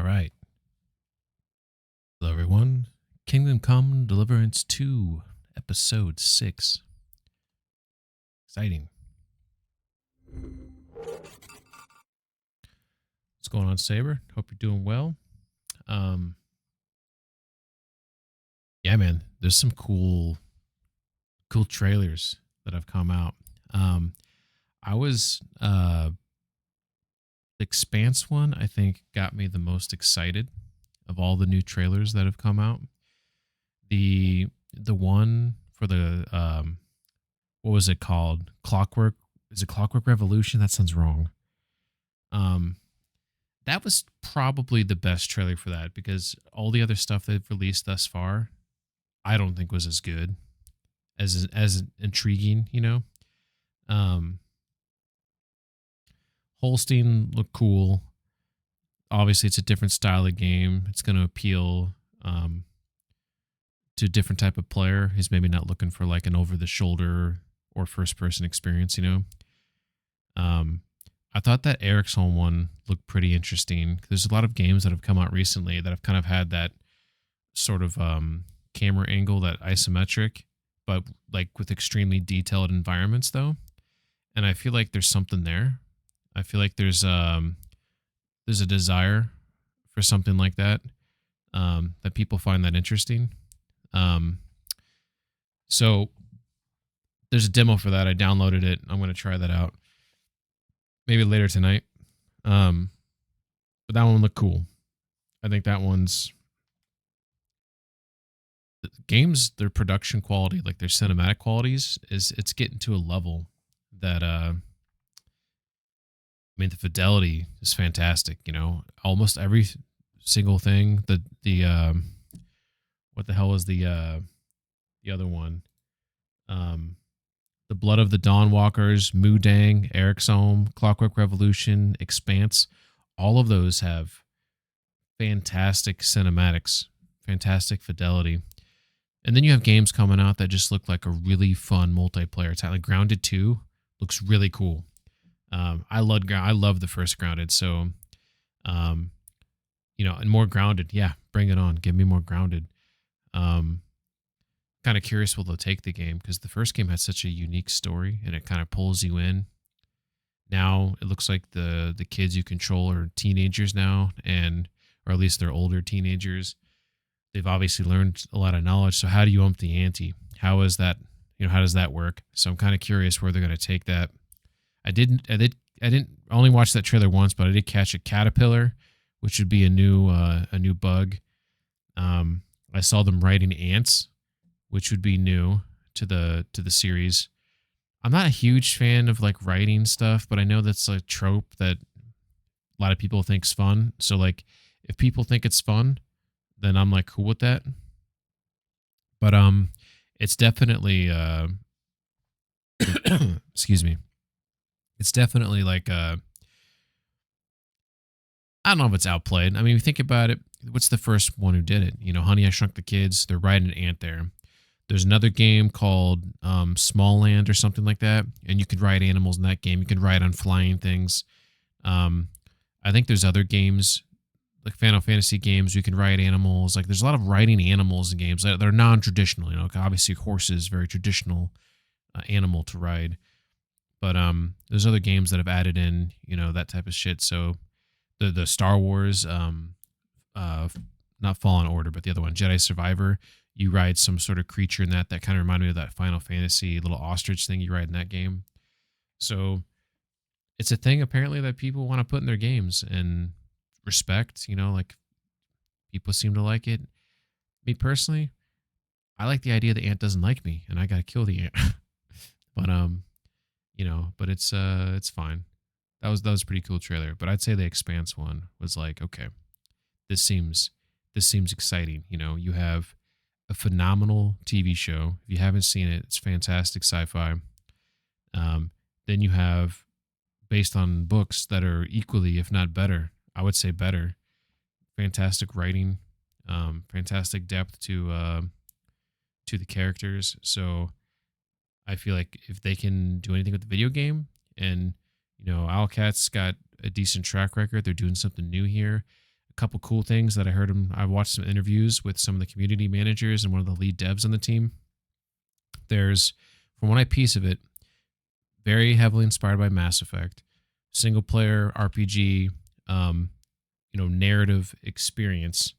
right. Hello, everyone. Kingdom Come Deliverance 2, Episode 6. Exciting. What's going on, Saber? Hope you're doing well. Um, yeah, man, there's some cool trailers that have come out. I was, the Expanse one, I think, got me the most excited of all the new trailers that have come out. The one for the what was it called? Clockwork? Is it Clockwork Revolution? That sounds wrong. Um, that was probably the best trailer for that because all the other stuff they've released thus far, I don't think was as good as intriguing. Um, Holstein looked cool. Obviously, it's a different style of game. It's going to appeal to a different type of player who's maybe not looking for like an over the shoulder or first person experience. I thought that Ericsson one looked pretty interesting. There's a lot of games that have come out recently that have kind of had that sort of camera angle, that isometric, but like with extremely detailed environments though. And I feel like there's something there. I feel like there's a desire for something like that, that people find that interesting. So there's a demo for that. I downloaded it. I'm going to try that out maybe later tonight. But that one looked cool. I think that one's games, their production quality, like their cinematic qualities, it's getting to a level that the fidelity is fantastic. Almost every single thing. The what the hell is the other one? The Blood of the Dawnwalkers, Mudang, Ericsson, Clockwork Revolution, Expanse. All of those have fantastic cinematics, fantastic fidelity. And then you have games coming out that just look like a really fun multiplayer title. Like Grounded 2 looks really cool. I love the first Grounded. So, and more Grounded. Yeah, bring it on. Give me more Grounded. Kind of curious will they'll take the game because the first game had such a unique story and it kind of pulls you in. Now it looks like the kids you control are teenagers now, or at least they're older teenagers. They've obviously learned a lot of knowledge. So how do you ump the ante? How is that? How does that work? So I'm kind of curious where they're going to take that. I didn't only watch that trailer once, but I did catch a caterpillar, which would be a new bug. I saw them riding ants, which would be new to the series. I'm not a huge fan of like writing stuff, but I know that's a trope that a lot of people think's fun. So like if people think it's fun, then I'm like cool with that. But it's definitely excuse me. It's definitely like I don't know if it's outplayed. I mean, think about it. What's the first one who did it? Honey, I Shrunk the Kids. They're riding an ant there. There's another game called Small Land or something like that, and you can ride animals in that game. You can ride on flying things. I think there's other games, like Final Fantasy games, you can ride animals. Like there's a lot of riding animals in games that are non-traditional. Obviously horses, very traditional animal to ride. But there's other games that have added in, that type of shit. So the Star Wars, not Fallen Order, but the other one, Jedi Survivor. You ride some sort of creature in that kind of reminded me of that Final Fantasy little ostrich thing you ride in that game. So it's a thing apparently that people want to put in their games and respect, like people seem to like it. Me personally, I like the idea the ant doesn't like me and I got to kill the ant. But but it's fine. That was a pretty cool trailer, but I'd say the Expanse one was like, okay, this seems exciting. You have a phenomenal TV show. If you haven't seen it, it's fantastic sci-fi. Then you have, based on books that are equally, if not better, I would say better, fantastic writing, fantastic depth to the characters. So I feel like if they can do anything with the video game, and Owlcat's got a decent track record, they're doing something new here. a couple cool things that I heard him. I watched some interviews with some of the community managers and one of the lead devs on the team. There's, from what I piece of it, very heavily inspired by Mass Effect, single player RPG, narrative experience,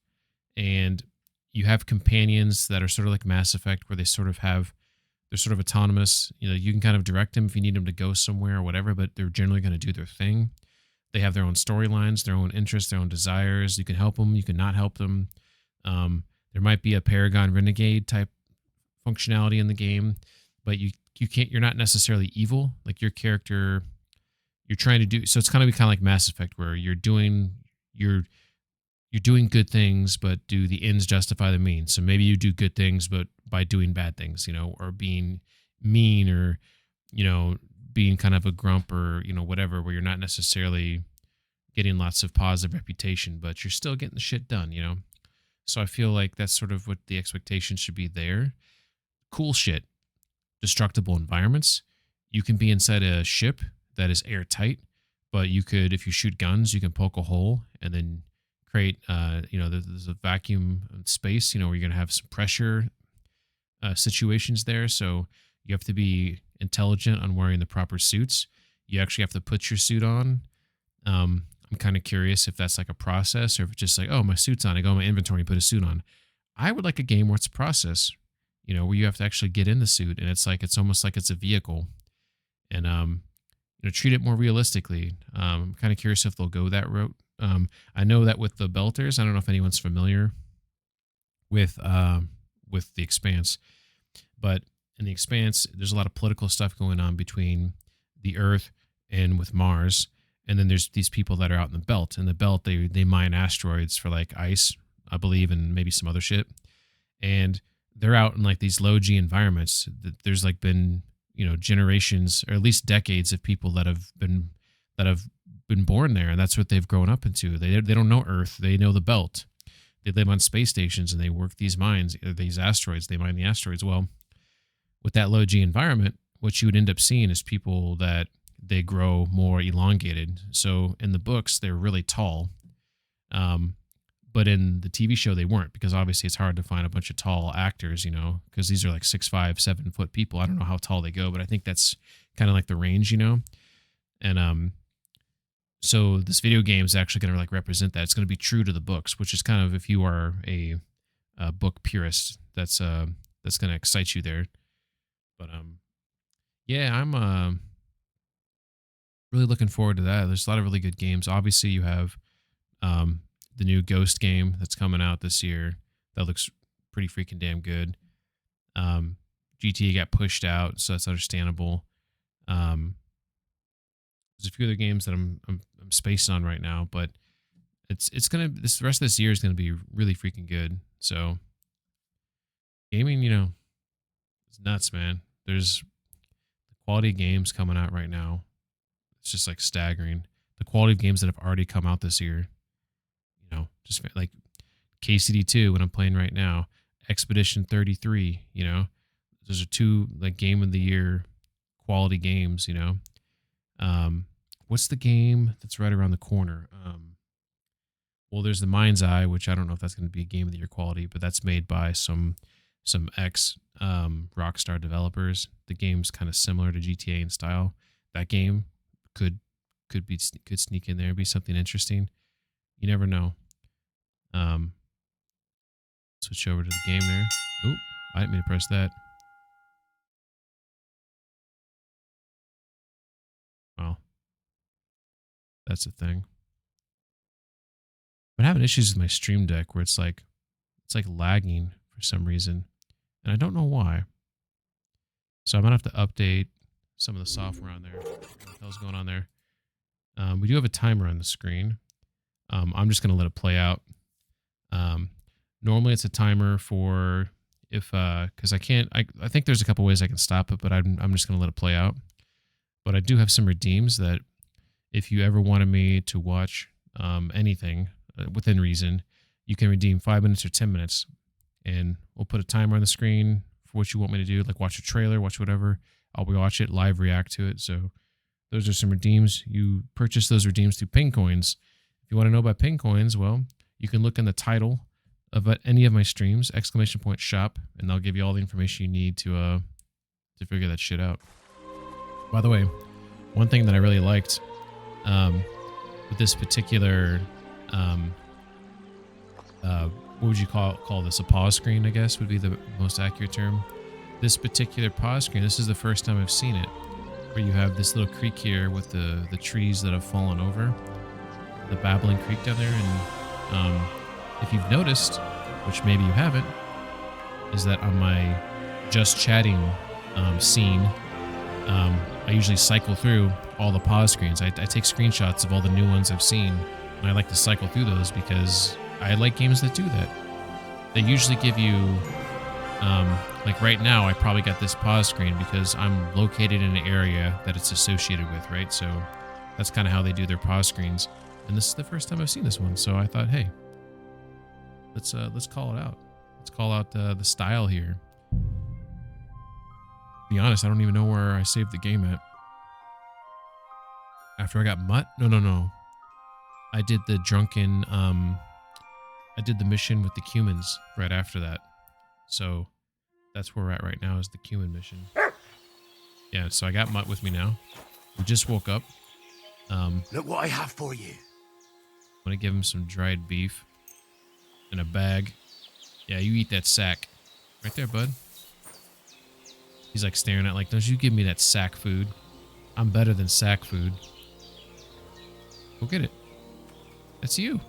and you have companions that are sort of like Mass Effect, where they're sort of autonomous. You can kind of direct them if you need them to go somewhere or whatever, but they're generally going to do their thing. They have their own storylines, their own interests, their own desires. You can help them, you can not help them. There might be a Paragon Renegade type functionality in the game, but you're not necessarily evil. Like your character, you're trying to do, so it's kind of like Mass Effect, where you're doing good things, but do the ends justify the means? So maybe you do good things, but by doing bad things, or being mean, or, being kind of a grump, or, whatever, where you're not necessarily getting lots of positive reputation, but you're still getting the shit done, So I feel like that's sort of what the expectation should be there. Cool shit. Destructible environments. You can be inside a ship that is airtight, but you could, if you shoot guns, you can poke a hole and then create, there's a vacuum space, where you're going to have some pressure situations there. So you have to be intelligent on wearing the proper suits. You actually have to put your suit on. I'm kind of curious if that's like a process, or if it's just like, oh, my suit's on, I go in my inventory and put a suit on. I would like a game where it's a process, where you have to actually get in the suit, and it's almost like it's a vehicle, and treat it more realistically. I'm kind of curious if they'll go that route. I know that with the Belters, I don't know if anyone's familiar with The Expanse, but in The Expanse, there's a lot of political stuff going on between the Earth and with Mars, and then there's these people that are out in the Belt. In the Belt, they mine asteroids for like ice, I believe, and maybe some other shit, and they're out in like these low G environments. There's like been generations, or at least decades, of people that have been born there, and that's what they've grown up into. They don't know Earth, they know the Belt. They live on space stations and they work these mines, these asteroids. They mine the asteroids. Well, with that low G environment, what you would end up seeing is people that they grow more elongated. So in the books, they're really tall. But in the TV show, they weren't, because obviously it's hard to find a bunch of tall actors, because these are like 6'5", 7 foot people. I don't know how tall they go, but I think that's kind of like the range, And so this video game is actually going to like represent that. It's going to be true to the books, which is kind of, if you are a book purist, that's going to excite you there. But yeah, I'm really looking forward to that. There's a lot of really good games. Obviously, you have the new Ghost game that's coming out this year. That looks pretty freaking damn good. GTA got pushed out, so that's understandable. There's a few other games that I'm spacing on right now, but it's gonna, the rest of this year is gonna be really freaking good. So gaming, it's nuts, man. There's the quality of games coming out right now. It's just like staggering. The quality of games that have already come out this year. Just like KCD2, when I'm playing right now, Expedition 33. Those are two like game of the year quality games. What's the game that's right around the corner? Well, there's the Mind's Eye, which I don't know if that's going to be a game of the year quality, but that's made by some ex Rockstar developers. The game's kind of similar to GTA in style. That game could sneak in there, be something interesting. You never know. Switch over to the game there. Oop, I didn't mean to press that. Well, that's a thing. I'm having issues with my Stream Deck where it's like lagging for some reason, and I don't know why. So I'm gonna have to update some of the software on there. What the hell's going on there? We do have a timer on the screen. I'm just gonna let it play out. Normally it's a timer for if because I think there's a couple ways I can stop it, but I'm just gonna let it play out. But I do have some redeems that if you ever wanted me to watch anything within reason, you can redeem 5 minutes or 10 minutes, and we'll put a timer on the screen for what you want me to do, like watch a trailer, watch whatever. I'll watch it, live react to it. So those are some redeems. You purchase those redeems through ping coins. If you want to know about ping coins, well, You can look in the title of any of my streams, !shop, and they'll give you all the information you need to figure that shit out. By the way, one thing that I really liked with this particular what would you call this? A pause screen, I guess, would be the most accurate term. This particular pause screen, this is the first time I've seen it, where you have this little creek here with the trees that have fallen over, the babbling creek down there. And if you've noticed, which maybe you haven't, is that on my just chatting scene, I usually cycle through all the pause screens. I take screenshots of all the new ones I've seen, and I like to cycle through those because I like games that do that. They usually give you, like right now, I probably got this pause screen because I'm located in an area that it's associated with, right? So that's kind of how they do their pause screens. And this is the first time I've seen this one, so I thought, hey, let's call it out. Let's call out the style here. To be honest, I don't even know where I saved the game at. After I got mutt? No. I did the drunken, I did the mission with the cumins right after that. So that's where we're at right now, is the cumin mission. Yeah, so I got mutt with me now. We just woke up. Look what I have for you. I'm gonna give him some dried beef in a bag. Yeah, you eat that sack. Right there, bud. He's like staring at like, don't you give me that sack food. I'm better than sack food. Go get it. That's you.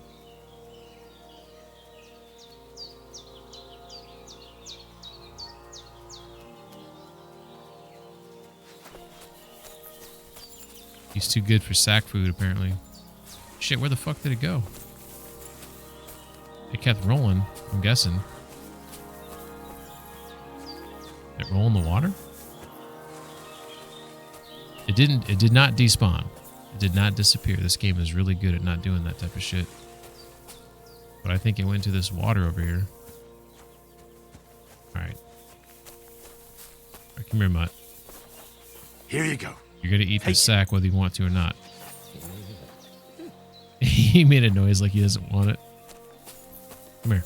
He's too good for sack food, apparently. Shit, where the fuck did it go? It kept rolling, I'm guessing. Did it roll in the water? It did not despawn. It did not disappear. This game is really good at not doing that type of shit. But I think it went to this water over here. Alright. Alright, come here, mutt. Here you go. You're gonna eat this sack whether you want to or not. He made a noise like he doesn't want it. Come here.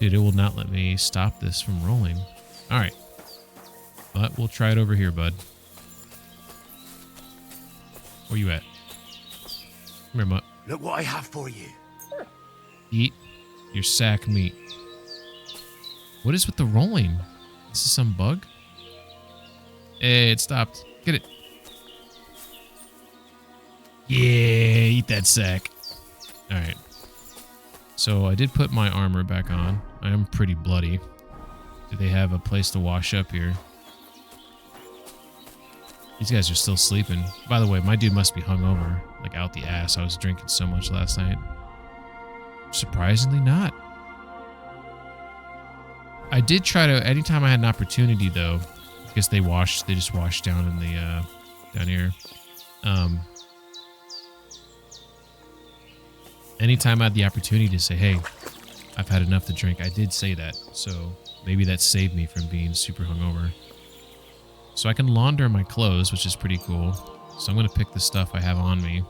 Dude, it will not let me stop this from rolling. Alright. But we'll try it over here, bud. Where you at? Come here, mutt. Look what I have for you. Eat your sack meat. What is with the rolling? Is this some bug? Hey, it stopped. Get it. Yeah, eat that sack. Alright. So I did put my armor back on. I am pretty bloody. Do they have a place to wash up here? These guys are still sleeping. By the way, my dude must be hungover. Like out the ass. I was drinking so much last night. Surprisingly not. I did try to, anytime I had an opportunity though, because they just washed down in the, down here. Anytime I had the opportunity to say, hey, I've had enough to drink, I did say that. So maybe that saved me from being super hungover. So I can launder my clothes, which is pretty cool. So I'm going to pick the stuff I have on me.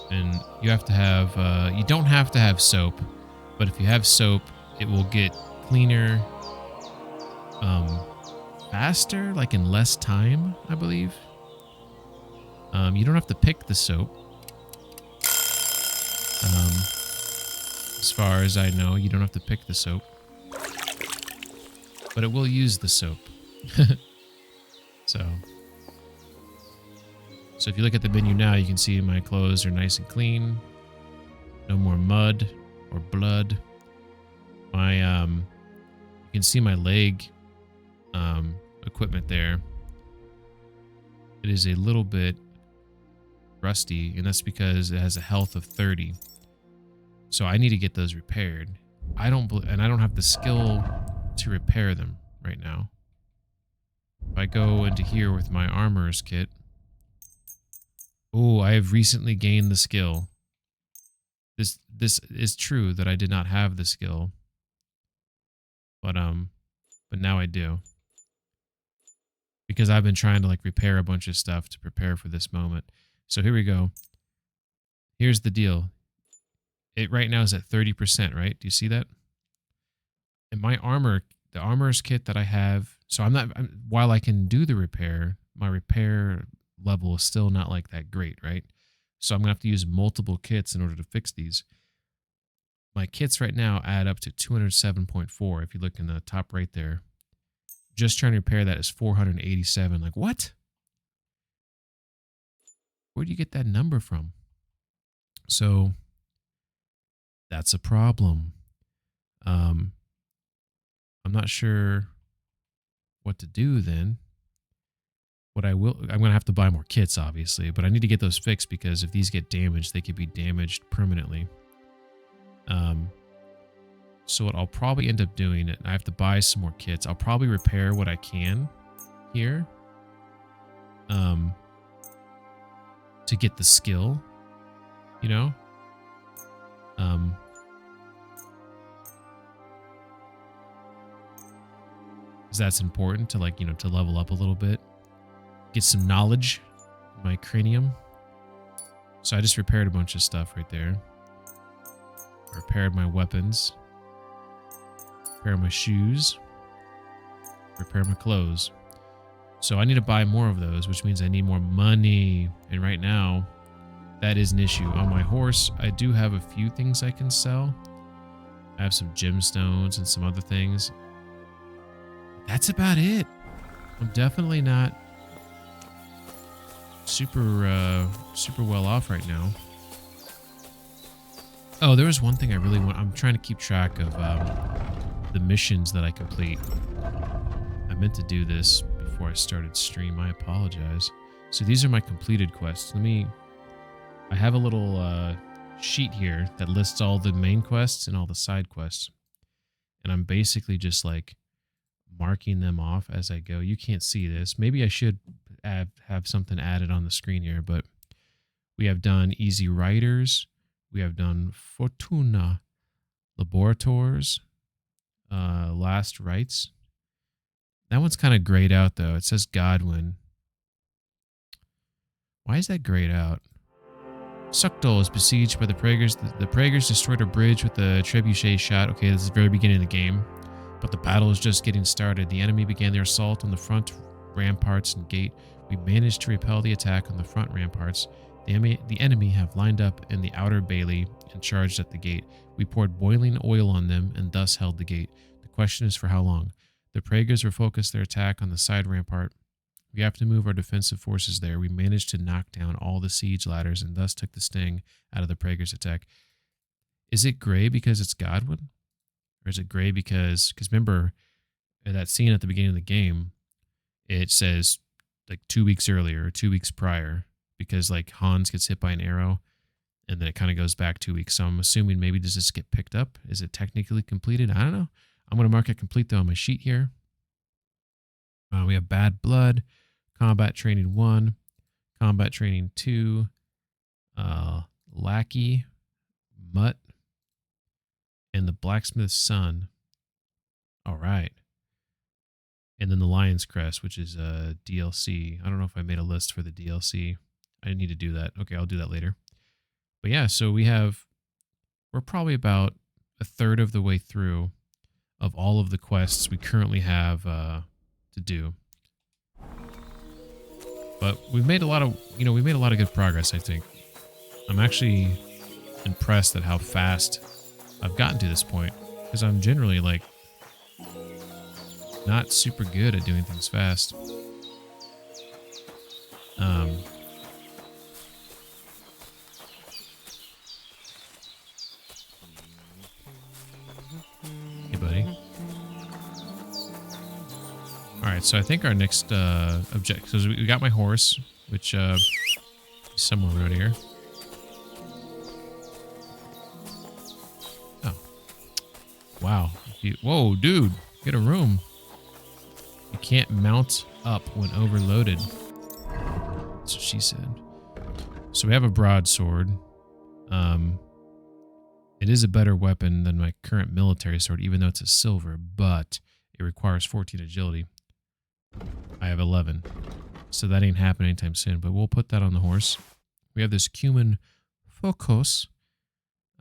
And you have to have, you don't have to have soap, but if you have soap, it will get cleaner, faster, like in less time, I believe. You don't have to pick the soap. As far as I know, you don't have to pick the soap, but it will use the soap. So if you look at the menu now, you can see my clothes are nice and clean. No more mud or blood. My you can see my leg equipment there. It is a little bit rusty, and that's because it has a health of 30. So I need to get those repaired. I don't have the skill to repair them right now. If I go into here with my armorer's kit. Oh, I have recently gained the skill. This is true that I did not have the skill. But now I do. because I've been trying to like repair a bunch of stuff to prepare for this moment. So here we go. Here's the deal. It right now is at 30%, right? Do you see that? And my armor, the armor's kit that I have, so while I can do the repair, my repair level is still not like that great, right? So I'm going to have to use multiple kits in order to fix these. My kits right now add up to 207.4. If you look in the top right there, just trying to repair that is 487. Like, what? Where do you get that number from? So that's a problem. I'm not sure what to do then. I'm going to have to buy more kits, obviously, but I need to get those fixed because if these get damaged, they could be damaged permanently. So what I'll probably end up doing, and I have to buy some more kits, I'll probably repair what I can here to get the skill, you know? Because that's important to, like, you know, to level up a little bit. Get some knowledge in my cranium. So I just repaired a bunch of stuff right there. Repaired my weapons. Repair my shoes. Repair my clothes. So I need to buy more of those, which means I need more money. And right now, that is an issue. On my horse, I do have a few things I can sell. I have some gemstones and some other things. That's about it. I'm definitely not super well off right now. Oh, there was one thing I really want. I'm trying to keep track of the missions that I complete. I meant to do this before I started stream. I apologize. So these are my completed quests. I have a little sheet here that lists all the main quests and all the side quests. And I'm basically just like marking them off as I go. You can't see this. Maybe I should have something added on the screen here, but we have done Easy Riders. We have done Fortuna Laborators, Last Rites. That one's kind of grayed out, though. It says Godwin. Why is that grayed out? Suchdol is besieged by the Praegers. The Praegers destroyed a bridge with a trebuchet shot. Okay, this is the very beginning of the game. But the battle is just getting started. The enemy began their assault on the front ramparts and gate. We managed to repel the attack on the front ramparts. The enemy have lined up in the outer bailey and charged at the gate. We poured boiling oil on them and thus held the gate. The question is for how long? The Praegers will focus their attack on the side rampart. We have to move our defensive forces there. We managed to knock down all the siege ladders and thus took the sting out of the Praegers' attack. Is it gray because it's Godwin? Or is it gray because remember, in that scene at the beginning of the game, it says like 2 weeks earlier or 2 weeks prior, because like Hans gets hit by an arrow and then it kind of goes back 2 weeks. So I'm assuming maybe does this get picked up? Is it technically completed? I don't know. I'm going to mark it complete though on my sheet here. We have Bad Blood, Combat Training 1, Combat Training 2, Lackey, Mutt, and the Blacksmith's Son. All right. And then the Lion's Crest, which is DLC. I don't know if I made a list for the DLC. I need to do that. Okay, I'll do that later. But yeah, so we're probably about a third of the way through of all of the quests we currently have to do. But we've made a lot of, good progress, I think. I'm actually impressed at how fast I've gotten to this point, because I'm generally like not super good at doing things fast. Hey, buddy. All right, so I think our next objective. So we got my horse, which is somewhere around here. Oh, wow! Whoa, dude, get a room. You can't mount up when overloaded. That's what she said. So we have a broadsword. It is a better weapon than my current military sword, even though it's a silver, but it requires 14 agility. I I have 11. So that ain't happening anytime soon, but we'll put that on the horse. We have this cumin focus.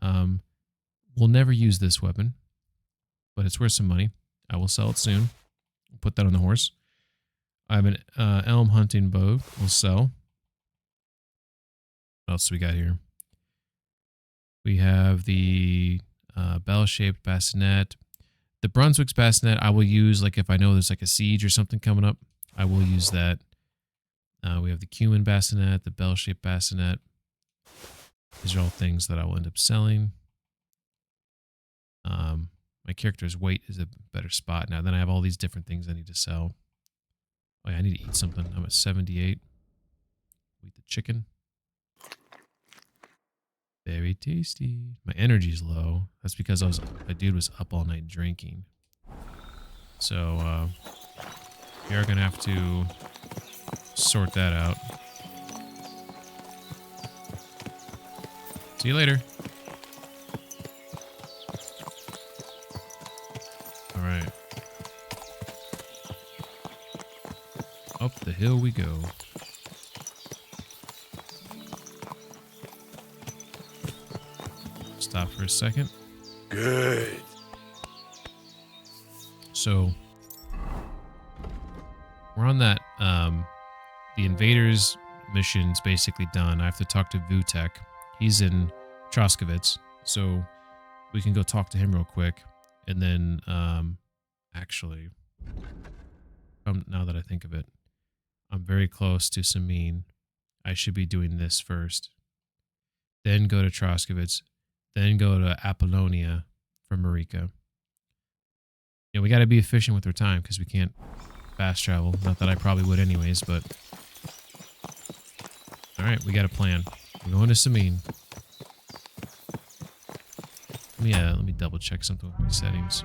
We'll never use this weapon, but it's worth some money. I will sell it soon. We'll put that on the horse. I have an elm hunting bow. We'll sell. What else do we got here? We have the bell-shaped bassinet. The Brunswick's bassinet I will use, like if I know there's like a siege or something coming up, I will use that. We have the cumin bassinet, the bell-shaped bassinet. These are all things that I will end up selling. My character's weight is a better spot now. Then I have all these different things I need to sell. Oh yeah, I need to eat something. I'm at 78. Eat the chicken. Very tasty. My energy's low. That's because that dude was up all night drinking. So we are gonna have to sort that out. See you later. All right. Up the hill we go. Stop for a second. Good. So we're on that. The invaders mission's basically done. I have to talk to Vutek. He's in Troskowitz, so we can go talk to him real quick. And then, actually, now that I think of it, I'm very close to Samin. I should be doing this first. Then go to Troskowitz. Then go to Apollonia for Marika. You know, we got to be efficient with our time because we can't fast travel. Not that I probably would anyways, but... Alright, we got a plan. We're going to Samin. Let me double check something with my settings.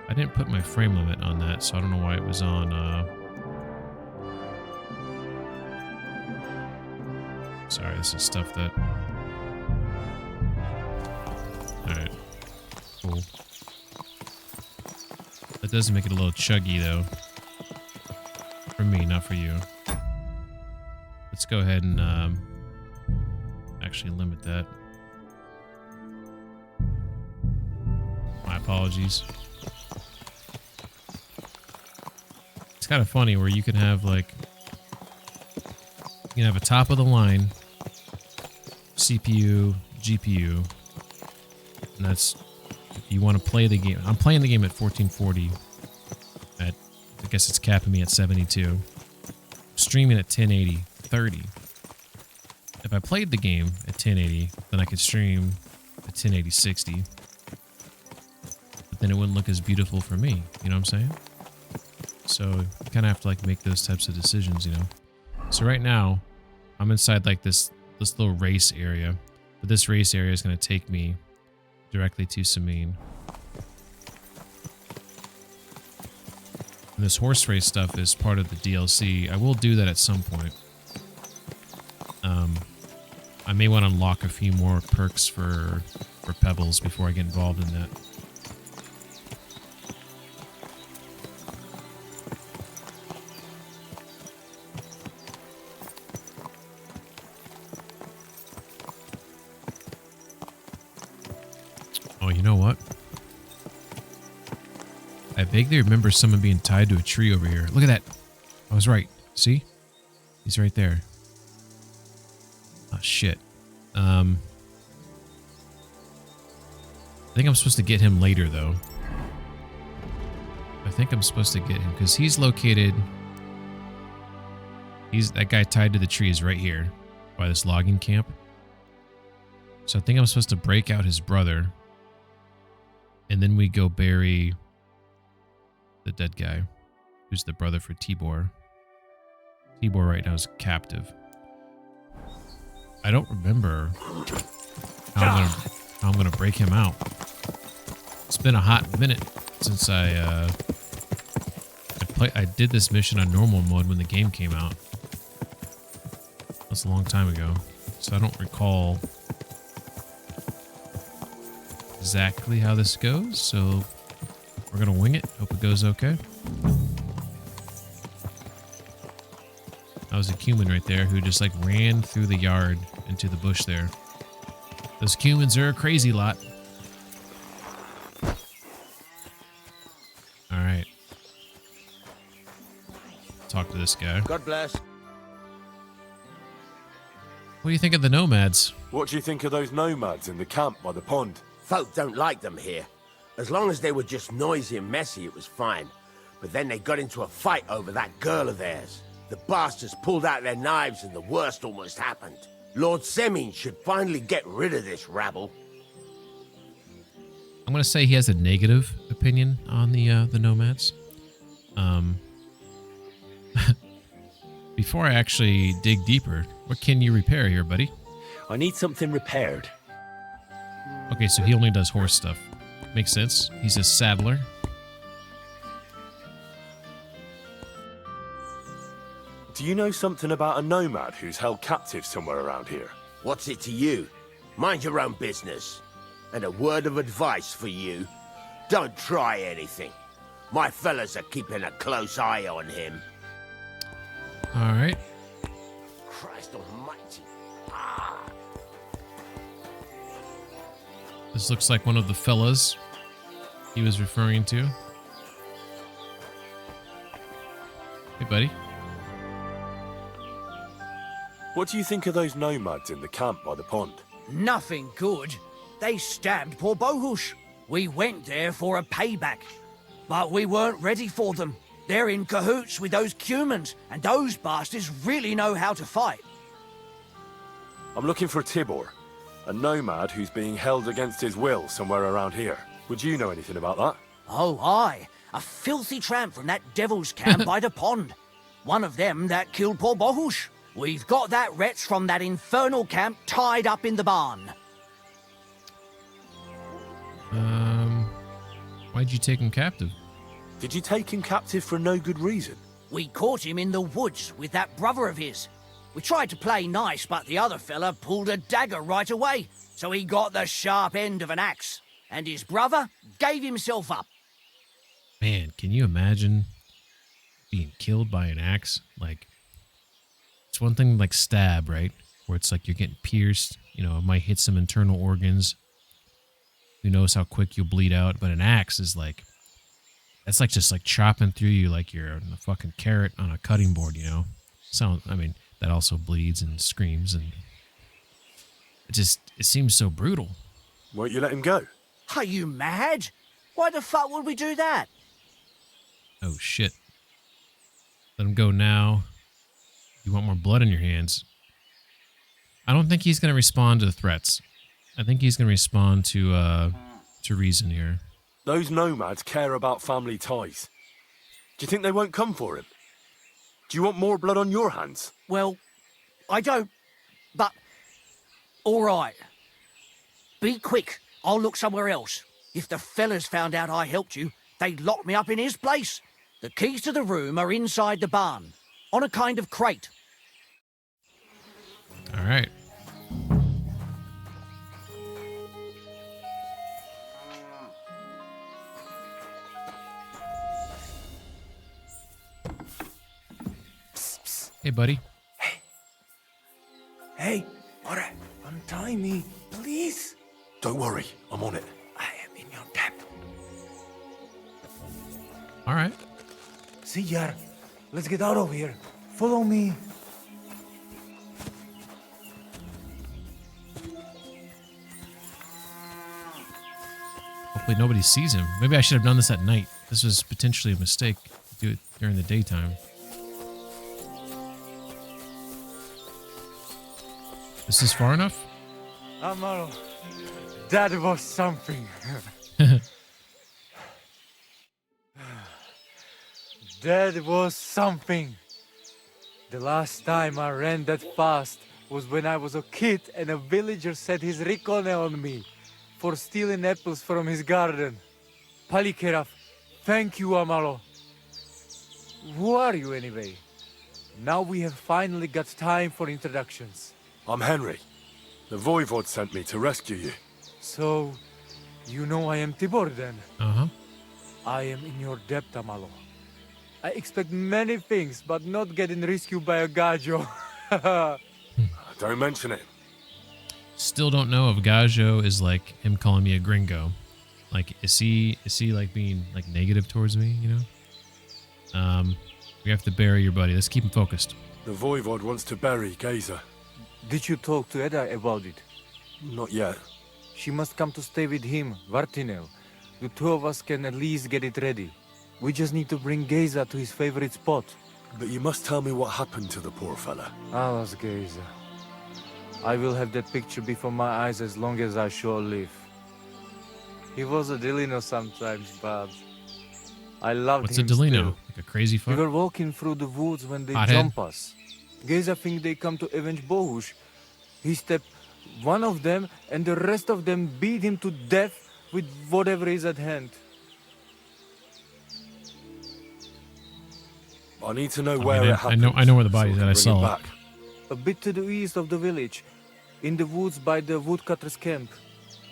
I didn't put my frame limit on that, so I don't know why it was on... Sorry, this is stuff that... Alright. Cool. That does make it a little chuggy, though. For me, not for you. Let's go ahead and actually limit that. My apologies. It's kind of funny where you can have like... You can have a top of the line CPU, GPU, and that's if you want to play the game. I'm playing the game at 1440. I guess it's capping me at 72. Streaming at 1080, 30. If I played the game at 1080, then I could stream at 1080, 60. But then it wouldn't look as beautiful for me. You know what I'm saying? So you kind of have to like make those types of decisions, you know. So right now, I'm inside like this little race area, but this race area is going to take me directly to Samin. And this horse race stuff is part of the DLC. I will do that at some point. I may want to unlock a few more perks for Pebbles before I get involved in that. Oh, you know what? I vaguely remember someone being tied to a tree over here. Look at that. I was right. See? He's right there. Oh, shit. I think I'm supposed to get him later, though. I think I'm supposed to get him, because he's located... That guy tied to the tree is right here, by this logging camp. So I think I'm supposed to break out his brother, and then we go bury the dead guy, who's the brother for Tibor. Tibor right now is captive. I don't remember how I'm gonna break him out. It's been a hot minute since I did this mission on normal mode when the game came out. That's a long time ago, so I don't recall exactly how this goes, so we're gonna wing it. Hope it goes okay. That was a cumin right there who just like ran through the yard into the bush there. Those cumins are a crazy lot. All right. Talk to this guy. God bless. What do you think of the nomads? What do you think of those nomads in the camp by the pond? Folk don't like them here. As long as they were just noisy and messy, it was fine. But then they got into a fight over that girl of theirs. The bastards pulled out their knives and the worst almost happened. Lord Semin should finally get rid of this rabble. I'm gonna say he has a negative opinion on the nomads. Before I actually dig deeper, what can you repair here, buddy? I need something repaired. Okay, so he only does horse stuff. Makes sense. He's a saddler. Do you know something about a nomad who's held captive somewhere around here? What's it to you? Mind your own business. And a word of advice for you. Don't try anything. My fellas are keeping a close eye on him. All right. Christ almighty. This looks like one of the fellas he was referring to. Hey, buddy. What do you think of those nomads in the camp by the pond? Nothing good. They stabbed poor Bohush. We went there for a payback, but we weren't ready for them. They're in cahoots with those cumins, and those bastards really know how to fight. I'm looking for Tibor, a nomad who's being held against his will somewhere around here. Would you know anything about that? Oh, aye. A filthy tramp from that devil's camp by the pond. One of them that killed poor Bohush. We've got that wretch from that infernal camp tied up in the barn. Why'd you take him captive? Did you take him captive for no good reason? We caught him in the woods with that brother of his. We tried to play nice, but the other fella pulled a dagger right away, so he got the sharp end of an axe. And his brother gave himself up. Man, can you imagine being killed by an axe? Like, it's one thing like stab, right? Where it's like you're getting pierced, you know, it might hit some internal organs. Who knows how quick you'll bleed out, but an axe is like, that's like just like chopping through you like you're a fucking carrot on a cutting board, you know? I mean, that also bleeds and screams, and it seems so brutal. Won't you let him go? Are you mad? Why the fuck would we do that? Oh shit. Let him go now. You want more blood on your hands. I don't think he's going to respond to the threats. I think he's going to respond to reason here. Those nomads care about family ties. Do you think they won't come for him? Do you want more blood on your hands? Well, I don't, but all right. Be quick. I'll look somewhere else. If the fellas found out I helped you, they'd lock me up in his place. The keys to the room are inside the barn, on a kind of crate. All right. Hey, buddy. Hey, alright, untie me, please. Don't worry, I'm on it. I am in your debt. All right. See, Yar, let's get out of here. Follow me. Hopefully nobody sees him. Maybe I should have done this at night. This was potentially a mistake to do it during the daytime. This is far enough? Amaro, that was something. That was something. The last time I ran that fast was when I was a kid and a villager set his ricone on me for stealing apples from his garden. Palikeraf, thank you, Amaro. Who are you anyway? Now we have finally got time for introductions. I'm Henry. The Voivod sent me to rescue you. So, You know I am Tibor then. Uh-huh. I am in your debt, Amalo. I expect many things, but not getting rescued by a gajo. Don't mention it. Still don't know if Gajo is like him calling me a gringo. Like, is he like being like negative towards me, you know? We have to bury your buddy. Let's keep him focused. The Voivod wants to bury Geza. Did you talk to Edda about it? Not yet. She must come to stay with him, Vartinel. The two of us can at least get it ready. We just need to bring Geza to his favorite spot. But you must tell me what happened to the poor fella. Alas, Geza. I will have that picture before my eyes as long as I shall live. He was a Delino sometimes, but I loved What's a him Delino? still. Like a crazy We fuck? were walking through the woods when they Hothead. jump us. Geza think they come to avenge Bohush. He stepped one of them, and the rest of them beat him to death with whatever is at hand. I need to know I where mean, it I happened. know where the body is so that I can bring it saw it. back. A bit to the east of the village, in the woods by the woodcutter's camp.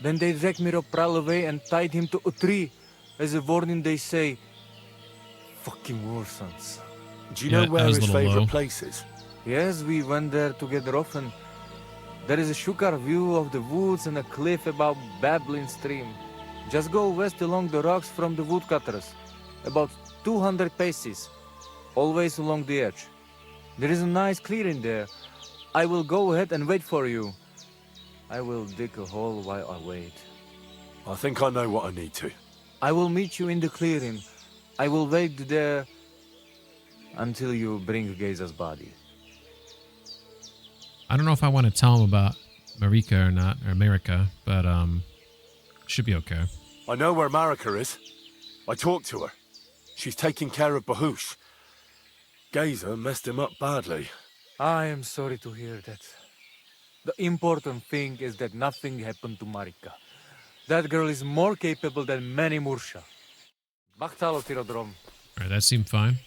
Then they dragged Miropral away and tied him to a tree. As a warning, they say, fucking warsons. Do you Yeah, know that where was a his little favorite low. place is? Yes, we went there together often. There is a shukar view of the woods and a cliff above babbling stream. Just go west along the rocks from the woodcutters, about 200 paces, always along the edge. There is a nice clearing there. I will go ahead and wait for you. I will dig a hole while I wait. I think I know what I need to. I will meet you in the clearing. I will wait there until you bring Geza's body. I don't know if I want to tell him about Marika or not, or America, but should be okay. I know where Marika is. I talked to her. She's taking care of Bahush. Geza messed him up badly. I am sorry to hear that. The important thing is that nothing happened to Marika. That girl is more capable than many Mursha. Bachtalo Tirodrom. Alright, that seemed fine.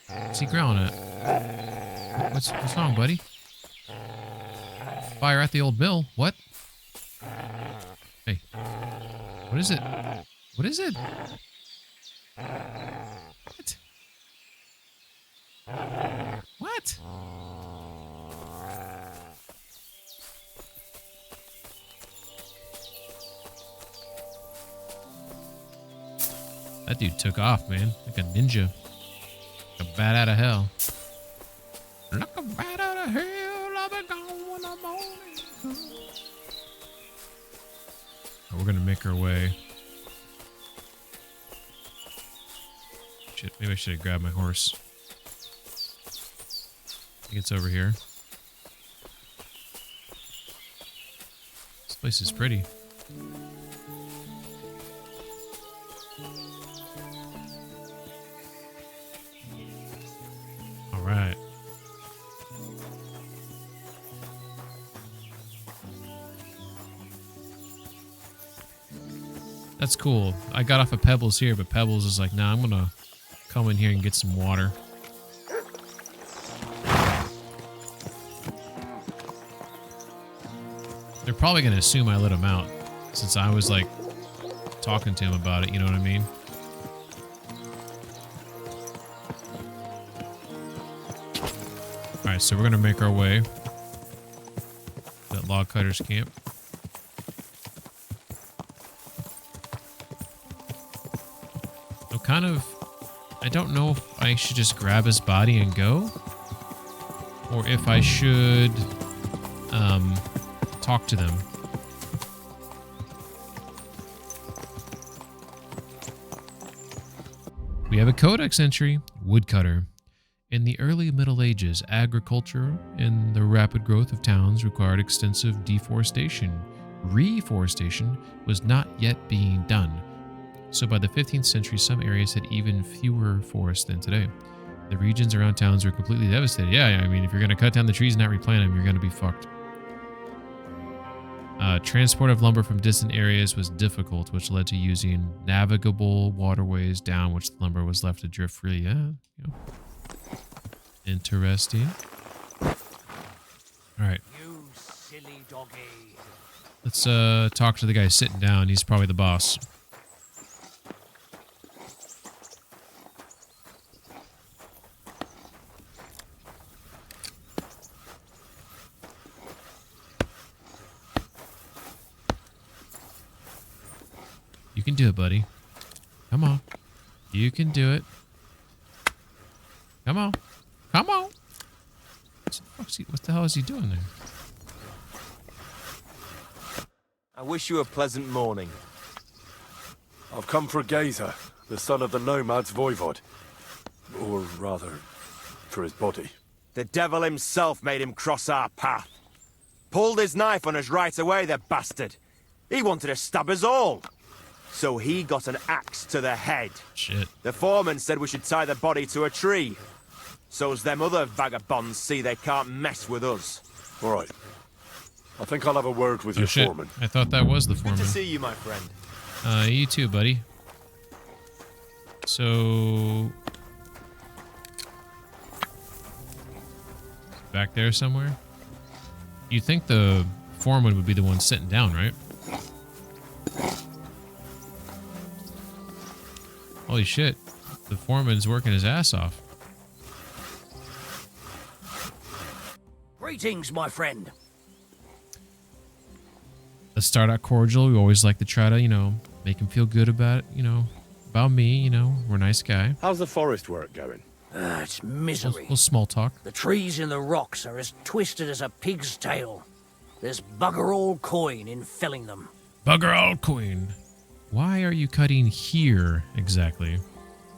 What's he growling at? What's wrong, buddy? Fire at the old mill? What? Hey. What is it? What is it? What? What? That dude took off, man. Like a ninja. Like a bat out of hell. Like a bat out of hell, I'll be gone when the morning comes. Oh, we're gonna make our way. Shit, maybe I should have grabbed my horse. I think it's over here. This place is pretty. All right. That's cool. I got off of Pebbles here, but Pebbles is like, nah, I'm gonna come in here and get some water. They're probably gonna assume I let him out, since I was like talking to him about it, you know what I mean? Alright, so we're gonna make our way to that log cutter's camp. So kind of, I don't know if I should just grab his body and go, or if I should talk to them. We have a codex entry, woodcutter. In the early Middle Ages, agriculture and the rapid growth of towns required extensive deforestation. Reforestation was not yet being done. So by the 15th century, some areas had even fewer forests than today. The regions around towns were completely devastated. Yeah, I mean, if you're going to cut down the trees and not replant them, you're going to be fucked. Transport of lumber from distant areas was difficult, which led to using navigable waterways down which the lumber was left to drift freely. Yeah, you know. Interesting. All right. You silly doggy. Let's talk to the guy sitting down. He's probably the boss. You can do it, buddy. Come on. You can do it. Come on. Come on. What the hell is he doing there? I wish you a pleasant morning. I've come for Gazer, the son of the nomad's voivod. Or rather, for his body. The devil himself made him cross our path. Pulled his knife on us right away, the bastard. He wanted to stab us all. So he got an axe to the head. Shit. The foreman said we should tie the body to a tree. So's them other vagabonds see they can't mess with us. All right. I think I'll have a word with your Shit. foreman. I thought that was the Good foreman. to see you, my friend. You too, buddy. So... back there somewhere? You'd think the foreman would be the one sitting down, right? Holy shit. The foreman's working his ass off. Greetings, my friend. Let's start out cordial. We always like to try to, you know, make him feel good about it, you know, about me, you know, we're a nice guy. How's the forest work going? It's misery. Little small talk. The trees in the rocks are as twisted as a pig's tail. There's bugger all coin in felling them. Bugger all queen. Why are you cutting here exactly?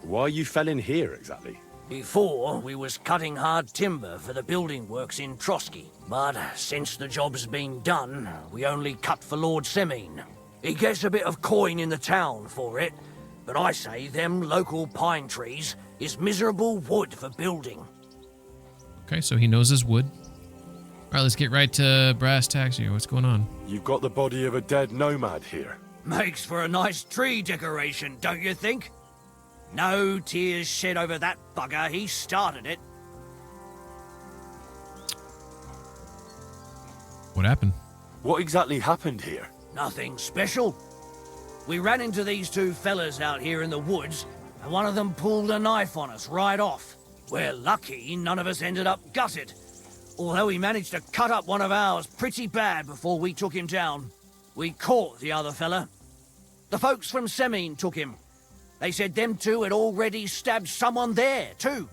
Why are you felling here, exactly? Before, we was cutting hard timber for the building works in Trotsky. But since the job's been done, we only cut for Lord Semine. He gets a bit of coin in the town for it, but I say them local pine trees is miserable wood for building. Okay, so he knows his wood. All right, let's get right to brass tacks here. What's going on? You've got the body of a dead nomad here. Makes for a nice tree decoration, don't you think? No tears shed over that bugger, he started it. What happened? What exactly happened here? Nothing special. We ran into these two fellas out here in the woods, and one of them pulled a knife on us right off. We're lucky none of us ended up gutted, although he managed to cut up one of ours pretty bad before we took him down. We caught the other fella. The folks from Semine took him. They said them two had already stabbed someone there, too.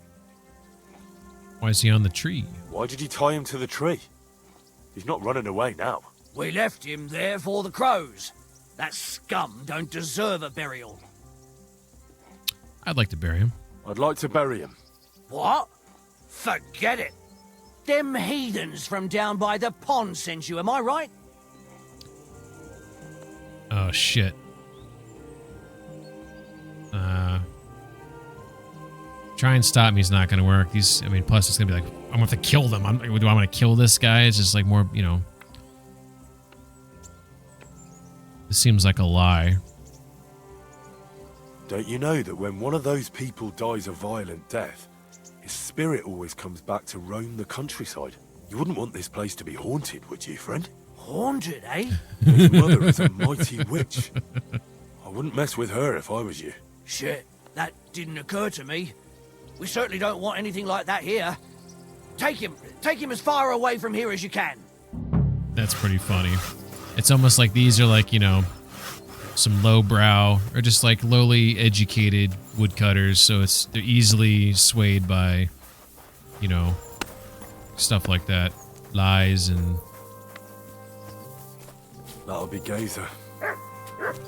Why is he on the tree? Why did you tie him to the tree? He's not running away now. We left him there for the crows. That scum don't deserve a burial. I'd like to bury him. I'd like to bury him. What? Forget it. Them heathens from down by the pond sent you, am I right? Oh, shit. Try and stop me is not going to work. Plus it's going to be like, I'm going to have to kill them. Do I want to kill this guy? It's just like more, you know. This seems like a lie. Don't you know that when one of those people dies a violent death, his spirit always comes back to roam the countryside? You wouldn't want this place to be haunted, would you, friend? Haunted, eh? His mother is a mighty witch. I wouldn't mess with her if I was you. Shit, that didn't occur to me. We certainly don't want anything like that here. Take him as far away from here as you can. That's pretty funny. It's almost like these are like, you know, some lowbrow or just like lowly educated woodcutters, so they're easily swayed by, you know, stuff like that. Lies and... That'll be Gazer.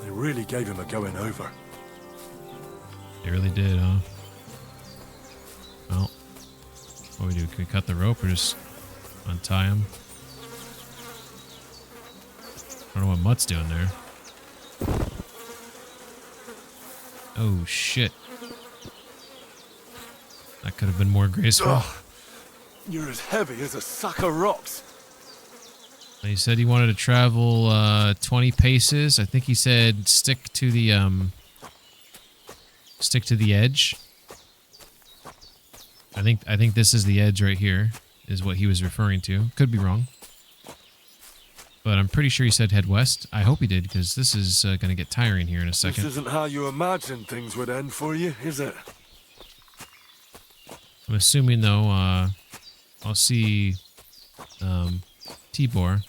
They really gave him a going over. They really did, huh? Well, what do we do? Can we cut the rope or just untie him? I don't know what Mutt's doing there. Oh, shit. That could have been more graceful. Ugh. You're as heavy as a sack of rocks. He said he wanted to travel 20 paces. I think he said stick to the edge. I think this is the edge right here, is what he was referring to. Could be wrong. But I'm pretty sure he said head west. I hope he did, because this is going to get tiring here in a second. This isn't how you imagined things would end for you, is it? I'm assuming, though, I'll see Tibor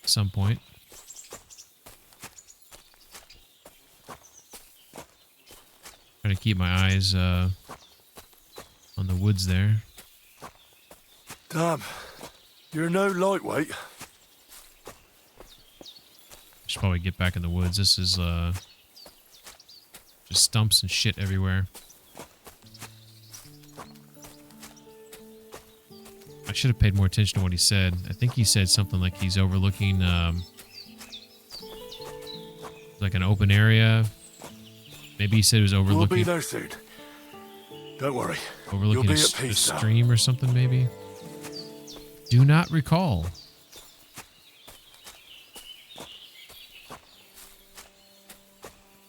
at some point. Trying to keep my eyes on the woods there. Damn, you're no lightweight. Should probably get back in the woods. This is just stumps and shit everywhere. I should have paid more attention to what he said. I think he said something like he's overlooking like an open area. Maybe he said it was overlooking. We'll be there soon. Don't worry. Overlooking You'll a, be at peace a now. stream or something, maybe. Do not recall.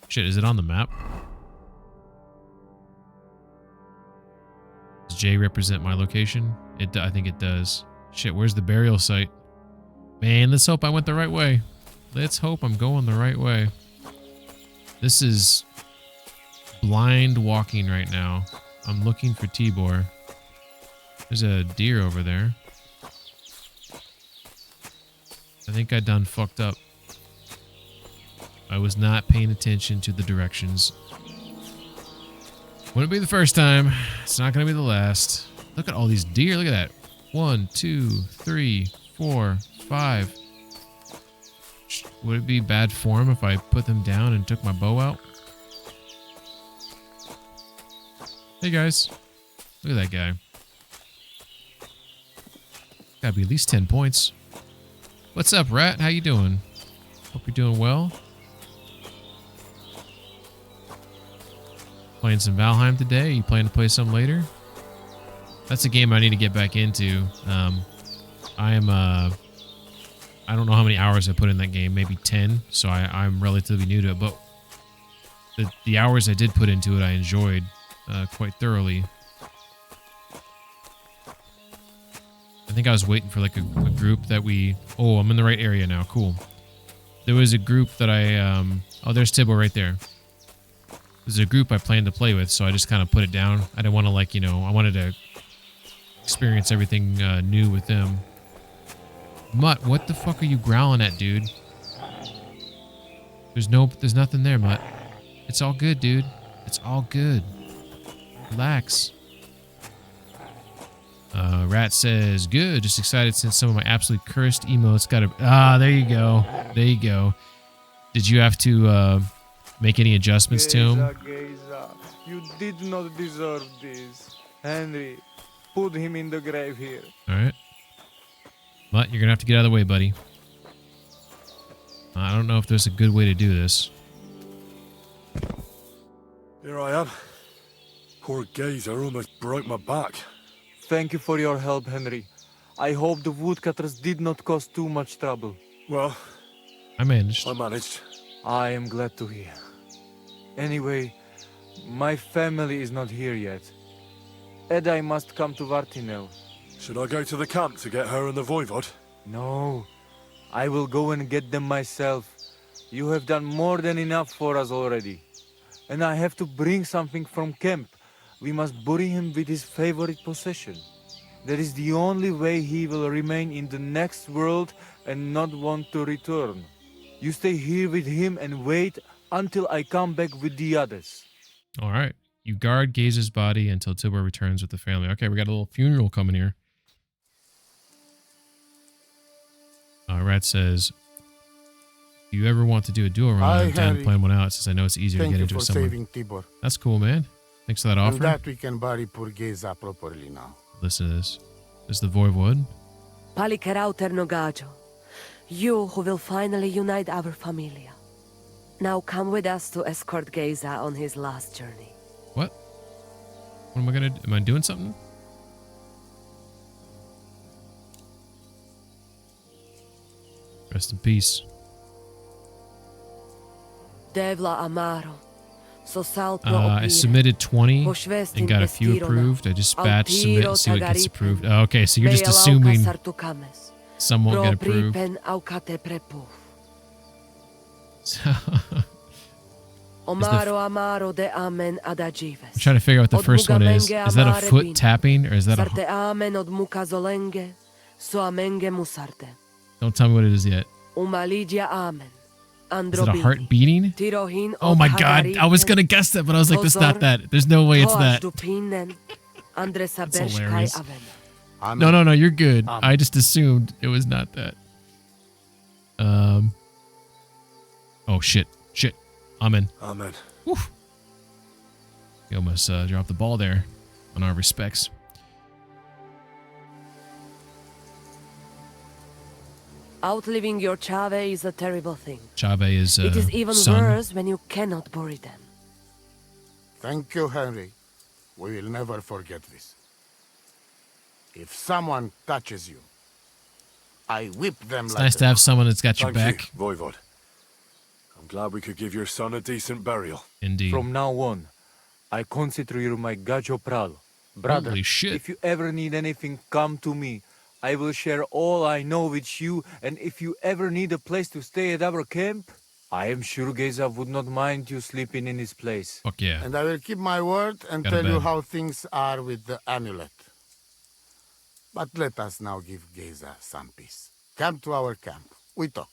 Shit, is it on the map? Does J represent my location? I think it does. Shit, where's the burial site? Man, let's hope I went the right way. Let's hope I'm going the right way. This is blind walking right now. I'm looking for Tibor. There's a deer over there. I think I done fucked up. I was not paying attention to the directions. Wouldn't be the first time. It's not going to be the last. Look at all these deer. Look at that. 1, 2, 3, 4, 5. Would it be bad form if I put them down and took my bow out? Hey guys. Look at that guy. Gotta be at least 10 points. What's up, Rat? How you doing? Hope you're doing well. Playing some Valheim today? You plan to play some later? That's a game I need to get back into. I don't know how many hours I put in that game, maybe 10, so I'm relatively new to it, but the hours I did put into it I enjoyed quite thoroughly. I think I was waiting for like a group that we... Oh, I'm in the right area now, cool. There was a group that I... Oh, there's Tibble right there. There's a group I planned to play with, so I just kind of put it down. I didn't want to, like, you know, I wanted to experience everything new with them. Mutt, what the fuck are you growling at, dude? There's nothing there, Mutt. It's all good, dude. It's all good. Relax. Rat says, good. Just excited since some of my absolutely cursed emotes got a... Ah, there you go. There you go. Did you have to make any adjustments to him? Geza, you did not deserve this. Henry, put him in the grave here. Alright. But you're going to have to get out of the way, buddy. I don't know if there's a good way to do this. Here I am. Poor Gazer almost broke my back. Thank you for your help, Henry. I hope the woodcutters did not cause too much trouble. Well, I managed. I managed. I am glad to hear. Anyway, my family is not here yet. Edai must come to Vartinel. Should I go to the camp to get her and the voivod? No, I will go and get them myself. You have done more than enough for us already. And I have to bring something from camp. We must bury him with his favorite possession. That is the only way he will remain in the next world and not want to return. You stay here with him and wait until I come back with the others. All right. You guard Gaze's body until Tibor returns with the family. Okay, we got a little funeral coming here. Rat says, if you ever want to do a duel run, I'm down to plan one out since I know it's easier to get into it somewhere. Thank you for saving Tibor. That's cool, man. Thanks for that offer. And that we can bury poor Geza properly now. Listen to this. This is the Voivod. Palikerauter Nogajo, you who will finally unite our familia. Now come with us to escort Geza on his last journey. What? What am I gonna do? Am I doing something? Rest in peace. Devla Amaro, I submitted 20 and got a few approved. I just batch submit and see what gets approved. Oh, okay, so you're just assuming. Some won't get approved. Pripen aukate prepu. So, Omaro amaro de amen adagives. I'm trying to figure out what the first one is. Is that a foot tapping or is that Sarte a... amen od mukazolenge, so amenge musarte. Don't tell me what it is yet. Umalidia amen. Is it a heart beating? Tirohin Oh my god, I was going to guess that, but I was like, that's not that. There's no way it's that. That's hilarious. No, you're good. I just assumed it was not that. Oh, shit. Amen. Amen. Woof. We almost dropped the ball there on our respects. Outliving your Chave is a terrible thing. Chave is it is even son. worse when you cannot bury them. Thank you, Henry. We will never forget this. If someone touches you, I whip them It's like nice to have someone that's got your Thank back. you, Voivod. I'm glad we could give your son a decent burial. Indeed. From now on, I consider you my Gajo Pral. Brother, Holy shit. if you ever need anything, come to me. I will share all I know with you, and if you ever need a place to stay at our camp, I am sure Geza would not mind you sleeping in his place. Fuck yeah. And I will keep my word and Got a tell you bed. how things are with the amulet. But let us now give Geza some peace. Come to our camp. We talk.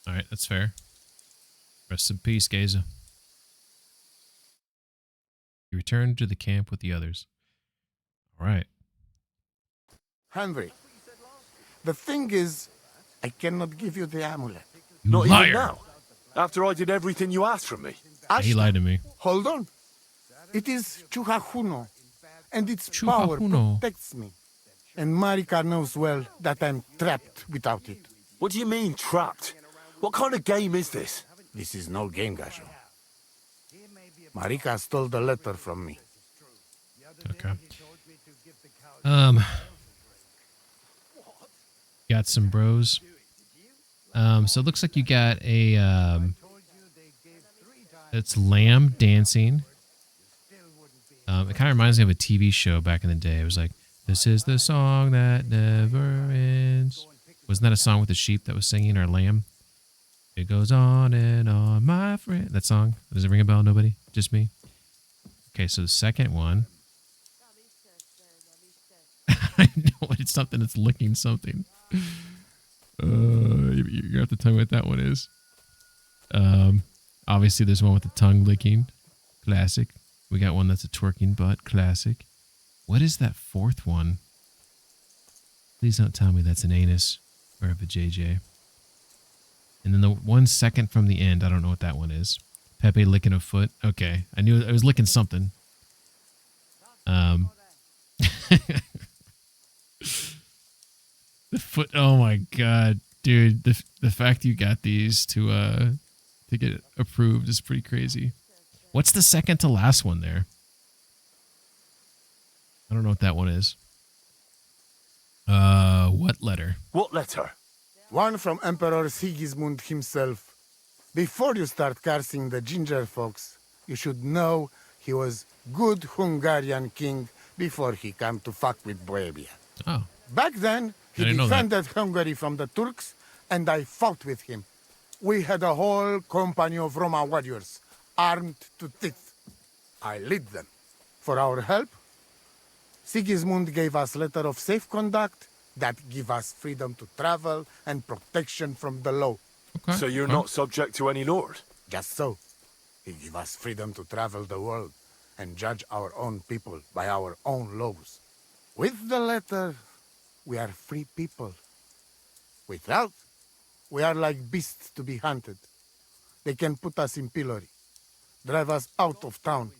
All right, that's fair. Rest in peace, Geza. You return to the camp with the others. All right. Henry, the thing is, I cannot give you the amulet. You Not liar. even now. After I did everything you asked from me. Yeah, he lied to me. Hold on. It is Chuhajuno, and its power Chuhajuno. protects me. And Marika knows well that I'm trapped without it. What do you mean, trapped? What kind of game is this? This is no game, Gajo. Marika stole the letter from me. Okay. Got some bros. So it looks like you got a it's lamb dancing. It kind of reminds me of a TV show back in the day. It was like, this is the song that never ends. Wasn't that a song with the sheep that was singing, or lamb? It goes on and on, my friend. That song, does it ring a bell? Nobody? Just me? Okay, so the second one. I know it's something that's licking something. You're gonna have to tell me what that one is. Obviously there's one with the tongue licking. Classic. We got one that's a twerking butt. Classic. What is that fourth one? Please don't tell me that's an anus or a vajayjay. And then the 1 second from the end, I don't know what that one is. Pepe licking a foot. Okay, I knew I was licking something. The foot. Oh my god, dude! The fact you got these to get approved is pretty crazy. What's the second to last one there? I don't know what that one is. What letter? What letter? One from Emperor Sigismund himself. Before you start cursing the ginger folks, you should know he was good Hungarian king before he came to fuck with Bohemia. Oh. Back then, he defended Hungary from the Turks, and I fought with him. We had a whole company of Roma warriors, armed to teeth. I lead them. For our help, Sigismund gave us letter of safe conduct that give us freedom to travel and protection from the law. Okay. So you're not subject to any lord? Just so. He give us freedom to travel the world and judge our own people by our own laws. With the letter, we are free people. Without, we are like beasts to be hunted. They can put us in pillory, drive us out of town.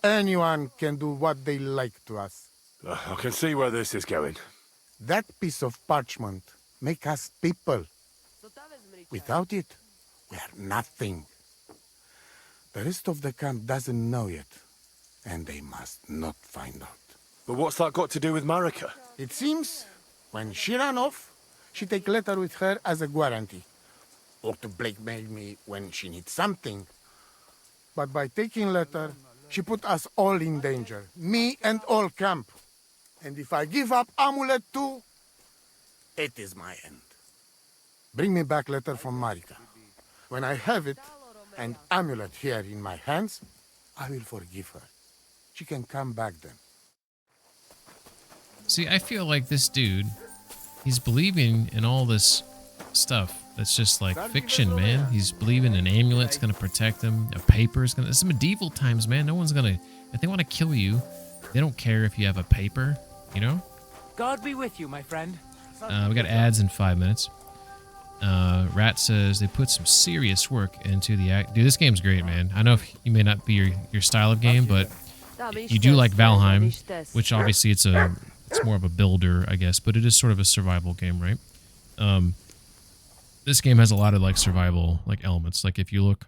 Anyone can do what they like to us. I can see where this is going. That piece of parchment make us people. Without it, we are nothing. The rest of the camp doesn't know yet, and they must not find out. But what's that got to do with Marika? It seems, when she ran off, she take letter with her as a guarantee, or to blackmail me when she needs something. But by taking letter, she put us all in danger, me and all camp. And if I give up amulet too, It is my end. Bring me back letter from Marika. When I have it, and amulet here in my hands, I will forgive her. She can come back then. See, I feel like this dude, he's believing in all this stuff that's just like fiction, man. He's believing an amulet's gonna protect him, a paper's gonna... This is medieval times, man. No one's gonna... If they want to kill you, they don't care if you have a paper, you know? God be with you, my friend. We got ads in 5 minutes. Rat says they put some serious work into the act. Dude, this game's great, man. I know if you may not be your style of game, but you do like Valheim, which obviously it's more of a builder, I guess, but it is sort of a survival game, right? This game has a lot of like survival like elements. Like if you look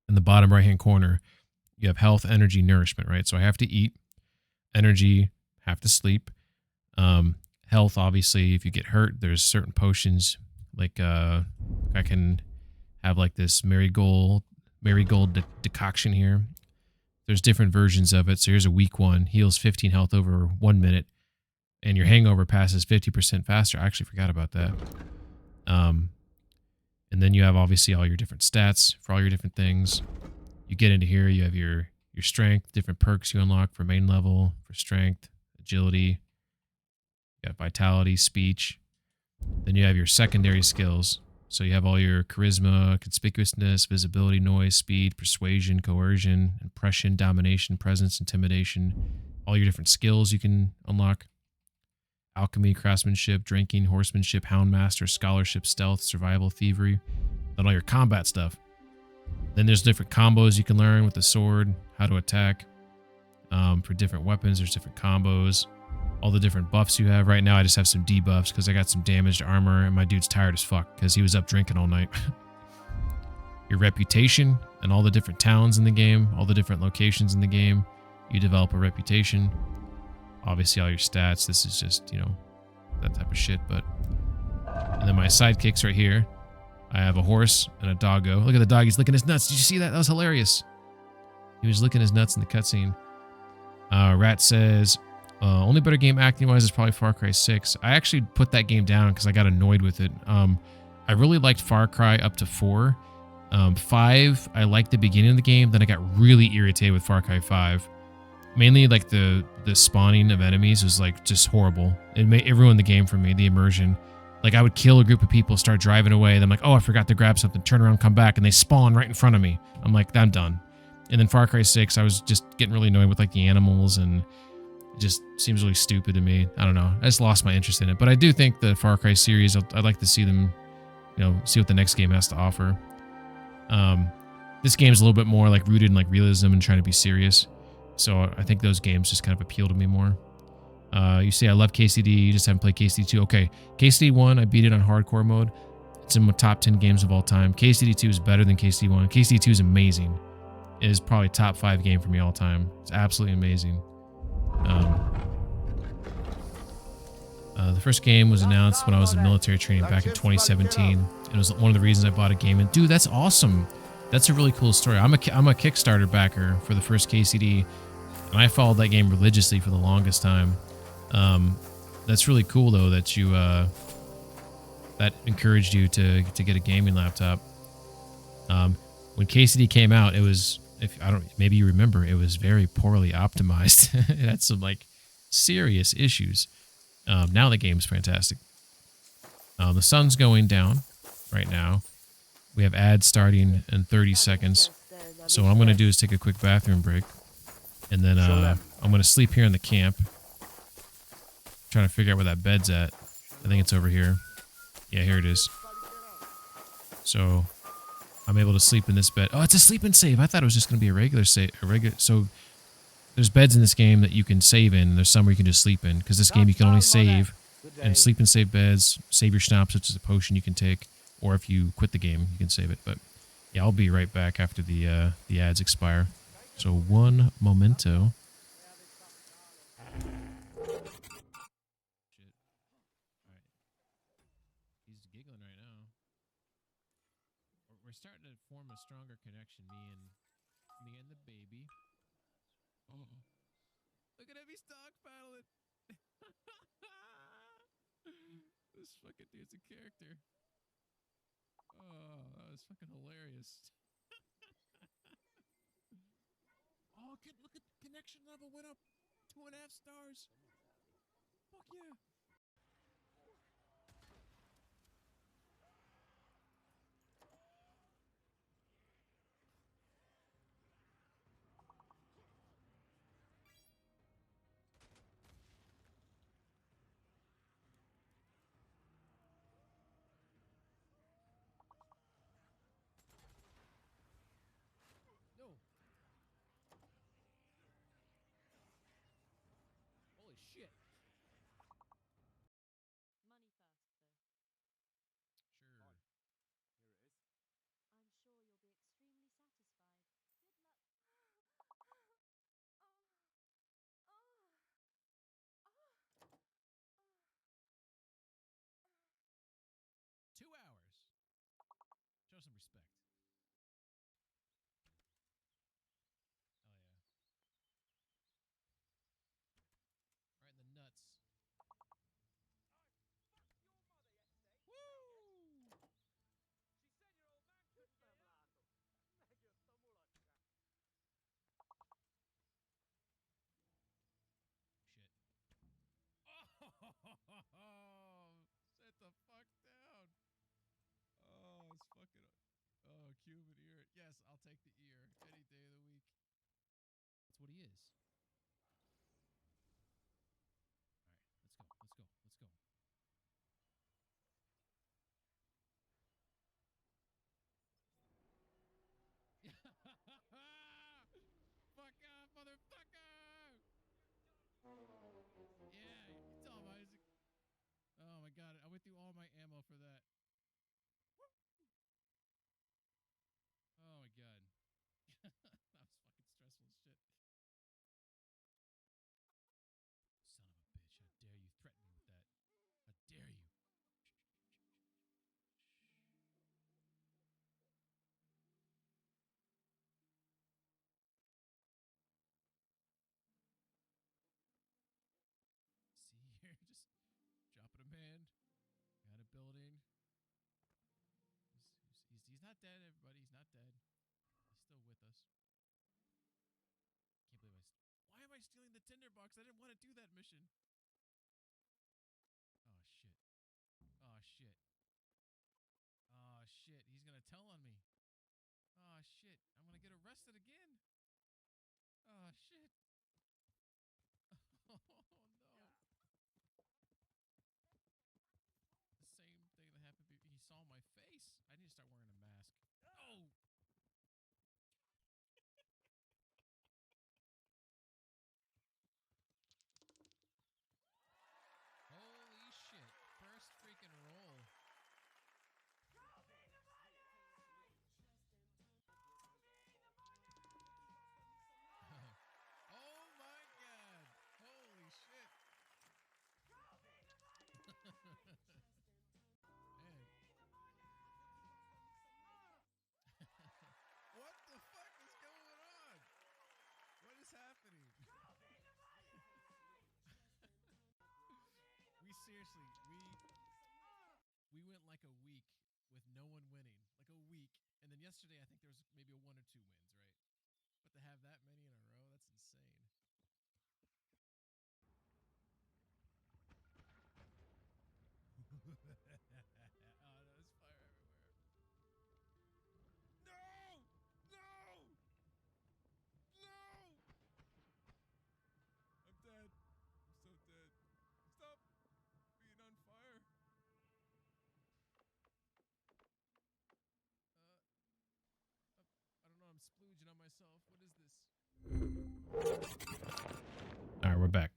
in the bottom right hand corner, you have health, energy, nourishment, right? So I have to eat, energy, have to sleep. Health, obviously, if you get hurt, there's certain potions. Like I can have like this marigold decoction here. There's different versions of it. So here's a weak one, heals 15 health over 1 minute, and your hangover passes 50% faster. I actually forgot about that. And then you have obviously all your different stats for all your different things. You get into here, you have your strength, different perks you unlock for main level, for strength, agility. You have vitality, speech. Then you have your secondary skills. So you have all your charisma, conspicuousness, visibility, noise, speed, persuasion, coercion, impression, domination, presence, intimidation. All your different skills you can unlock. Alchemy, craftsmanship, drinking, horsemanship, houndmaster, scholarship, stealth, survival, thievery. Then all your combat stuff. Then there's different combos you can learn with the sword, how to attack. For different weapons, there's different combos. All the different buffs you have. Right now, I just have some debuffs because I got some damaged armor and my dude's tired as fuck because he was up drinking all night. Your reputation and all the different towns in the game, all the different locations in the game, you develop a reputation. Obviously, all your stats. This is just, you know, that type of shit. But and then my sidekicks right here. I have a horse and a doggo. Look at the dog. He's licking his nuts. Did you see that? That was hilarious. He was licking his nuts in the cutscene. Rat says, only better game acting-wise is probably Far Cry 6. I actually put that game down because I got annoyed with it. I really liked Far Cry up to 4. 5, I liked the beginning of the game. Then I got really irritated with Far Cry 5. Mainly like the spawning of enemies was like just horrible. It ruined the game for me, the immersion. Like I would kill a group of people, start driving away. Then I'm like, oh, I forgot to grab something. Turn around, come back, and they spawn right in front of me. I'm like, I'm done. And then Far Cry 6, I was just getting really annoyed with like the animals, and it just seems really stupid to me. I don't know. I just lost my interest in it. But I do think the Far Cry series, I'd like to see them, you know, see what the next game has to offer. This game's a little bit more like rooted in like realism and trying to be serious. So I think those games just kind of appeal to me more. You say I love KCD, you just haven't played KCD 2. Okay, KCD 1, I beat it on hardcore mode. It's in my top 10 games of all time. KCD 2 is better than KCD 1. KCD 2 is amazing. It is probably top 5 game for me all time. It's absolutely amazing. The first game was announced when I was in military training back in 2017. It was one of the reasons I bought a game. And dude, that's awesome. That's a really cool story. I'm a Kickstarter backer for the first KCD, and I followed that game religiously for the longest time. That's really cool though that you that encouraged you to get a gaming laptop. When KCD came out, it was, maybe you remember, it was very poorly optimized. It had some like serious issues. Now the game's fantastic. The sun's going down right now. We have ads starting in 30 seconds. So what I'm going to do is take a quick bathroom break. And then I'm going to sleep here in the camp. Trying to figure out where that bed's at. I think it's over here. Yeah, here it is. So I'm able to sleep in this bed. Oh, it's a sleep and save. I thought it was just going to be a regular save. So there's beds in this game that you can save in. There's some where you can just sleep in. Because this game you can only save and sleep and save beds. Save your schnapps, which is a potion you can take. Or if you quit the game, you can save it. But yeah, I'll be right back after the ads expire. So one momento. He's giggling right now. We're starting to form a stronger connection, me and the baby. Oh, look at him, he's dog paddling. This fucking dude's a character. Oh, that was fucking hilarious. Oh, look at the connection level went up 2.5 stars. Fuck yeah. No. Holy shit. Money first, though. Sure. Here it is. I'm sure you'll be extremely satisfied. Good luck. 2 hours. Show some respect. Oh yeah. Right in the nuts. Woo! She said your old man couldn't get out. Shit. Oh, sit the fuck down. Oh, it's fucking. Oh, Cuban ear. Yes, I'll take the ear any day of the week. That's what he is. All right, let's go. Let's go. Let's go. Fuck off, motherfucker! Yeah, you tell him, Isaac. Oh my god, I went through all my ammo for that. Oh my god. That was fucking stressful as shit. Son of a bitch, how dare you threaten me with that? How dare you? See here, just dropping a man behind a building. He's not dead, everybody. He's not dead. He's still with us. Can't believe why am I stealing the tinderbox? I didn't want to do that mission. Oh shit. Oh shit. Oh shit. He's gonna tell on me. Oh shit. I'm gonna get arrested again. Oh shit. Oh no. The same thing that happened. He saw my face. I need to start wearing a mask. Oh. Holy shit. First freaking roll. Oh my god. Holy shit. Man. What the fuck is going on? What is happening? we went like a week with no one winning, like a week, and then yesterday I think there was maybe 1 or 2 wins, right? But to have that many in a row, that's insane. Oh, there's fire everywhere. No! No! No! I'm dead. I'm so dead. Stop being on fire. I don't know. I'm splooging on myself. What is this? All right, we're back.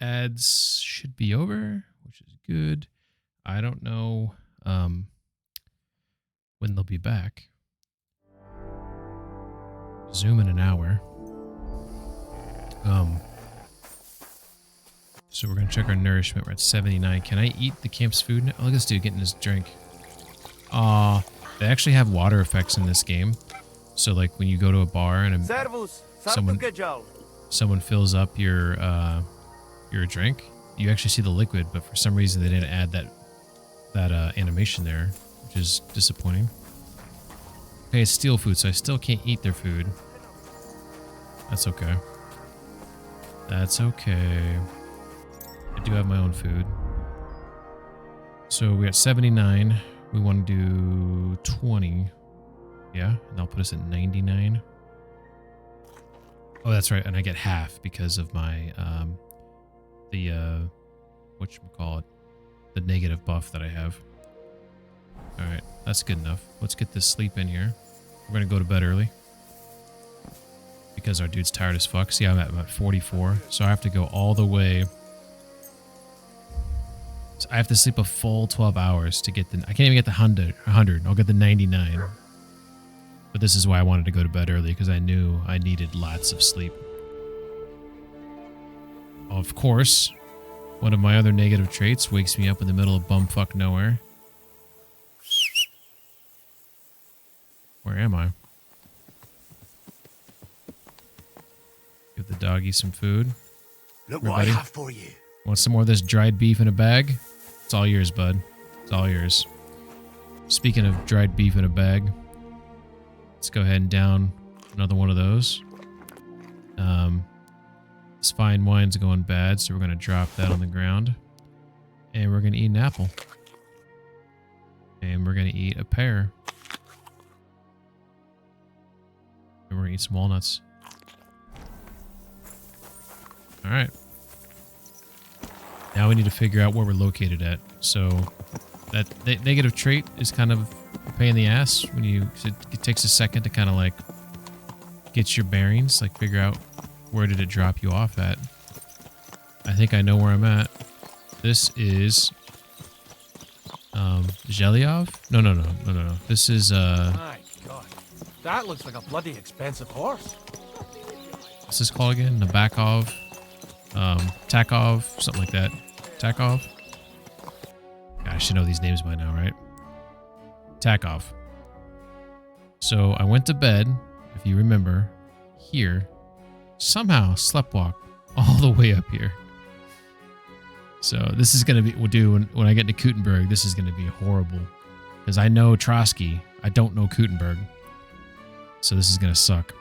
Ads should be over, which is good. I don't know when they'll be back. Zoom in an hour. So we're gonna check our nourishment. We're at 79. Can I eat the camp's food now? Oh, look at this dude getting his drink. Aw, they actually have water effects in this game. So like when you go to a bar and someone fills up your drink, you actually see the liquid, but for some reason they didn't add that animation there, which is disappointing. Okay, it's steel food, so I still can't eat their food. That's okay. That's okay. I do have my own food. So we got 79. We want to do 20. Yeah, and that'll put us at 99. Oh, that's right, and I get half because of my whatchamacallit, the negative buff that I have. All right, that's good enough. Let's get this sleep in here. We're gonna go to bed early because our dude's tired as fuck. See, I'm at 44, so I have to go all the way. So I have to sleep a full 12 hours to get the. I can't even get the 100. I'll get the 99. But this is why I wanted to go to bed early, because I knew I needed lots of sleep. Of course, one of my other negative traits wakes me up in the middle of bumfuck nowhere. Where am I? Give the doggy some food. Look what I have for you. Want some more of this dried beef in a bag? It's all yours, bud. It's all yours. Speaking of dried beef in a bag, let's go ahead and down another one of those. This fine wine's going bad, so we're going to drop that on the ground. And we're going to eat an apple. And we're going to eat a pear. And we're going to eat some walnuts. Alright. Now we need to figure out where we're located at. So that negative trait is kind of a pain in the ass when it takes a second to kind of like get your bearings, like figure out where did it drop you off at. I think I know where I'm at. This is Zhelyov? No. This is My God, that looks like a bloody expensive horse. what's this called again? Nabakov, Takov, something like that. Takov? God, I should know these names by now, right? Takov. So I went to bed, if you remember, here. Somehow sleptwalk all the way up here. So this is going to be, when I get to Kutenberg, this is going to be horrible. Because I know Trotsky, I don't know Kutenberg. So this is going to suck.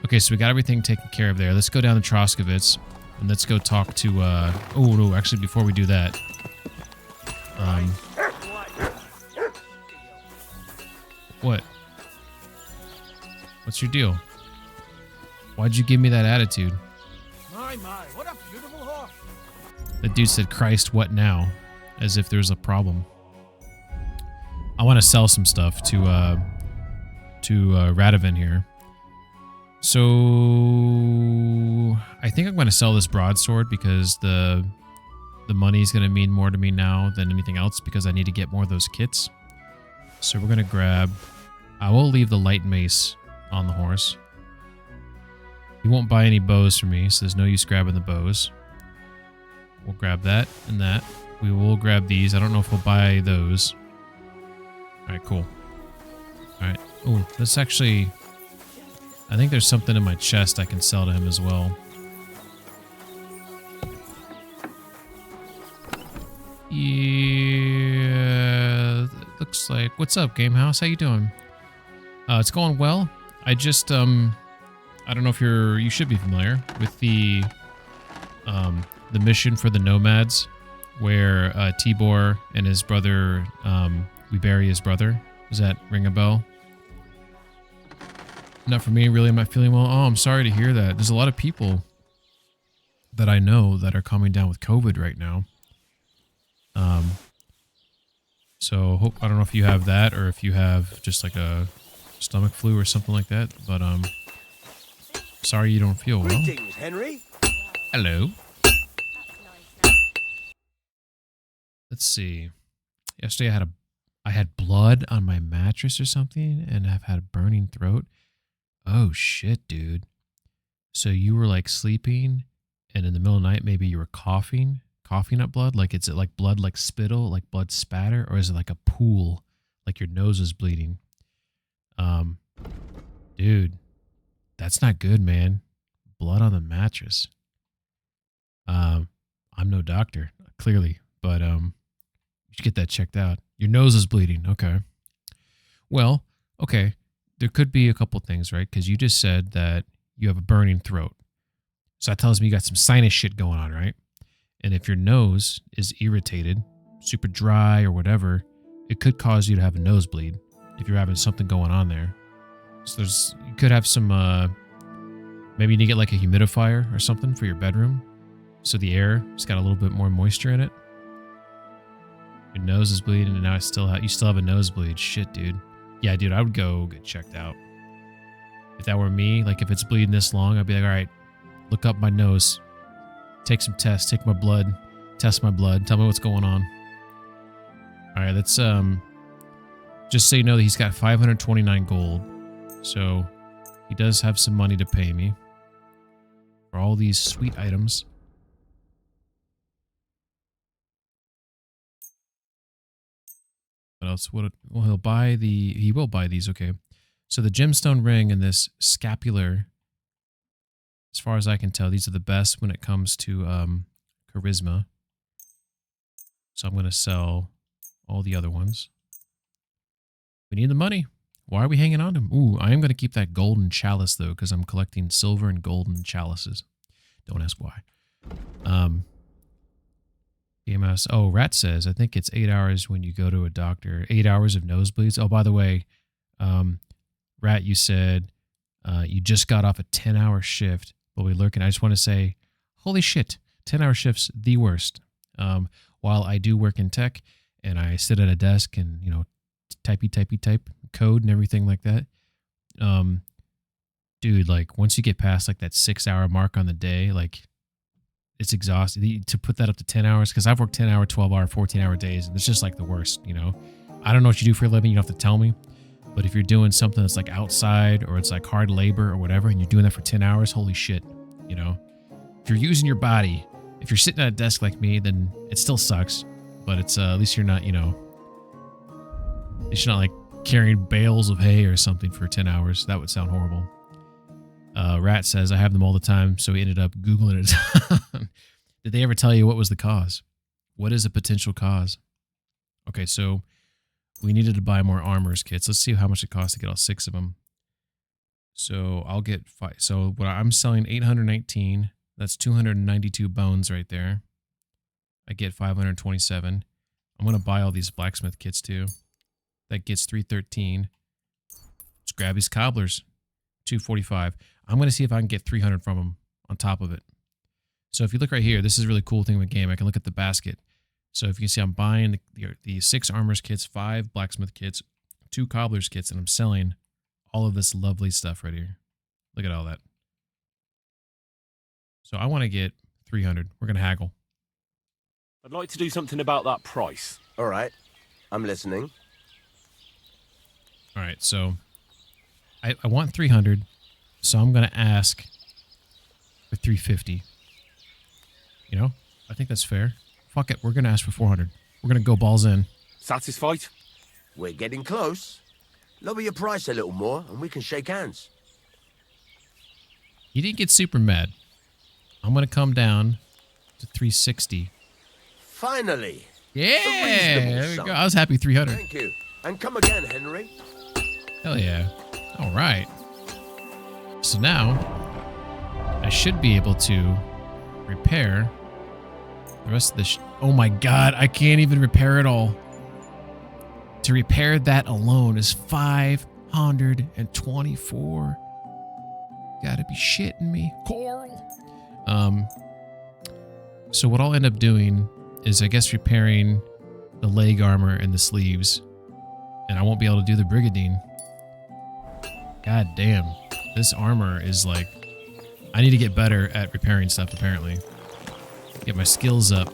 Okay, so we got everything taken care of there. Let's go down to Troskowitz. And let's go talk to, oh no, actually before we do that. What? What's your deal? Why'd you give me that attitude? My, what a beautiful horse. The dude said, Christ, what now? As if there's a problem. I want to sell some stuff to Radovan here. So I think I'm going to sell this broadsword because the money is going to mean more to me now than anything else because I need to get more of those kits. So we're going to grab... I will leave the light mace on the horse. He won't buy any bows for me, so there's no use grabbing the bows. We'll grab that and that. We will grab these. I don't know if we'll buy those. Alright, cool. Alright. Oh, that's actually... I think there's something in my chest I can sell to him as well. Yeah... Looks like... What's up, Gamehouse? How you doing? It's going well. I just, I don't know if you should be familiar with the mission for the Nomads, where Tibor and his brother, we bury his brother. Does that ring a bell? Not for me, really. I'm not feeling well. Oh, I'm sorry to hear that. There's a lot of people that I know that are coming down with COVID right now. So I don't know if you have that or if you have just like a stomach flu or something like that, but sorry you don't feel well. Greetings, Henry. Hello. Let's see. Yesterday I had blood on my mattress or something, and I've had a burning throat. Oh shit, dude. So you were like sleeping, and in the middle of the night maybe you were coughing up blood? Like, is it like blood, like spittle, like blood spatter, or is it like a pool, like your nose is bleeding? Dude, that's not good, man. Blood on the mattress. I'm no doctor, clearly, but you should get that checked out. Your nose is bleeding. Okay. Well, okay. There could be a couple things, right? Because you just said that you have a burning throat. So that tells me you got some sinus shit going on, right? And if your nose is irritated, super dry or whatever, it could cause you to have a nosebleed if you're having something going on there. So you could have some, maybe you need to get like a humidifier or something for your bedroom. So the air has got a little bit more moisture in it. Your nose is bleeding and now you still have a nosebleed. Shit, dude. Yeah, dude, I would go get checked out. If that were me, like if it's bleeding this long, I'd be like, all right, look up my nose. Take some tests, take my blood, test my blood, tell me what's going on. All right, let's just so you know that he's got 529 gold. So he does have some money to pay me for all these sweet items. What else? Well, he will buy these. Okay. So the gemstone ring and this scapular, as far as I can tell, these are the best when it comes to charisma. So I'm going to sell all the other ones. We need the money. Why are we hanging on to them? Ooh, I am going to keep that golden chalice, though, because I'm collecting silver and golden chalices. Don't ask why. EMS. Oh, Rat says, I think it's 8 hours when you go to a doctor. 8 hours of nosebleeds. Oh, by the way, Rat, you said you just got off a 10-hour shift. But we lurking. I just want to say, holy shit, 10-hour shifts, the worst. While I do work in tech and I sit at a desk and, you know, type code and everything like that. Dude, like once you get past like that 6-hour mark on the day, like it's exhausting to put that up to 10 hours. Cause I've worked 10-hour, 12-hour, 14-hour days. And it's just like the worst, you know, I don't know what you do for a living. You don't have to tell me, but if you're doing something that's like outside or it's like hard labor or whatever, and you're doing that for 10 hours, holy shit, you know, if you're using your body, if you're sitting at a desk like me, then it still sucks, but it's, at least you're not, you know, it's not like carrying bales of hay or something for 10 hours. That would sound horrible. Rat says, I have them all the time, so he ended up Googling it. Did they ever tell you what was the cause? What is a potential cause? Okay, so we needed to buy more armors kits. Let's see how much it costs to get all 6 of them. So I'll get 5. So what I'm selling 819. That's 292 bones right there. I get 527. I'm going to buy all these blacksmith kits too. That gets 313. Let's grab these cobblers. 245. I'm going to see if I can get 300 from them on top of it. So if you look right here, this is a really cool thing with the game. I can look at the basket. So if you can see, I'm buying the 6 armors kits, 5 blacksmith kits, 2 cobblers kits, and I'm selling all of this lovely stuff right here. Look at all that. So I want to get 300. We're going to haggle. I'd like to do something about that price. All right. I'm listening. All right. So I want 300. So I'm going to ask for 350. You know, I think that's fair. Fuck it. We're going to ask for 400. We're going to go balls in. Satisfied? We're getting close. Lower your price a little more and we can shake hands. You didn't get super mad. I'm going to come down to 360. Finally. Yeah. There we go. I was happy 300. Thank you. And come again, Henry. Hell yeah. All right. So now I should be able to repair the rest of this. Oh my God. I can't even repair it all. To repair that alone is 524. Gotta be shitting me. Coral. So what I'll end up doing is I guess repairing the leg armor and the sleeves. And I won't be able to do the brigadine. God damn. This armor is like... I need to get better at repairing stuff, apparently. Get my skills up.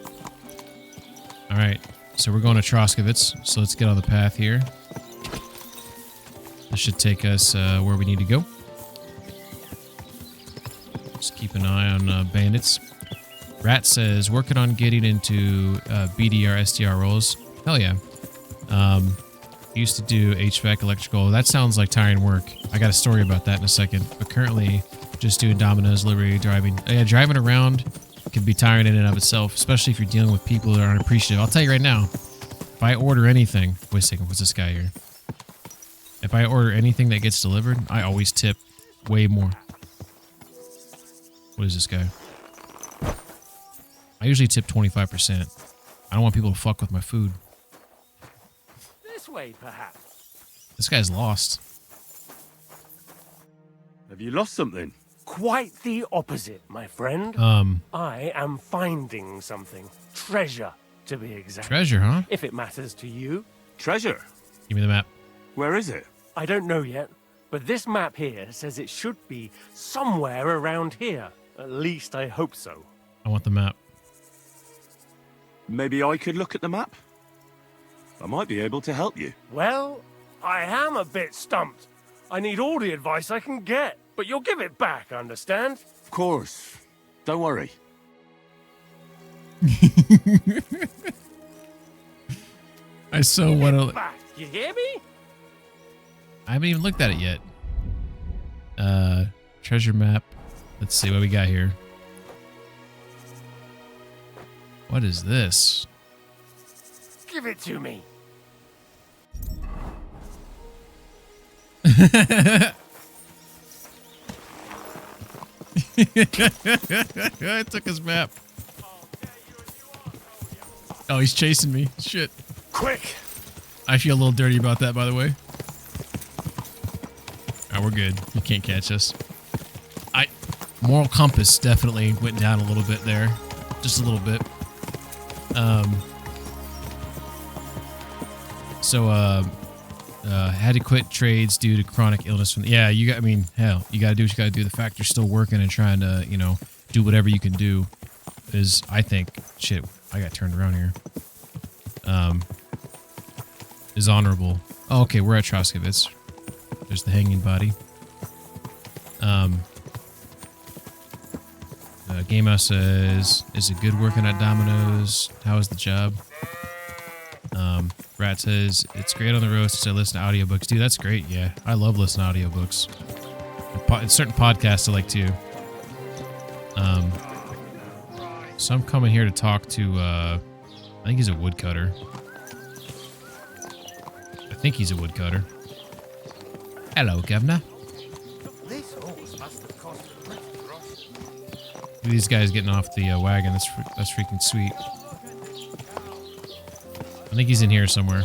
Alright. So we're going to Troskovitz. So let's get on the path here. This should take us where we need to go. Just keep an eye on bandits. Rat says, working on getting into BDR, SDR roles. Hell yeah. Used to do HVAC, electrical. That sounds like tiring work. I got a story about that in a second. But currently, just doing Domino's, delivery, driving. Yeah, driving around can be tiring in and of itself, especially if you're dealing with people that aren't appreciative. I'll tell you right now, if I order anything, wait a second, what's this guy here? If I order anything that gets delivered, I always tip way more. What is this guy? I usually tip 25%. I don't want people to fuck with my food. This way, perhaps. This guy's lost. Have you lost something? Quite the opposite, my friend. I am finding something. Treasure, to be exact. Treasure, huh? If it matters to you. Treasure? Give me the map. Where is it? I don't know yet, but this map here says it should be somewhere around here. At least I hope so. I want the map. Maybe I could look at the map? I might be able to help you. Well, I am a bit stumped. I need all the advice I can get, but you'll give it back, understand? Of course. Don't worry. I so want to... Back, you hear me? I haven't even looked at it yet. Treasure map. Let's see what we got here. What is this? Give it to me. I took his map. Oh, he's chasing me. Shit. Quick! I feel a little dirty about that, by the way. Alright, we're good. You can't catch us. Moral compass definitely went down a little bit there. Just a little bit. Had to quit trades due to chronic illness. Yeah, I mean, hell, you gotta do what you gotta do. The fact you're still working and trying to, you know, do whatever you can do is, I think, shit, I got turned around here. Is honorable. Oh, okay, we're at Troskovitz. There's the hanging body. Game House says, is it good working at Domino's? How is the job? Rat says, it's great on the road since I listen to audiobooks. Dude, that's great. Yeah, I love listening to audiobooks. And certain podcasts I like too. So I'm coming here to talk to, I think he's a woodcutter. I think he's a woodcutter. Hello, Governor. This horse must have cost a pretty gross. Look at these guys getting off the wagon. That's freaking sweet. I think he's in here somewhere.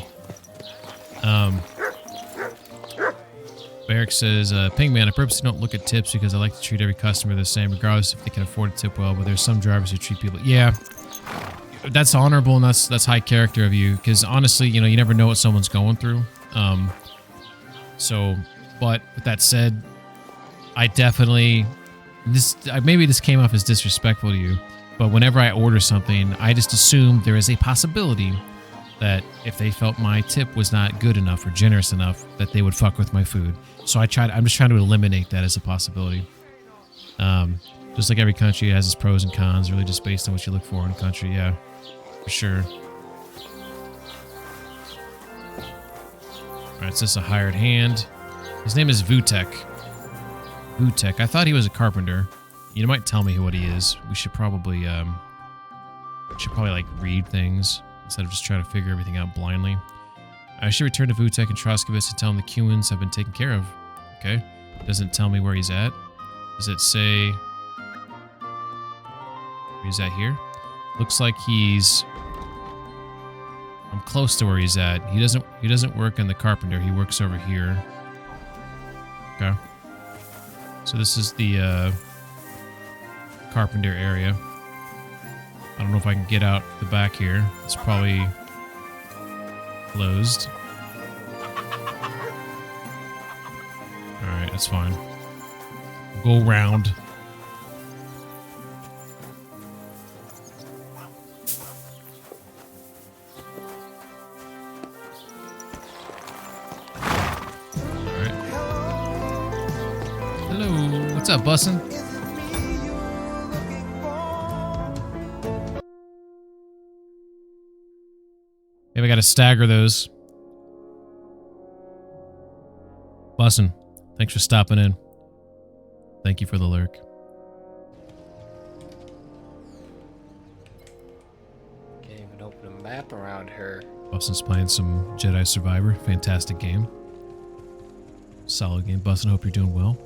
Barrick says, Pingman, I purposely don't look at tips because I like to treat every customer the same, regardless if they can afford to tip well, but there's some drivers who treat people... Yeah, that's honorable and that's high character of you, because honestly, you know, you never know what someone's going through. But with that said, I definitely... maybe this came off as disrespectful to you, but whenever I order something, I just assume there is a possibility that if they felt my tip was not good enough or generous enough, that they would fuck with my food. So I'm just trying to eliminate that as a possibility. Just like every country has its pros and cons, really just based on what you look for in a country. Yeah, for sure. All right, so this is a hired hand. His name is Vutek. Vutek. I thought he was a carpenter. You might tell me what he is. We should probably like read things instead of just trying to figure everything out blindly. I should return to Vutek and Troskovitz and tell him the Cumans have been taken care of. Okay. Doesn't tell me where he's at. Does it say where he's at here? Looks like he's... I'm close to where he's at. He doesn't work in the carpenter. He works over here. Okay. So this is the carpenter area. I don't know if I can get out the back here. It's probably closed. Alright, that's fine. Go around. Alright. Hello, what's up, bussin'? Maybe I gotta stagger those. Bussin', thanks for stopping in. Thank you for the lurk. map around her. Bustin's playing some Jedi Survivor. Fantastic game. Solid game. Bustin, hope you're doing well.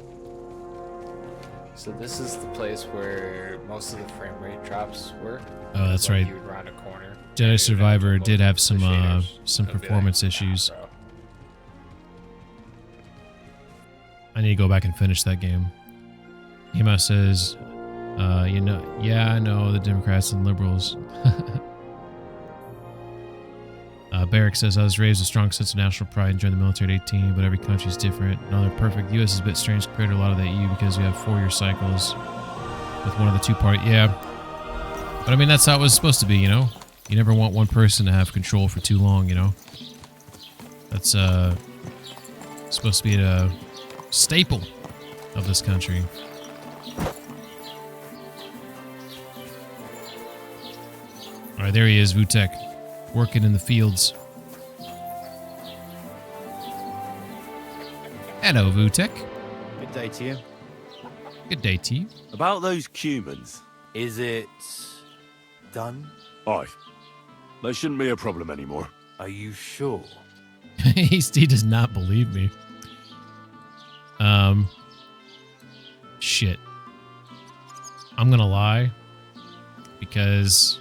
So this is the place where most of the frame rate drops were. Oh, that's Like right. You would round a corner. Jedi Survivor did have some It'd be performance like, issues. Nah, bro. I need to go back and finish that game. Emo says, yeah, I know the Democrats and liberals. Barrick says, I was raised with a strong sense of national pride and joined the military at 18, but every country's different. No, they're perfect. U.S. is a bit strange compared to a lot of the EU because we have 4-year cycles with one of the two parties. Yeah. But I mean, that's how it was supposed to be, you know? You never want one person to have control for too long, you know? That's supposed to be a staple of this country. All right, there he is, Vutek, working in the fields. Hello, Vutek. Good day to you. Good day to you. About those Cumans, is it done? Aye. They shouldn't be a problem anymore. Are you sure? He does not believe me. Shit. I'm gonna lie because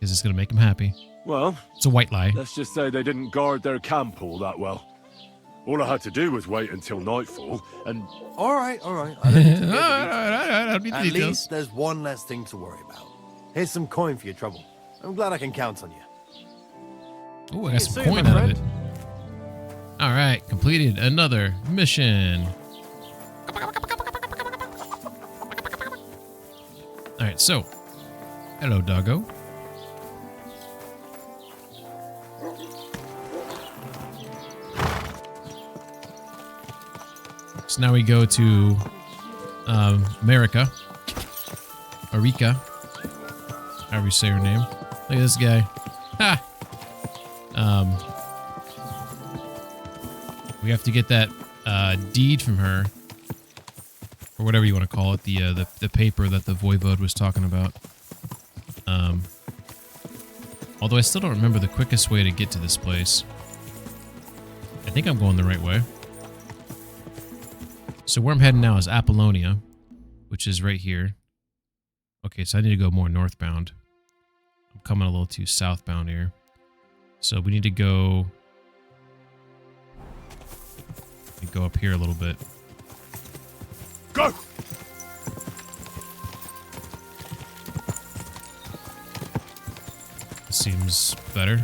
it's gonna make him happy. Well, It's a white lie. let's just say they didn't guard their camp all that well. All I had to do was wait until nightfall, and All right. I don't need to know the details. I don't need the At details. least there's one less thing to worry about. Here's some coin for your trouble. I'm glad I can count on you. Oh, I got See some you, coin my out of friend. it. All right, completed another mission. All right, so hello, doggo. So now we go to America, Arika, however you say her name. Look at this guy. Ha! We have to get that deed from her, or whatever you want to call it, the paper that the voivode was talking about. Although I still don't remember the quickest way to get to this place. I think I'm going the right way. So where I'm heading now is Apollonia, which is right here. Okay, so I need to go more northbound. I'm coming a little too southbound here. So we need to go up here a little bit. go! This seems better.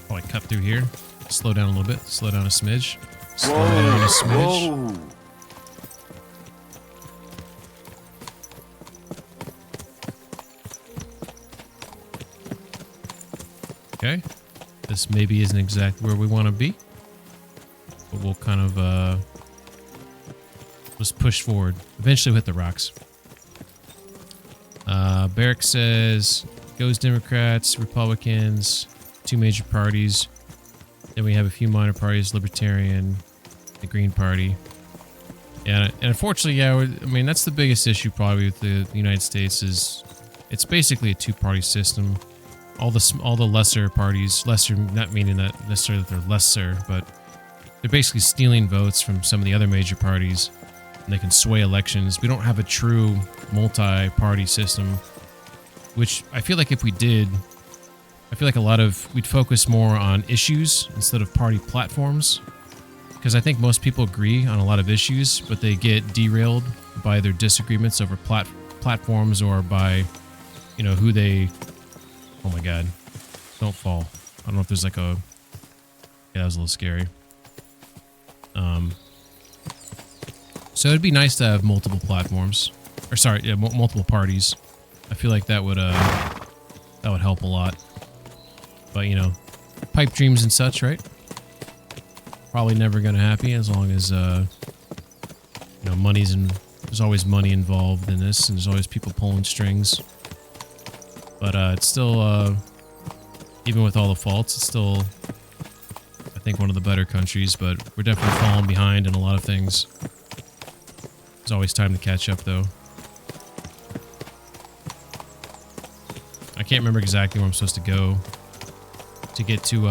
Probably cut through here. Slow down a little bit. Slow down a smidge. Slow down a smidge. Whoa. Okay. This maybe isn't exactly where we want to be. But we'll kind of just push forward. Eventually we'll hit the rocks. Barrick says, goes Democrats, Republicans, two major parties. Then we have a few minor parties, Libertarian, the Green Party. And unfortunately, yeah, I mean, that's the biggest issue probably with the United States is it's basically a two-party system. All the lesser parties, lesser not meaning that necessarily that they're lesser, but they're basically stealing votes from some of the other major parties, and they can sway elections. We don't have a true multi-party system, which I feel like if we did, I feel like we'd focus more on issues instead of party platforms, because I think most people agree on a lot of issues, but they get derailed by their disagreements over platforms or by, you know, who they. Oh my god. Don't fall. I don't know if there's like a... Yeah, that was a little scary. So it'd be nice to have multiple platforms. Or sorry, yeah, multiple parties. I feel like that would help a lot. But, you know, pipe dreams and such, right? Probably never gonna happen as long as, you know, there's always money involved in this, and there's always people pulling strings. But it's still, even with all the faults, it's still, I think, one of the better countries, but we're definitely falling behind in a lot of things. There's always time to catch up, though. I can't remember exactly where I'm supposed to go to get to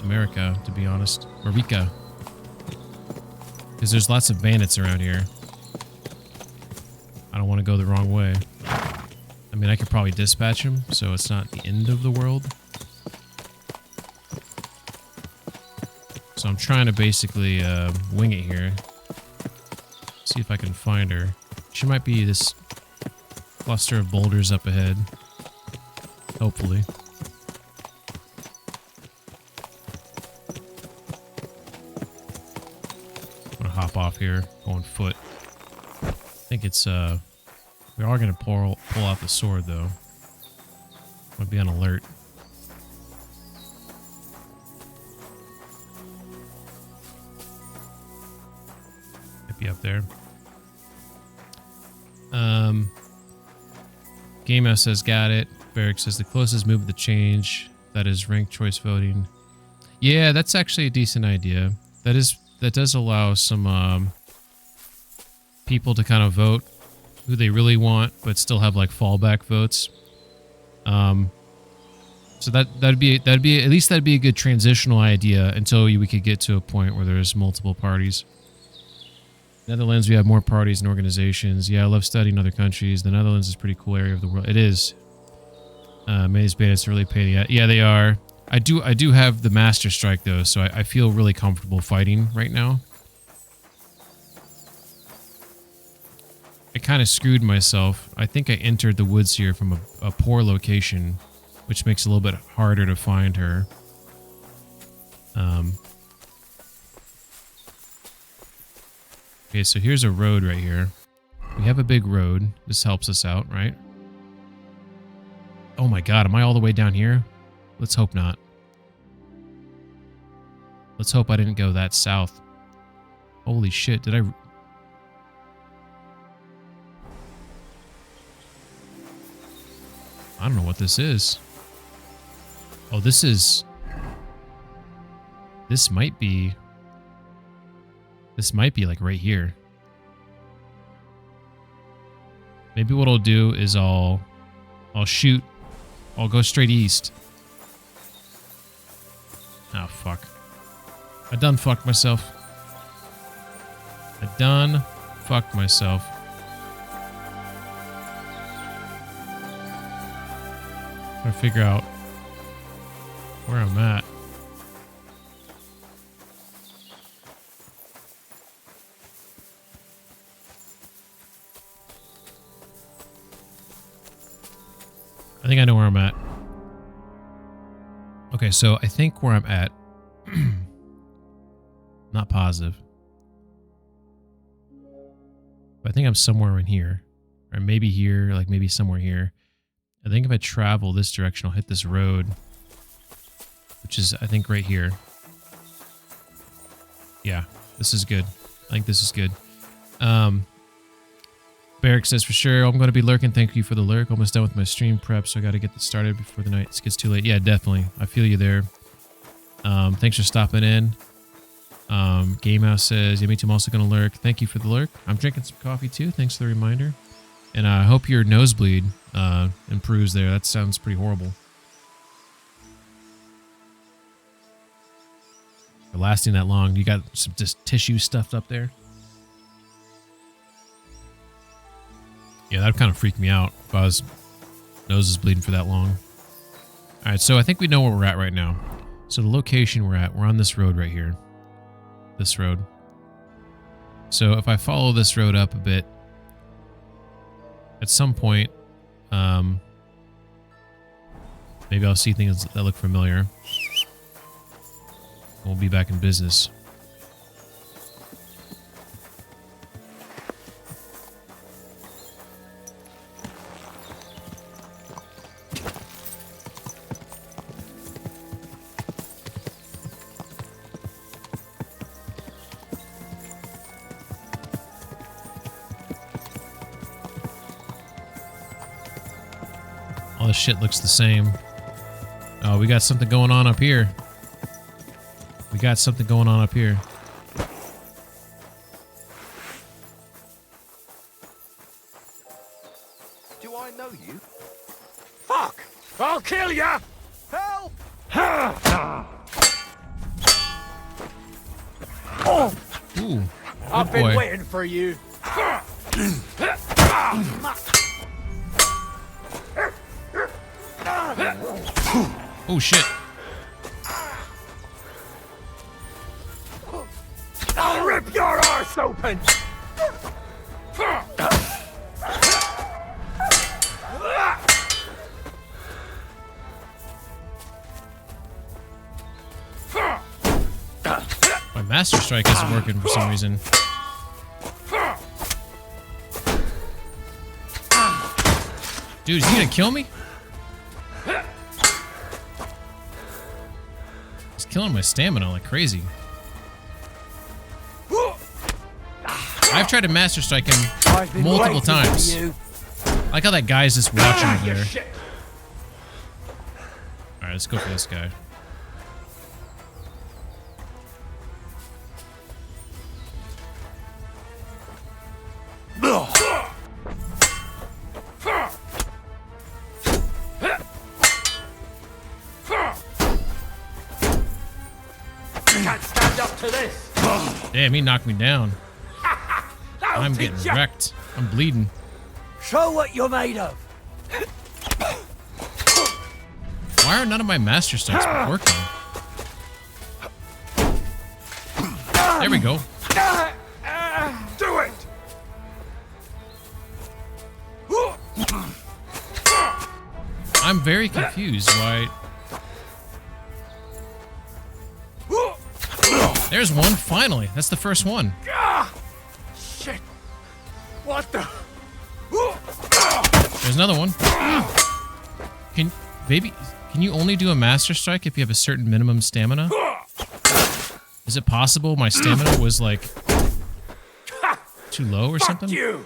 America, to be honest. Marica. Because there's lots of bandits around here. I don't want to go the wrong way. I mean, I could probably dispatch them, so it's not the end of the world. So I'm trying to basically wing it here. See if I can find her. She might be this cluster of boulders up ahead. Hopefully. I'm gonna hop off here, go on foot. I think it's we are gonna pull out the sword though. I'm gonna be on alert. Might be up there. Game House says got it. Barrick says the closest move of the change. That is ranked choice voting. Yeah, that's actually a decent idea. That does allow some people to kind of vote who they really want, but still have like fallback votes. So that'd be at least that'd be a good transitional idea until we could get to a point where there's multiple parties. Netherlands, we have more parties and organizations. Yeah, I love studying other countries. The Netherlands is a pretty cool area of the world. It is. These bandits are really pain in the ass. Yeah, they are. I do have the Master Strike though, so I feel really comfortable fighting right now. I kind of screwed myself. I think I entered the woods here from a poor location, which makes it a little bit harder to find her. Okay, so here's a road right here. We have a big road. This helps us out, right? Oh my god, am I all the way down here? Let's hope not. Let's hope I didn't go that south. Holy shit, did I... I don't know what this is. Oh, this is... This might be like right here. Maybe what I'll do is I'll shoot. I'll go straight east. Oh, fuck. I done fucked myself. I done fucked myself. Trying to figure out where I'm at. I think I know where I'm at. Okay, so I think where I'm at, not positive, but I think I'm somewhere in here, or maybe here, like maybe somewhere here. I think if I travel this direction, I'll hit this road, which is, I think, right here. Yeah, this is good. I think this is good. Barrick says, for sure, I'm going to be lurking. Thank you for the lurk. Almost done with my stream prep, so I got to get this started before the night gets too late. Yeah, definitely. I feel you there. Thanks for stopping in. Game House says, yeah, me too, I'm also going to lurk. Thank you for the lurk. I'm drinking some coffee too. Thanks for the reminder. And I hope your nosebleed improves there. That sounds pretty horrible. For lasting that long, you got some just tissue stuffed up there? Yeah, that would kind of freak me out if I was nose is bleeding for that long. All right, so I think we know where we're at right now. So the location we're at, we're on this road right here. This road. So if I follow this road up a bit, at some point, maybe I'll see things that look familiar. We'll be back in business. All this shit looks the same. Oh, we got something going on up here. We got something going on up here. Do I know you? Fuck! kill ya! Help! Ooh, I've good boy. been waiting for you. Oh shit. I'll rip your arse open! My Master Strike isn't working for some reason. Dude, is he gonna kill me? He's killing my stamina like crazy. I've tried to Master Strike him multiple times. I like how that guy's just watching over there. Alright, let's go for this guy. Can't stand up to this! Damn, he knocked me down. I'm getting wrecked. I'm bleeding. Show what you're made of. Why are none of my Master Strikes working? There we go. Do it! I'm very confused why... There's one, finally. That's the first one. Shit! What the? There's another one. Can you only do a Master Strike if you have a certain minimum stamina? Is it possible my stamina was like too low or something? Fuck you!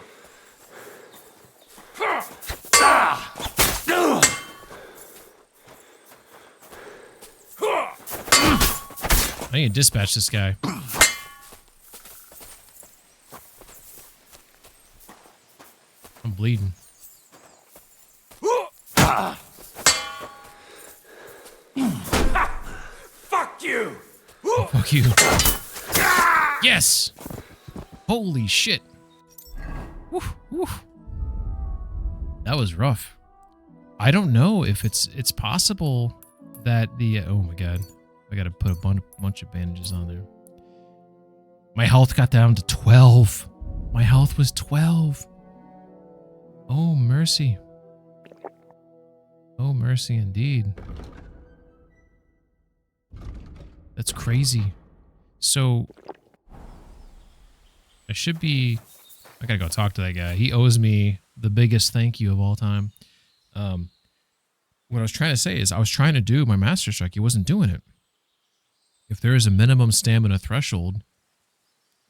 I need to dispatch this guy. I'm bleeding. Fuck you! Fuck you. Yes! Holy shit. Woof, woof. That was rough. I don't know if it's possible that the... oh my god. I gotta put a bunch of bandages on there. My health got down to 12. My health was 12. Oh, mercy. Oh, mercy indeed. That's crazy. So, I should be... I gotta go talk to that guy. He owes me the biggest thank you of all time. What I was trying to say is I was trying to do my Master Strike. He wasn't doing it. If there is a minimum stamina threshold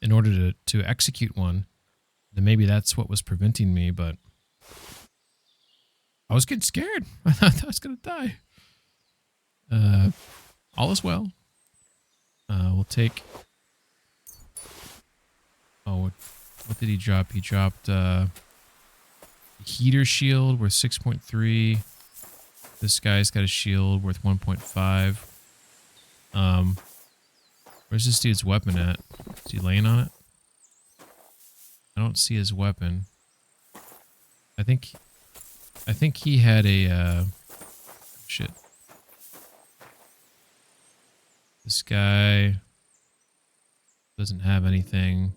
in order to execute one, then maybe that's what was preventing me, but I was getting scared. I thought I was going to die. All is well. We'll take... oh, what did he drop? He dropped heater shield worth 6.3. This guy's got a shield worth 1.5. Where's this dude's weapon at? Is he laying on it? I don't see his weapon. I think he had a shit. This guy doesn't have anything.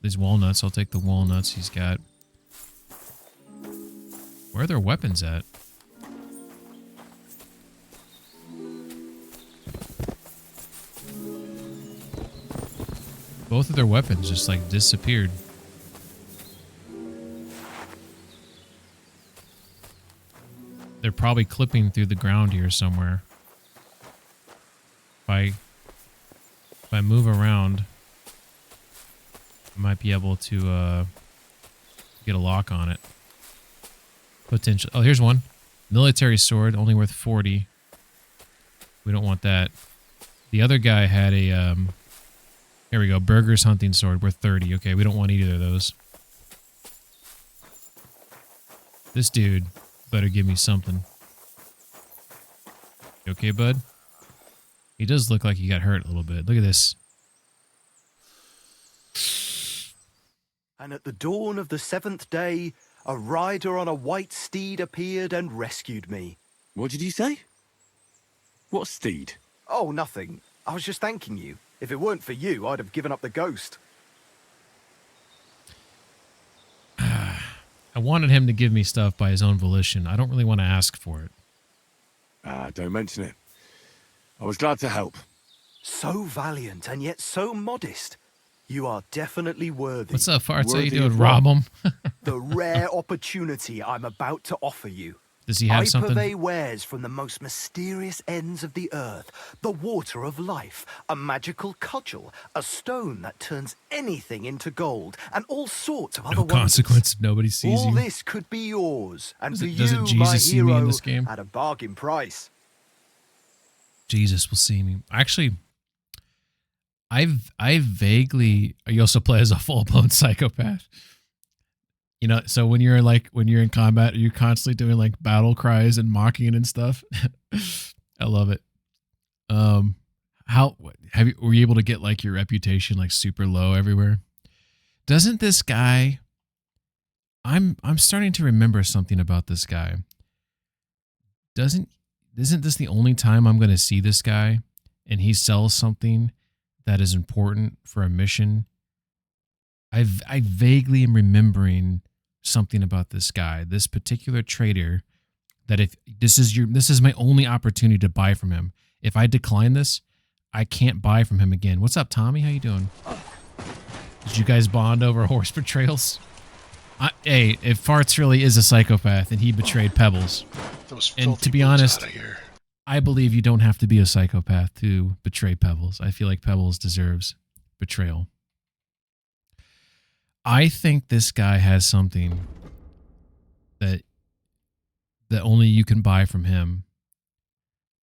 These walnuts, I'll take the walnuts he's got. Where are their weapons at? Both of their weapons just like disappeared. They're probably clipping through the ground here somewhere. If I move around, I might be able to get a lock on it. Potential. Oh, here's one. Military sword, only worth 40. We don't want that. The other guy had a here we go. Burger's hunting sword worth 30. Okay, we don't want either of those. This dude better give me something. You okay, bud? He does look like he got hurt a little bit. Look at this. And at the dawn of the 7th day, a rider on a white steed appeared and rescued me. What did you say? What steed? Oh, nothing. I was just thanking you. If it weren't for you, I'd have given up the ghost. I wanted him to give me stuff by his own volition. I don't really want to ask for it. Don't mention it. I was glad to help. So valiant and yet so modest. You are definitely worthy. What's up, Farts? How you Worthy doing? of Rob what? him? The rare opportunity I'm about to offer you. Does he have I something? purvey wares from the most mysterious ends of the earth. The water of life, a magical cudgel, a stone that turns anything into gold, and all sorts of other No wonders. consequence. Nobody sees All you. this could be yours, and for Doesn't you, Jesus my see me in hero, this game? at a bargain price. Jesus will see me. Actually, I vaguely. You also play as a full blown psychopath. You know, so when you're in combat, you're constantly doing like battle cries and mocking it and stuff. I love it. Were you able to get like your reputation like super low everywhere? Doesn't this guy? I'm starting to remember something about this guy. Isn't this the only time I'm going to see this guy and he sells something that is important for a mission? I vaguely am remembering something about this guy, this particular trader, that if this is my only opportunity to buy from him. If I decline this, I can't buy from him again. What's up, Tommy? How you doing? Did you guys bond over horse betrayals? Hey, if Farts really is a psychopath and he betrayed Pebbles, and to be honest, I believe you don't have to be a psychopath to betray Pebbles. I feel like Pebbles deserves betrayal. I think this guy has something that only you can buy from him.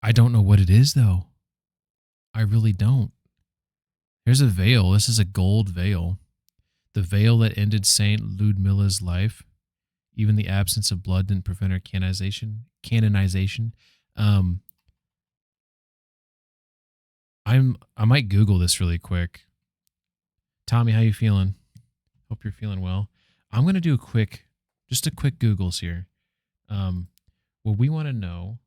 I don't know what it is, though. I really don't. Here's a veil. This is a gold veil. The veil that ended Saint Ludmilla's life. Even the absence of blood didn't prevent her canonization. I might Google this really quick. Tommy, how you feeling? Hope you're feeling well. I'm gonna do a quick Googles here. What we want to know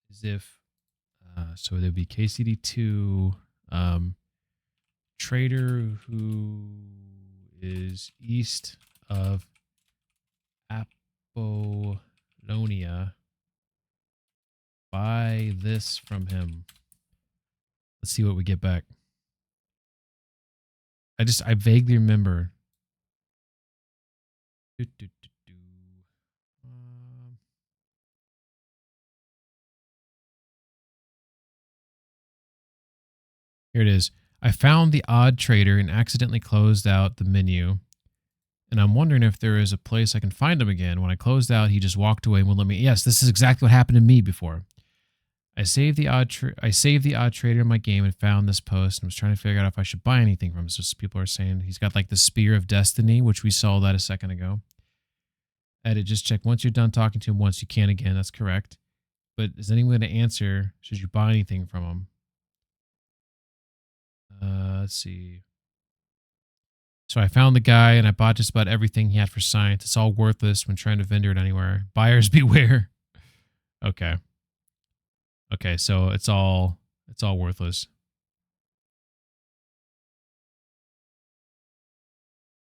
is if so there'd be KCD2 trader who is east of Apollonia. Buy this from him. Let's see what we get back. I vaguely remember. Here it is. I found the odd trader and accidentally closed out the menu. And I'm wondering if there is a place I can find him again. When I closed out, he just walked away and wouldn't let me. Yes, this is exactly what happened to me before. I saved the odd trader in my game and found this post and was trying to figure out if I should buy anything from him. So people are saying he's got like the Spear of Destiny, which we saw that a second ago. Edit, just check. Once you're done talking to him once, you can again. That's correct. But is anyone going to answer? Should you buy anything from him? Let's see. So I found the guy and I bought just about everything he had for science. It's all worthless when trying to vendor it anywhere. Buyers beware. Okay. Okay, so it's all worthless.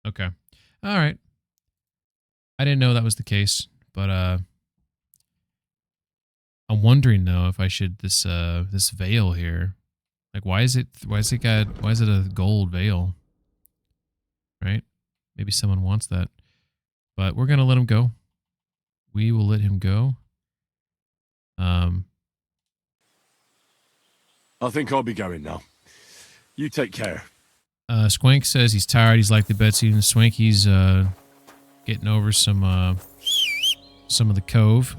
Okay. All right. I didn't know that was the case, but I'm wondering though if I should this veil here. Like why is it a gold veil? Right? Maybe someone wants that. But we're going to let him go. We will let him go. I think I'll be going now. You take care. Swank says he's tired. He's like the Betsy and Swanky's getting over some of the cove,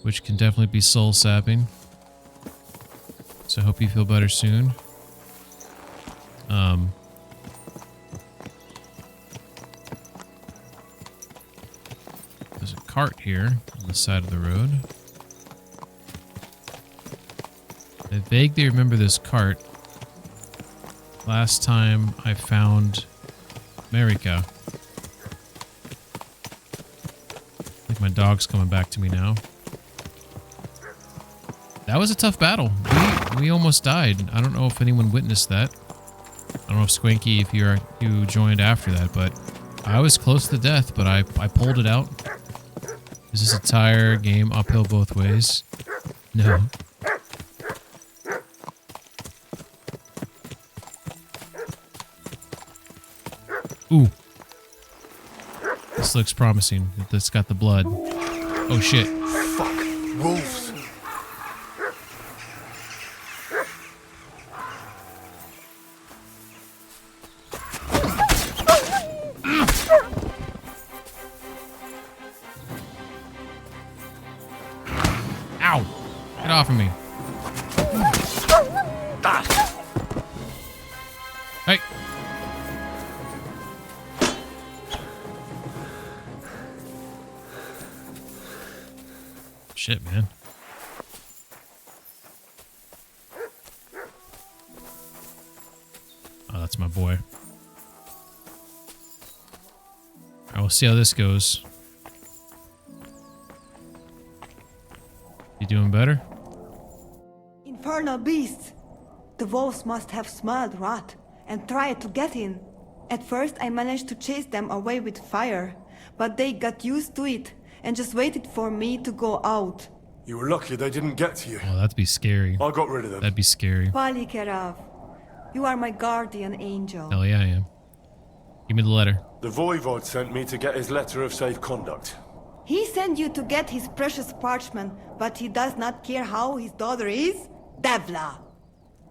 which can definitely be soul sapping. So I hope you feel better soon. There's a cart here on the side of the road. I vaguely remember this cart. Last time I found America. I think my dog's coming back to me now. That was a tough battle. We almost died. I don't know if anyone witnessed that. I don't know if Squinky, if you joined after that, but I was close to death, but I pulled it out. Is this entire game uphill both ways? No. Ooh. This looks promising. It's got the blood. Oh shit. Fuck. Wolves. Ow! Get off of me. Hey! Shit, man. Oh, that's my boy. Alright, we'll see how this goes. You doing better? Infernal beasts! The wolves must have smelled rot and tried to get in. At first I managed to chase them away with fire, but they got used to it and just waited for me to go out. You were lucky they didn't get to you. Oh, that'd be scary. I got rid of them. That'd be scary. Polycarav, you are my guardian angel. Hell yeah, I am. Give me the letter. The Voivod sent me to get his letter of safe conduct. He sent you to get his precious parchment, but he does not care how his daughter is? Devla!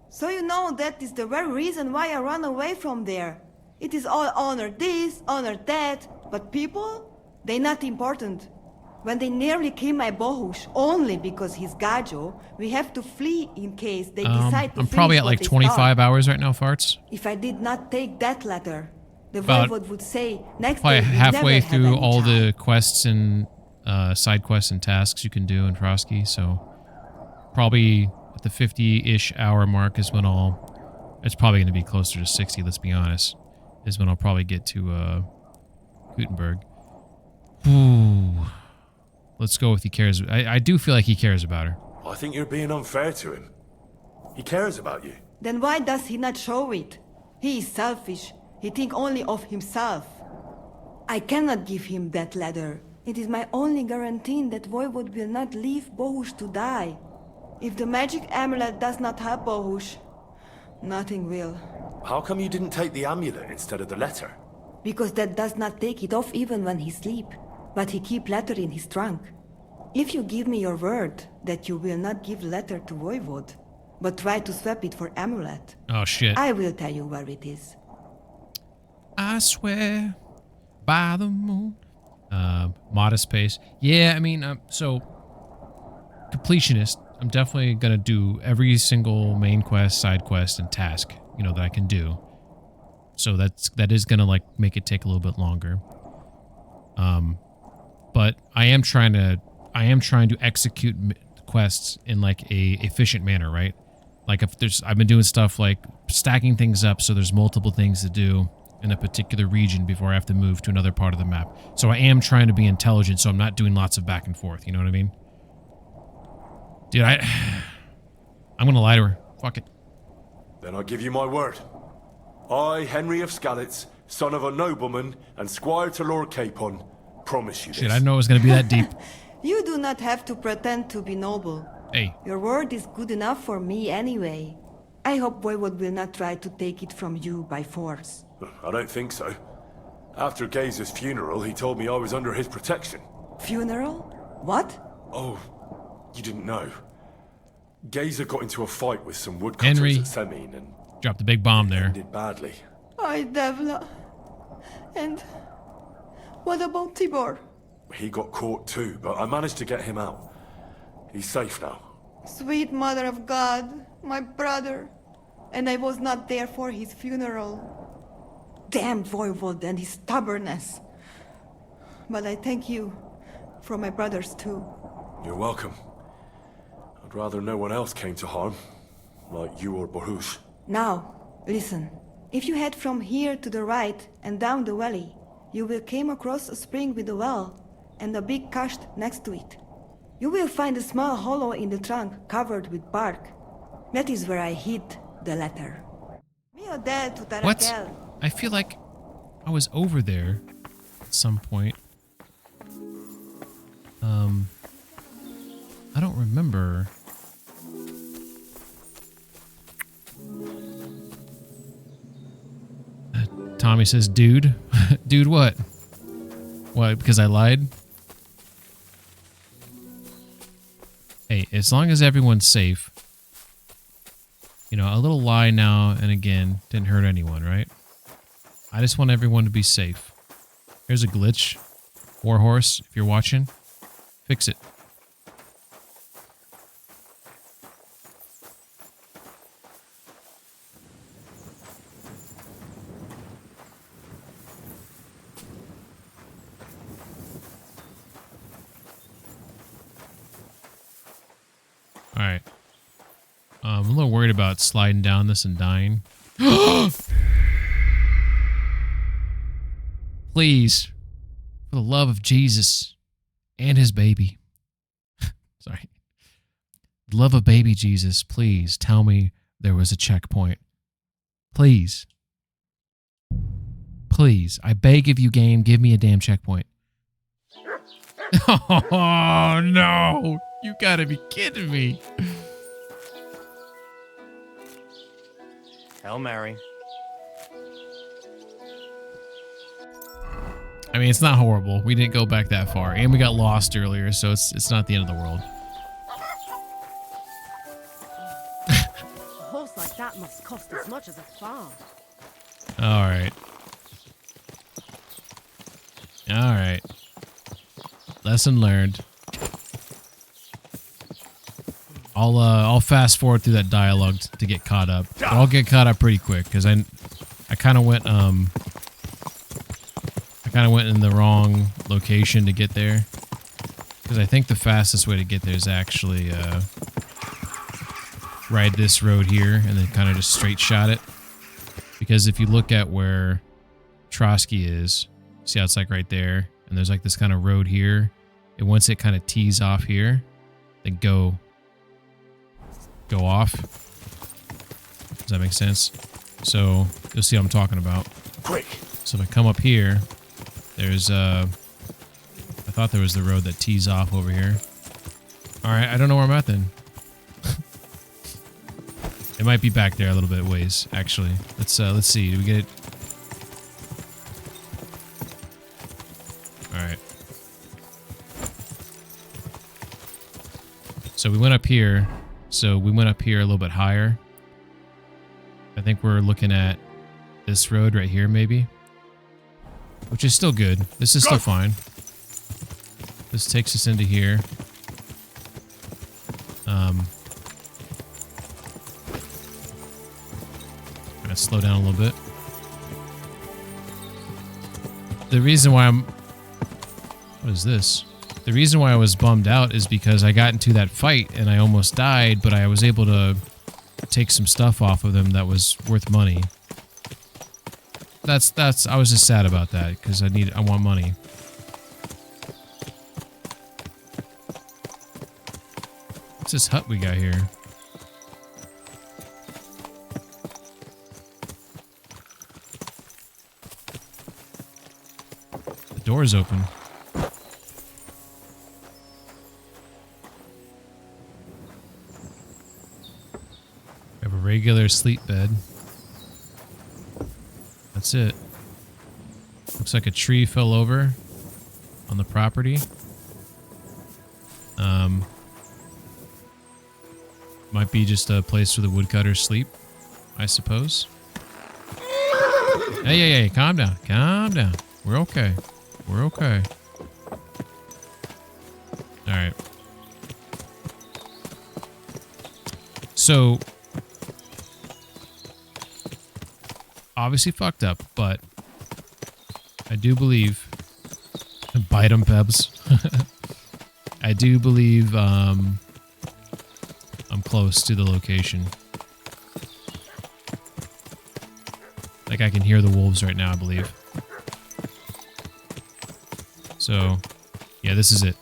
So you know that is the very reason why I run away from there. It is all honor this, honor that, but people? They not important. When they nearly kill my Bohush, only because he's Gajo, we have to flee in case they decide to I'm probably finish at what like they 25 start. hours right now, farts. If I did not take that letter, the About Voivod would say next Probably day we halfway never have through any all child. the quests and side quests and tasks you can do in Frosky, so probably at the 50-ish hour mark is when it's probably going to be closer to 60, let's be honest, is when I'll probably get to Gutenberg. Ooh. Let's go with he cares. I do feel like he cares about her. I think you're being unfair to him. He cares about you. Then why does he not show it? He is selfish. He think only of himself. I cannot give him that letter. It is my only guarantee that Voivod will not leave Bohush to die. If the magic amulet does not help Bohush, nothing will. How come you didn't take the amulet instead of the letter? Because that does not take it off even when he sleep, but he keep letter in his trunk. If you give me your word that you will not give letter to Voivod, but try to swap it for amulet, Oh shit. I will tell you where it is. I swear by the moon. Modest pace. Yeah, I mean, so completionist. I'm definitely gonna do every single main quest, side quest, and task, that I can do. So that is gonna like make it take a little bit longer. But I am trying to execute quests in like a efficient manner, right? Like I've been doing stuff like stacking things up so there's multiple things to do in a particular region before I have to move to another part of the map. So I am trying to be intelligent, so I'm not doing lots of back and forth, you know what I mean? Dude, I'm gonna lie to her. Fuck it. Then I give you my word. I, Henry of Skalitz, son of a nobleman and squire to Lord Capon, promise you this. Shit, I didn't know it was gonna be that deep. You do not have to pretend to be noble. Hey. Your word is good enough for me anyway. I hope Voivod will not try to take it from you by force. I don't think so. After Gaze's funeral, he told me I was under his protection. Funeral? What? Oh, you didn't know. Gazer got into a fight with some woodcutters Henry at Semine and dropped a big bomb there. ended badly. I Devla. And what about Tibor? He got caught too, but I managed to get him out. He's safe now. Sweet Mother of God, my brother. And I was not there for his funeral. Damned Voivod and his stubbornness. But I thank you for my brothers too. You're welcome. I'd rather no one else came to harm. like you or Baruch. Now, listen. If you head from here to the right and down the valley, you will come across a spring with a well and a big cache next to it. You will find a small hollow in the trunk covered with bark. That is where I hid the letter. What? I feel like I was over there at some point. I don't remember. Tommy says, dude. Dude, what? What, because I lied? Hey, as long as everyone's safe, you know, a little lie now and again didn't hurt anyone, right? I just want everyone to be safe. Here's a glitch. Warhorse, if you're watching, fix it. Alright. I'm a little worried about sliding down this and dying. Please, for the love of Jesus and his baby. Sorry. The love of baby Jesus, please tell me there was a checkpoint. Please. Please. I beg of you, game, give me a damn checkpoint. Oh, no. You gotta be kidding me. Hail Mary. I mean, it's not horrible. We didn't go back that far. And we got lost earlier, so it's not the end of the world. A horse like that must cost as much as a farm. Alright. Alright. Lesson learned. I'll fast forward through that dialogue to get caught up. But I'll get caught up pretty quick because I kind of went in the wrong location to get there. Because I think the fastest way to get there is actually ride this road here and then kind of just straight shot it. Because if you look at where Trotsky is, see how it's like right there, and there's like this kind of road here, and once it kind of tees off here, then go off. Does that make sense? So you'll see what I'm talking about. Quick. So if I come up here, there's I thought there was the road that tees off over here. All right, I don't know where I'm at then. It might be back there a little bit ways, actually. Let's see. Do we get it? All right. So we went up here. So we went up here a little bit higher. I think we're looking at this road right here, maybe. Which is still good. This is still fine. This takes us into here. Gonna slow down a little bit. The reason why what is this? The reason why I was bummed out is because I got into that fight and I almost died, but I was able to take some stuff off of them that was worth money. I was just sad about that because I want money. What's this hut we got here? The door's open. We have a regular sleep bed. That's it. Looks like a tree fell over on the property. Might be just a place for the woodcutters sleep, I suppose. Hey, calm down. Calm down. We're okay. We're okay. Alright. So, obviously fucked up, but I do believe... Bite 'em, Pebs. I do believe I'm close to the location. Like I can hear the wolves right now, I believe. So, yeah, this is it.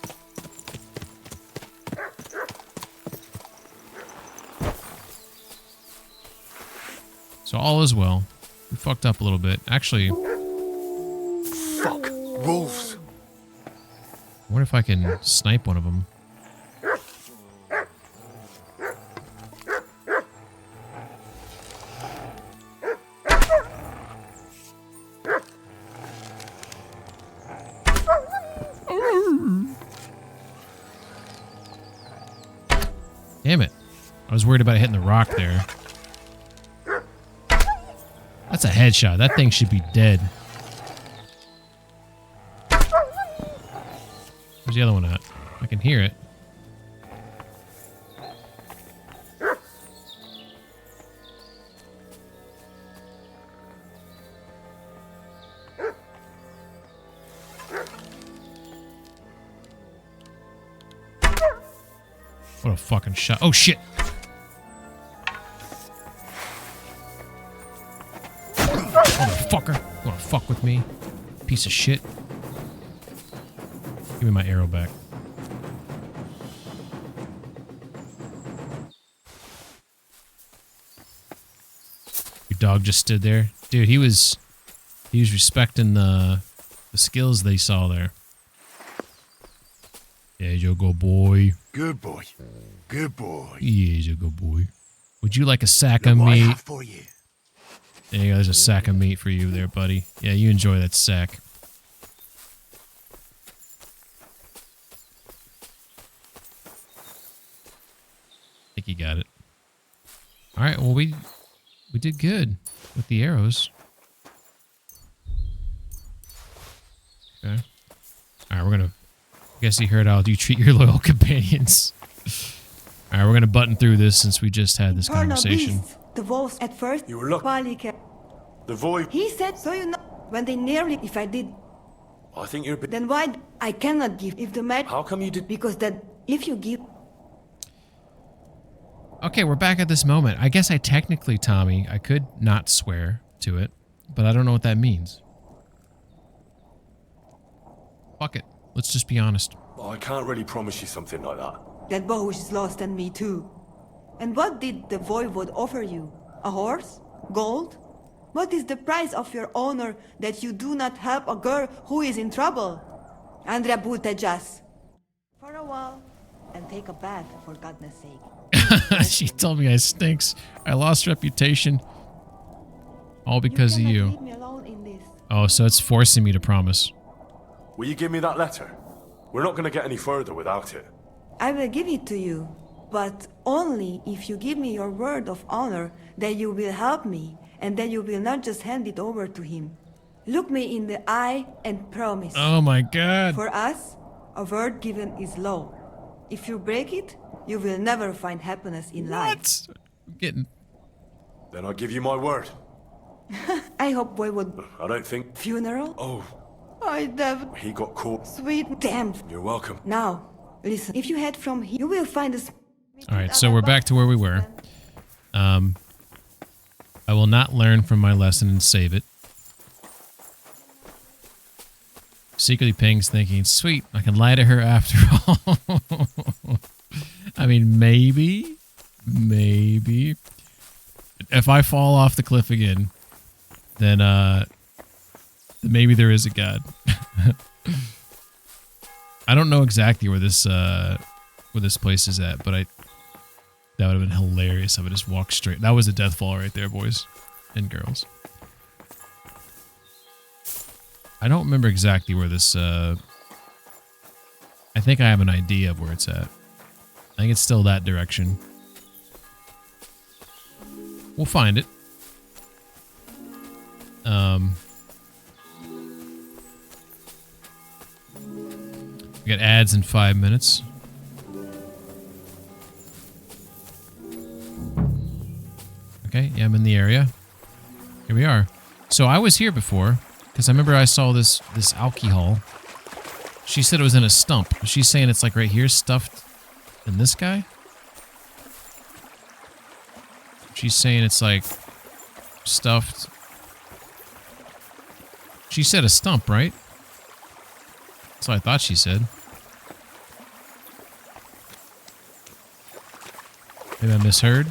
So all is well. We fucked up a little bit. Actually... Fuck! Wolves! I wonder if I can snipe one of them. Damn it. I was worried about hitting the rock there. That's a headshot. That thing should be dead. Where's the other one at? I can hear it. What a fucking shot. Oh, shit. Motherfucker. You wanna fuck with me? Piece of shit. Give me my arrow back. Your dog just stood there. Dude, he was respecting the skills they saw there. Yeah, you go, boy. Good boy. Good boy. Yeah, you go, boy. Would you like a sack of Look what I meat? have for you. There you go. There's a sack of meat for you there, buddy. Yeah, you enjoy that sack. I think you got it. All right. Well, we did good with the arrows. Okay. All right. We're gonna. I guess you heard how you treat your loyal companions. All right. We're gonna button through this since we just had this conversation. Beasts. The wolves at first. You were lucky. The void. He said, so you know, when they nearly, if I did. I think you're a bit... Then why I cannot give if the match. How come you did? Because that if you give. Okay, we're back at this moment. I guess I technically, Tommy, I could not swear to it, but I don't know what that means. Fuck it. Let's just be honest. I can't really promise you something like that. That bow is lost and me too. And what did the voivode offer you? A horse? Gold? What is the price of your honor that you do not help a girl who is in trouble? Andrea Butejas. For a while, and take a bath, for goodness sake. She told me I stinks. I lost reputation. All because of you. Leave me alone in this. Oh, so it's forcing me to promise. Will you give me that letter? We're not going to get any further without it. I will give it to you, but only if you give me your word of honor that you will help me, and that you will not just hand it over to him. Look me in the eye and promise. Oh my god. For us, a word given is law. If you break it, you will never find happiness in life. I'm getting... Then I'll give you my word. I hope boy would... I don't think... Funeral? Oh. I never... He got caught. Sweet damn. You're welcome. Now, listen. If you head from here, you will find us... Alright, so we're back to where we were. I will not learn from my lesson and save it. Secretly Ping's thinking, sweet, I can lie to her after all. I mean, maybe. If I fall off the cliff again, then maybe there is a god. I don't know exactly where this place is at, but that would have been hilarious. I would just walk straight. That was a death fall right there, boys and girls. I don't remember exactly where this... I think I have an idea of where it's at. I think it's still that direction. We'll find it. We got ads in 5 minutes. Okay, yeah, I'm in the area. Here we are. So I was here before, because I remember I saw this alcohol. She said it was in a stump. She's saying it's like right here, stuffed in this guy? She's saying it's like stuffed She said a stump, right? That's what I thought she said. Maybe I misheard.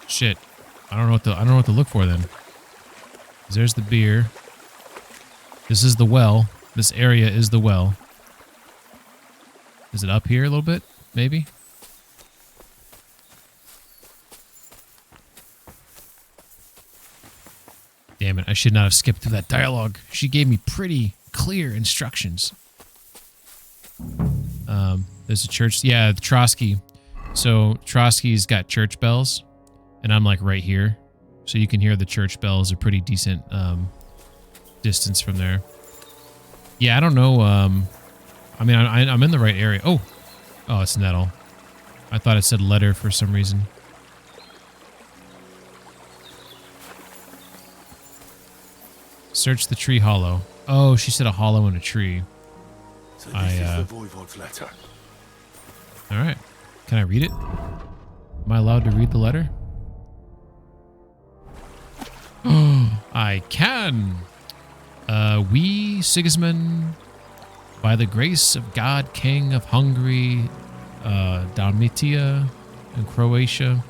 Shit. I don't know what to look for then. 'Cause there's the beer. This is the well. This area is the well. Is it up here a little bit? Maybe? Damn it, I should not have skipped through that dialogue. She gave me pretty clear instructions. There's a church. Yeah, Trotsky. So Trotsky's got church bells, and I'm like right here. So you can hear the church bells a pretty decent distance from there. Yeah, I don't know. I mean, I'm in the right area. Oh, it's nettle. I thought it said letter for some reason. Search the tree hollow. Oh, she said a hollow in a tree. So this is the Voivode's letter. All right. Can I read it? Am I allowed to read the letter? I can. We, Sigismund, by the grace of God, King of Hungary, Dalmatia, and Croatia,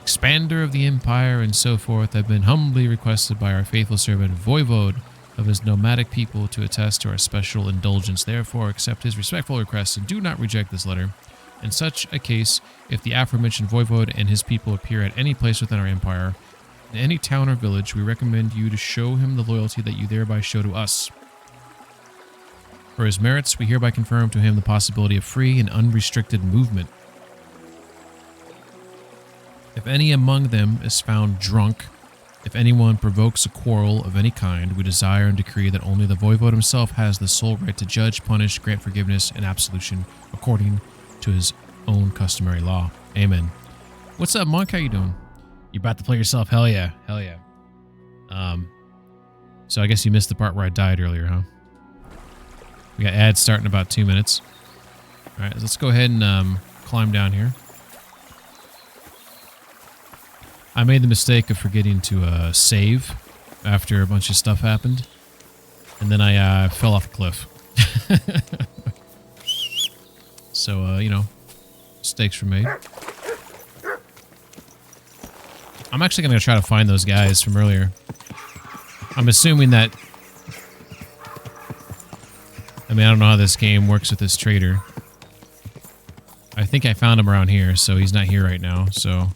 expander of the empire, and so forth, have been humbly requested by our faithful servant, Voivode, of his nomadic people to attest to our special indulgence. Therefore, accept his respectful request and do not reject this letter. In such a case, if the aforementioned Voivode and his people appear at any place within our empire, in any town or village, we recommend you to show him the loyalty that you thereby show to us. For his merits, we hereby confirm to him the possibility of free and unrestricted movement. If any among them is found drunk, if anyone provokes a quarrel of any kind, we desire and decree that only the Voivode himself has the sole right to judge, punish, grant forgiveness, and absolution according to his own customary law. Amen. What's up, Monk? How you doing? You about to play yourself? Hell yeah. Hell yeah. So I guess you missed the part where I died earlier, huh? We got ads starting in about 2 minutes. All right, let's go ahead and climb down here. I made the mistake of forgetting to save after a bunch of stuff happened. And then I fell off a cliff. So, you know, mistakes were made. I'm actually going to try to find those guys from earlier. I'm assuming that... I mean, I don't know how this game works with this trader. I think I found him around here, so he's not here right now, so...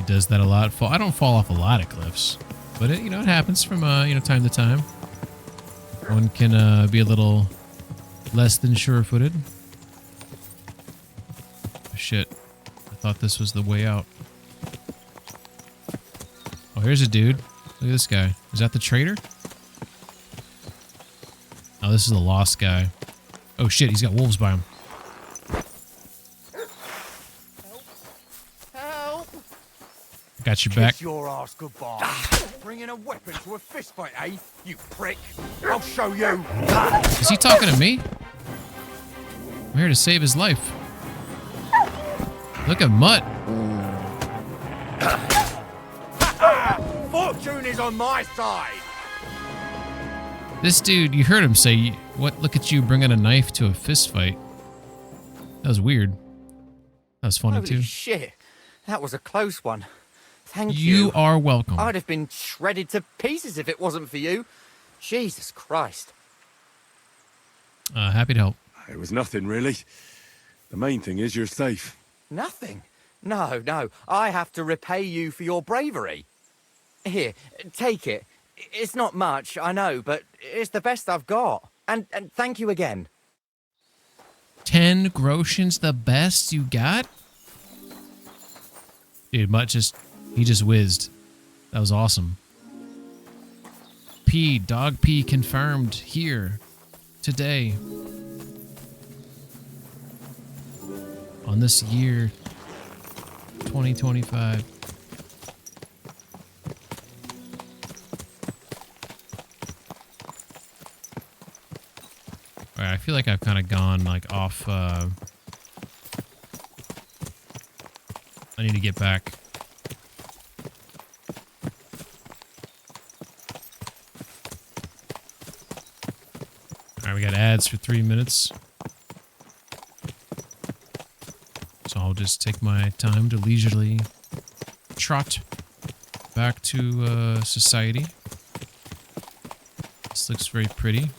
Does that a lot. I don't fall off a lot of cliffs, but it, you know, it happens from time to time. One can be a little less than sure-footed. Shit, I thought this was the way out. Oh, here's a dude. Look at this guy. Is that the trader? Oh, this is the lost guy. Oh shit, he's got wolves by him. Got your back. Kiss your ass goodbye. Bringing a weapon to a fist fight, eh? You prick. I'll show you. Is he talking to me? I'm here to save his life. Look at Mutt. Fortune is on my side. This dude, you heard him say, "What? Look at you bringing a knife to a fist fight." That was weird. That was funny too. Holy shit. That was a close one. Thank you. You are welcome. I'd have been shredded to pieces if it wasn't for you. Jesus Christ. Happy to help. It was nothing, really. The main thing is you're safe. Nothing? No, no. I have to repay you for your bravery. Here, take it. It's not much, I know, but it's the best I've got. And thank you again. 10 groshens the best you got? Dude, Mutt he just whizzed. That was awesome. pee. Dog pee confirmed here today. On this year, 2025. All right, I feel like I've kind of gone like off. I need to get back. All right, we got ads for 3 minutes. So I'll just take my time to leisurely trot back to society. This looks very pretty.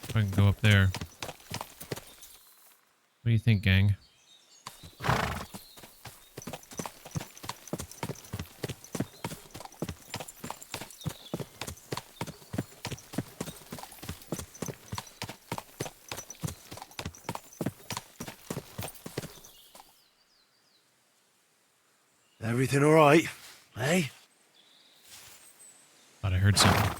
I can go up there. What do you think, gang? Everything all right, eh? Thought I heard something.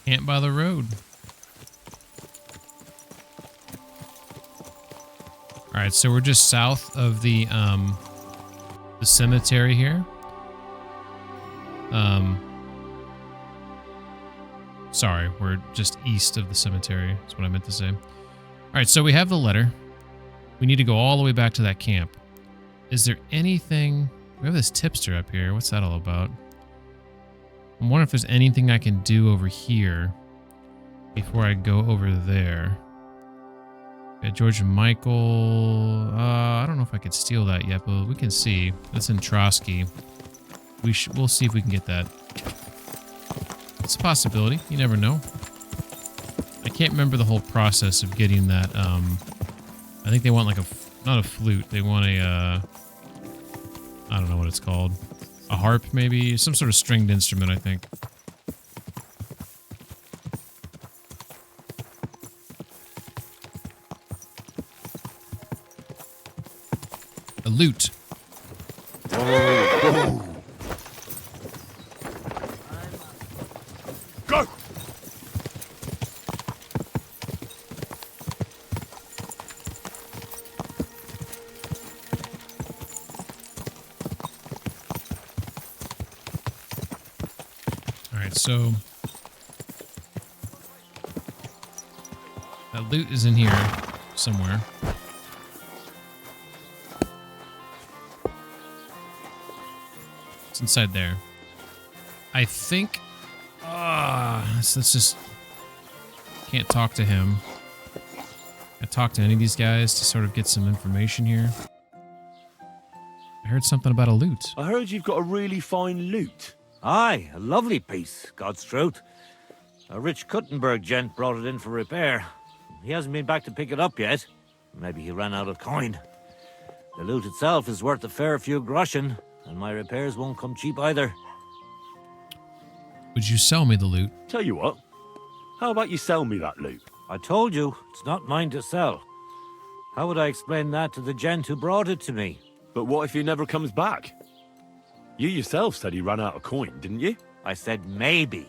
Camp by the road. All right, so we're just south of the cemetery here. Sorry, we're just east of the cemetery. That's what I meant to say. All right, so we have the letter. We need to go all the way back to that camp. Is there anything? We have this tipster up here. What's that all about? I'm wondering if there's anything I can do over here before I go over there. Yeah, George and Michael. I don't know if I could steal that yet, but we can see. That's in Trotsky. We'll see if we can get that. It's a possibility. You never know. I can't remember the whole process of getting that. I think they want like not a flute. They want a. I don't know what it's called. A harp, maybe some sort of stringed instrument. I think. A lute. Oh. Go! All right, so that loot is in here somewhere. It's inside there. I think. Let's just. Can't talk to him. I talk to any of these guys to sort of get some information here. I heard something about a lute. I heard you've got a really fine lute. Aye, a lovely piece, God's truth. A rich Kuttenberg gent brought it in for repair. He hasn't been back to pick it up yet. Maybe he ran out of coin. The lute itself is worth a fair few groschen, and my repairs won't come cheap either. Would you sell me the lute? Tell you what, how about you sell me that lute? I told you, it's not mine to sell. How would I explain that to the gent who brought it to me? But what if he never comes back? You yourself said he ran out of coin, didn't you? I said maybe.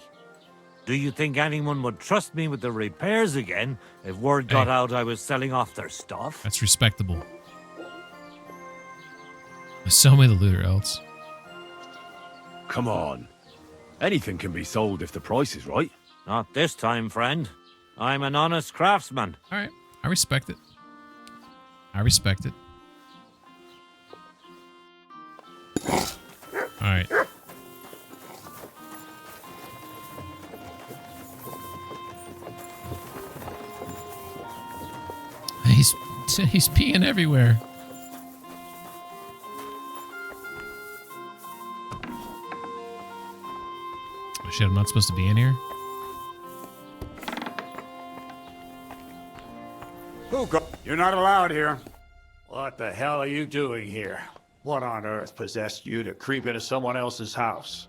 Do you think anyone would trust me with the repairs again if word got out I was selling off their stuff? That's respectable. Sell me the loot or else. Come on. Anything can be sold if the price is right. Not this time, friend. I'm an honest craftsman. All right. I respect it. I respect it. All right. He's peeing everywhere. Oh shit, I'm not supposed to be in here? You're not allowed here. What the hell are you doing here? What on earth possessed you to creep into someone else's house?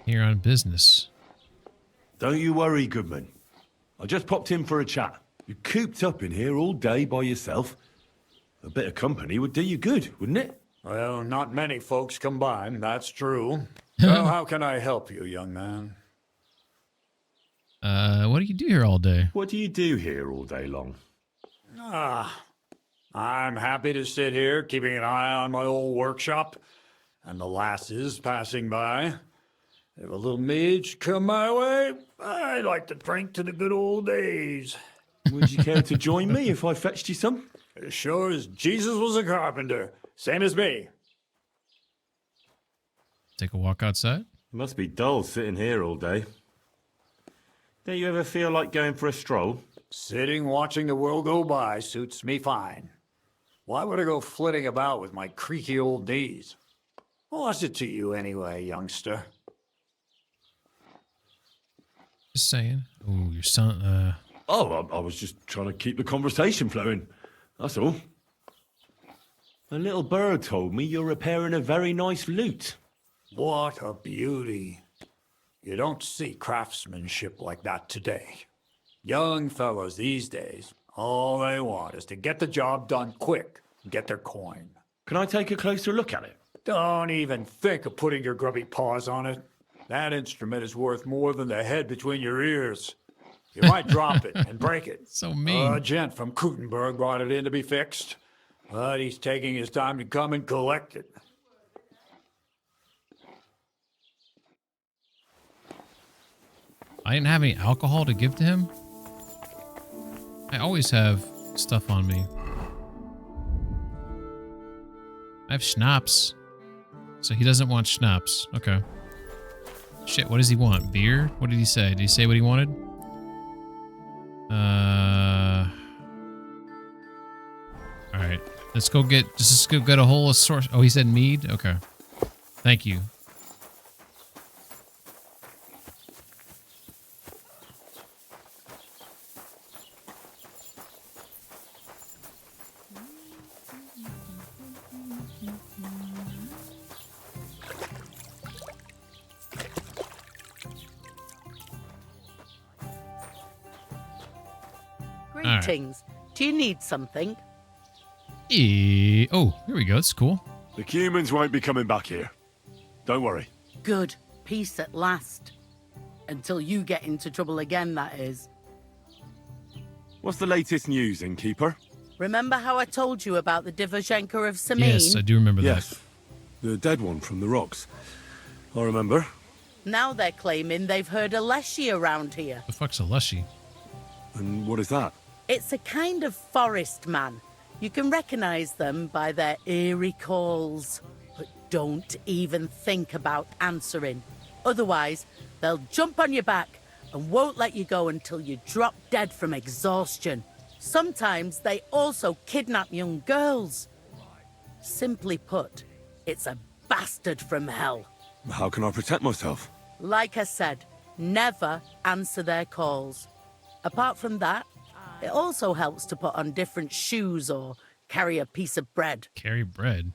Here on business. Don't you worry, Goodman. I just popped in for a chat. You're cooped up in here all day by yourself. A bit of company would do you good, wouldn't it? Well, not many folks combine, that's true. So how can I help you, young man? What do you do here all day? What do you do here all day long? I'm happy to sit here, keeping an eye on my old workshop, and the lasses passing by. If a little mead come my way, I'd like to drink to the good old days. Would you care to join me if I fetched you some? As sure as Jesus was a carpenter, same as me. Take a walk outside? It must be dull sitting here all day. Don't you ever feel like going for a stroll? Sitting watching the world go by suits me fine. Why would I go flitting about with my creaky old knees? What's it to you anyway, youngster? Just saying. Oh, your son, Oh, I was just trying to keep the conversation flowing. That's all. A little bird told me you're repairing a very nice lute. What a beauty. You don't see craftsmanship like that today. Young fellows these days, all they want is to get the job done quick and get their coin. Can I take a closer look at it? Don't even think of putting your grubby paws on it. That instrument is worth more than the head between your ears. You might drop it and break it. So mean. A gent from Kutenberg brought it in to be fixed, but he's taking his time to come and collect it. I didn't have any alcohol to give to him. I always have stuff on me. I have schnapps. So he doesn't want schnapps. Okay. Shit, what does he want? Beer? What did he say? Did he say what he wanted? Alright. Let's go get a whole source. Oh, he said mead? Okay. Thank you. Greetings. Do you need something? Oh, here we go. That's cool. The humans won't be coming back here. Don't worry. Good. Peace at last. Until you get into trouble again, that is. What's the latest news, innkeeper? Remember how I told you about the Divoshenko of Samin? Yes, I do remember that. Yes. The dead one from the rocks. I remember. Now they're claiming they've heard a leshy around here. The fuck's a leshy? And what is that? It's a kind of forest man. You can recognize them by their eerie calls. But don't even think about answering. Otherwise, they'll jump on your back and won't let you go until you drop dead from exhaustion. Sometimes they also kidnap young girls. Simply put, it's a bastard from hell. How can I protect myself? Like I said, never answer their calls. Apart from that, it also helps to put on different shoes or carry a piece of bread. Carry bread?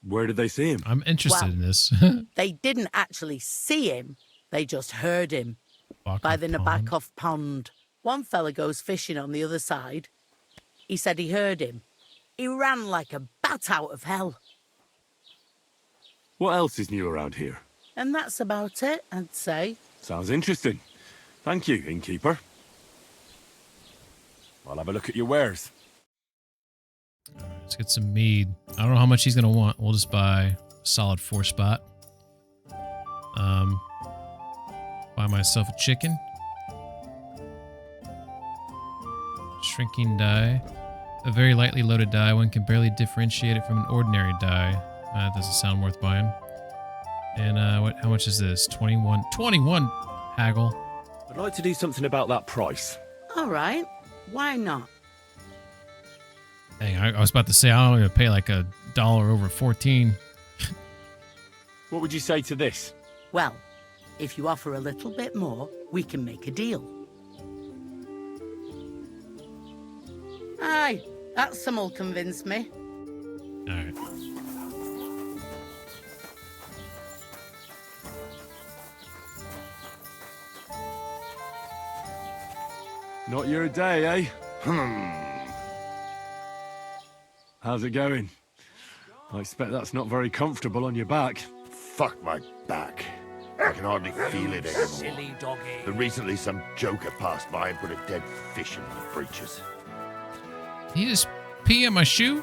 Where did they see him? I'm interested in this. They didn't actually see him. They just heard him. By the Nabokov Pond. One fella goes fishing on the other side. He said he heard him. He ran like a bat out of hell. What else is new around here? And that's about it, I'd say. Sounds interesting. Thank you, innkeeper. I'll have a look at your wares. Let's get some mead. I don't know how much he's gonna want. We'll just buy a solid 4 spot. Buy myself a chicken. Shrinking die. A very lightly loaded die. One can barely differentiate it from an ordinary die. That doesn't sound worth buying. And how much is this? 21. 21 haggle. I'd like to do something about that price. All right. Why not? Dang, I was about to say I'm going to pay like $1 over 14. What would you say to this? Well, if you offer a little bit more, we can make a deal. Aye, that some'll convince me. All right. Not your day, eh? How's it going? I expect that's not very comfortable on your back. Fuck my back. I can hardly feel it anymore. Silly doggy. But recently some joker passed by and put a dead fish in my breeches. He just pee in my shoe?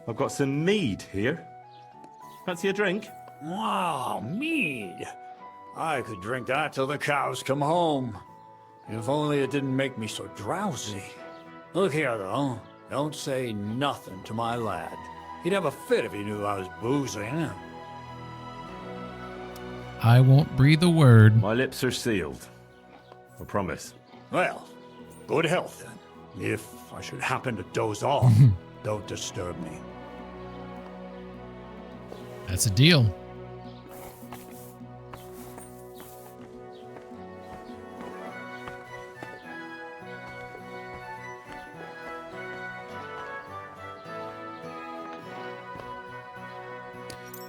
I've got some mead here. Fancy a drink? Wow, mead. I could drink that till the cows come home. If only it didn't make me so drowsy. Look here, though. Don't say nothing to my lad. He'd have a fit if he knew I was boozing. I won't breathe a word. My lips are sealed. I promise. Well, good health then. If I should happen to doze off, don't disturb me. That's a deal.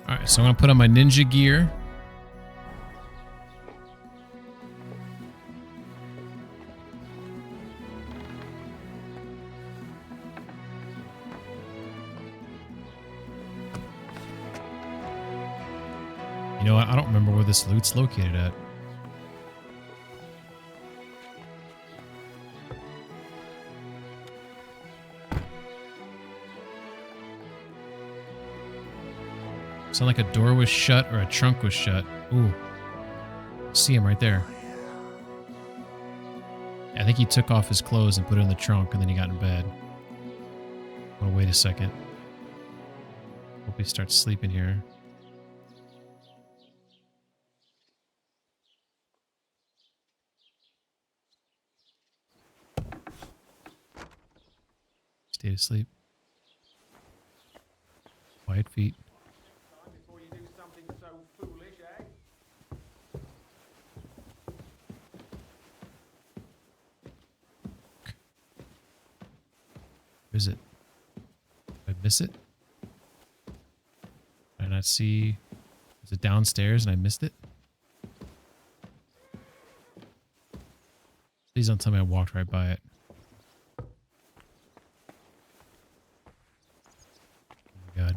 All right, so I'm gonna put on my ninja gear. You know what? I don't remember where this loot's located at. Sound like a door was shut or a trunk was shut. Ooh. See him right there. I think he took off his clothes and put it in the trunk and then he got in bed. Oh, wait a second. Hope he starts sleeping here. Stay asleep. Quiet feet. Where is it? Did I miss it? Did I not see? Was it downstairs and I missed it? Please don't tell me I walked right by it. Oh my God.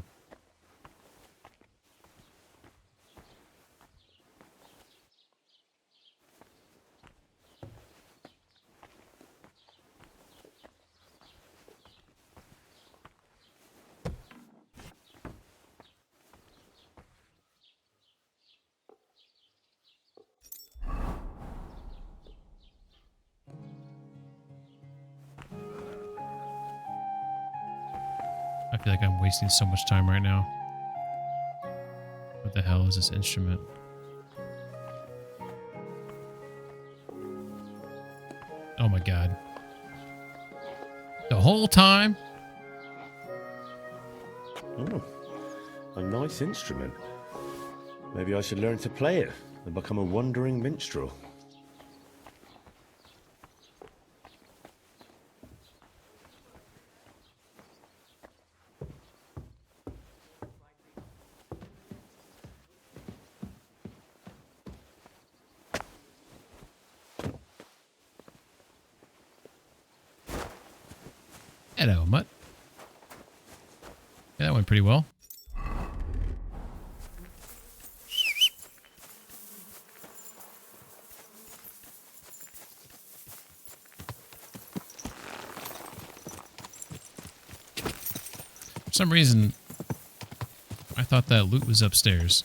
I feel like I'm wasting so much time right now. What the hell is this instrument? Oh my God. The whole time? Oh, a nice instrument. Maybe I should learn to play it and become a wandering minstrel. Hello, mutt. Yeah, that went pretty well. For some reason, I thought that loot was upstairs.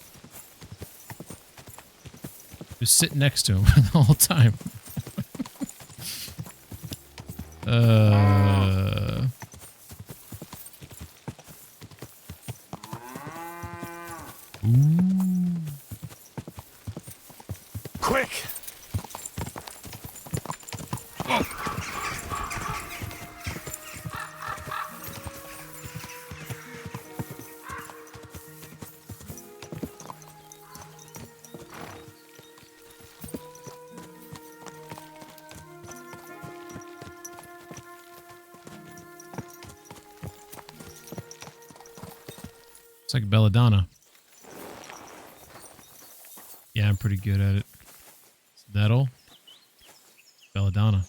It was sitting next to him the whole time. Quick! It's like belladonna. Yeah, I'm pretty good at it. Nettle. Belladonna.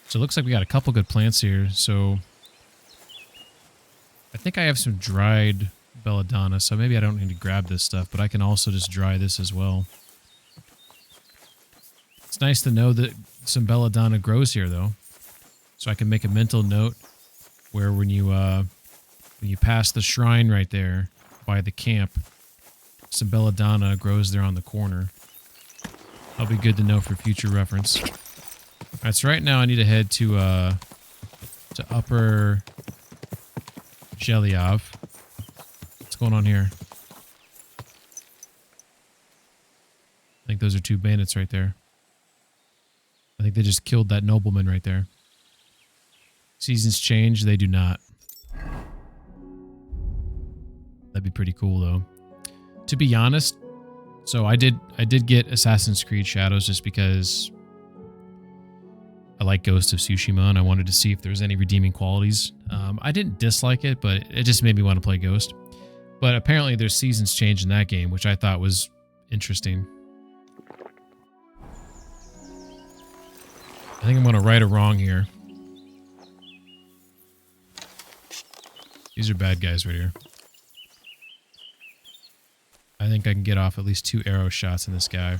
So it looks like we got a couple good plants here. So I think I have some dried belladonna, so maybe I don't need to grab this stuff, but I can also just dry this as well. It's nice to know that some belladonna grows here, though. So I can make a mental note where when you pass the shrine right there by the camp, some belladonna grows there on the corner. That'll be good to know for future reference. All right, so right now I need to head to Upper Zhelyov. What's going on here? I think those are two bandits right there. I think they just killed that nobleman right there. Seasons change, they do not. That'd be pretty cool though. To be honest, so I did get Assassin's Creed Shadows just because I like Ghost of Tsushima and I wanted to see if there was any redeeming qualities. I didn't dislike it, but it just made me want to play Ghost. But apparently there's seasons change in that game, which I thought was interesting. I think I'm going to right a wrong here. These are bad guys right here. I think I can get off at least 2 arrow shots in this guy.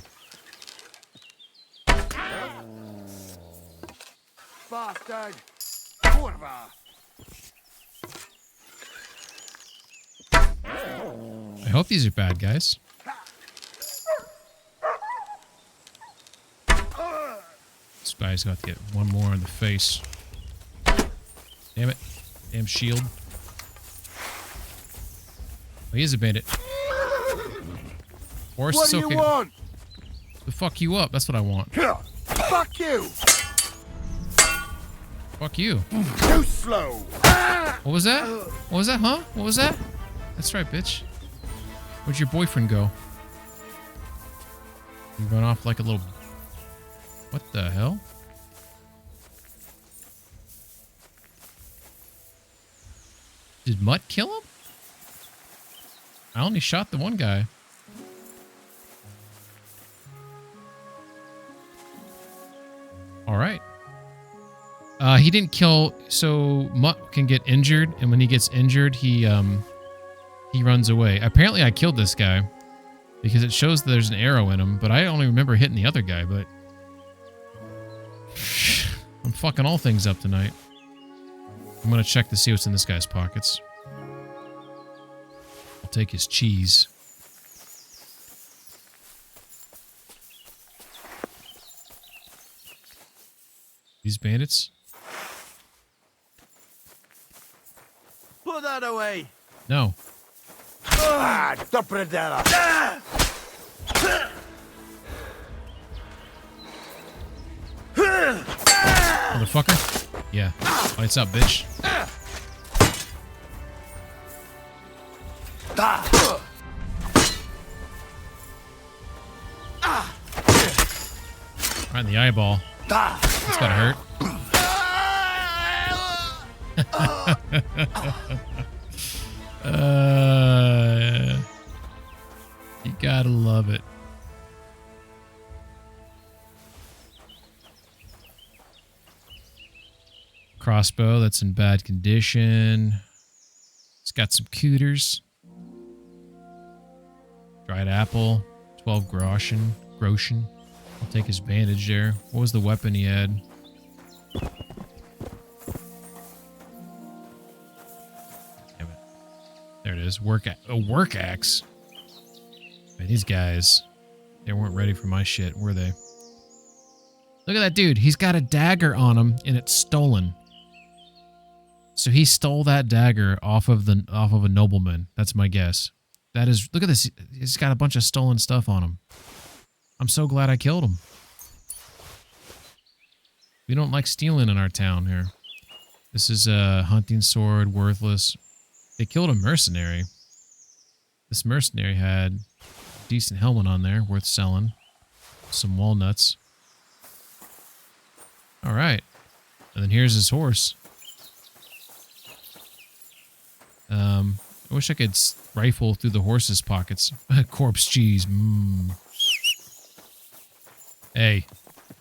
Bastard! Kurva! I hope these are bad guys. This guy's got to get one more in the face. Damn it. Damn shield. Oh, he is a bandit. Horse, What it's do okay. you want? To fuck you up. That's what I want. Fuck you! Fuck you. Too slow! What was that? What was that, huh? What was that? That's right, bitch. Where'd your boyfriend go? You run off like a little... What the hell? Did Mutt kill him? I only shot the one guy. Alright. He didn't kill... So, Mutt can get injured, and when he gets injured, he runs away. Apparently, I killed this guy. Because it shows that there's an arrow in him, but I only remember hitting the other guy, but... I'm fucking all things up tonight. I'm gonna check to see what's in this guy's pockets. I'll take his cheese. These bandits? Put that away! No. Ah, Dopredella! Motherfucker? Yeah. Lights up, bitch. Right in the eyeball. That's gotta hurt. You gotta love it. Crossbow that's in bad condition. It's got some cooters. Dried apple. 12 groschen. I'll take his bandage there. What was the weapon he had? Damn it. There it is. A work axe. Man, these guys, they weren't ready for my shit, were they? Look at that dude. He's got a dagger on him, and it's stolen. So he stole that dagger off of a nobleman. That's my guess. That is. Look at this. He's got a bunch of stolen stuff on him. I'm so glad I killed him. We don't like stealing in our town here. This is a hunting sword, worthless. They killed a mercenary. This mercenary had a decent helmet on there, worth selling. Some walnuts. All right. And then here's his horse. I wish I could rifle through the horse's pockets. Corpse cheese. Mmm. Hey,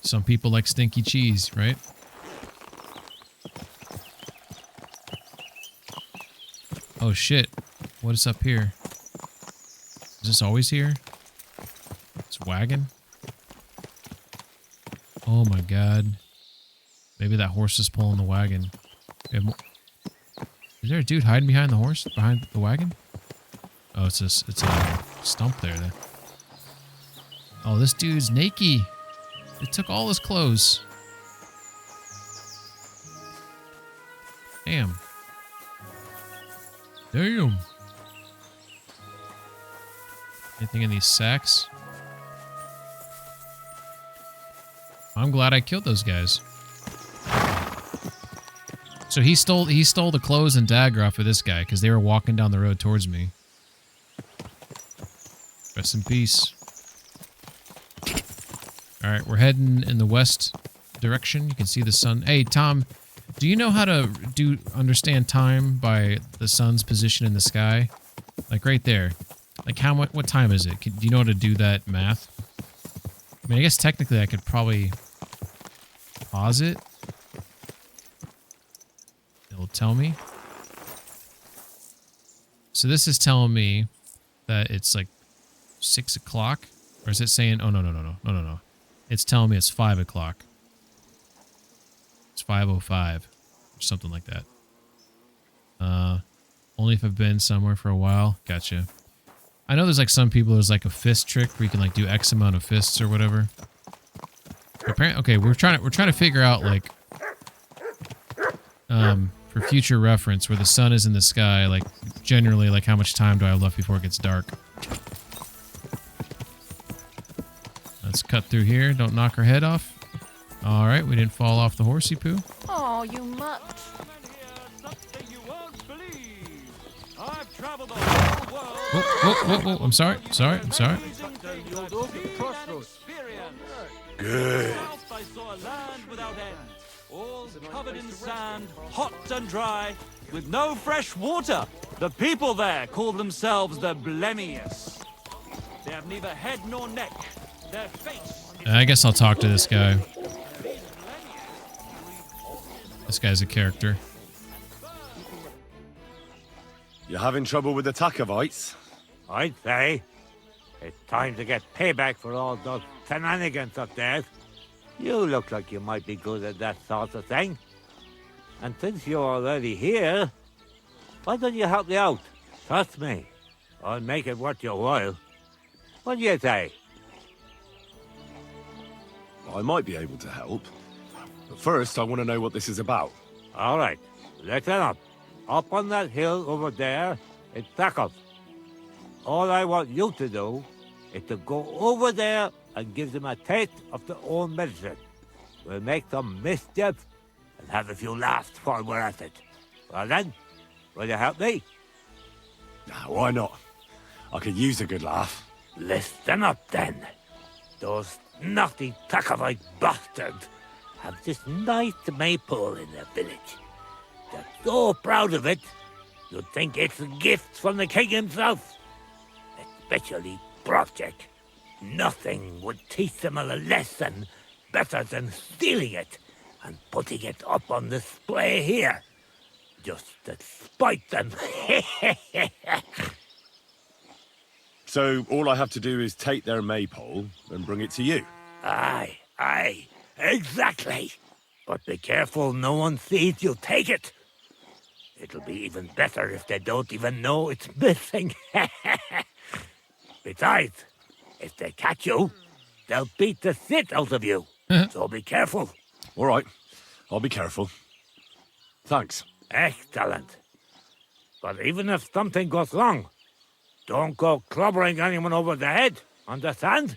some people like stinky cheese, right? Oh shit. What is up here? Is this always here? It's wagon? Oh my god. Maybe that horse is pulling the wagon. Is there a dude hiding behind the horse? Behind the wagon? Oh, it's a stump there then. Oh, this dude's naked. It took all his clothes. Damn. Damn. Anything in these sacks? I'm glad I killed those guys. So he stole the clothes and dagger off of this guy because they were walking down the road towards me. Rest in peace. All right, we're heading in the west direction. You can see the sun. Hey, Tom, do you know how to understand time by the sun's position in the sky? Like right there. Like what time is it? Do you know how to do that math? I mean, I guess technically I could probably pause it. It'll tell me. So this is telling me that it's like 6 o'clock, or is it saying? Oh no. It's telling me it's 5 o'clock. It's 5:05, or something like that. Only if I've been somewhere for a while. Gotcha. I know there's like some people, there's like a fist trick where you can like do X amount of fists or whatever. Apparently, okay, we're trying to figure out like for future reference where the sun is in the sky, like generally like how much time do I have left before it gets dark. Let's cut through here. Don't knock her head off. All right, we didn't fall off the horsey poo. Oh, you mutt. Whoa. I'm sorry. Good. I saw a land without end, all covered in sand, hot and dry, with no fresh water. The people there call themselves the Blemius. They have neither head nor neck. Their face. I guess I'll talk to this guy. This guy's a character. You having trouble with the Takovites? I'd say. It's time to get payback for all those shenanigans up there. You look like you might be good at that sort of thing. And since you're already here, why don't you help me out? Trust me, I'll make it worth your while. What do you say? I might be able to help. But first, I want to know what this is about. All right, listen up. Up on that hill over there, it's Takov. All I want you to do is to go over there and give them a taste of their own medicine. We'll make some mischief and have a few laughs while we're at it. Well then, will you help me? Why not? I could use a good laugh. Listen up then. Those naughty Takovite bastards have this nice maypole in their village. They're so proud of it, you'd think it's a gift from the king himself. Especially Project. Nothing would teach them a lesson better than stealing it and putting it up on display here. Just to spite them. So all I have to do is take their maypole and bring it to you? Aye, exactly. But be careful no one sees you take it. It'll be even better if they don't even know it's missing. Besides, if they catch you, they'll beat the shit out of you. So be careful. All right, I'll be careful. Thanks. Excellent. But even if something goes wrong, don't go clobbering anyone over the head, understand?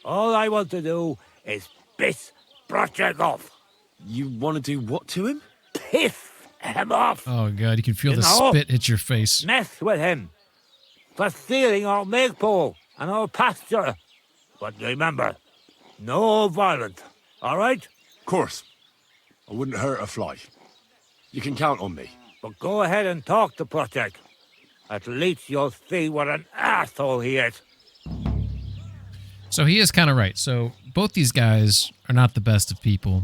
All I want to do is piss Project off. You want to do what to him? Piss him off. Oh god, you can feel the spit hit your face. Mess with him. For stealing our maypole and our pasture. But remember, no violence, all right? Of course. I wouldn't hurt a fly. You can count on me. But go ahead and talk to Protect. At least you'll see what an asshole he is. So he is kind of right. So both these guys are not the best of people.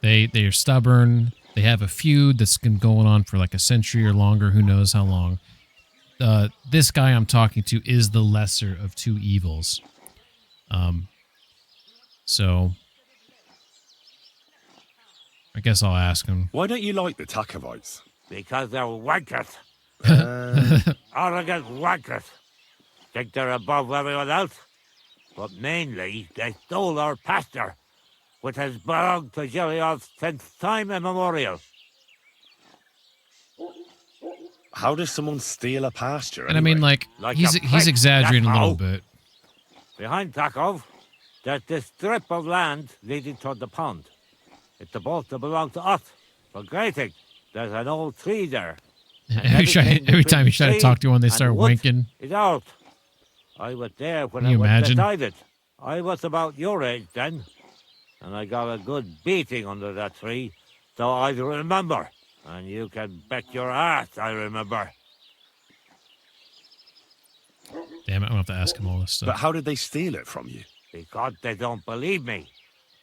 They are stubborn. They have a feud that's been going on for like a century or longer. Who knows how long. This guy I'm talking to is the lesser of two evils. So I guess I'll ask him. Why don't you like the Takovites? Because they're wankers. Arrogant wankers. Think they're above everyone else? But mainly, they stole our pasture, which has belonged to Gilliath since time immemorial. How does someone steal a pasture? And I mean, like he's exaggerating a little bit. Behind Takov, there's this strip of land leading toward the pond. It's supposed to belong to us for grazing. There's an old tree there. Every time you try to talk to one, they start winking. It's out. I was there when Can it you was imagine? decided. I was about your age then, and I got a good beating under that tree, so I remember. And you can bet your ass I remember. Damn it, I'm gonna have to ask him all this stuff. But how did they steal it from you? Because they don't believe me.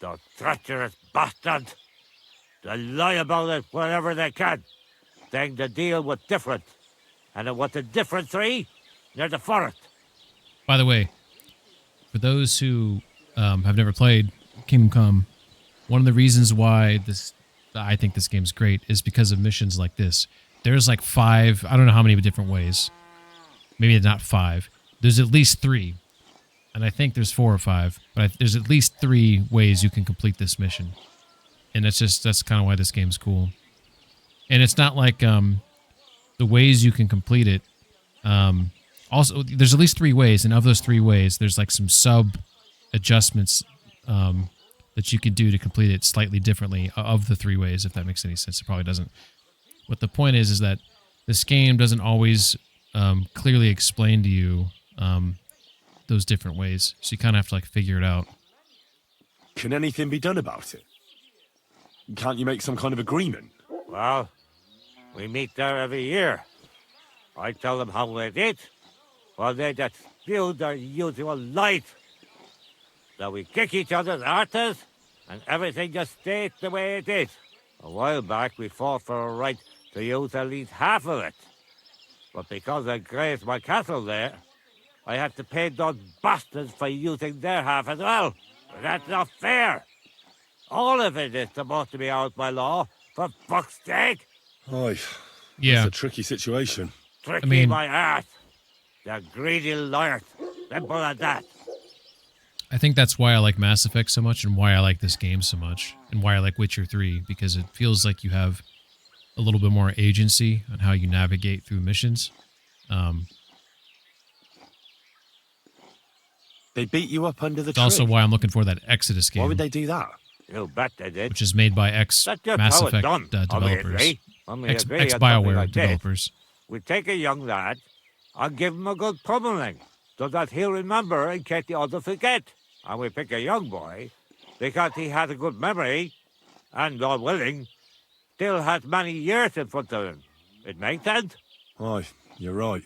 The treacherous bastards. They lie about it wherever they can, saying the deal was different. And it was a different tree near the forest. By the way, for those who have never played Kingdom Come, one of the reasons why I think this game's great is because of missions like this. There's like 5, I don't know how many different ways. Maybe not 5. There's at least 3. And I think there's 4 or 5. But there's at least 3 ways you can complete this mission. And that's kind of why this game's cool. And it's not like the ways you can complete it. Also, there's at least 3 ways, and of those 3 ways, there's like some sub adjustments that you can do to complete it slightly differently of the 3 ways, if that makes any sense. It probably doesn't. What the point is that this game doesn't always clearly explain to you those different ways, so you kind of have to like figure it out. Can anything be done about it? Can't you make some kind of agreement? Well, we meet there every year. I tell them how they did, while they just spew their usual light. So we kick each other's arses, and everything just stays the way it is. A while back, we fought for a right to use at least half of it. But because I grazed my cattle there, I had to pay those bastards for using their half as well. But that's not fair. All of it is supposed to be ours by law, for fuck's sake. Oh, yeah. That's a tricky situation. Tricky my ass. They're greedy liars. Simple as that. I think that's why I like Mass Effect so much and why I like this game so much and why I like Witcher 3, because it feels like you have a little bit more agency on how you navigate through missions. They beat you up under the It's tree. also why I'm looking for that Exodus game. Why would they do that? You bet they did. Which is made by ex That's just Mass how it's Effect done, developers. obviously. Ex BioWare developers. We take a young lad and give him a good pummeling so that he'll remember in case the others forget. And we pick a young boy because he has a good memory and, God willing, still has many years in front of him. It makes sense? Aye, you're right.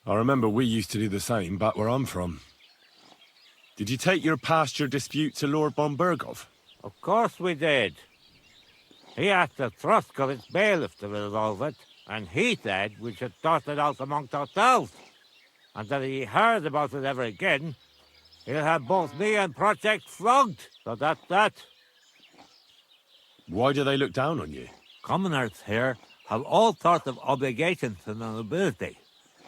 I remember we used to do the same back where I'm from. Did you take your pasture dispute to Lord Bombergov? Of course we did. He asked the Thruskovitz bailiff to resolve it, and he said we should sort it out amongst ourselves. And that if he heard about it ever again, he'll have both me and Project flogged. So that's that. Why do they look down on you? Commoners here have all sorts of obligations to the nobility,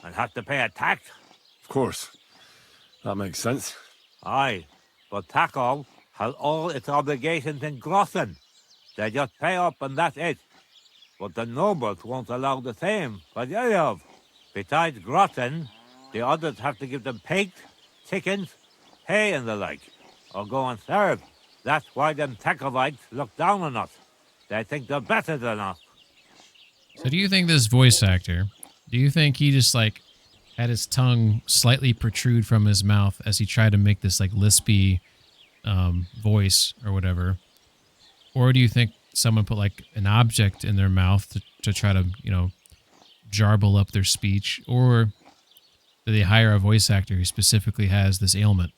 and have to pay a tax. Of course. That makes sense. Aye, but Takov has all its obligations in Grossen. They just pay up and that's it. But the nobles won't allow the same for Yelov. Besides Grossen, the others have to give them pigs, chickens, hay and the like, or go and serve. That's why them Takovites look down on us. They think they're better than us. So do you think this voice actor, do you think he just like had his tongue slightly protrude from his mouth as he tried to make this like lispy voice or whatever? Or do you think someone put like an object in their mouth to try to, you know, jarble up their speech, or do they hire a voice actor who specifically has this ailment?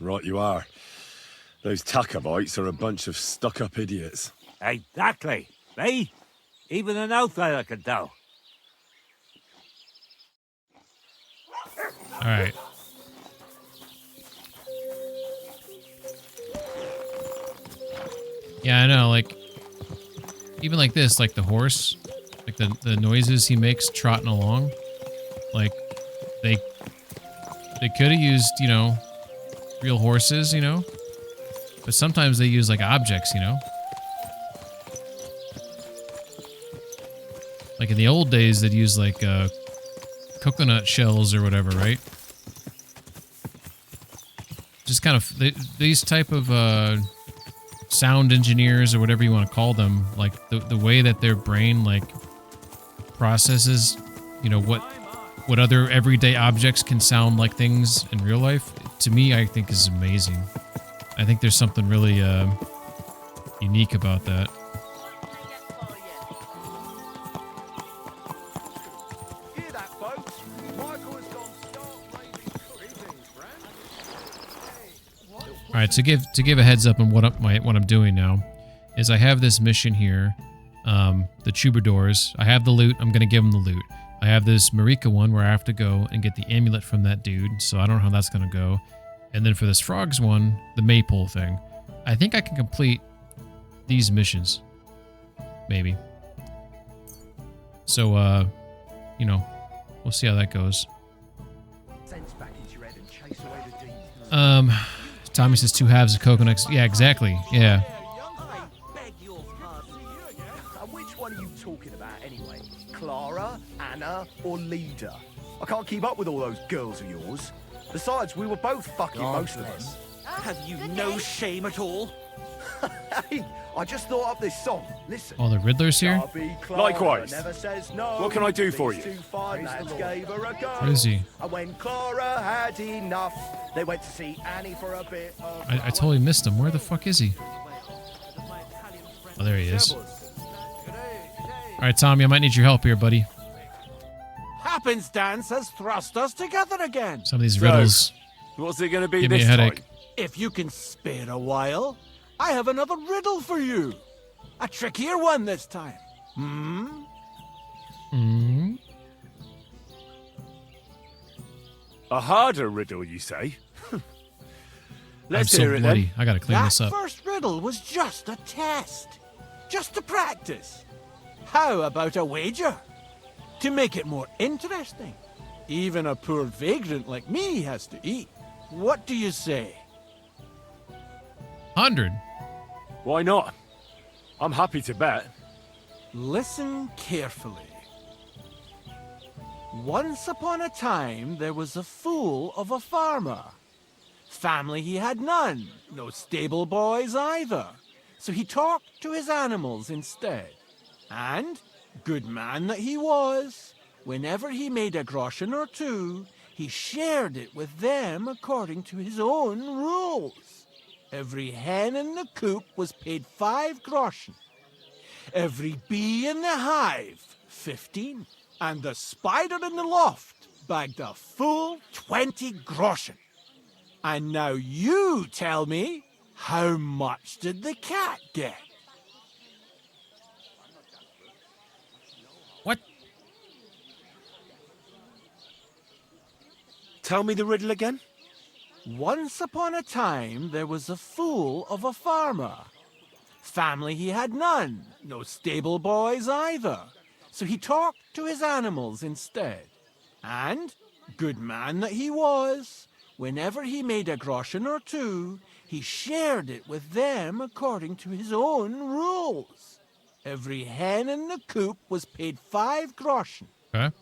Right you are. Those Tacovites are a bunch of stuck-up idiots. Exactly. Eh? Even an outsider can tell. All right. Yeah, I know, like, even like this, like the horse, like the noises he makes trotting along, like, they could have used, you know, real horses, you know, but sometimes they use, like, objects, you know? Like, in the old days, they'd use, like, coconut shells or whatever, right? Just kind of, these type of, sound engineers or whatever you want to call them, like the way that their brain like processes, you know, what other everyday objects can sound like things in real life, to me I think is amazing. I think there's something really unique about that. All right, to give a heads up on what I'm doing now, is I have this mission here, the troubadours. I have the loot. I'm gonna give them the loot. I have this Marika one where I have to go and get the amulet from that dude. So I don't know how that's gonna go. And then for this frogs one, the maypole thing, I think I can complete these missions, maybe. So you know, we'll see how that goes. Tommy says 2 halves of coconuts. Yeah, exactly. Yeah. Which one are you talking about anyway? Clara, Anna, or Leda? I can't keep up with all those girls of yours. Besides, we were both fucking most of us. Have you no shame at all? Hey, I just thought up this song. Listen. Oh, the Riddler's here? Likewise. Never says no. What can I do for you? Where is he? And when Clara had enough, they went to see Annie for a bit of... I totally missed him. Where the fuck is he? Oh, there he is. All right, Tommy, I might need your help here, buddy. Happenstance has thrust us together again. Some of these riddles. What's it going to be give me this a headache. time? If you can spare a while, I have another riddle for you. A trickier one this time. A harder riddle, you say? Let's hear it bloody. Then. I gotta clean this up. That first riddle was just a test. Just to practice. How about a wager? To make it more interesting. Even a poor vagrant like me has to eat. What do you say? 100. Why not? I'm happy to bet. Listen carefully. Once upon a time, there was a fool of a farmer. Family he had none, no stable boys either. So he talked to his animals instead. And, good man that he was, whenever he made a groschen or two, he shared it with them according to his own rules. Every hen in the coop was paid 5 groschen. Every bee in the hive, 15. And the spider in the loft bagged a full 20 groschen. And now you tell me, how much did the cat get? What? Tell me the riddle again. Once upon a time, there was a fool of a farmer. Family he had none, no stable boys either. So he talked to his animals instead. And, good man that he was, whenever he made a groschen or two, he shared it with them according to his own rules. Every hen in the coop was paid 5 groschen. Okay.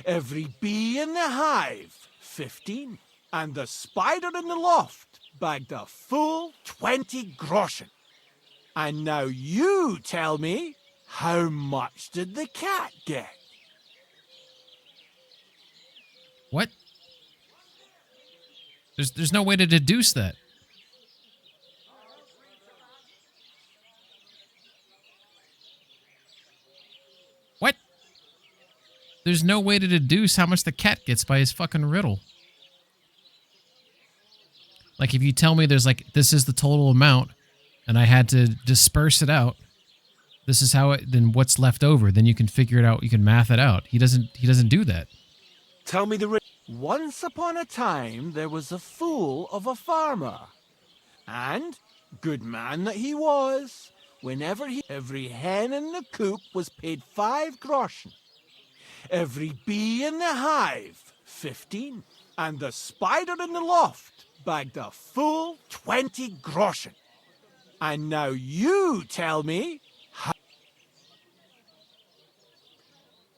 Every bee in the hive, 15. And the spider in the loft bagged a full 20 groschen. And now you tell me, how much did the cat get? What? There's no way to deduce that. there's no way to deduce how much the cat gets by his fucking riddle. Like, if you tell me there's like, this is the total amount, and I had to disperse it out, this is how it, then what's left over, then you can figure it out, you can math it out. He doesn't do that. Tell me the Once upon a time, there was a fool of a farmer. And, good man that he was, every hen in the coop was paid 5 groschen. Every bee in the hive, 15. And the spider in the loft bagged a full 20 groschen. And now you tell me...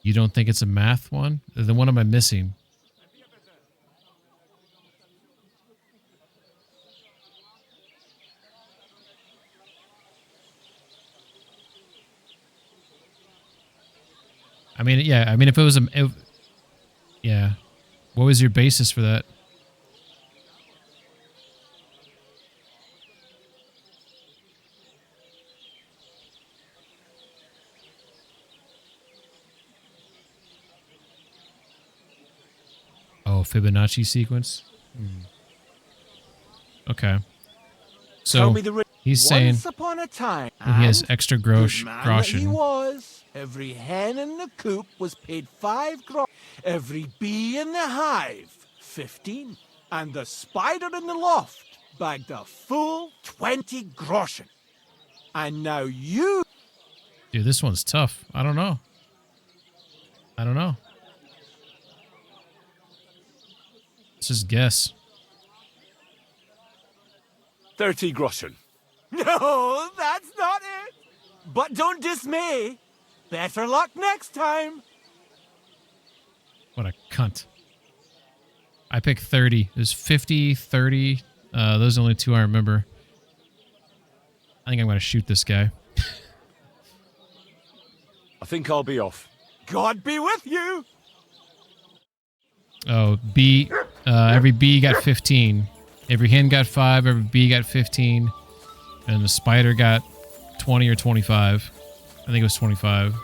You don't think it's a math one? Then what am I missing? I mean, yeah. I mean, if it was yeah. What was your basis for that? Oh, Fibonacci sequence. Okay. So he's saying Once upon a time, he has extra good man that he groschen. was, every hen in the coop was paid 5 groschen. Every bee in the hive, 15. And the spider in the loft bagged a full 20 groschen. And now you... Dude, this one's tough. I don't know. Let's just guess. 30 groschen. No, that's not it. But don't dismay. Better luck next time. What a cunt. I picked 30. There's 50, 30. Those are the only two I remember. I think I'm going to shoot this guy. I think I'll be off. God be with you. Oh, bee. Every bee got 15. Every hen got 5. Every bee got 15. And the spider got 20 or 25. I think it was 25.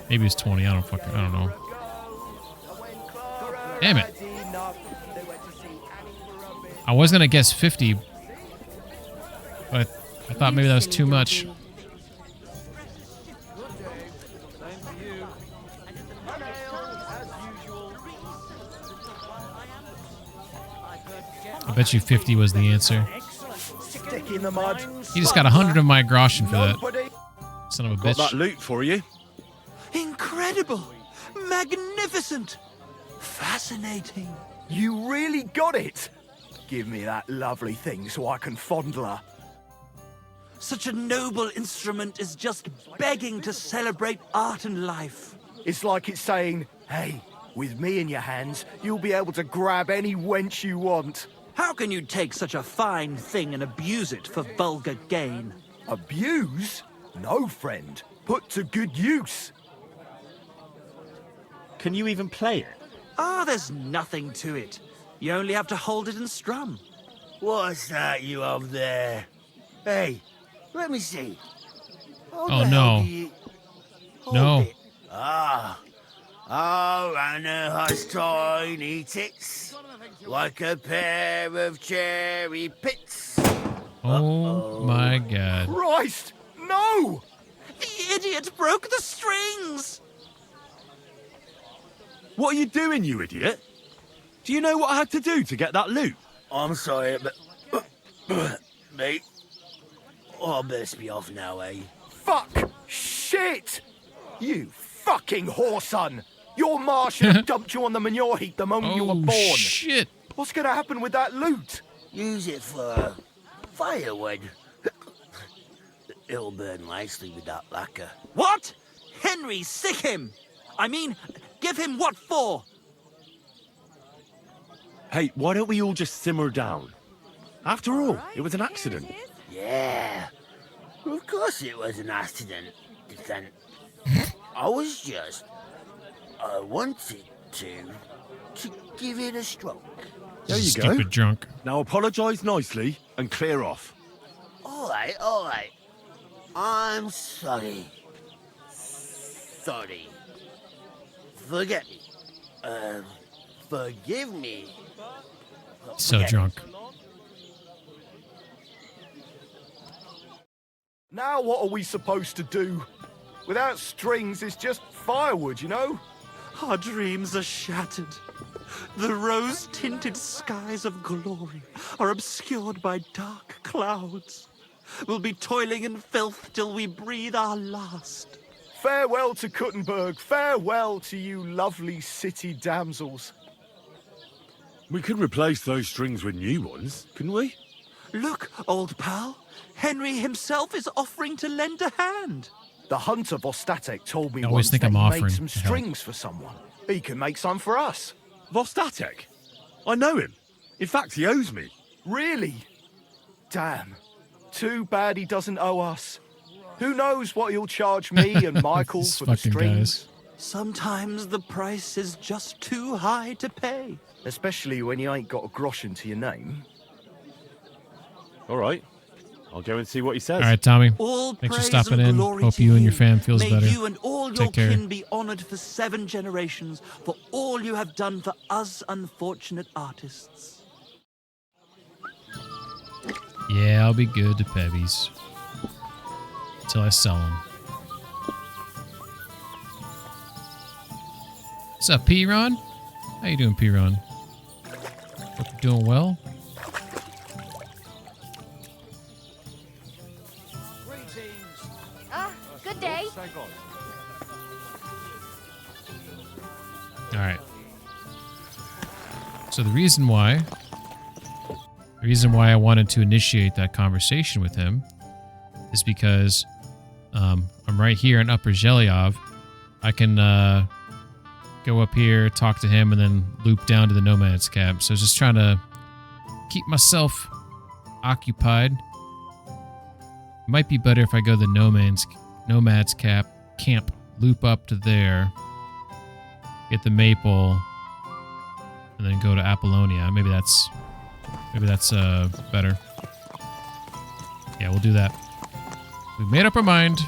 Maybe it's 20. I don't know. Damn it. I was going to guess 50. But I thought maybe that was too much. I bet you 50 was the answer. In the mud. He just got 100 of my groschen for that. Son of a bitch. Got that loot for you. Incredible! Magnificent! Fascinating! You really got it! Give me that lovely thing so I can fondle her. Such a noble instrument is just begging to celebrate art and life. It's like it's saying, hey, with me in your hands, you'll be able to grab any wench you want. How can you take such a fine thing and abuse it for vulgar gain? Abuse? No, friend. Put to good use. Can you even play it? Ah, there's nothing to it. You only have to hold it and strum. What's that you up there? Hey, let me see. Oh, no. No. Ah. Oh, Anna has tiny tits, like a pair of cherry pits. Oh my god. Christ! No! The idiot broke the strings! What are you doing, you idiot? Do you know what I had to do to get that loot? I'm sorry, but... mate, I best be off now, eh? Fuck! Shit! You fucking whoreson! Your ma should have dumped you on the manure heap the moment you were born. Shit! What's gonna happen with that loot? Use it for firewood. It'll burn nicely with that lacquer. What? Henry, sick him! I mean, give him what for? Hey, why don't we all just simmer down? After all, it was an accident. Yeah, of course it was an accident. I was just... I wanted to give it a stroke. There you go. Stupid drunk. Now apologise nicely and clear off. All right. I'm sorry. Sorry. Forget me. Forgive me. So Forget drunk. Now what are we supposed to do? Without strings, it's just firewood, you know? Our dreams are shattered. The rose-tinted skies of glory are obscured by dark clouds. We'll be toiling in filth till we breathe our last. Farewell to Kuttenberg. Farewell to you lovely city damsels. We could replace those strings with new ones, couldn't we? Look, old pal. Henry himself is offering to lend a hand. The hunter Vostatek told me I always once think that I'm he offering made some to help. strings for someone. He can make some for us. Vostatek? I know him. In fact, he owes me. Really? Damn. Too bad he doesn't owe us. Who knows what he'll charge me and Michael These for the fucking strings? guys. Sometimes the price is just too high to pay. Especially when you ain't got a groschen to your name. All right. I'll go and see what he says. All right, Tommy. All Thanks for praise stopping and in. glory Hope to you and your fam feels May better. you and all your Take care. kin be honored for 7 generations for all you have done for us unfortunate artists. Yeah, I'll be good to Pebbies. Until I sell them. What's up, P-Ron? How you doing, P-Ron? Hope you're doing well. Good day. All right. So the reason why I wanted to initiate that conversation with him is because I'm right here in Upper Zhelyov. I can go up here, talk to him, and then loop down to the Nomad's camp. So I was just trying to keep myself occupied. It might be better if I go to the Nomad's camp, loop up to there, get the maple, and then go to Apollonia. Maybe that's better. Yeah, we'll do that. We made up our mind.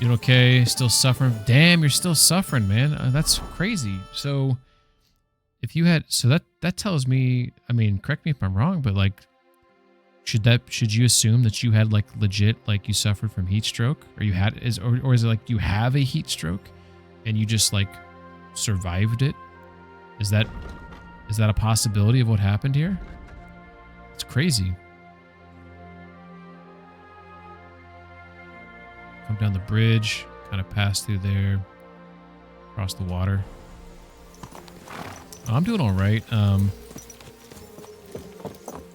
You okay? Still suffering? Damn, you're still suffering, man. That's crazy. So, if you had, that tells me. I mean, correct me if I'm wrong, but like, should you assume that you had like legit, like you suffered from heat stroke, or you had or is it like you have a heat stroke, and you just like survived it? Is that a possibility of what happened here? It's crazy. Come down the bridge, kind of pass through there, across the water. I'm doing all right.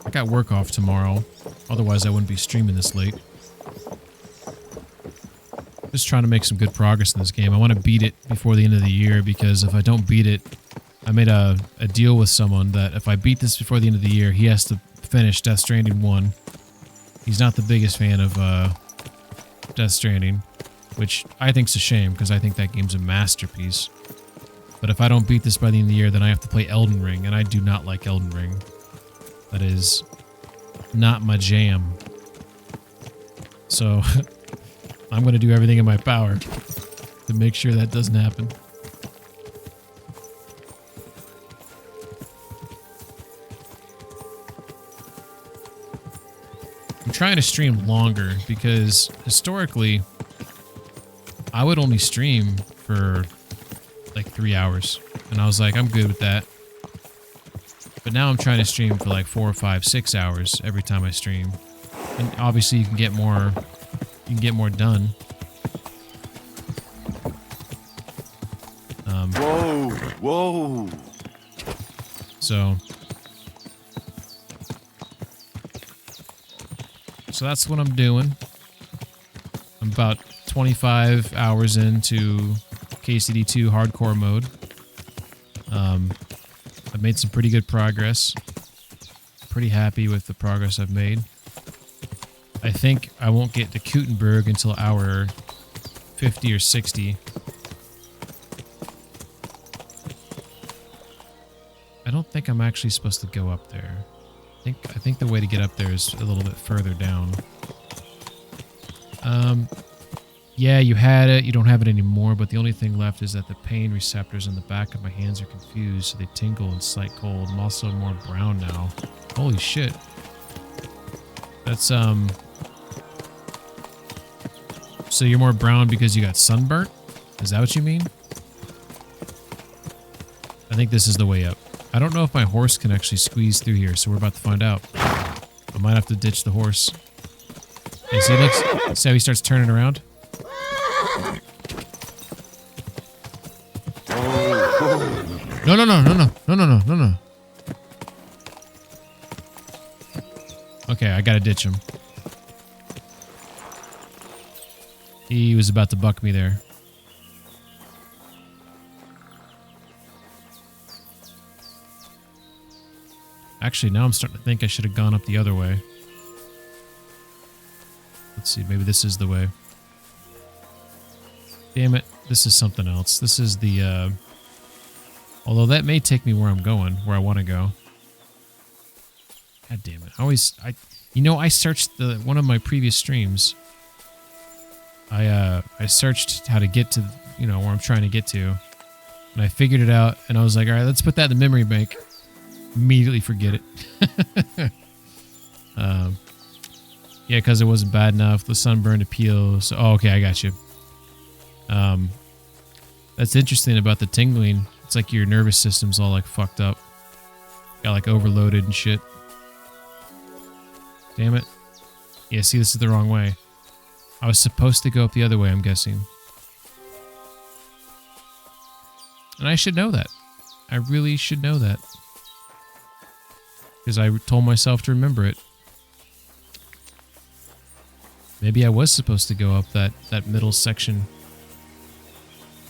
I got work off tomorrow. Otherwise, I wouldn't be streaming this late. Just trying to make some good progress in this game. I want to beat it before the end of the year, because if I don't beat it, I made a deal with someone that if I beat this before the end of the year, he has to finish Death Stranding 1. He's not the biggest fan of Death Stranding, which I think's a shame, because I think that game's a masterpiece. But if I don't beat this by the end of the year, then I have to play Elden Ring, and I do not like Elden Ring. That is not my jam. So I'm going to do everything in my power to make sure that doesn't happen. I'm trying to stream longer because historically I would only stream for like 3 hours, and I was like, I'm good with that. But now I'm trying to stream for like 4 or 5, 6 hours every time I stream. And obviously you can get more done. Whoa. So that's what I'm doing. I'm about 25 hours into KCD2 hardcore mode. I've made some pretty good progress. Pretty happy with the progress I've made. I think I won't get to Kuttenberg until hour 50 or 60. I don't think I'm actually supposed to go up there. I think the way to get up there is a little bit further down. Yeah, you had it. You don't have it anymore, but the only thing left is that the pain receptors in the back of my hands are confused, so they tingle and slight cold. I'm also more brown now. Holy shit. That's, So you're more brown because you got sunburnt? Is that what you mean? I think this is the way up. I don't know if my horse can actually squeeze through here, so we're about to find out. I might have to ditch the horse. Hey, see, look, see how he starts turning around? No, no, no, no, no, no, no, no, no, no. Okay, I gotta ditch him. He was about to buck me there. Actually, now I'm starting to think I should have gone up the other way. Let's see, maybe this is the way. Damn it, this is something else. This is the, although that may take me where I'm going, where I want to go. God damn it. You know, I searched one of my previous streams. I searched how to get to, you know, where I'm trying to get to. And I figured it out, and I was like, all right, let's put that in the memory bank. Immediately forget it. Yeah, because it wasn't bad enough. The sunburn appeal. So, oh, okay, I got you. That's interesting about the tingling. It's like your nervous system's all like fucked up. Got like overloaded and shit. Damn it. Yeah, see, this is the wrong way. I was supposed to go up the other way, I'm guessing. And I should know that. I really should know that. Because I told myself to remember it. Maybe I was supposed to go up that middle section.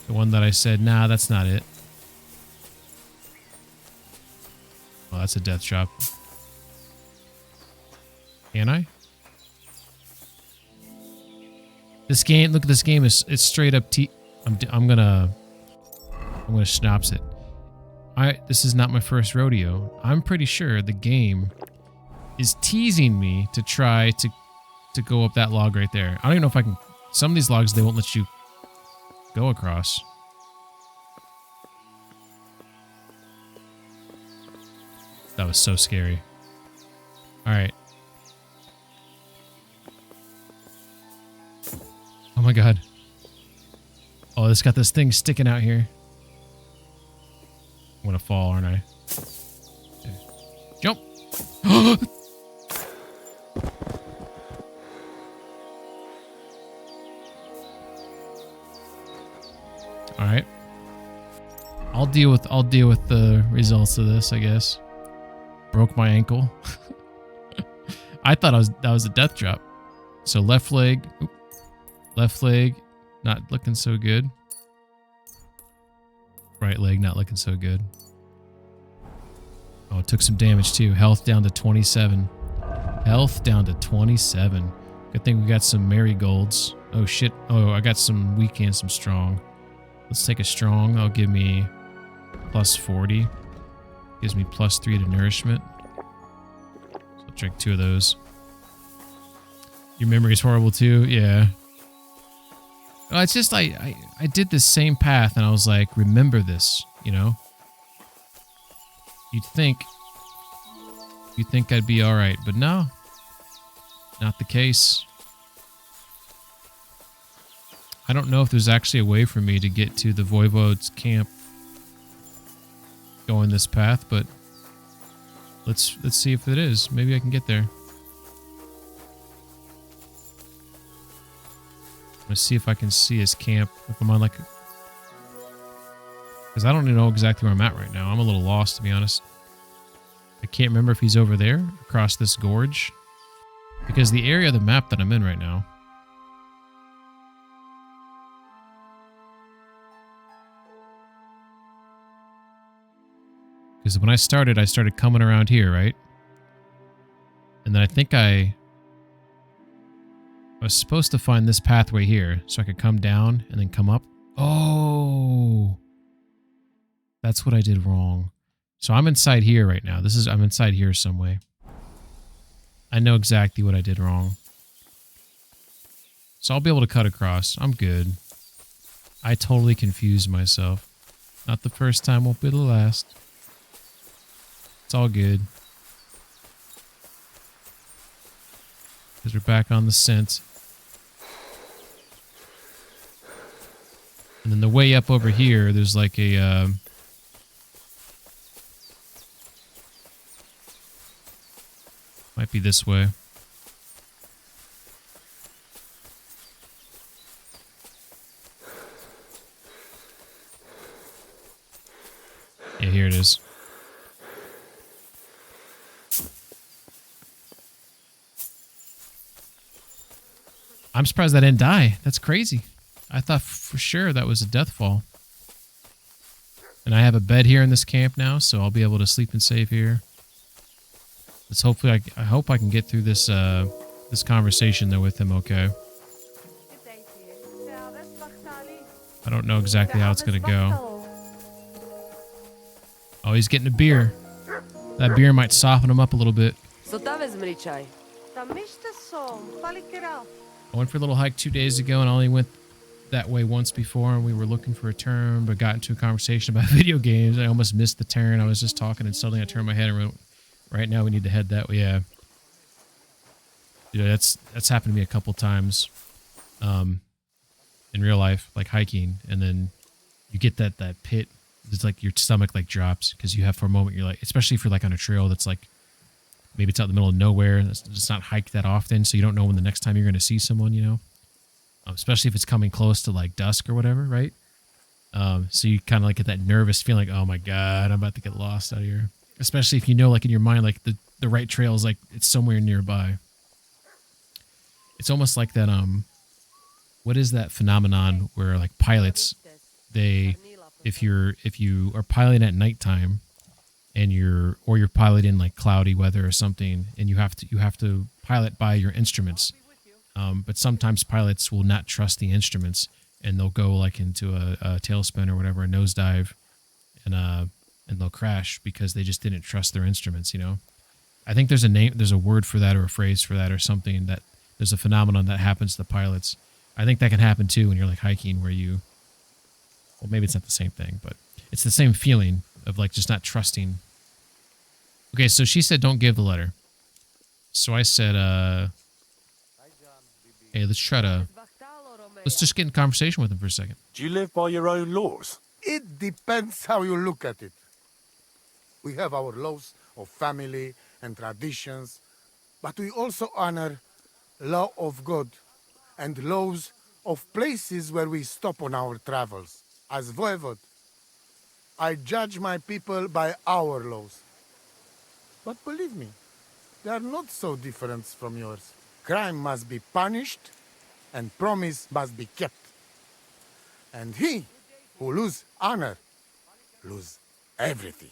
The one that I said, nah, that's not it. Oh, that's a death trap. Can I? This game, look at this game, it's straight up I'm gonna schnapps it. This is not my first rodeo. I'm pretty sure the game is teasing me to try to go up that log right there. I don't even know if I can. Some of these logs, they won't let you go across. That was so scary. All right. Oh my god. Oh, it's got this thing sticking out here. I'm gonna fall, aren't I? Okay. Jump! Alright. I'll deal with the results of this, I guess. Broke my ankle. I thought that was a death drop. So left leg. Oop, left leg, not looking so good. Right leg, not looking so good. Oh, it took some damage too. Health down to 27. Health down to 27. Good thing we got some marigolds. Oh shit. Oh, I got some weak and some strong. Let's take a strong. That'll give me plus 40. Gives me plus 3 to nourishment. So I'll drink 2 of those. Your memory is horrible too? Yeah. Well, it's just I did this same path and I was like, remember this, you know? You'd think I'd be alright, but no. Not the case. I don't know if there's actually a way for me to get to the Voivode's camp going this path, but let's see if it is. Maybe I can get there. Let's see if I can see his camp. If I'm on like... Because I don't even know exactly where I'm at right now. I'm a little lost, to be honest. I can't remember if he's over there, across this gorge. Because the area of the map that I'm in right now... Because when I started coming around here, right? And then I think I was supposed to find this pathway here so I could come down and then come up. Oh, that's what I did wrong. So I'm inside here right now. I'm inside here some way. I know exactly what I did wrong. So I'll be able to cut across. I'm good. I totally confused myself. Not the first time, won't be the last. It's all good. Because we're back on the scent. And then the way up over here, there's like a... might be this way. Yeah, here it is. I'm surprised I didn't die. That's crazy. I thought for sure that was a death fall. And I have a bed here in this camp now, so I'll be able to sleep and save here. Let's hopefully I hope I can get through this this conversation though with him okay. I don't know exactly how it's gonna go. Oh, he's getting a beer. That beer might soften him up a little bit. I went for a little hike 2 days ago and I only went that way once before, and we were looking for a turn but got into a conversation about video games. I almost missed the turn. I was just talking and suddenly I turned my head and went, right now we need to head that way. Yeah. That's happened to me a couple times in real life, like hiking, and then you get that pit. It's like your stomach like drops because you have for a moment you're like, especially if you're like on a trail that's like maybe it's out in the middle of nowhere and it's not hiked that often, so you don't know when the next time you're going to see someone, you know, especially if it's coming close to like dusk or whatever, right? So you kind of like get that nervous feeling like, oh my god, I'm about to get lost out of here. Especially if you know, like in your mind, like the right trail is like it's somewhere nearby. It's almost like that. What is that phenomenon where like pilots, if you are piloting at nighttime, and you're piloting like cloudy weather or something, and you have to pilot by your instruments. But sometimes pilots will not trust the instruments, and they'll go like into a tailspin or whatever, a nosedive, and they'll crash because they just didn't trust their instruments, you know? I think there's a word for that or a phrase for that or something, that there's a phenomenon that happens to pilots. I think that can happen too when you're like hiking where well, maybe it's not the same thing, but it's the same feeling of like just not trusting. Okay, so she said don't give the letter. So I said, hey, let's just get in conversation with him for a second. Do you live by your own laws? It depends how you look at it. We have our laws of family and traditions, but we also honor law of God and laws of places where we stop on our travels. As voivod, I judge my people by our laws. But believe me, they are not so different from yours. Crime must be punished, and promise must be kept. And he who lose honor, lose everything.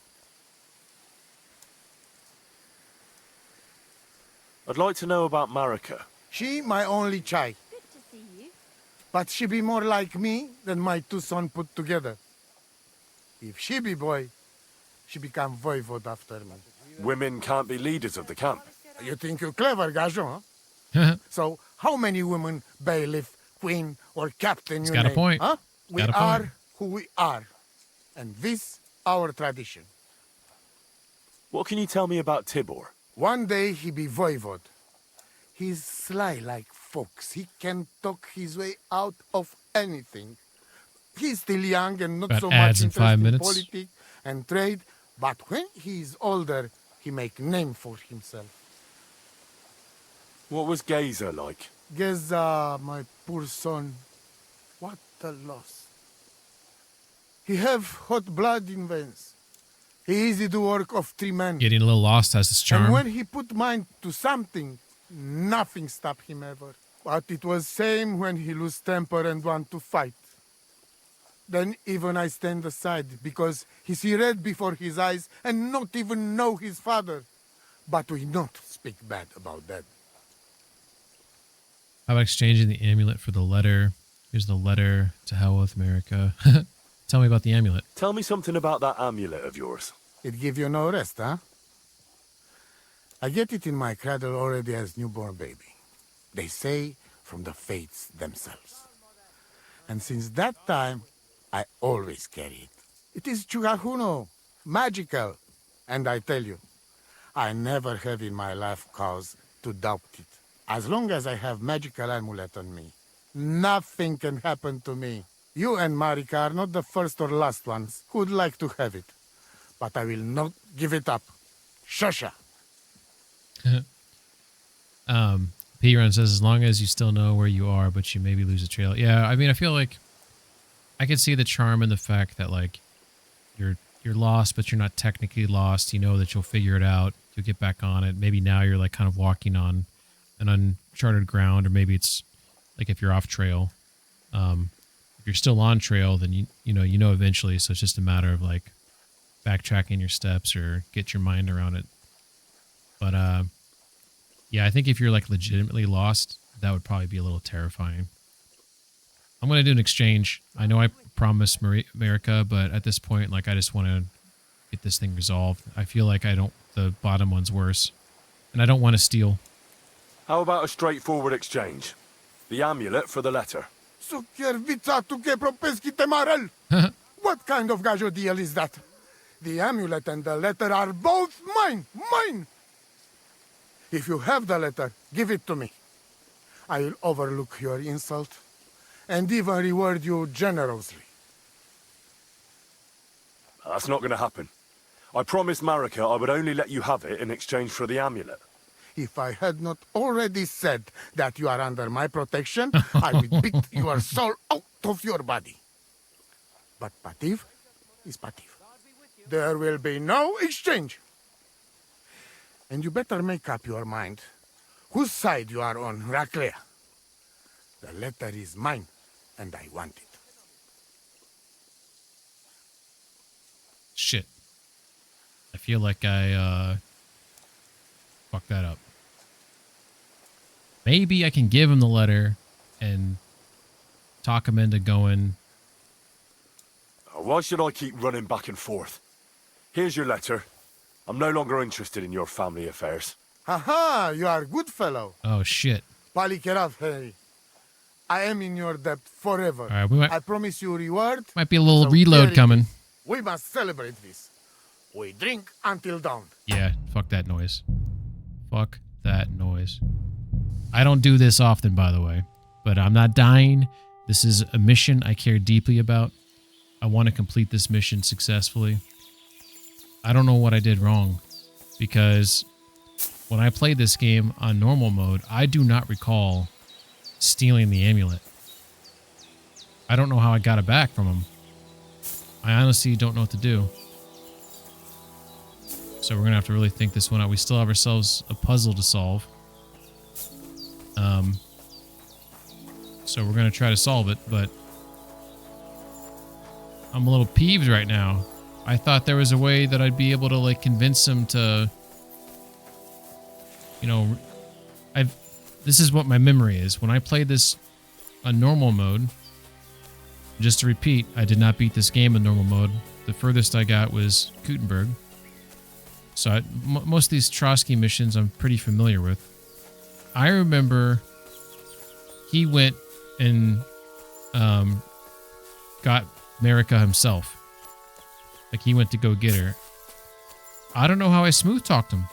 I'd like to know about Marika. She my only child. Good to see you. But she be more like me than my two sons put together. If she be boy, she become voivod after me. Women can't be leaders of the camp. You think you're clever, Gajon, huh? So, how many women, bailiff, queen, or captain He's you got name? a point. Huh? We Got a are point. who we are. And this, our tradition. What can you tell me about Tibor? One day he be voivod. He's sly like fox. He can talk his way out of anything. He's still young and not About so ads much in 5 interested in minutes. politics and trade. But when he is older, he make name for himself. What was Geza like? Geza, my poor son, what a loss. He have hot blood in veins. He easy to work of 3 men. Getting a little lost has its charm. And when he put mind to something, nothing stop him ever. But it was same when he lose temper and want to fight. Then even I stand aside because he see red before his eyes and not even know his father. But we not speak bad about that. How about exchanging the amulet for the letter? Here's the letter. To hell with America. Tell me about the amulet. Tell me something about that amulet of yours. It give you no rest, huh? I get it in my cradle already as newborn baby. They say from the fates themselves. And since that time, I always carry it. It is Chugahuno, magical. And I tell you, I never have in my life cause to doubt it. As long as I have magical amulet on me, nothing can happen to me. You and Marika are not the first or last ones who would like to have it. But I will not give it up. Shusha. P-Run says, as long as you still know where you are, but you maybe lose a trail. Yeah, I mean, I feel like I could see the charm in the fact that, like, you're lost, but you're not technically lost. You know that you'll figure it out. You'll get back on it. Maybe now you're, like, kind of walking on an uncharted ground, or maybe it's, like, if you're off trail. If you're still on trail, then you know eventually, so it's just a matter of, like, backtracking your steps or get your mind around it. But, yeah, I think if you're, like, legitimately lost, that would probably be a little terrifying. I'm going to do an exchange. I know I promised America, but at this point, like, I just want to get this thing resolved. I feel like the bottom one's worse. And I don't want to steal. How about a straightforward exchange? The amulet for the letter. What kind of gajo deal is that? The amulet and the letter are both mine! Mine! If you have the letter, give it to me. I will overlook your insult and even reward you generously. That's not going to happen. I promised Marika I would only let you have it in exchange for the amulet. If I had not already said that you are under my protection, I would beat your soul out of your body. But Pativ is Pativ. There will be no exchange. And you better make up your mind whose side you are on, Raclea. The letter is mine, and I want it. Shit. I feel like I fucked that up. Maybe I can give him the letter and talk him into going. Why should I keep running back and forth? Here's your letter. I'm no longer interested in your family affairs. Haha, you are a good fellow. Oh, shit. Palikerav, hey. I am in your debt forever. All right, I promise you reward. Might be a little reload coming. We must celebrate this. We drink until dawn. Yeah, fuck that noise. Fuck that noise. I don't do this often, by the way, but I'm not dying. This is a mission I care deeply about. I want to complete this mission successfully. I don't know what I did wrong, because when I played this game on normal mode, I do not recall stealing the amulet. I don't know how I got it back from him. I honestly don't know what to do. So we're going to have to really think this one out. We still have ourselves a puzzle to solve. So we're going to try to solve it, but I'm a little peeved right now. I thought there was a way that I'd be able to, like, convince him to, you know, this is what my memory is. When I played this on normal mode, just to repeat, I did not beat this game in normal mode. The furthest I got was Gutenberg. So most of these Trotsky missions I'm pretty familiar with. I remember he went and got Marika himself. Like, he went to go get her. I don't know how I smooth talked him.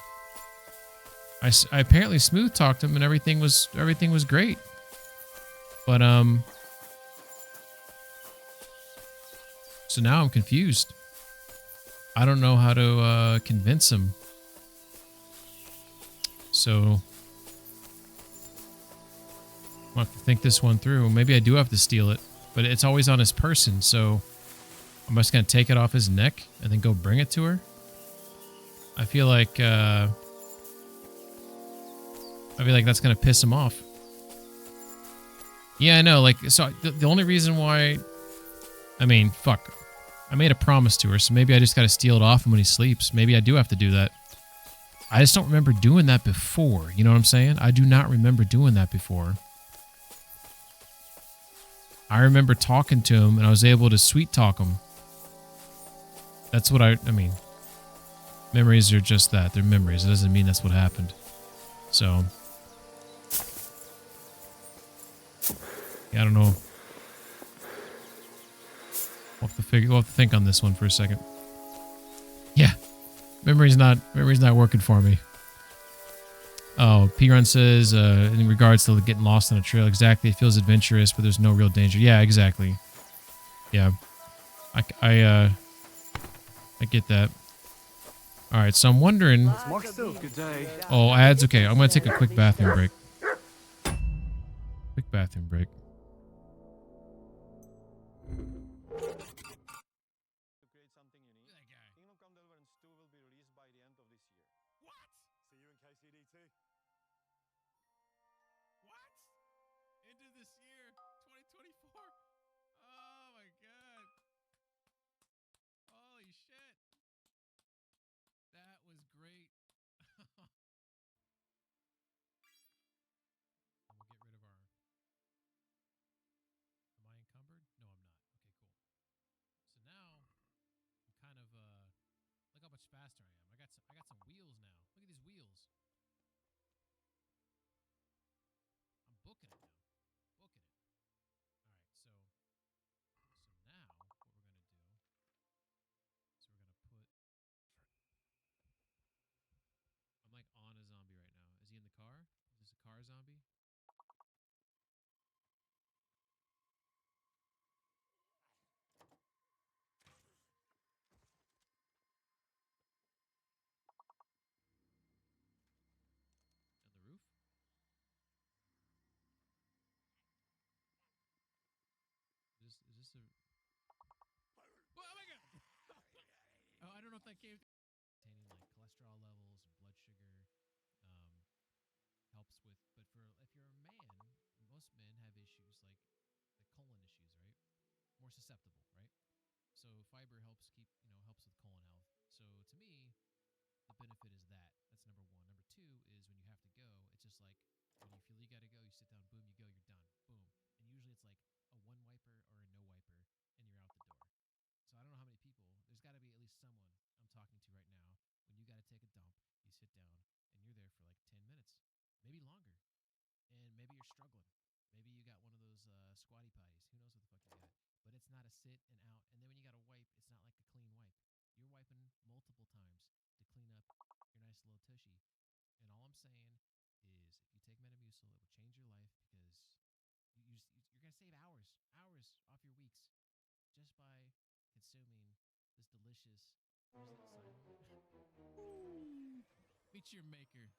I apparently smooth talked him and everything was great. But so now I'm confused. I don't know how to convince him. So I'll have to think this one through. Maybe I do have to steal it, but it's always on his person, so I'm just gonna take it off his neck and then go bring it to her. I feel like that's gonna piss him off. Yeah, I know. Like, so the only reason why, I mean, fuck, I made a promise to her, so maybe I just gotta steal it off him when he sleeps. Maybe I do have to do that. I just don't remember doing that before. You know what I'm saying? I do not remember doing that before. I remember talking to him, and I was able to sweet talk him. That's what I mean. Memories are just that. They're memories. It doesn't mean that's what happened. So Yeah, I don't know. We'll have to think on this one for a second. Yeah. Memory's not working for me. Oh, P-Run says, in regards to getting lost on a trail, exactly. It feels adventurous, but there's no real danger. Yeah, exactly. Yeah. I get that. All right, so I'm wondering. Good day. Oh, ads. Okay, I'm gonna take a quick bathroom break. Quick bathroom break. Into this year, 2024. Oh my god. Holy shit. That was great. And we'll get rid of our... Am I encumbered? No, I'm not. Okay, cool. So now, I'm kind of, look how much faster I am. I got some wheels now. Look at these wheels. I'm booking it now. Booking it. All right, so now what we're going to do is we're going to put... I'm like on a zombie right now. Is he in the car? Is this a car zombie? On the roof? Is this a... Oh my god! Oh, I don't know if that came... Maintaining like cholesterol levels and blood sugar helps with... But if you're a man, most men have issues like the colon issues, right? More susceptible, right? So fiber helps helps with colon health. So to me, the benefit is that. That's number one. Number two is when you have to go, it's just like when you feel you got to go, you sit down, boom, you go, you're done, boom. And usually it's like a one wiper or a no wiper, and you're out the door. So I don't know how many people. There's got to be at least someone I'm talking to right now. When you got to take a dump, you sit down, and you're there for like 10 minutes, maybe longer, and maybe you're struggling. Maybe you got one of those squatty potties. Who knows what the fuck you got? But it's not a sit and out. And then when you got to wipe, it's not like a clean wipe. You're wiping multiple times to clean up your nice little tushy. And all I'm saying is, if you take Metamucil, it will change your life because you're gonna save hours off your weeks just by consuming this delicious. Meet your maker.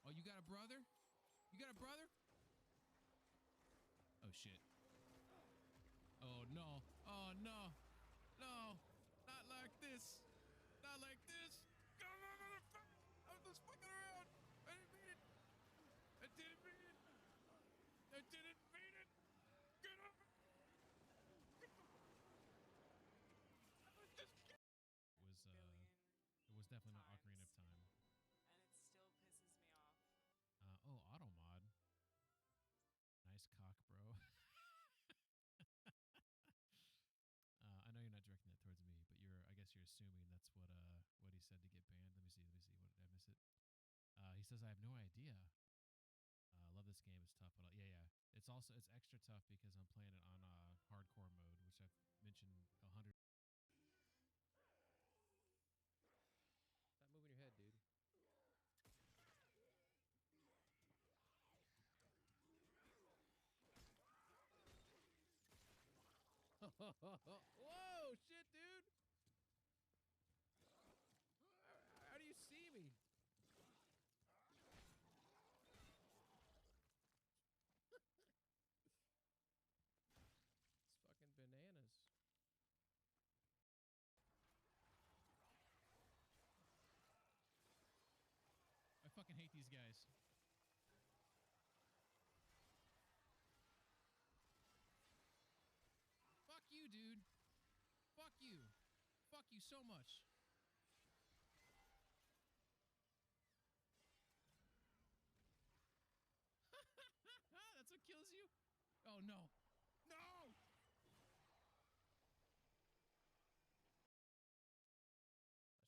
Oh, you got a brother? You got a brother? Oh shit. Oh no. Oh no. No. Not like this. Not like this. Come on, motherfucker. I'm just fucking around. I didn't mean it. I didn't mean it. I didn't mean it. Get over. It was definitely not Ocarina of Time. And it still pisses me off. Oh, auto mod. Nice cock, bro. I know you're not directing that towards me, but I guess you're assuming that's what he said to get banned. Let me see. What did I miss it? He says I have no idea. I love this game. It's tough, but yeah. It's extra tough because I'm playing it on hardcore mode, which I've mentioned 100. Stop moving your head, dude. Whoa, shit, dude! How do you see me? It's fucking bananas. I fucking hate these guys. Fuck you, dude. Fuck you. Fuck you so much. That's what kills you? Oh, no. No!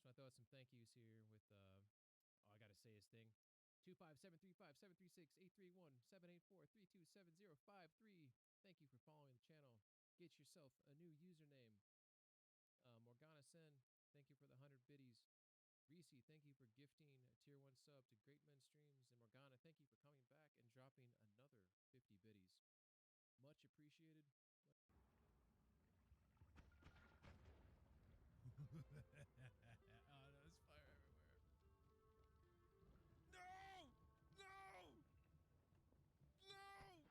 I just want to throw out some thank yous here with, I gotta say his thing. 25735736831 Thank you for following the channel. Get yourself a new username. Morgana Sen, thank you for the 100 biddies. Reese, thank you for gifting a tier 1 sub to Great Men Streams. And Morgana, thank you for coming back and dropping another 50 biddies. Much appreciated. Oh, there's fire everywhere. No! No! No!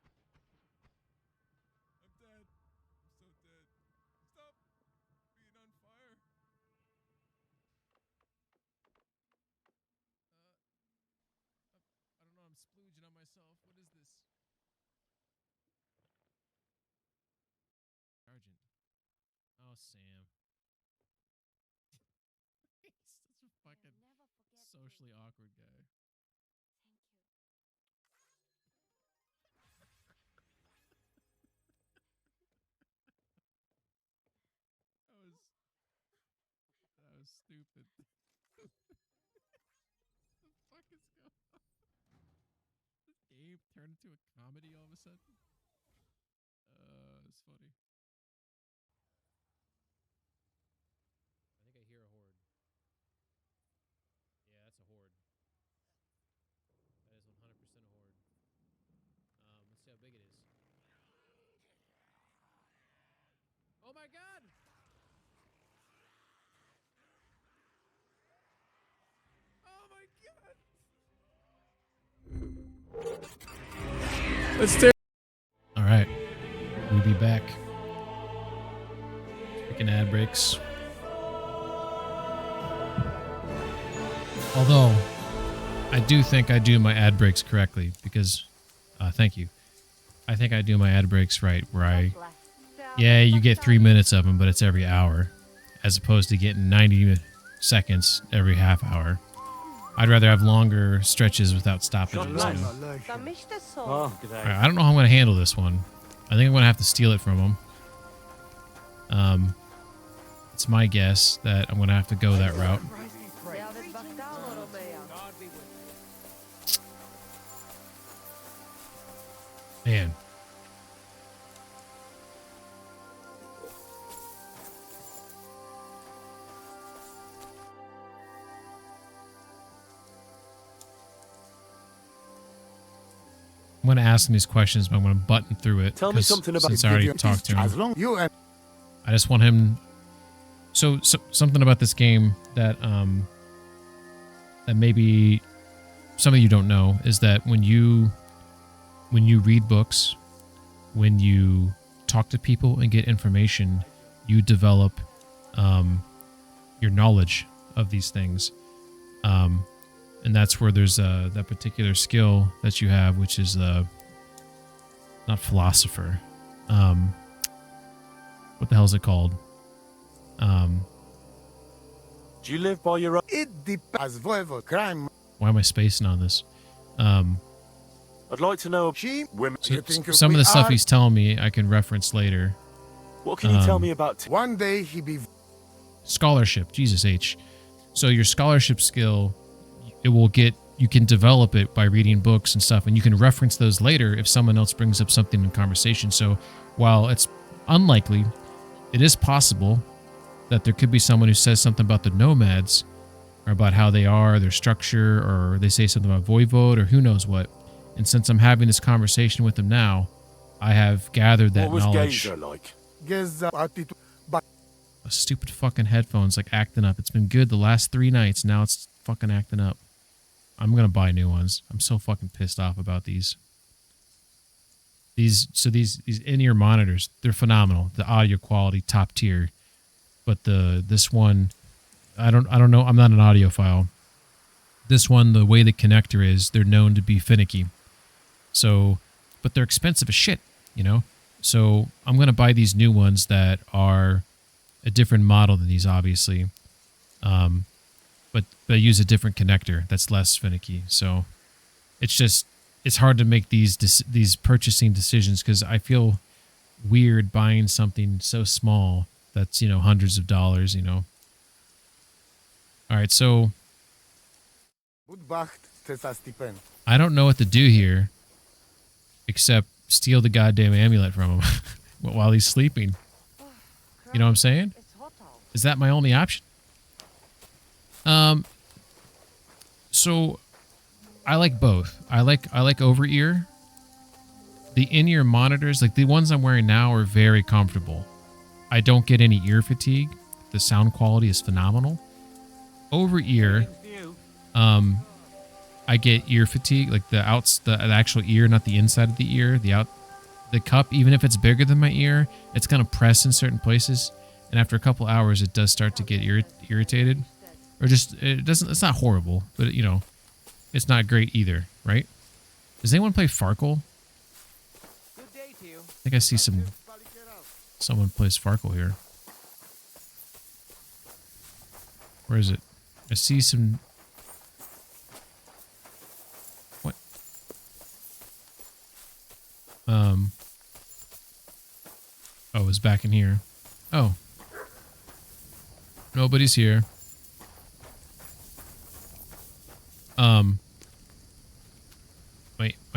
I'm dead. I'm so dead. Stop being on fire. I don't know. I'm splooging on myself. What is this? Sergeant. Oh, Sam. He's such a fucking socially awkward guy. That was stupid. What the fuck is going on? This game turned into a comedy all of a sudden. It's funny. I think I hear a horde. Yeah, that's a horde. That is 100% a horde. Let's see how big it is. Oh my god! Oh my god! Let's take. All right, we'll be back. Freaking ad breaks. Although, I do think I do my ad breaks correctly because, thank you. I think I do my ad breaks right where yeah, you get 3 minutes of them, but it's every hour as opposed to getting 90 seconds every half hour. I'd rather have longer stretches without stopping. Right, I don't know how I'm going to handle this one. I think I'm going to have to steal it from him. It's my guess that I'm going to have to go that route. Man. I'm going to ask him these questions, but I'm going to button through it. Tell me something about since I already talked to him. As long you and I just want him. So something about this game that that maybe some of you don't know is that when you read books, when you talk to people and get information, you develop your knowledge of these things. And that's where there's that particular skill that you have, which is not philosopher. What the hell is it called? Do you live by your own? it depends. Crime. Why am I spacing on this? I'd like to know. Women. So some of the stuff he's telling me I can reference later. What can you tell me about? One day he be Scholarship, Jesus H. So your scholarship skill, it will get, you can develop it by reading books and stuff, and you can reference those later if someone else brings up something in conversation. So while it's unlikely, it is possible that there could be someone who says something about the nomads, or about how they are, their structure, or they say something about Voivode, or who knows what. And since I'm having this conversation with him now, I have gathered that What was knowledge. Gazer like? Stupid fucking headphones like acting up. It's been good the last 3 nights. Now it's fucking acting up. I'm gonna buy new ones. I'm so fucking pissed off about these. These in-ear monitors, they're phenomenal. The audio quality top tier, but this one, I don't know. I'm not an audiophile. This one, the way the connector is, they're known to be finicky. So, but they're expensive as shit, you know. So I'm gonna buy these new ones that are a different model than these, obviously, but they use a different connector that's less finicky. So it's hard to make these purchasing decisions because I feel weird buying something so small that's, you know, hundreds of dollars, you know. All right, so I don't know what to do here except steal the goddamn amulet from him while he's sleeping. You know what I'm saying? Is that my only option? So I like both. I like over ear. The in-ear monitors, like the ones I'm wearing now, are very comfortable. I don't get any ear fatigue. The sound quality is phenomenal. Over ear, I get ear fatigue, like the actual ear, not the inside of the ear. The cup, even if it's bigger than my ear, it's gonna press in certain places, and after a couple hours, it does start to get irritated, or just it doesn't. It's not horrible, but you know, it's not great either, right? Does anyone play Farkle? I think I see someone plays Farkle here. Where is it? I see some. What? Oh, it's back in here. Oh. Nobody's here. My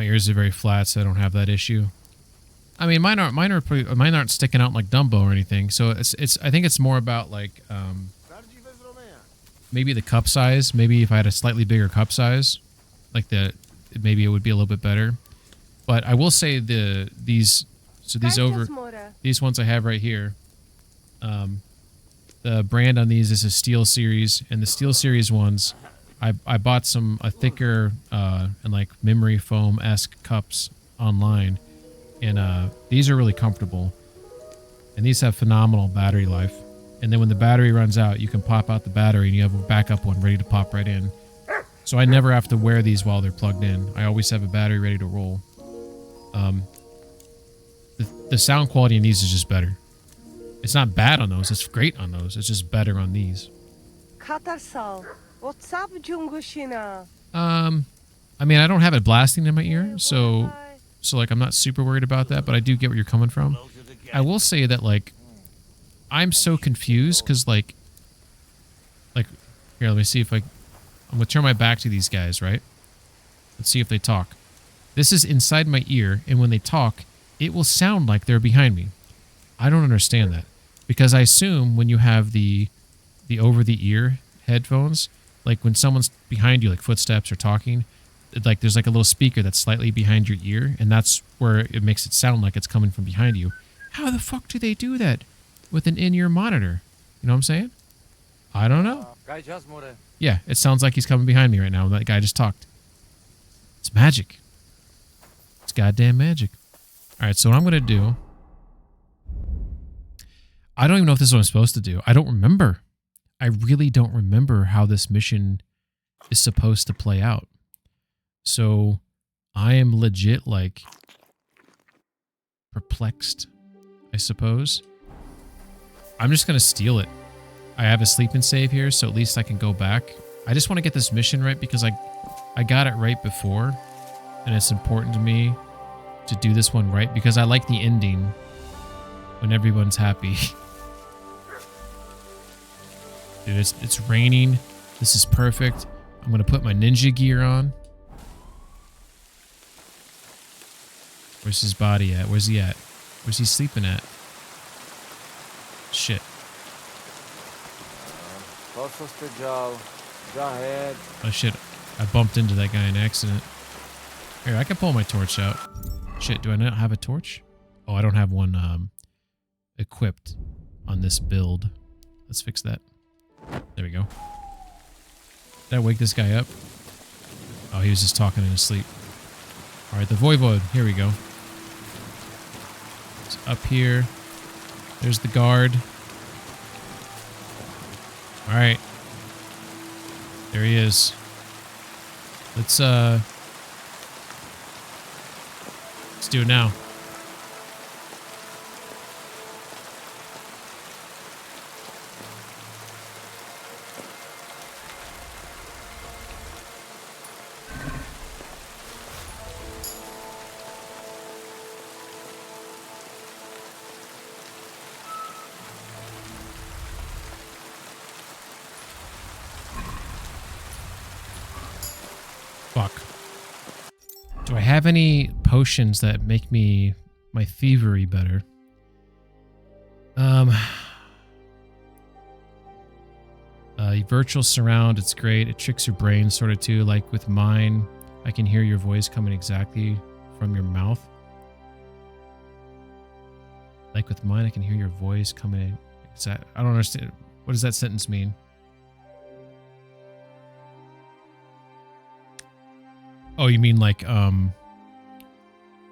ears are very flat, so I don't have that issue. I mean, mine aren't sticking out like Dumbo or anything. So I think it's more about like maybe the cup size. Maybe if I had a slightly bigger cup size, like maybe it would be a little bit better. But I will say these ones I have right here. The brand on these is a Steel Series, and the Steel Series ones, I bought a thicker and like memory foam-esque cups online. And these are really comfortable. And these have phenomenal battery life. And then when the battery runs out, you can pop out the battery and you have a backup one ready to pop right in. So I never have to wear these while they're plugged in. I always have a battery ready to roll. The sound quality in these is just better. It's not bad on those. It's great on those. It's just better on these. What's up, Jungushina? I mean, I don't have it blasting in my ear, so like I'm not super worried about that, but I do get where you're coming from. I will say that like I'm so confused because like here, let me see if I'm gonna turn my back to these guys, right? Let's see if they talk. This is inside my ear, and when they talk, it will sound like they're behind me. I don't understand that because I assume when you have the over the ear headphones, like when someone's behind you, like footsteps or talking, like there's like a little speaker that's slightly behind your ear, and that's where it makes it sound like it's coming from behind you. How the fuck do they do that with an in-ear monitor? You know what I'm saying? I don't know. Yeah, it sounds like he's coming behind me right now. That guy just talked. It's magic. It's goddamn magic. All right, so what I'm going to do... I don't even know if this is what I'm supposed to do. I don't remember. I really don't remember how this mission is supposed to play out. So I am legit like perplexed, I suppose. I'm just going to steal it. I have a sleep and save here, so at least I can go back. I just want to get this mission right because I got it right before, and it's important to me to do this one right because I like the ending when everyone's happy. Dude, it's raining. This is perfect. I'm going to put my ninja gear on. Where's his body at? Where's he at? Where's he sleeping at? Shit. Oh shit. I bumped into that guy in accident. Here, I can pull my torch out. Shit, do I not have a torch? Oh, I don't have one equipped on this build. Let's fix that. There we go. Did I wake this guy up? Oh, he was just talking in his sleep. Alright, the Voivode. Here we go. It's up here. There's the guard. Alright. There he is. Let's do it now. Fuck. Do I have any potions that make me my thievery better? Virtual surround, it's great. It tricks your brain sort of too. Like with mine, I can hear your voice coming exactly from your mouth. Like with mine, I can hear your voice coming exact. I don't understand. What does that sentence mean? Oh, you mean like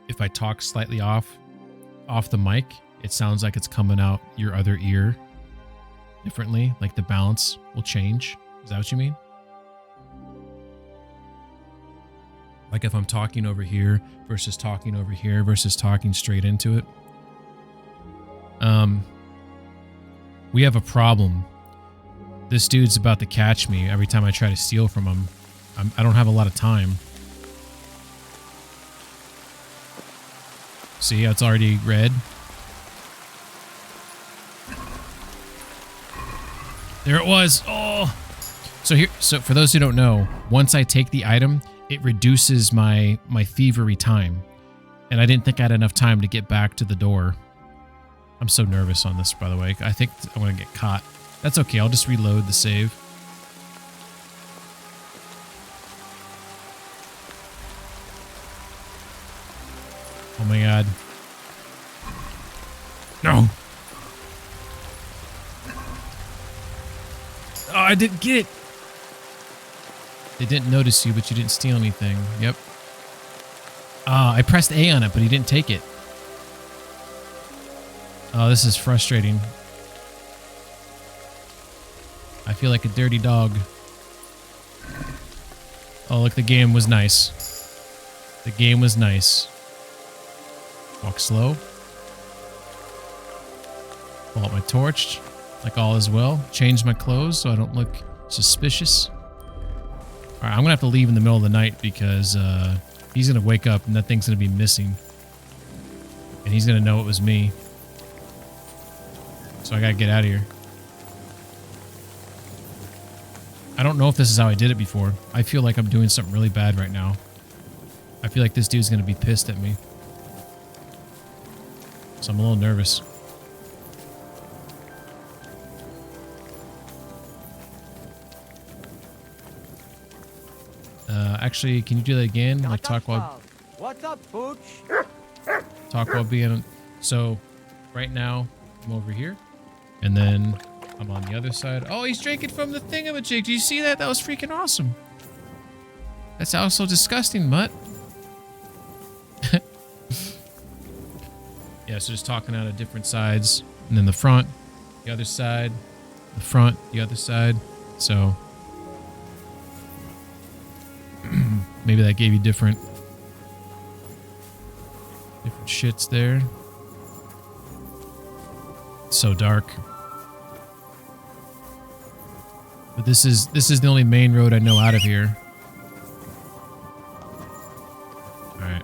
if I talk slightly off the mic, it sounds like it's coming out your other ear differently, like the balance will change. Is that what you mean? Like if I'm talking over here versus talking over here versus talking straight into it. We have a problem. This dude's about to catch me every time I try to steal from him. I don't have a lot of time. See, it's already red. There it was. Oh. So for those who don't know, once I take the item, it reduces my thievery time. And I didn't think I had enough time to get back to the door. I'm so nervous on this, by the way. I think I'm going to get caught. That's okay. I'll just reload the save. Oh my god. No. Oh, I didn't get it. They didn't notice you, but you didn't steal anything. Yep. I pressed A on it, but he didn't take it. Oh, this is frustrating. I feel like a dirty dog. Oh, look, the game was nice. The game was nice. Walk slow. Pull out my torch, like all is well. Change my clothes so I don't look suspicious. All right, I'm gonna have to leave in the middle of the night because he's gonna wake up and that thing's gonna be missing, and he's gonna know it was me. So I gotta get out of here. I don't know if this is how I did it before. I feel like I'm doing something really bad right now. I feel like this dude's gonna be pissed at me. So I'm a little nervous. Actually, can you do that again? Like talk while... What's up, Pooch? Talk while being... So, right now, I'm over here. And then I'm on the other side. Oh, he's drinking from the thingamajig. Do you see that? That was freaking awesome. That's also disgusting, mutt. Yeah, so just talking out of different sides. And then the front, the other side, the front, the other side. So... maybe that gave you different shits there. It's so dark. But this is the only main road I know out of here. Alright.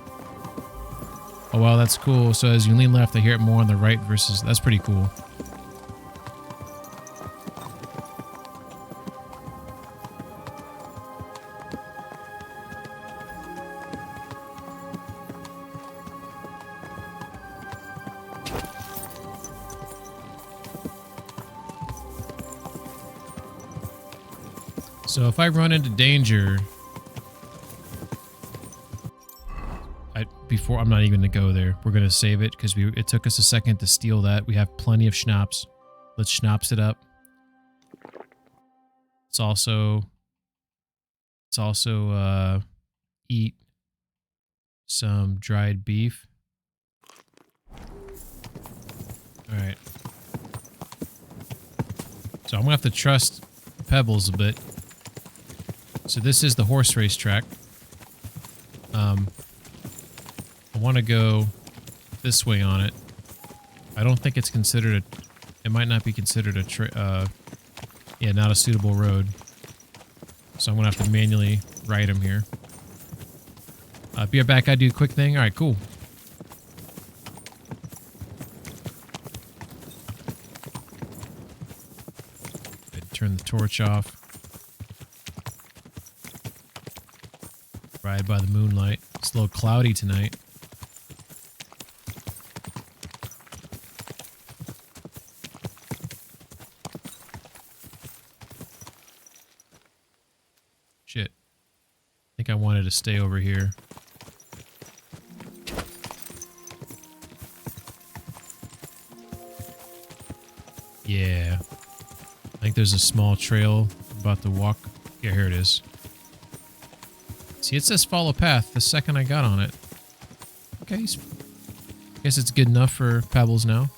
Oh wow, that's cool. So as you lean left, I hear it more on the right versus... That's pretty cool. So if I run into danger, I'm not even gonna go there. We're gonna save it because it took us a second to steal that. We have plenty of schnapps. Let's schnapps it up. It's also eat some dried beef. All right. So I'm gonna have to trust Pebbles a bit. So this is the horse race track. I want to go this way on it. I don't think it's considered it might not be considered not a suitable road. So I'm gonna have to manually right him here. Be right back. I do a quick thing. All right, cool. Turn the torch off. Ride by the moonlight. It's a little cloudy tonight. Shit. I think I wanted to stay over here. Yeah. I think there's a small trail I'm about to walk. Yeah, here it is. See, it says follow path the second I got on it. Okay, I guess it's good enough for Pebbles now.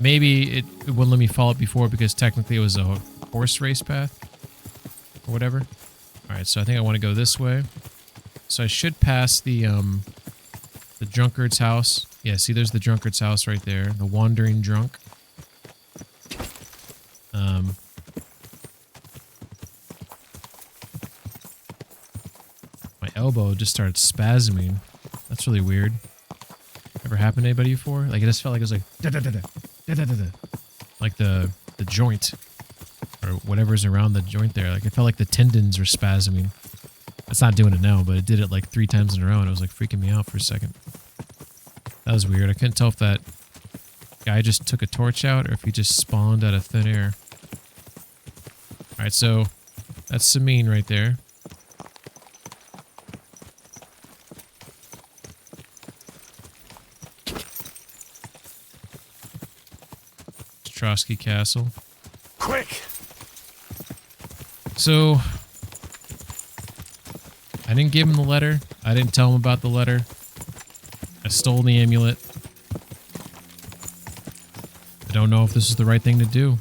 Maybe it wouldn't let me follow it before because technically it was a horse race path or whatever. Alright, so I think I want to go this way. So I should pass the drunkard's house. Yeah, see, there's the drunkard's house right there. The wandering drunk. My elbow just started spasming. That's really weird. Ever happened to anybody before? Like, it just felt like it was like da-da-da-da, da-da-da-da. Like the joint. Or whatever's around the joint there. Like, it felt like the tendons were spasming. It's not doing it now, but it did it like 3 times in a row, and it was like freaking me out for a second. That was weird. I couldn't tell if that guy just took a torch out or if he just spawned out of thin air. Alright, so that's Samine right there. Trotsky Castle. Quick! So, I didn't give him the letter. I didn't tell him about the letter. I stole the amulet. I don't know if this is the right thing to do.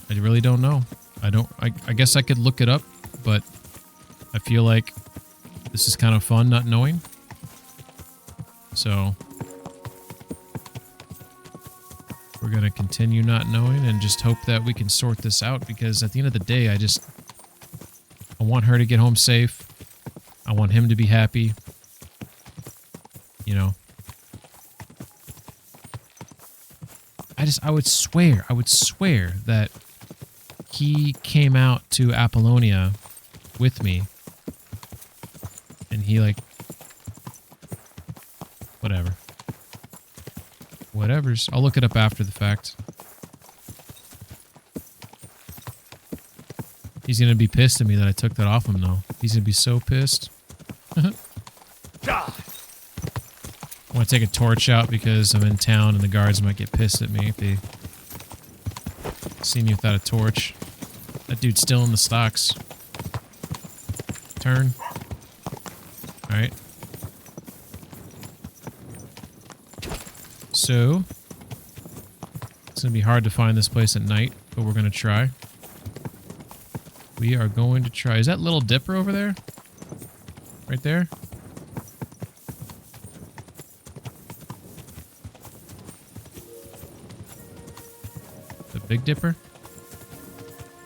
I really don't know. I guess I could look it up, but I feel like this is kind of fun not knowing. So, we're going to continue not knowing and just hope that we can sort this out, because at the end of the day, I want her to get home safe. I want him to be happy. You know. I would swear that he came out to Apollonia with me. And he like... Whatever. Whatevers. I'll look it up after the fact. He's gonna be pissed at me that I took that off him, though. He's gonna be so pissed. I want to take a torch out because I'm in town and the guards might get pissed at me if they see me without a torch. That dude's still in the stocks. Turn. Alright. So, it's going to be hard to find this place at night, but we're going to try. We are going to try. Is that Little Dipper over there? Right there? The Big Dipper?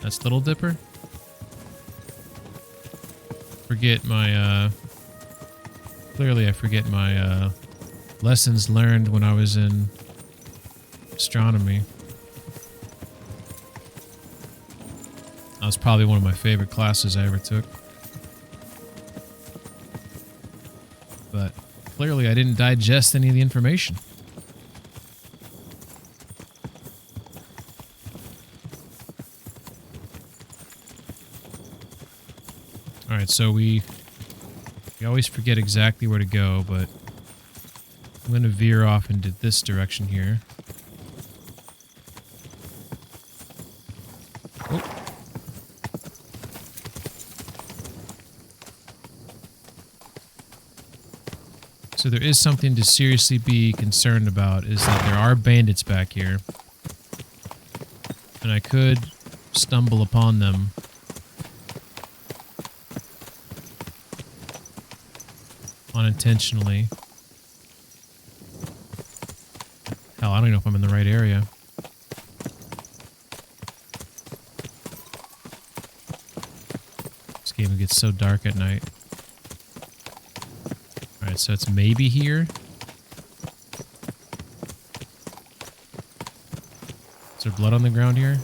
That's Little Dipper? Forget my, clearly I forget my, lessons learned when I was in astronomy. That was probably one of my favorite classes I ever took. But clearly I didn't digest any of the information. Alright, so we always forget exactly where to go, but I'm going to veer off into this direction here. Oh. So there is something to seriously be concerned about, is that there are bandits back here. And I could stumble upon them. Unintentionally. Hell, I don't know if I'm in the right area. This game gets so dark at night. Alright, so it's maybe here. Is there blood on the ground here?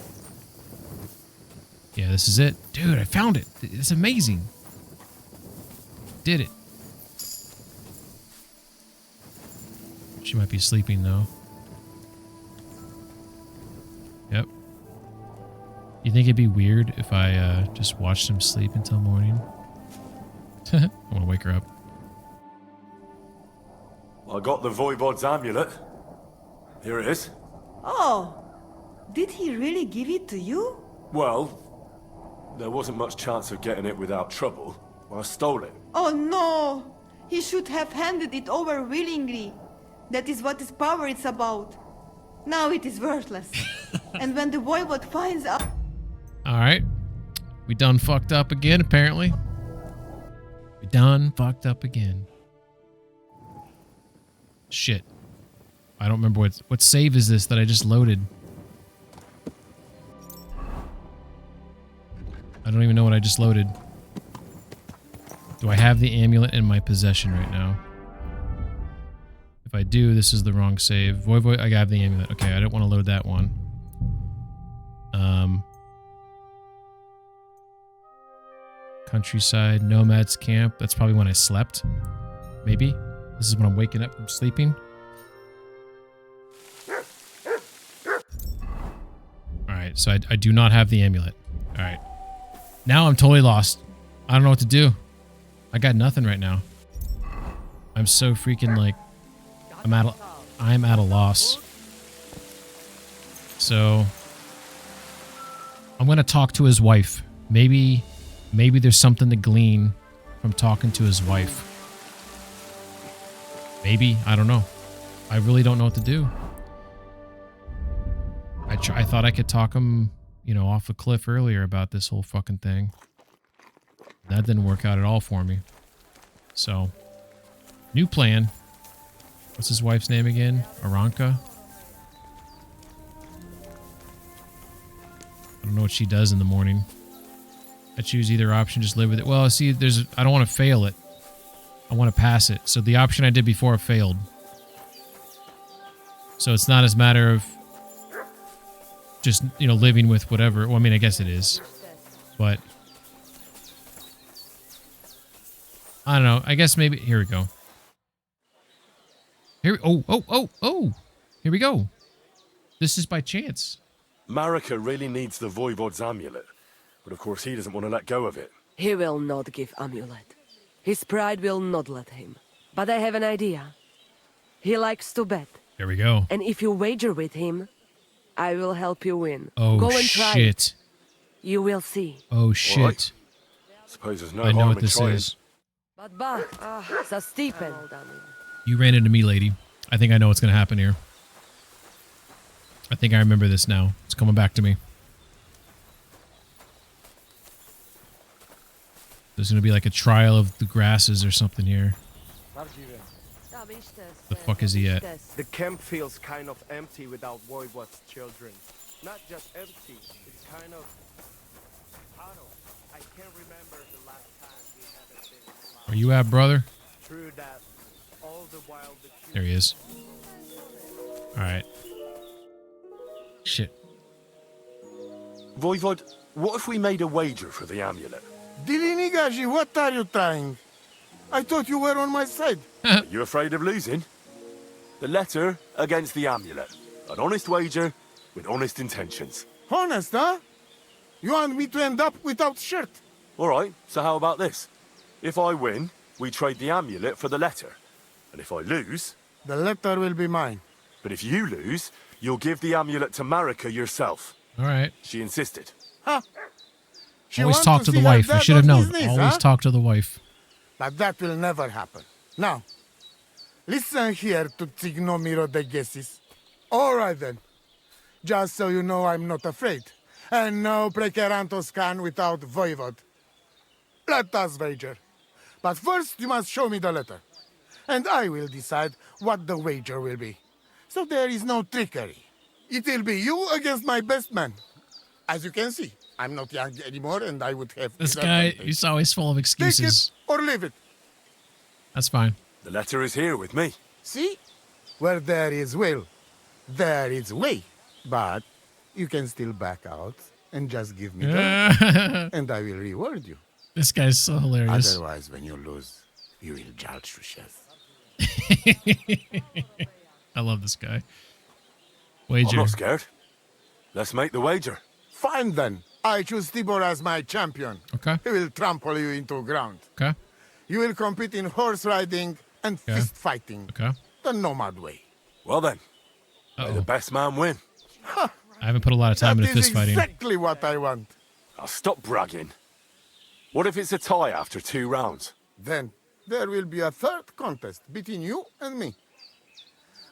Yeah, this is it. Dude, I found it. It's amazing. Did it. She might be sleeping though. Yep. You think it'd be weird if I just watched him sleep until morning? I want to wake her up. I got the Voivod's amulet. Here it is. Oh, did he really give it to you? Well, there wasn't much chance of getting it without trouble. I stole it. Oh no! He should have handed it over willingly. That is what his power is about. Now it is worthless. And when the Voivod finds out... Alright. We done fucked up again, apparently. We done fucked up again. Shit. I don't remember what save is this that I just loaded. I don't even know what I just loaded. Do I have the amulet in my possession right now? If I do, this is the wrong save. Voivod, I have the amulet. Okay, I don't want to load that one. Countryside, Nomad's Camp. That's probably when I slept. Maybe. This is when I'm waking up from sleeping. Alright, so I do not have the amulet. Alright. Now I'm totally lost. I don't know what to do. I got nothing right now. I'm so freaking like... I'm at a loss. So... I'm gonna talk to his wife. Maybe there's something to glean from talking to his wife. Maybe. I don't know. I really don't know what to do. I thought I could talk him, you know, off a cliff earlier about this whole fucking thing. That didn't work out at all for me. So, new plan. What's his wife's name again? Aranka? I don't know what she does in the morning. I choose either option, just live with it. Well, see, I don't want to fail it. I want to pass it. So the option I did before failed. So it's not as matter of just, you know, living with whatever. Well, I mean, I guess it is. But I don't know. I guess maybe here we go. Here Here we go. This is by chance. Marika really needs the Voivod's amulet, but of course he doesn't want to let go of it. He will not give amulet. His pride will not let him. But I have an idea. He likes to bet. There we go. And if you wager with him, I will help you win. Oh, go and try shit. it. You will see. Oh, shit. Right. Suppose there's no I know harm what in this trying. is. But bah, so Stephen. You ran into me, lady. I think I know what's going to happen here. I think I remember this now. It's coming back to me. There's going to be like a trial of the grasses or something here. The fuck is he at? The camp feels kind of empty without Voivod's children. Not just empty, it's kind of hollow. I can't remember the last time we haven't been. Where you at, brother? True that. All the while the There he is. Alright. Shit. Voivod, what if we made a wager for the amulet? Dilinigaji, what are you trying? I thought you were on my side. Are you afraid of losing? The letter against the amulet. An honest wager with honest intentions. Honest, huh? You want me to end up without shirt? Alright, so how about this? If I win, we trade the amulet for the letter. And if I lose... The letter will be mine. But if you lose, you'll give the amulet to Marika yourself. Alright. She insisted. Huh? She Always wants talk to the see wife. her I dad should have on known. his knees, Always huh? talk to the wife. But that will never happen. Now, listen here to Tignomiro de Gesis. All right then. Just so you know I'm not afraid. And no Prekerantos can without Voivod. Let us wager. But first you must show me the letter. And I will decide what the wager will be. So there is no trickery. It will be you against my best man. As you can see, I'm not young anymore and I would have... This guy, he's always full of excuses. Take it or leave it. That's fine. The letter is here with me. See? Where there is will, there is way. But you can still back out and just give me the letter, and I will reward you. This guy's so hilarious. Otherwise, when you lose, You will judge the chef. I love this guy. I'm Wager. not scared. Let's make the wager. Fine then. I choose Tibor as my champion. Okay. He will trample you into ground. Okay. You will compete in horse riding and fist fighting. Okay. The nomad way. Well then, may the best man win. I haven't put a lot of time into fist fighting. Exactly what I want. I'll stop bragging. What if it's a tie after 2 rounds? Then there will be a third contest between you and me.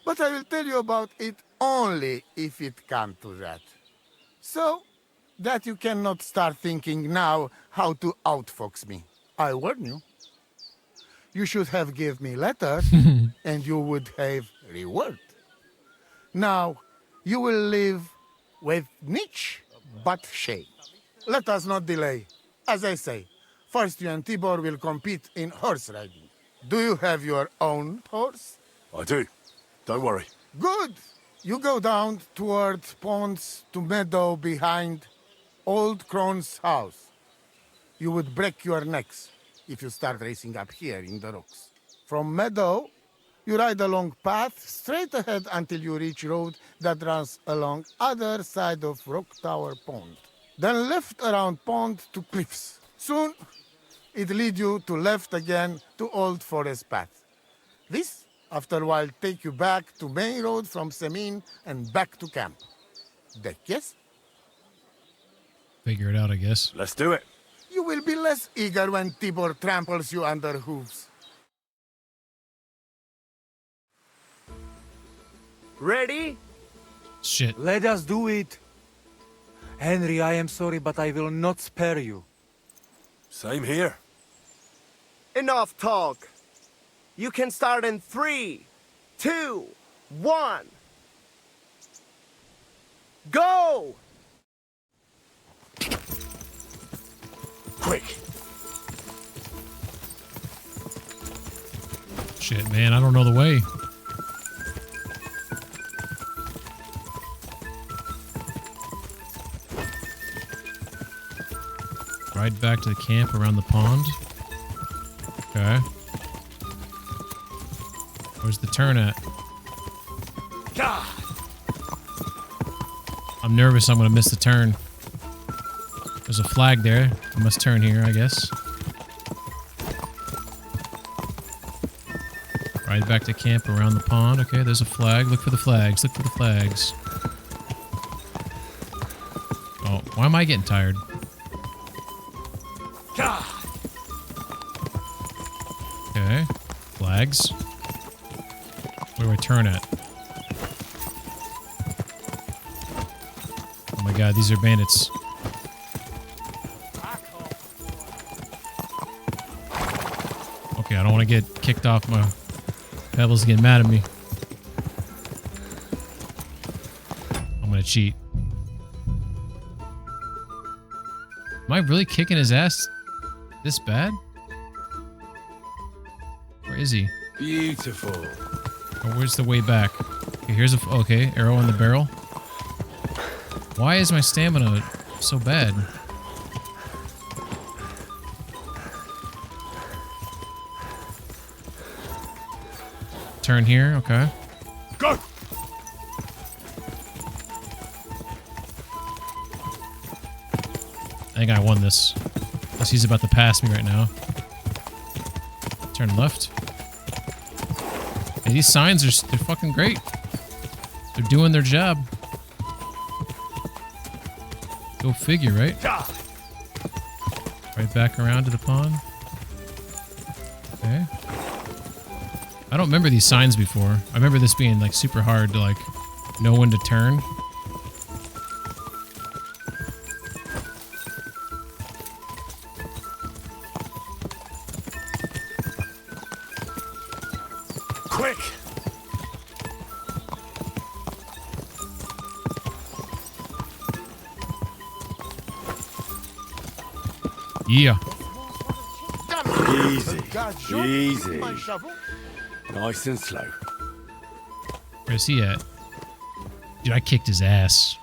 But I will tell you about it only if it comes to that. So that you cannot start thinking now how to outfox me. I warn you. You should have give me letter and you would have reward. Now you will live with niche but shame. Let us not delay. As I say, first you and Tibor will compete in horse riding. Do you have your own horse? I do. Don't worry. Good. You go down toward ponds to meadow behind Old Crone's house. You would break your necks if you start racing up here in the rocks. From meadow, you ride along path straight ahead until you reach road that runs along other side of Rock Tower Pond. Then left around pond to cliffs. Soon, it lead you to left again to Old Forest Path. This, after a while, take you back to main road from Semin and back to camp. Deck, yes? Figure it out, I guess. Let's do it. You will be less eager when Tibor tramples you under hooves. Ready? Shit. Let us do it. Henry, I am sorry, but I will not spare you. Same here. Enough talk. You can start in 3, 2, 1. Go! Quick. Shit, man, I don't know the way. Ride back to the camp around the pond. Okay. Where's the turn at? God. I'm nervous I'm gonna miss the turn. There's a flag there. I must turn here, I guess. Ride back to camp around the pond. Okay, there's a flag. Look for the flags. Look for the flags. Oh, why am I getting tired? God. Okay. Flags. Where do I turn at? Oh my god, these are bandits. Okay, I don't want to get kicked off. My Pebbles getting mad at me. I'm gonna cheat. Am I really kicking his ass this bad? Where is he? Beautiful. Oh, where's the way back? Okay, here's a... Okay, arrow in the barrel. Why is my stamina so bad? Turn here, okay. Go! I think I won this. Unless he's about to pass me right now. Turn left. Hey, these signs are they're fucking great. They're doing their job. Go figure, right? Right back around to the pond. Okay. I don't remember these signs before. I remember this being like super hard to like know when to turn. Quick! Yeah. Easy. Easy. Nice and slow. Where's he at? Dude, I kicked his ass.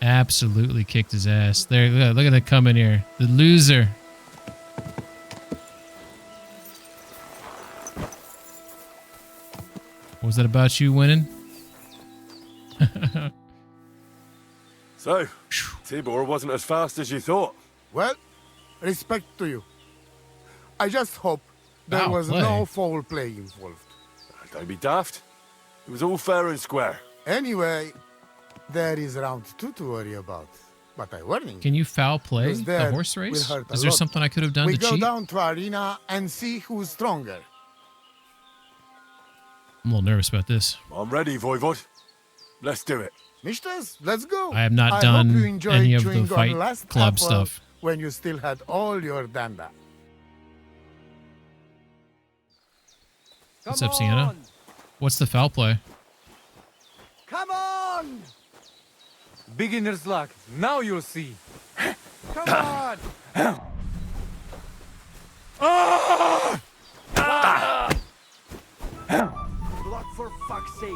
Absolutely kicked his ass. There, look at that coming here. The loser. Was that about you winning? So, Tibor wasn't as fast as you thought. Well, respect to you. I just hope there Foul was play? no foul play involved. Don't be daft. It was all fair and square. Anyway, there is round 2 to worry about. But I warn you. Can you foul play because the there horse will race? hurt a Is there lot. something I could have done we to go cheat? down to arena and see who's stronger. I'm a little nervous about this. I'm ready, Voivod. Let's do it. Mistress, let's go. I have not hope done you enjoyed any of chewing the on fight last club apple stuff. when you still had all your danda. What's up, Sienna? What's the foul play? Come on! Beginner's luck. Now you'll see. Come on! Block for fuck's sake.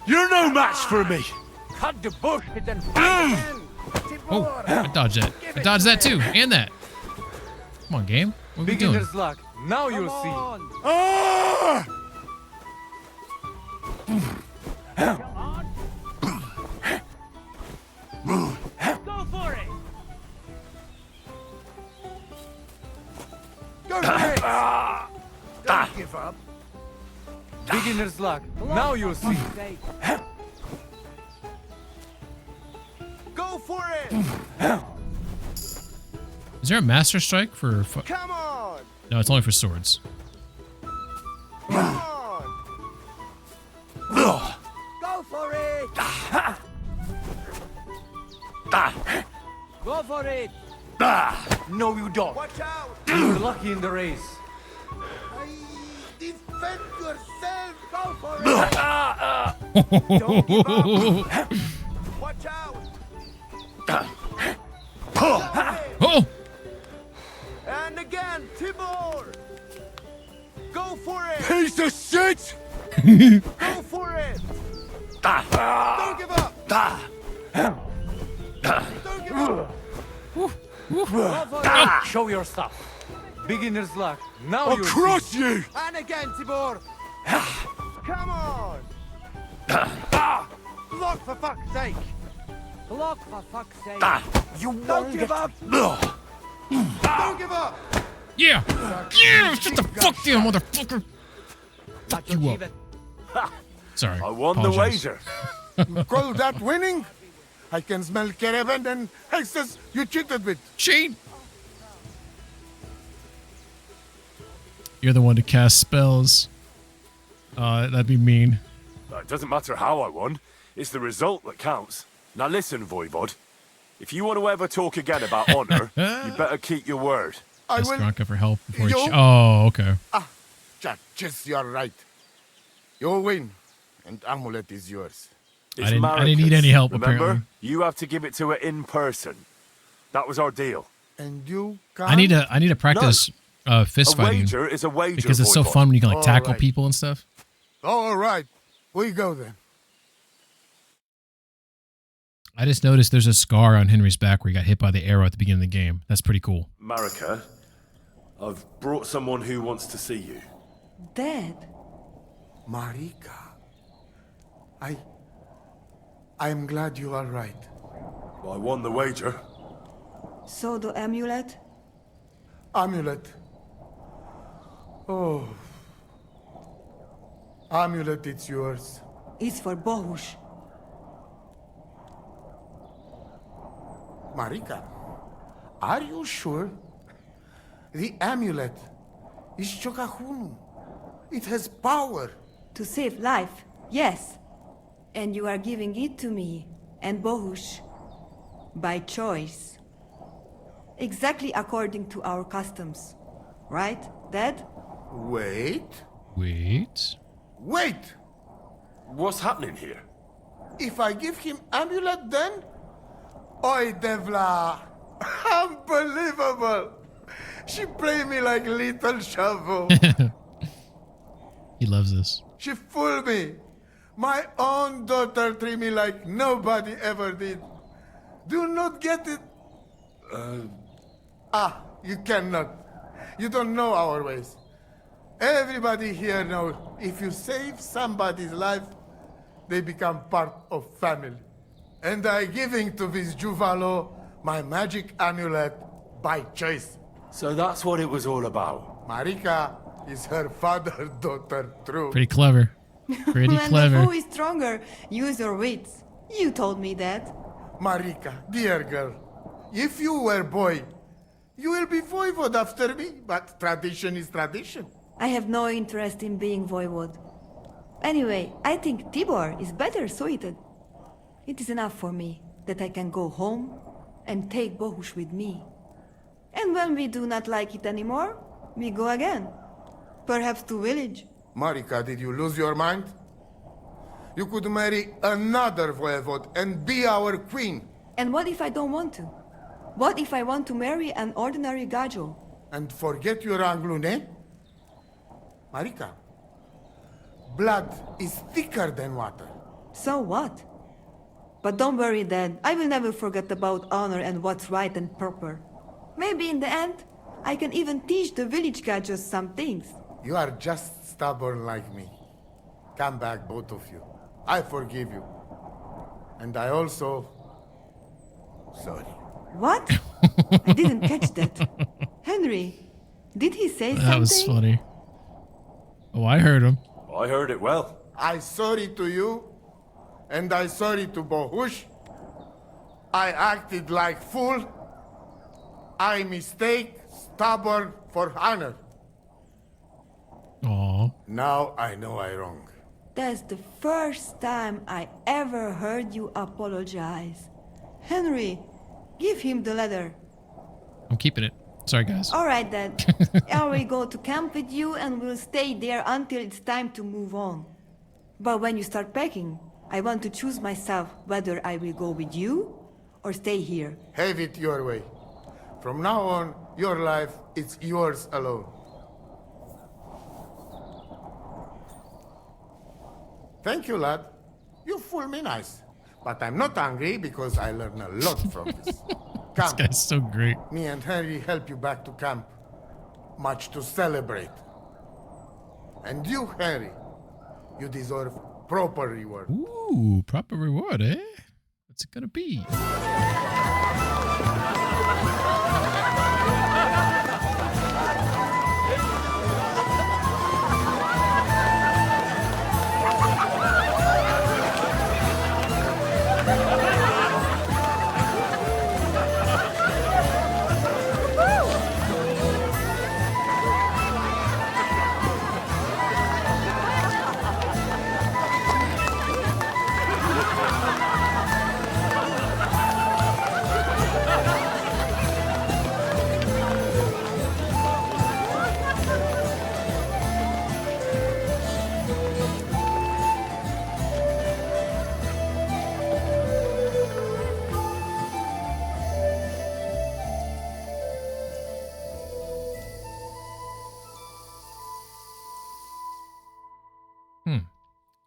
You're no match for me. Cut the bullshit and fight again. Oh, I dodged that. I dodged that too, and that. Come on, game. What are we doing? Beginner's luck. Now you'll see. Go for it. Go for it! Don't give up. Beginner's luck. Now you'll see. Go for it. Is there a master strike for? Come on. No, it's only for swords. Come on. Go for it. Go for it. No, you don't. Watch out. You're lucky in the race. Defend yourself. Go for it. Don't give up. Watch out. Oh! And again, Tibor. Go for it. Piece of shit! Go for it. Don't give up. Don't give up. Go for it. Show your stuff. Beginner's luck. Now I'll you'll crush see. you! And again, Tibor. Come on. Block for fuck's sake. Block for fuck's sake. You Don't give up. Don't give up. Yeah! Yeah! Shut the fuck down, motherfucker! Fuck you up. Sorry. I won apologize. the wager. You call that winning? I can smell caravan and hexes you cheated with. Cheat! You're the one to cast spells. That'd be mean. It doesn't matter how I won. It's the result that counts. Now listen, Voivod. If you want to ever talk again about honor, you better keep your word. I Ask will. Gronka for help before You- he Oh, okay. Just you're right. You win, and amulet is yours. It's I didn't need Marika's. any help, Remember? apparently. You have to give it to her in person. That was our deal. And you can. I need to practice fist A fighting wager is a wager, because it's so Voivod. fun when you can like tackle Alright. people and stuff. All right, we go then. I just noticed there's a scar on Henry's back where he got hit by the arrow at the beginning of the game. That's pretty cool. Marika, I've brought someone who wants to see you. Dad, Marika, I'm glad you are right. I won the wager. so the amulet? Amulet. Oh. Amulet, it's yours. It's for Bohush. Marika, are you sure? The amulet is Chokahunu. It has power. To save life, yes. And you are giving it to me and Bohush. By choice. Exactly according to our customs. Right, Dad? Wait. Wait. Wait! What's happening here? If I give him amulet then? Oi, Devla! Unbelievable! She played me like little shovel. He loves this. She fooled me. My own daughter treated me like nobody ever did. Do not get it. You cannot. You don't know our ways. Everybody here knows if you save somebody's life, they become part of family. And I giving to this Juvalo my magic amulet by choice. So that's what it was all about. Marika is her father's daughter, true. Pretty clever. Pretty When clever. the foe is stronger, use your wits. You told me that. Marika, dear girl, if you were boy, you will be voivode after me, but tradition is tradition. I have no interest in being voivode. Anyway, I think Tibor is better suited. It is enough for me that I can go home and take Bohush with me. And when we do not like it anymore, we go again. Perhaps to village. Marika, did you lose your mind? You could marry another voivode and be our queen. And what if I don't want to? What if I want to marry an ordinary Gajo? And forget your Anglune? Marika, blood is thicker than water. So what? But don't worry, Dad. I will never forget about honor and what's right and proper. Maybe in the end, I can even teach the village Gajos some things. You are just stubborn like me. Come back, both of you. I forgive you. And I also... Sorry. What? I didn't catch that. Henry, did he say something? That was funny. Oh, I heard him. I heard it well. I sorry to you, and I sorry to Bohush. I acted like fool. I mistake, stubborn for honor. Aww. Now I know I wrong. That's the first time I ever heard you apologize. Henry, give him the letter. I'm keeping it. Sorry, guys. All right, then. I will go to camp with you and we'll stay there until it's time to move on. But when you start packing, I want to choose myself whether I will go with you or stay here. Have it your way. From now on, your life is yours alone. Thank you, lad. You fool me nice. But I'm not angry because I learned a lot from this. This guy's so great. Me and Henry help you back to camp. Much to celebrate. And you, Henry, you deserve proper reward. Ooh, proper reward, eh? What's it gonna be?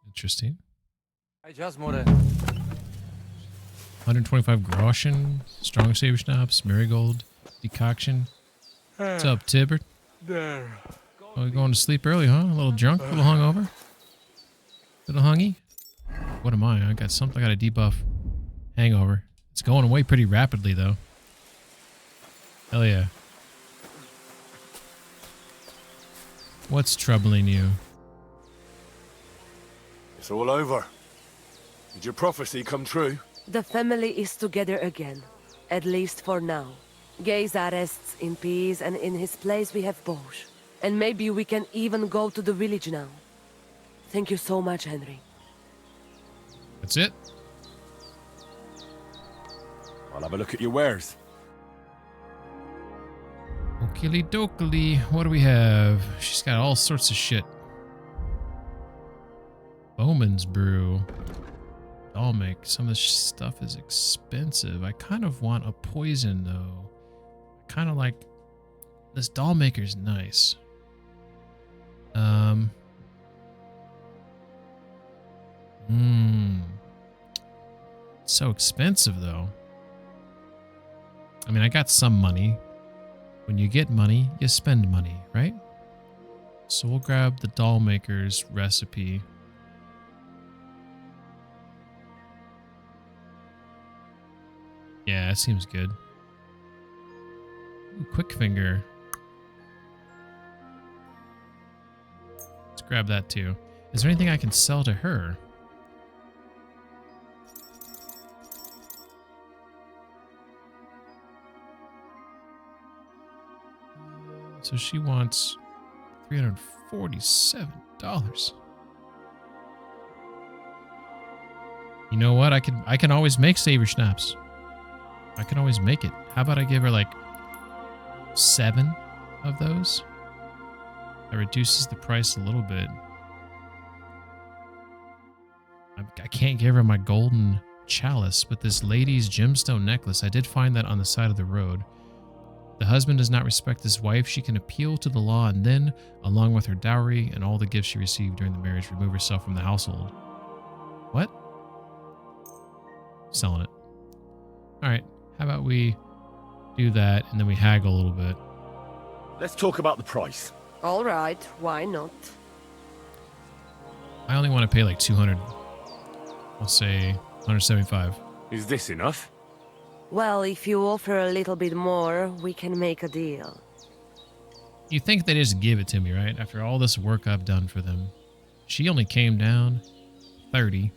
Interesting. I just more 125 groschen, strong saber schnapps, marigold, decoction. What's up, Tibbert? There. Oh, you going to sleep early, huh? A little drunk, a little hungover? Little hungy? What am I? I got something. I got a debuff hangover. It's going away pretty rapidly, though. Hell yeah. What's troubling you? It's all over. Did your prophecy come true? The family is together again, at least for now. Geza rests in peace, and in his place we have Bosch. And maybe we can even go to the village now. Thank you so much, Henry. That's it? I'll have a look at your wares. Okily dokily. What do we have? She's got all sorts of shit. Bowman's brew. Doll make. Some of this stuff is expensive. I kind of want a poison though. Kind of like this doll maker's nice. It's so expensive though. I mean, I got some money. When you get money, you spend money, right? So we'll grab the doll maker's recipe. Yeah, that seems good. Ooh, quick finger. Let's grab that too. Is there anything I can sell to her? So she wants $347. You know what? I can always make saver schnapps. I can always make it. How about I give her like 7 of those? That reduces the price a little bit. I can't give her my golden chalice, but this lady's gemstone necklace, I did find that on the side of the road. The husband does not respect his wife. She can appeal to the law and then, along with her dowry and all the gifts she received during the marriage, remove herself from the household. What? Selling it. All right. How about we do that and then we haggle a little bit. Let's talk about the price. All right, why not? I only want to pay like 200. I'll say 175. Is this enough? Well, if you offer a little bit more, we can make a deal. You think they just give it to me, right? After all this work I've done for them. She only came down 30.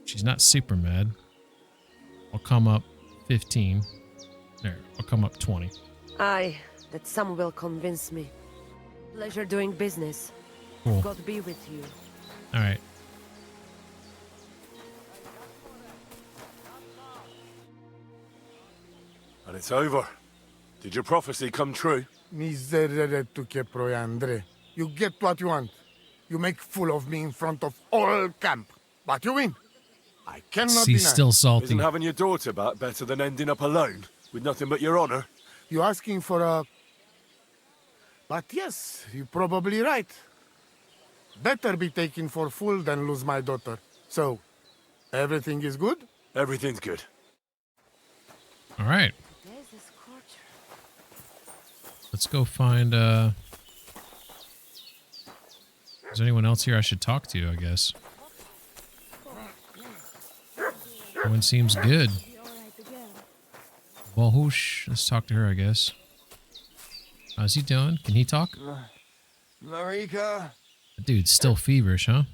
She's not super mad. I'll come up 15. There, I'll come up 20. Aye, that sum will convince me. Pleasure doing business. Cool. God be with you. All right. And it's over. Did your prophecy come true? Miserere tu che proiandre. You get what you want. You make fool of me in front of all camp. But you win. I cannot He's deny. still salty. Isn't having your daughter back better than ending up alone with nothing but your honor? You asking for a... But yes, you're probably right. Better be taken for fool than lose my daughter. So, everything is good? Everything's good. All right. Let's go find, is there anyone else here I should talk to, I guess? No one seems good. Bohush, let's talk to her, I guess. How's he doing? Can he talk? Marika? That dude's still feverish, huh?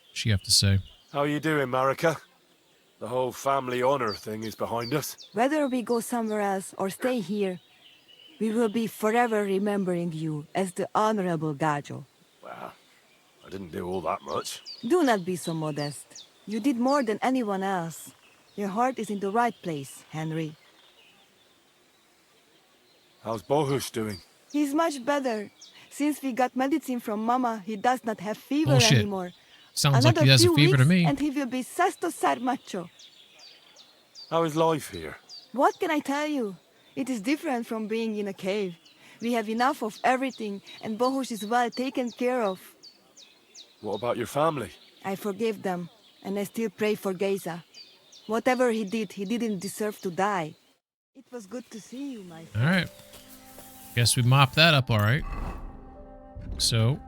What's she have to say? How you doing, Marika? The whole family honor thing is behind us. Whether we go somewhere else or stay here, we will be forever remembering you as the Honorable Gajo. Well, I didn't do all that much. Do not be so modest. You did more than anyone else. Your heart is in the right place, Henry. How's Bohush doing? He's much better. Since we got medicine from Mama, he does not have fever Bullshit. anymore. Sounds like he has a few fever to weeks me. And he will be sesto ser macho. How is life here? What can I tell you? It is different from being in a cave. We have enough of everything, and Bohush is well taken care of. What about your family? I forgive them, and I still pray for Geza. Whatever he did, he didn't deserve to die. It was good to see you, my friend. All right. Guess we mopped that up all right. So,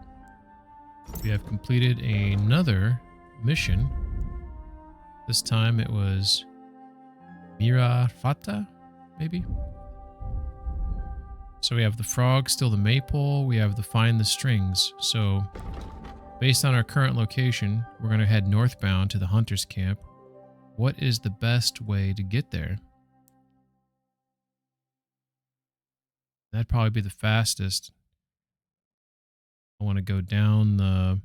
we have completed another mission. This time it was Mira Fata, maybe? So we have the frog, still the maypole, we have the find the strings. So, based on our current location, we're going to head northbound to the hunter's camp. What is the best way to get there? That'd probably be the fastest. I want to go down the...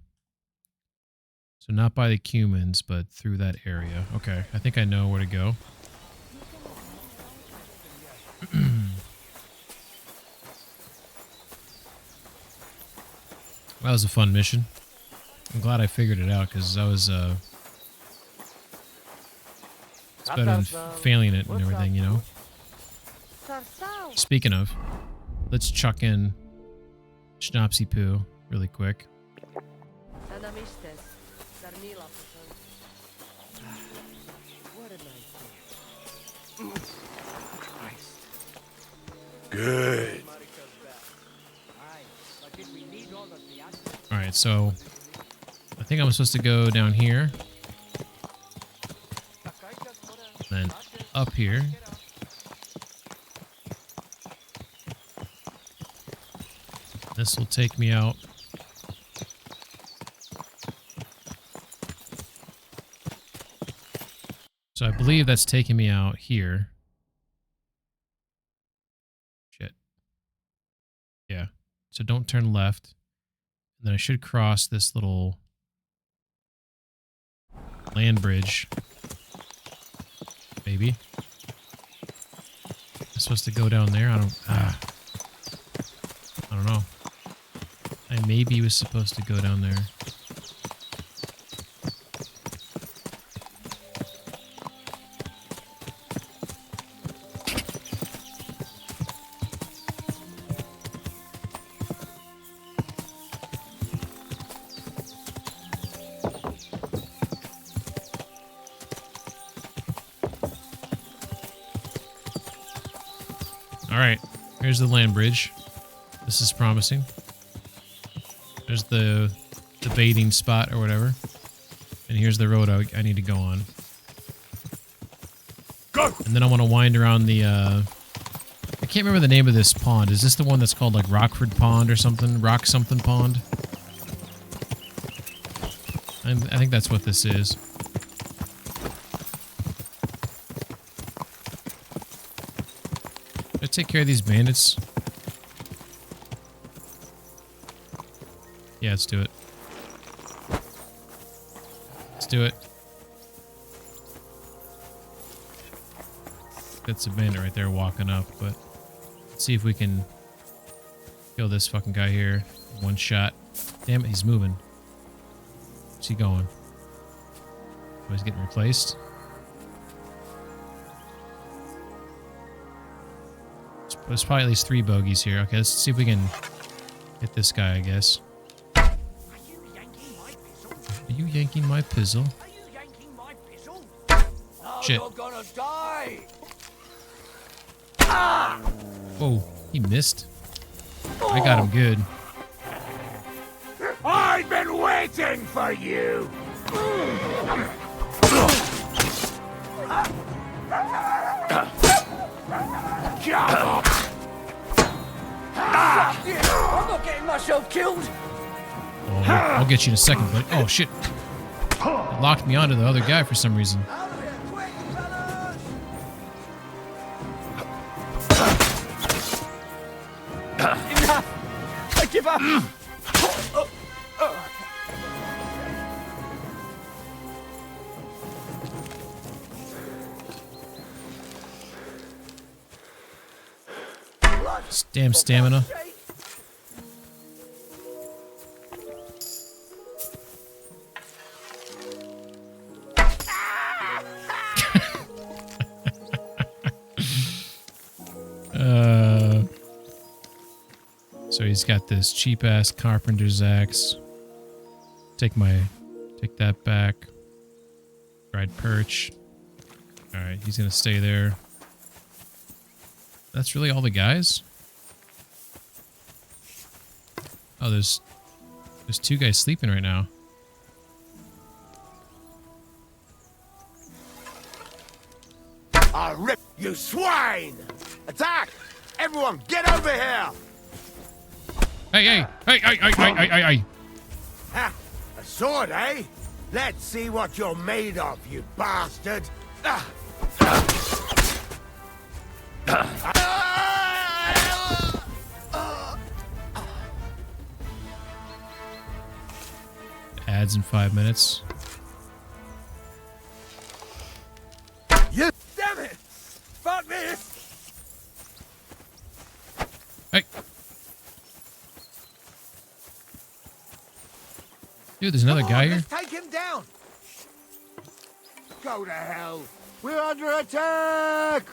So not by the Cumans, but through that area. Okay, I think I know where to go. That was a fun mission. I'm glad I figured it out, because I was, it's better than failing it and everything, you know? Speaking of, let's chuck in Schnapsy Poo really quick. Good. Alright, so I think I'm supposed to go down here. Then up here. This will take me out. So I believe that's taking me out here. Shit. Yeah. So don't turn left. And then I should cross this little land bridge. Maybe. I'm supposed to go down there? I don't know. I maybe was supposed to go down there. Alright, here's the land bridge. This is promising. There's the baiting spot or whatever. And here's the road I need to go on. Go! And then I want to wind around the, I can't remember the name of this pond. Is this the one that's called like Rockford Pond or something? Rock something pond? I think that's what this is. Let's take care of these bandits. Yeah, let's do it. Let's do it. That's a bandit right there walking up, but let's see if we can kill this fucking guy here. One shot. Damn it, he's moving. Where's he going? Oh, he's getting replaced. There's probably at least 3 bogeys here. Okay, let's see if we can hit this guy, I guess. Are you yanking my pizzle? Shit. You're gonna die. Oh, he missed. I got him good. I've been waiting for you! I'm not getting myself killed. Oh, I'll get you in a second, buddy. Oh, shit. It locked me onto the other guy for some reason. Enough! I give up! Damn stamina. So he's got this cheap ass carpenter's axe. Take that back. Dried perch. Alright, he's gonna stay there. That's really all the guys? Oh, there's 2 guys sleeping right now. I'll rip you swine! Attack! Everyone, get over here! Hey! Ha! A sword, eh? Let's see what you're made of, you bastard! Ads in 5 minutes. You damn it! Fuck this! Hey! Dude, there's another guy here. Let's take him down! Go to hell! We're under attack!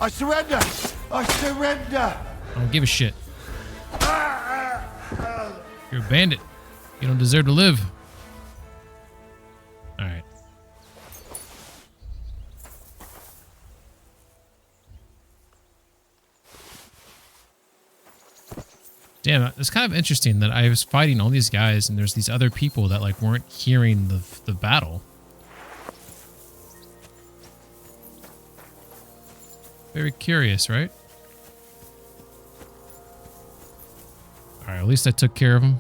I surrender! I surrender! I don't give a shit. You're a bandit. You don't deserve to live. Alright. Damn, it's kind of interesting that I was fighting all these guys and there's these other people that like weren't hearing the battle. Very curious, right? Alright, at least I took care of them.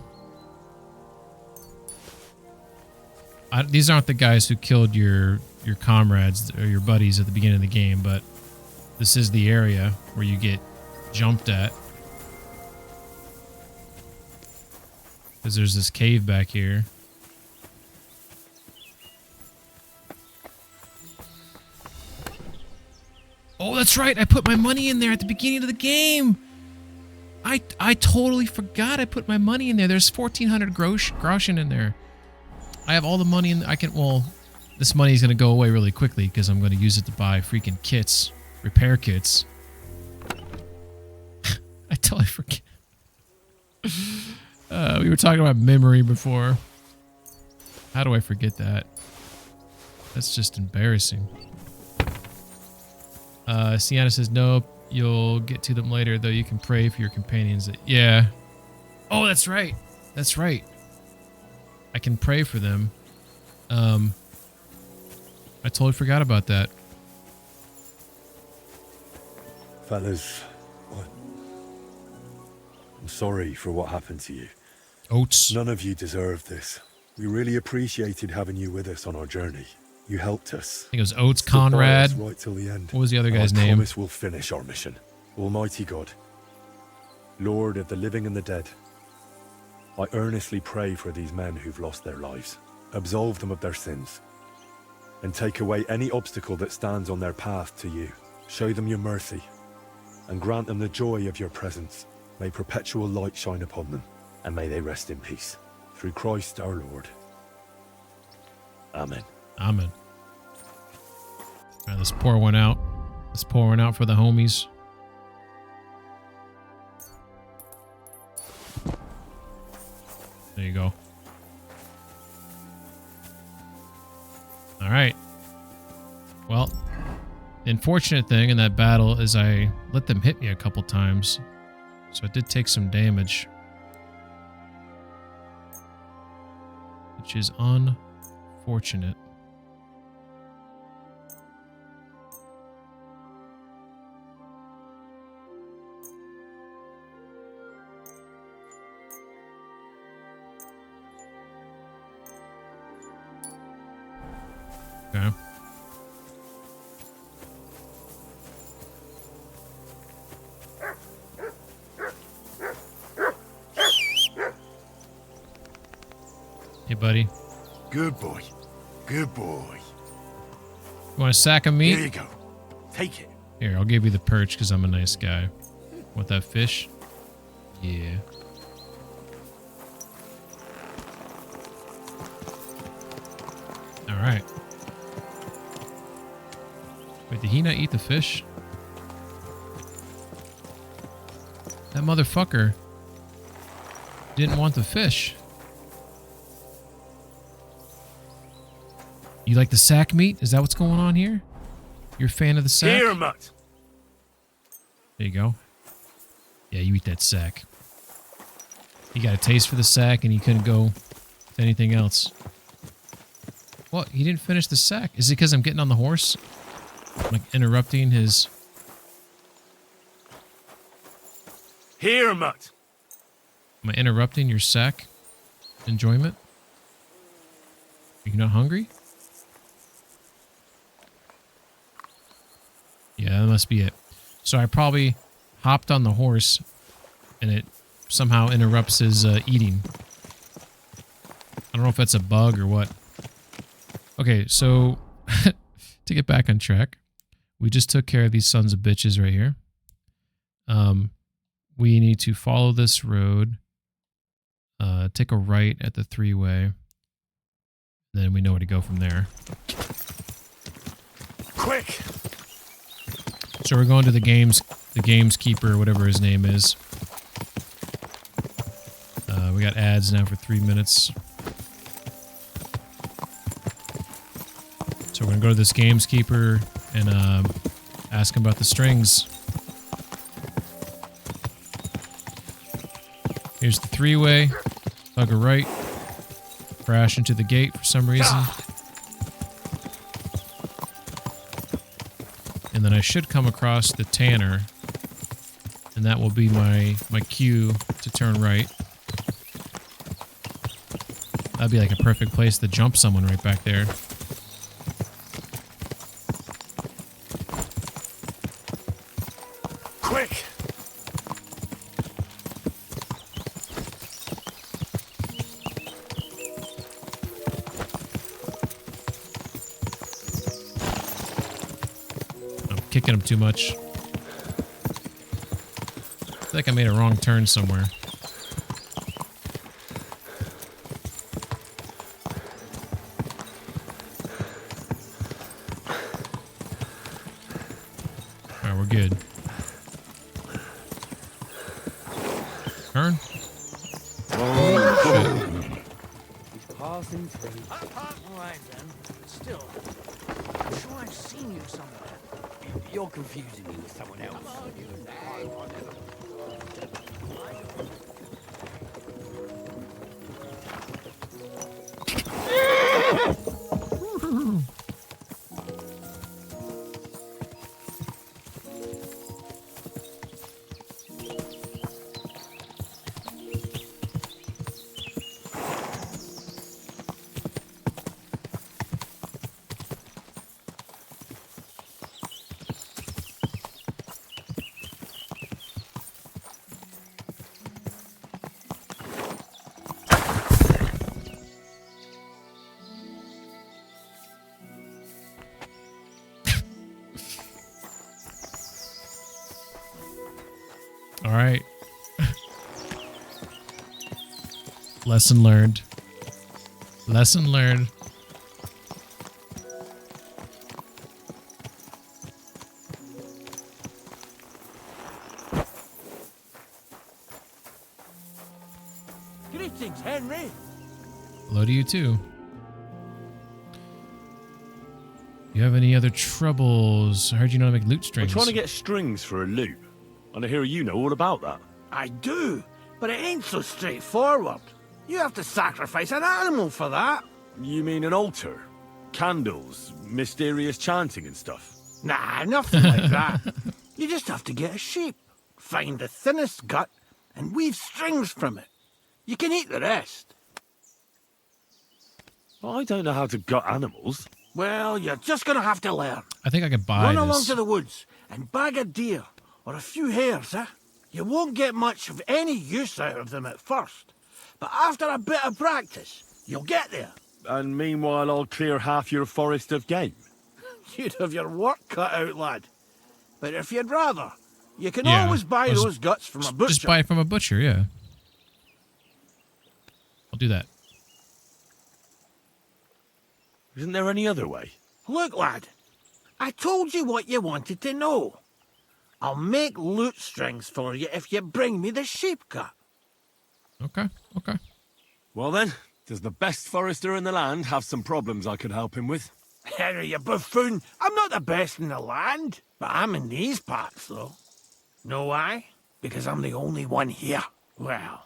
These aren't the guys who killed your comrades or your buddies at the beginning of the game, but this is the area where you get jumped at. Because there's this cave back here. Oh, that's right. I put my money in there at the beginning of the game. I totally forgot I put my money in there. There's 1,400 groschen in there. I have all the money in. Well, this money is going to go away really quickly because I'm going to use it to buy freaking kits, repair kits. I totally forget. We were talking about memory before. How do I forget that? That's just embarrassing. Sienna says, nope, you'll get to them later, though you can pray for your companions. Yeah. Oh, that's right. That's right. I can pray for them. I totally forgot about that. Fellas, I'm sorry for what happened to you. Oates. None of you deserved this. We really appreciated having you with us on our journey. You helped us. I think it was Oates, Conrad. Right till the end. What was the other guy's I name? promise we'll finish our mission. Almighty God, Lord of the living and the dead, I earnestly pray for these men who've lost their lives. Absolve them of their sins, and take away any obstacle that stands on their path to you. Show them your mercy, and grant them the joy of your presence. May perpetual light shine upon them, and may they rest in peace. Through Christ our Lord. Amen. Amen. All right, let's pour one out. Let's pour one out for the homies. There you go. All right. Well, the unfortunate thing in that battle is I let them hit me a couple times. So I did take some damage. Which is unfortunate. Okay. Hey, buddy. Good boy. Good boy. You want a sack of meat? Here you go. Take it. Here, I'll give you the perch because I'm a nice guy. Want that fish? Yeah. Alright. Wait, did he not eat the fish? That motherfucker didn't want the fish. You like the sack meat? Is that what's going on here? You're a fan of the sack? Here, mutt. There you go. Yeah, you eat that sack. You got a taste for the sack and you couldn't go to anything else. What? He didn't finish the sack. Is it because I'm getting on the horse? I'm like interrupting his... Here, mutt. Am I interrupting your sack enjoyment? Are you not hungry? Yeah, that must be it. So I probably hopped on the horse and it somehow interrupts his eating. I don't know if that's a bug or what. Okay, so to get back on track, we just took care of these sons of bitches right here. We need to follow this road, take a right at the three-way, then we know where to go from there. Quick! So we're going to the gameskeeper, whatever his name is. We got ads now for 3 minutes. So we're going to go to this gameskeeper and ask him about the strings. Here's the three-way. Tug a right. Crash into the gate for some reason. And then I should come across the tanner. And that will be my cue to turn right. That'd be like a perfect place to jump someone right back there. Quick! I'm kicking him too much. I feel like I made a wrong turn somewhere. Alright, we're good. Turn. Oh, He's passing through. All right then, but still, I'm sure I've seen you somewhere. You're confusing me with someone else. All right. Lesson learned. Lesson learned. Greetings, Henry. Hello to you too. You have any other troubles? I heard you know how to make lute I'm strings. trying to get strings for a loop. And I hear you know all about that. I do, but it ain't so straightforward. You have to sacrifice an animal for that. You mean an altar? Candles, mysterious chanting and stuff? Nah, nothing like that. You just have to get a sheep, find the thinnest gut, and weave strings from it. You can eat the rest. I don't know how to gut animals. Well, you're just gonna have to learn. I think I could buy Run this. along to the woods and bag a deer or a few hares, eh? You won't get much of any use out of them at first, but after a bit of practice, you'll get there. And meanwhile, I'll clear half your forest of game. You'd have your work cut out, lad. But if you'd rather, you can Yeah, always buy let's those guts from a butcher. Just buy it from a butcher, yeah. I'll do that. Isn't there any other way? Look, lad, I told you what you wanted to know. I'll make lute strings for you if you bring me the sheep gut. Okay, okay. Well then, does the best forester in the land have some problems I could help him with? Henry, you buffoon. I'm not the best in the land, but I'm in these parts, though. Know why? Because I'm the only one here. Well,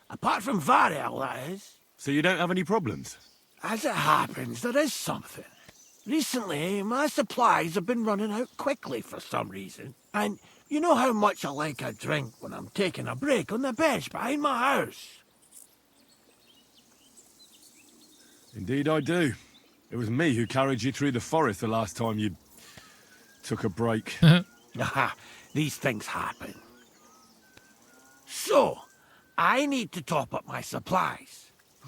apart from Varel, that is. So you don't have any problems? As it happens, there is something. Recently, my supplies have been running out quickly for some reason. And you know how much I like a drink when I'm taking a break on the bench behind my house. Indeed I do. It was me who carried you through the forest the last time you took a break. Aha, these things happen. So, I need to top up my supplies.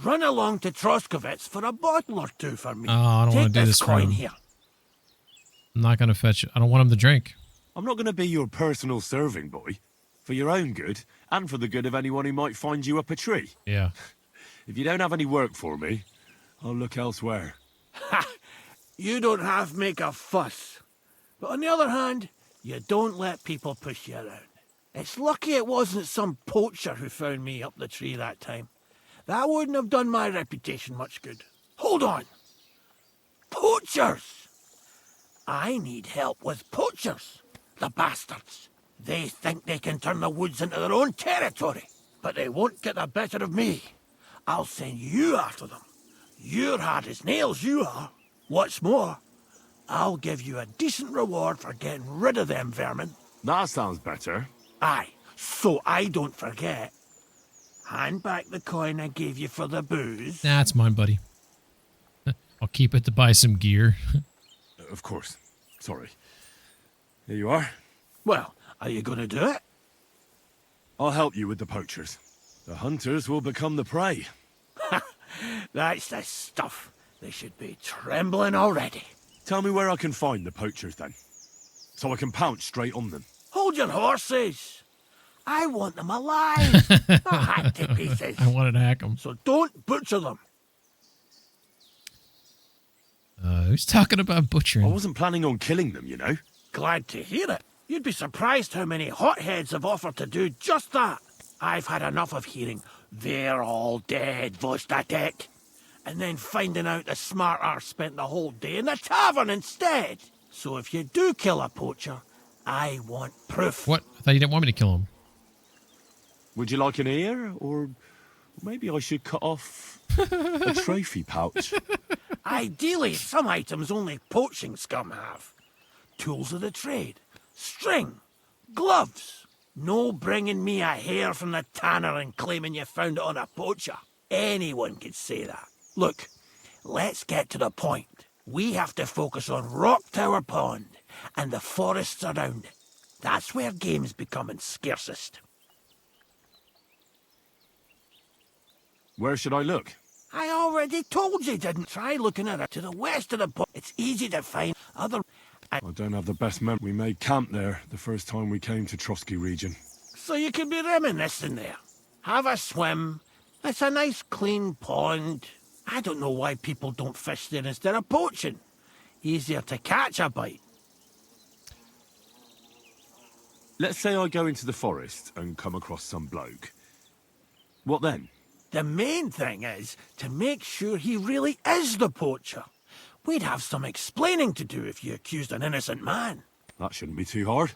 Run along to Troskovets for a bottle or two for me. Oh, I don't want to do Take this for coin him. here. I'm not going to fetch it. I don't want him to drink. I'm not going to be your personal serving boy. For your own good, and for the good of anyone who might find you up a tree. Yeah. If you don't have any work for me, I'll look elsewhere. Ha! You don't half make a fuss. But on the other hand, You don't let people push you around. It's lucky it wasn't some poacher who found me up the tree that time. That wouldn't have done my reputation much good. Hold on. Poachers! I need help with poachers. The bastards. They think they can turn the woods into their own territory, but they won't get the better of me. I'll send you after them. You're hard as nails, you are. What's more, I'll give you a decent reward for getting rid of them vermin. That sounds better. Aye, so I don't forget. Hand back the coin I gave you for the booze. That's mine, buddy. I'll keep it to buy some gear. Of course. Sorry. Here you are. Well, are you going to do it? I'll help you with the poachers. The hunters will become the prey. That's the stuff. They should be trembling already. Tell me where I can find the poachers, then. So I can pounce straight on them. Hold your horses. I want them alive. Not hacked to pieces. I wanted to hack them. So don't butcher them. Who's talking about butchering? I wasn't planning on killing them, you know. Glad to hear it. You'd be surprised how many hotheads have offered to do just that. I've had enough of hearing, "They're all dead, Vostatek," and then finding out the smart arse spent the whole day in the tavern instead. So if you do kill a poacher, I want proof. What? I thought you didn't want me to kill him. Would you like an ear? Or maybe I should cut off a trophy pouch. Ideally, some items only poaching scum have. Tools of the trade, string, gloves. No bringing me a hair from the tanner and claiming you found it on a poacher. Anyone could say that. Look, let's get to the point. We have to focus on Rock Tower Pond and the forests around it. That's where game's becoming scarcest. Where should I look? I already told you didn't. Try looking at it to the west of the pond. It's easy to find other... I don't have the best memory. We made camp there the first time we came to Trotsky region. So you can be reminiscing there. Have a swim. It's a nice clean pond. I don't know why people don't fish there instead of poaching. Easier to catch a bite. Let's say I go into the forest and come across some bloke. What then? The main thing is to make sure he really is the poacher. We'd have some explaining to do if you accused an innocent man. That shouldn't be too hard.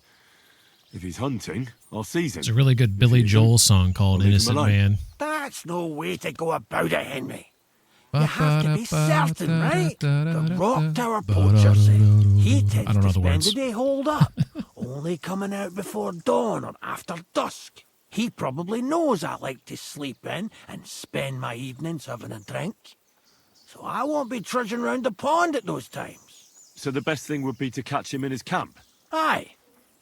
If he's hunting, I'll seize him. It's a really good Billy Joel song called Innocent Man. That's no way to go about it, Henry. You have to be certain, right? The Rock Tower poacher said he tends to spend the day holed up, only coming out before dawn or after dusk. He probably knows I like to sleep in and spend my evenings having a drink. So I won't be trudging round the pond at those times. So the best thing would be to catch him in his camp? Aye.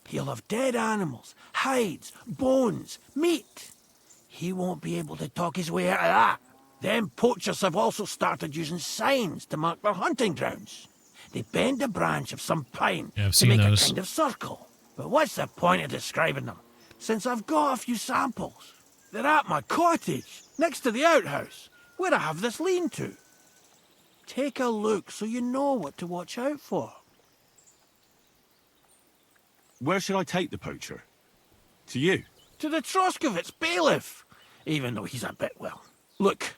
He'll have dead animals, hides, bones, meat. He won't be able to talk his way out of that. Them poachers have also started using signs to mark their hunting grounds. They bend a branch of some pine to make a kind of circle. But what's the point of describing them, since I've got a few samples? They're at my cottage, next to the outhouse, where I have this lean-to. Take a look so you know what to watch out for. Where should I take the poacher? To you? To the Troskovitz bailiff, even though he's a bit, well... Look,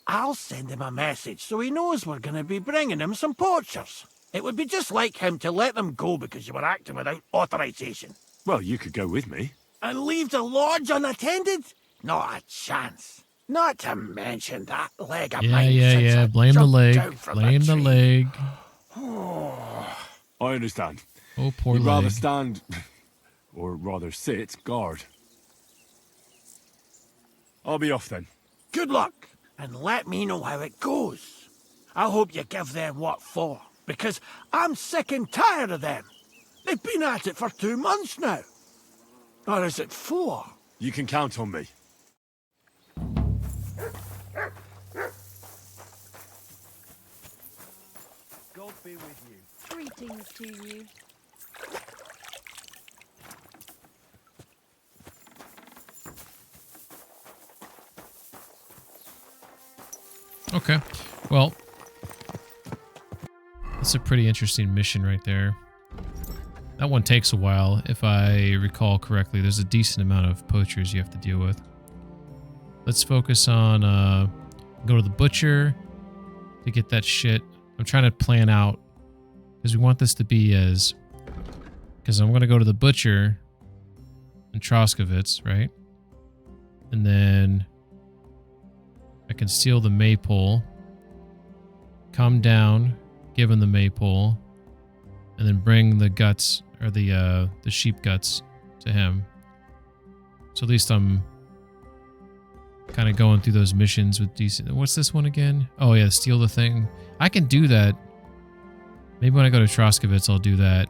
I'll send him a message so he knows we're going to be bringing him some poachers. It would be just like him to let them go because you were acting without authorization. Well, you could go with me. And leave the lodge unattended? Not a chance. Not to mention that leg of mine. Yeah. Blame the leg. Blame the leg. I understand. Oh, poor You'd leg. rather stand, or rather sit, guard. I'll be off then. Good luck, and let me know how it goes. I hope you give them what for, because I'm sick and tired of them. They've been at it for 2 months now. Or is it 4? You can count on me. God be with you. Greetings to you. Okay. Well, that's a pretty interesting mission right there. That one takes a while, if I recall correctly. There's a decent amount of poachers you have to deal with. Let's focus on go to the butcher to get that shit. I'm trying to plan out because we want this to be as, because I'm going to go to the butcher in Troskovitz, right? And then I can steal the maypole, come down, give him the maypole, and then bring the guts, or the sheep guts, to him. So at least I'm kind of going through those missions with decent... What's this one again? Oh yeah, steal the thing. I can do that. Maybe when I go to Troskovitz, I'll do that.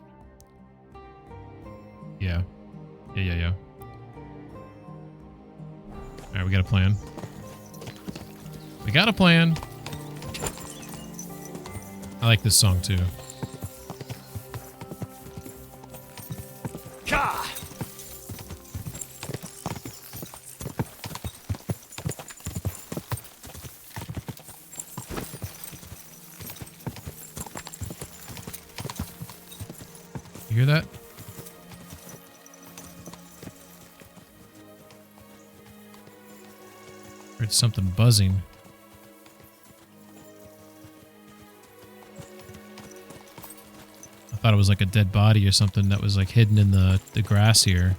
Yeah. Yeah. Alright, we got a plan. We got a plan. I like this song too. You hear that? Heard something buzzing. I thought it was like a dead body or something that was like hidden in the grass here.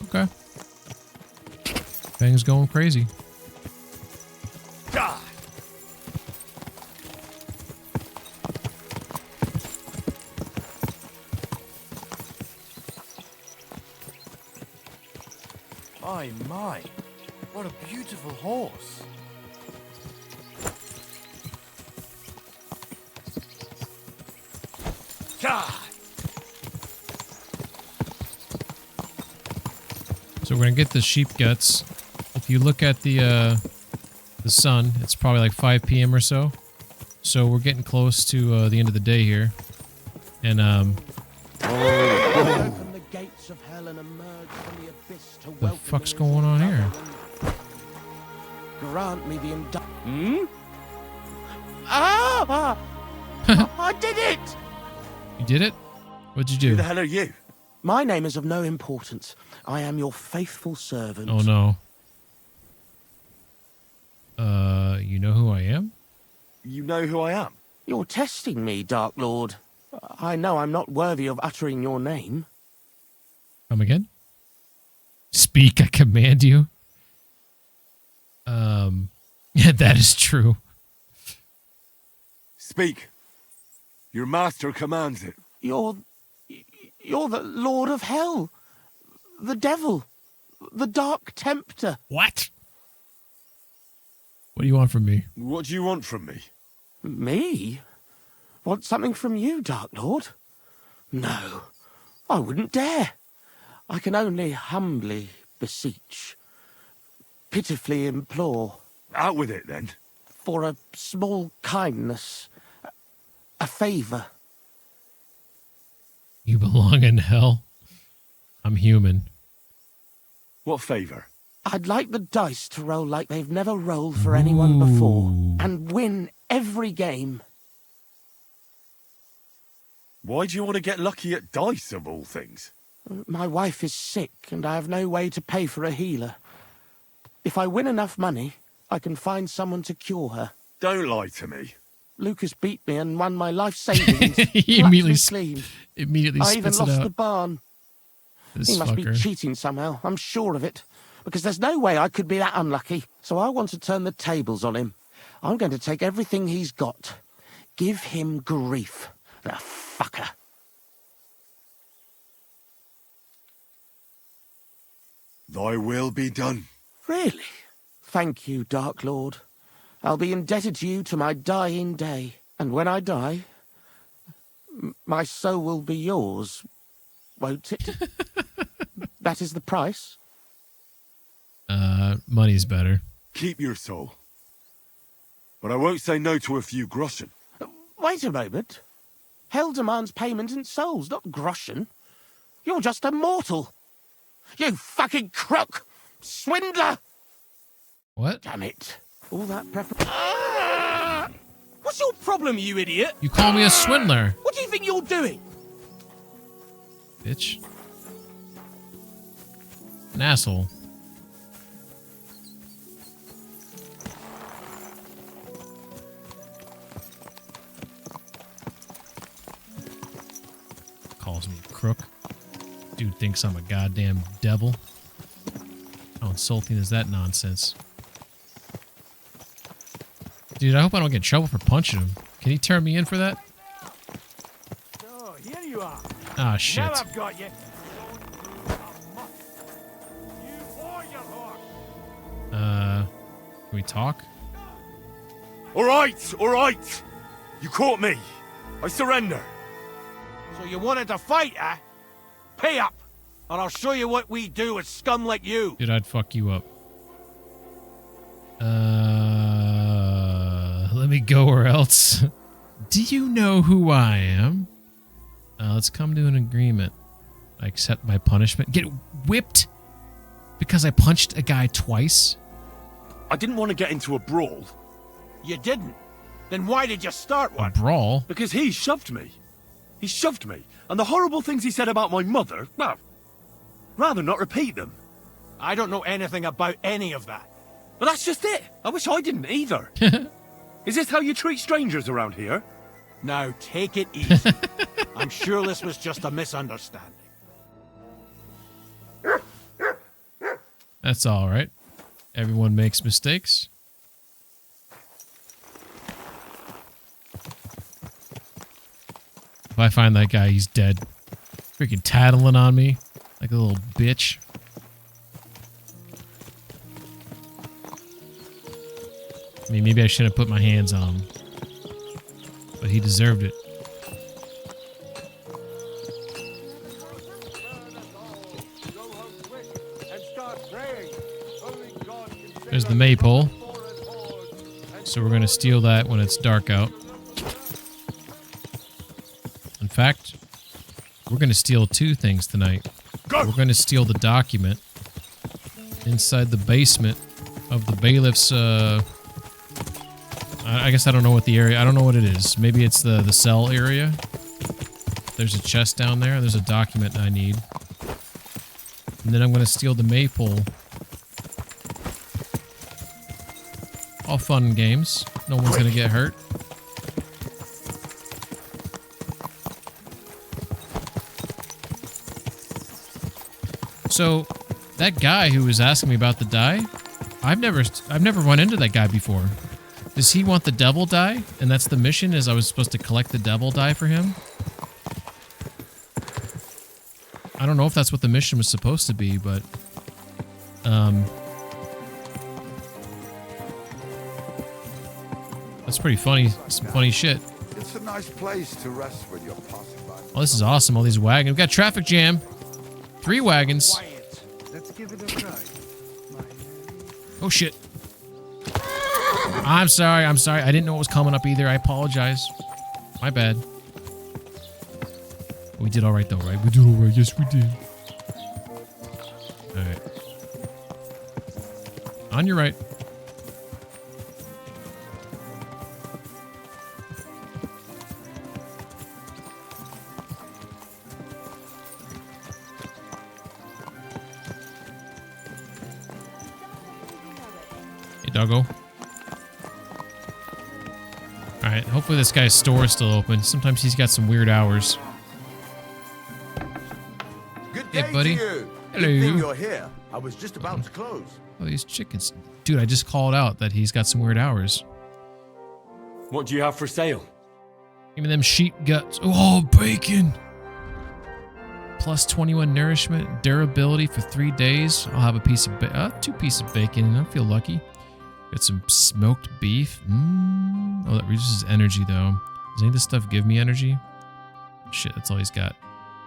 Okay. Thing's going crazy. My, what a beautiful horse. So we're gonna get the sheep guts. If you look at the sun, it's probably like 5 p.m. or so. So we're getting close to the end of the day here, and Open the gates of hell and emerge from the abyss to what welcome the fuck's me going on here? Grant me the Ah! I did it! You did it? What'd you do? Who the hell are you? My name is of no importance. I am your faithful servant. Oh no. You know who I am? You know who I am? You're testing me, Dark Lord. I know I'm not worthy of uttering your name. Come again? Speak, I command you. Yeah, that is true. Speak. Your master commands it. You're the Lord of Hell. The devil. The Dark Tempter. What? What do you want from me? What do you want from me? Me? Want something from you, Dark Lord? No, I wouldn't dare. I can only humbly beseech, pitifully implore. Out with it, then. For a small kindness, a favour. You belong in hell. I'm human. What favour? I'd like the dice to roll like they've never rolled for anyone before, and win every game. Why do you want to get lucky at dice, of all things? My wife is sick, and I have no way to pay for a healer. If I win enough money, I can find someone to cure her. Don't lie to me. Lucas beat me and won my life savings. He immediately I even spits it lost out. the barn. This He must be fucker. cheating somehow, I'm sure of it. Because there's no way I could be that unlucky. So I want to turn the tables on him. I'm going to take everything he's got. Give him grief. The fucker. Thy will be done. Really? Thank you, Dark Lord. I'll be indebted to you to my dying day. And when I die, my soul will be yours, won't it? That is the price? Money's better. Keep your soul. But I won't say no to a few groschen. Wait a moment. Hell demands payment in souls, not groschen. You're just a mortal. You fucking crook! Swindler! What? Damn it. All that preparation. What's your problem, you idiot? You call me a swindler. What do you think you're doing? Bitch. An asshole. Calls me a crook. Dude thinks I'm a goddamn devil. How insulting is that nonsense? Dude, I hope I don't get in trouble for punching him. Can he turn me in for that? Oh, here you are. Ah, shit. Now I've got you. Can we talk? All right. You caught me. I surrender. So you wanted to fight, eh? Pay up, and I'll show you what we do with scum like you. Dude, I'd fuck you up. Let me go or else. Do you know who I am? Let's come to an agreement. I accept my punishment. Get whipped because I punched a guy twice? I didn't want to get into a brawl. You didn't? Then why did you start one? A brawl? Because he shoved me. He shoved me. And the horrible things he said about my mother, well, rather not repeat them. I don't know anything about any of that. But that's just it. I wish I didn't either. Is this how you treat strangers around here? Now, take it easy. I'm sure this was just a misunderstanding. That's all right. Everyone makes mistakes. If I find that guy, he's dead. Freaking tattling on me like a little bitch. I mean, maybe I shouldn't have put my hands on him. But he deserved it. There's the maypole. So we're going to steal that when it's dark out. In fact, we're going to steal two things tonight. We're going to steal the document inside the basement of the bailiff's, I guess I don't know what the area, I don't know what it is. Maybe it's the cell area. There's a chest down there. There's a document I need. And then I'm going to steal the maypole. All fun and games. No one's going to get hurt. So, that guy who was asking me about the dye, I've never run into that guy before. Does he want the devil dye? And that's the mission, is I was supposed to collect the devil dye for him? I don't know if that's what the mission was supposed to be, but... that's pretty funny. Some funny shit. It's a nice place to rest when you're passing by. Oh, this is awesome. All these wagons. We've got traffic jam. 3 wagons. Let's give it a try. Oh, shit. I'm sorry. I'm sorry. I didn't know it was coming up either. I apologize. My bad. We did all right, though, right? We did all right. Yes, we did. All right. On your right. Hey, doggo. Alright, hopefully this guy's store is still open. Sometimes he's got some weird hours. Good day, buddy. to you. Hello. Good thing you're here. I was just about to close. Oh, these chickens. Dude, I just called out that he's got some weird hours. What do you have for sale? Give me them sheep guts. Oh, bacon! Plus 21 nourishment, durability for 3 days. I'll have a piece of 2 pieces of bacon, and I feel lucky. Got some smoked beef. Oh, that reduces energy, though. Does any of this stuff give me energy? Shit, that's all he's got.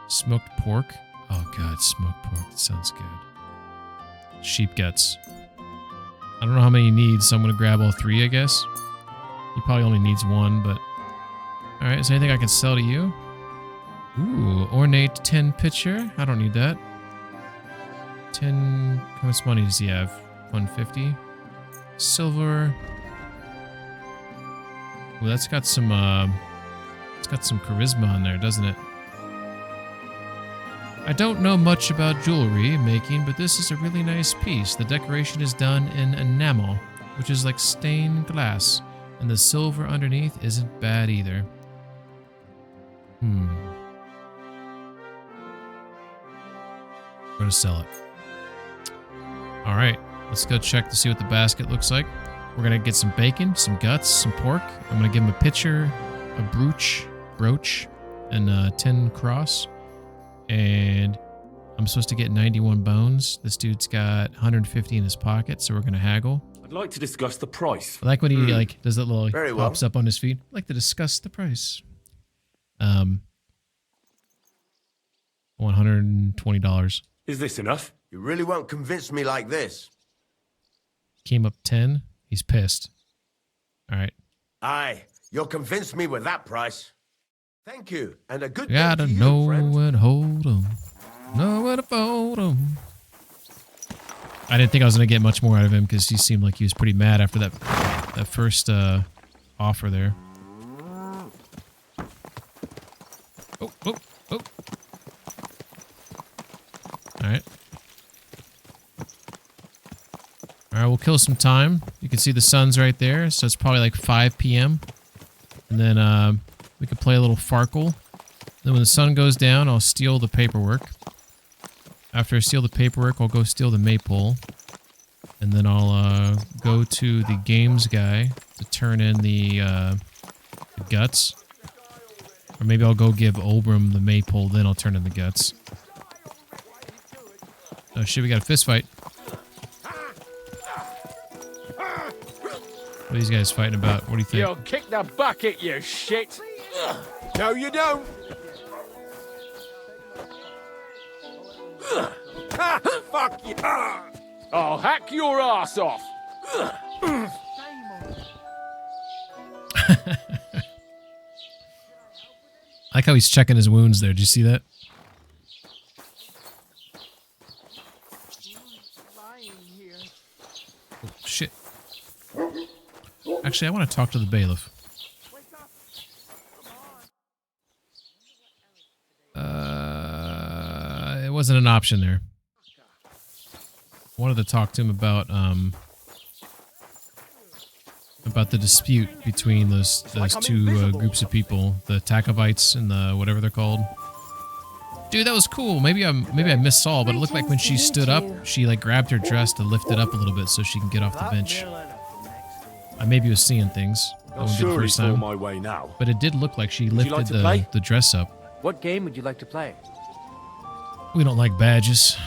Smoked pork. Oh, God, smoked pork. That sounds good. Sheep guts. I don't know how many he needs, so I'm going to grab all 3, I guess. He probably only needs 1, but... Alright, is there anything I can sell to you? Ooh, ornate 10 pitcher. I don't need that. 10... How much money does he have? 150. Silver. Well, that's got some charisma on there, doesn't it? I don't know much about jewelry making, but this is a really nice piece. The decoration is done in enamel, which is like stained glass, and the silver underneath isn't bad either. I'm gonna sell it. All right, let's go check to see what the basket looks like. We're gonna get some bacon, some guts, some pork. I'm gonna give him a pitcher, a brooch, and a tin cross. And I'm supposed to get 91 bones. This dude's got 150 in his pocket, so we're gonna haggle. I'd like to discuss the price. I like when he like does that little Very well. pops up on his feet. I'd like to discuss the price. $120. Is this enough? You really won't convince me like this. Came up 10. He's pissed. All right. Aye, you'll convince me with that price. Thank you, and a good Gotta day to know you, friend. when to hold 'em. Know when to fold 'em. I didn't think I was going to get much more out of him because he seemed like he was pretty mad after that first offer there. Oh. All right. All right, we'll kill some time. You can see the sun's right there, so it's probably like 5 p.m. And then we could play a little Farkle. Then when the sun goes down, I'll steal the paperwork. After I steal the paperwork, I'll go steal the maypole. And then I'll go to the games guy to turn in the guts. Or maybe I'll go give Obram the maypole, then I'll turn in the guts. Oh shit, we got a fist fight. What are these guys fighting about? What do you think? You'll kick the bucket, you shit! No, you don't. Fuck you! I'll hack your ass off! I like how he's checking his wounds there. Did you see that? Oh, shit. Actually, I want to talk to the bailiff. It wasn't an option there. I wanted to talk to him about the dispute between those two groups of people, the Takovites and the whatever they're called. Dude, that was cool. Maybe I missaw, but it looked like when she stood up, she like grabbed her dress to lift it up a little bit so she can get off the bench. I maybe was seeing things. Not sure it's all my way now. But it did look like she Would you lifted like to play? the dress up. What game would you like to play? We don't like badges.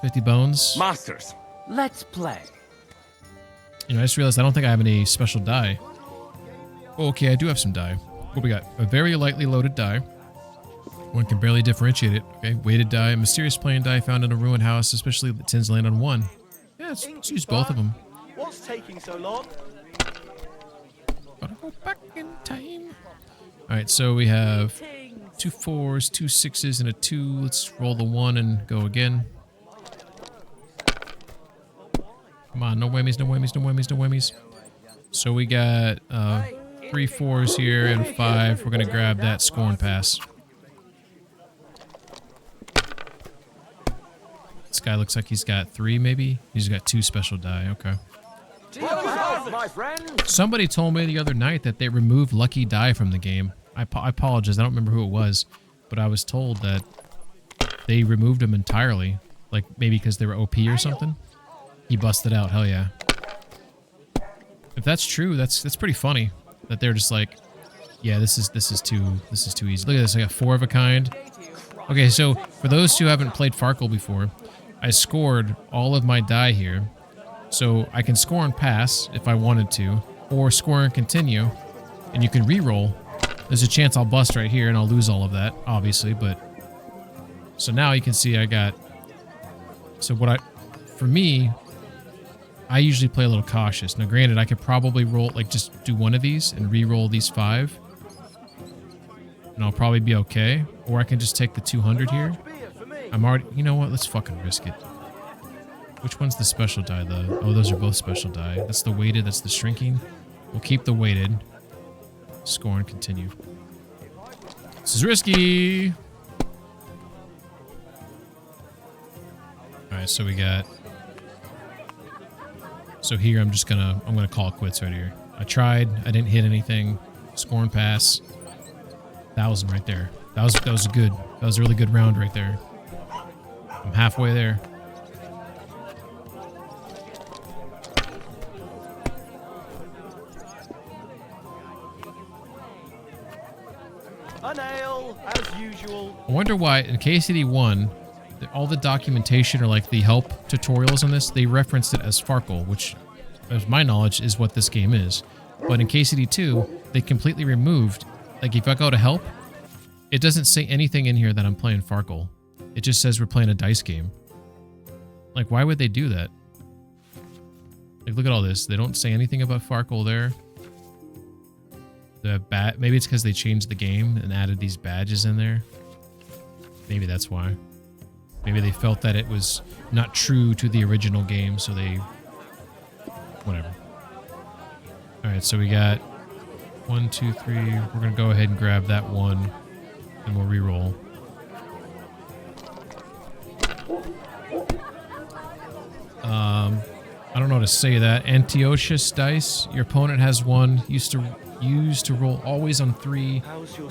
50 bones. Masters. Let's play. You know, I just realized I don't think I have any special die. Oh, okay, I do have some die. What we got? A very lightly loaded die. One can barely differentiate it. Okay, weighted die, a mysterious playing die found in a ruined house, especially that tends to land on one. Yeah, let's use both of them. What's taking so long? Gotta go back in time. Alright, so we have 2 4s, 2 6s, and a 2. Let's roll the 1 and go again. Come on, no whammies, no whammies, no whammies, no whammies. So we got 3 4s here and 5. We're gonna grab that scorn pass. This guy looks like he's got 3, maybe? He's got 2 special die, okay. My friend. Somebody told me the other night that they removed Lucky Die from the game. I apologize, I don't remember who it was, but I was told that they removed him entirely. Like, maybe because they were OP or something. He busted out, hell yeah. If that's true, that's pretty funny. That they're just like, yeah, this is too easy. Look at this, I got 4 of a kind. Okay, so for those who haven't played Farkle before, I scored all of my die here. So I can score and pass if I wanted to, or score and continue, and you can re-roll. There's a chance I'll bust right here and I'll lose all of that, obviously, but... So now you can see I got... So for me, I usually play a little cautious. Now granted, I could probably roll, like just do one of these and re-roll these 5. And I'll probably be okay. Or I can just take the 200 here. I'm already... You know what? Let's fucking risk it. Which one's the special die? Oh, those are both special die. That's the weighted, that's the shrinking. We'll keep the weighted. Score and continue. This is risky. All right, so we got. So here I'm gonna call it quits right here. I tried. I didn't hit anything. Score and pass. 1,000 right there. That was good. That was a really good round right there. I'm halfway there. A nail, as usual. I wonder why in KCD 1, all the documentation or like the help tutorials on this, they referenced it as Farkle, which, as my knowledge, is what this game is. But in KCD 2, they completely removed, like if I go to help, it doesn't say anything in here that I'm playing Farkle. It just says we're playing a dice game. Like, why would they do that? Like, look at all this. They don't say anything about Farkle there. Maybe it's because they changed the game and added these badges in there. Maybe that's why. Maybe they felt that it was not true to the original game, so they... Whatever. Alright, so we got 1, 2, 3. We're going to go ahead and grab that one, and we'll re-roll. I don't know how to say that. Antiochus dice. Your opponent has one. Used to roll always on 3.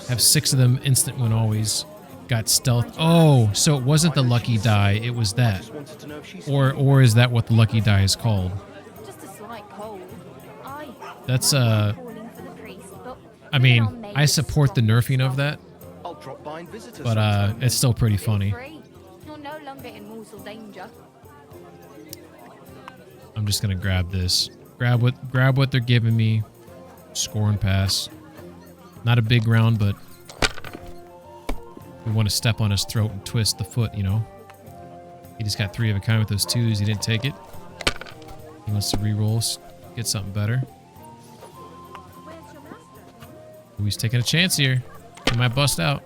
Have 6 of them. Instant win always. Got stealth. Oh, so it wasn't the lucky die. It was that. Or is that what the lucky die is called? Just a slight cold. That's I mean, I support the nerfing of that. But it's still pretty funny. You're no longer in mortal danger. I'm just gonna grab this. Grab what they're giving me. Score and pass. Not a big round, but we want to step on his throat and twist the foot, you know. He just got 3 of a kind with those 2s. He didn't take it. He wants to re-roll, get something better. Ooh, he's taking a chance here. He might bust out.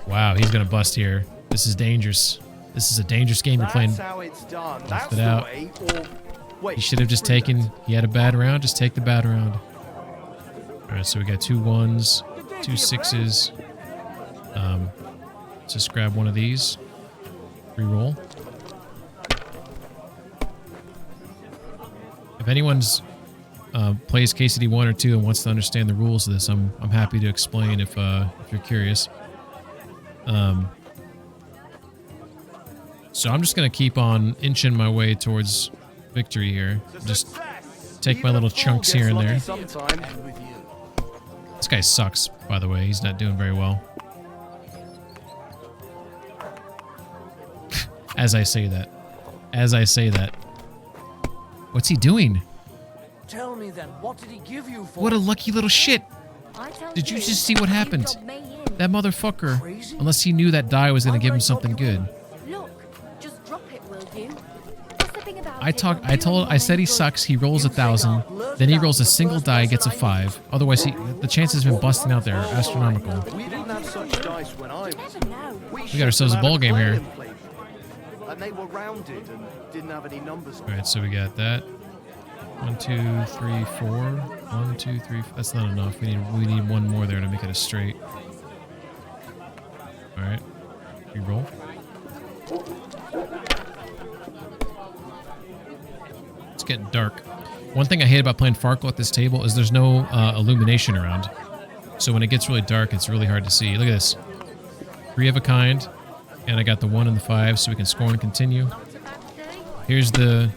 Wow, he's gonna bust here. This is dangerous. This is a dangerous game you're playing. That's how it's done. Left That's it the out. way, or... Wait, He should have just taken... He had a bad round. Just take the bad round. Alright, so we got 2 1s, 2 6s. Let's just grab one of these. Reroll. If anyone's plays KCD 1 or 2 and wants to understand the rules of this, I'm happy to explain if you're curious. So I'm just going to keep on inching my way towards victory here. Just take my little chunks here and there. This guy sucks, by the way. He's not doing very well. As I say that. As I say that. What's he doing? Tell me then, what did he give you for? What a lucky little shit. Did you just see what happened? That motherfucker. Unless he knew that die was going to give him something good. Look, just drop it, will you? I said he sucks. He rolls 1,000. Then he rolls a single die, gets a 5. Otherwise, the chances of him busting out there are astronomical. We didn't have such dice when I was... We got ourselves a ball game here. And they were rounded and didn't have any numbers. All right, so we got that. 1, 2, 3, 4. 1, 2, 3. That's not enough. We need one more there to make it a straight. All right, re-roll. It's getting dark. One thing I hate about playing Farkle at this table is there's no illumination around. So when it gets really dark, it's really hard to see. Look at this. 3 of a kind. And I got the 1 and the 5, so we can score and continue. Here's the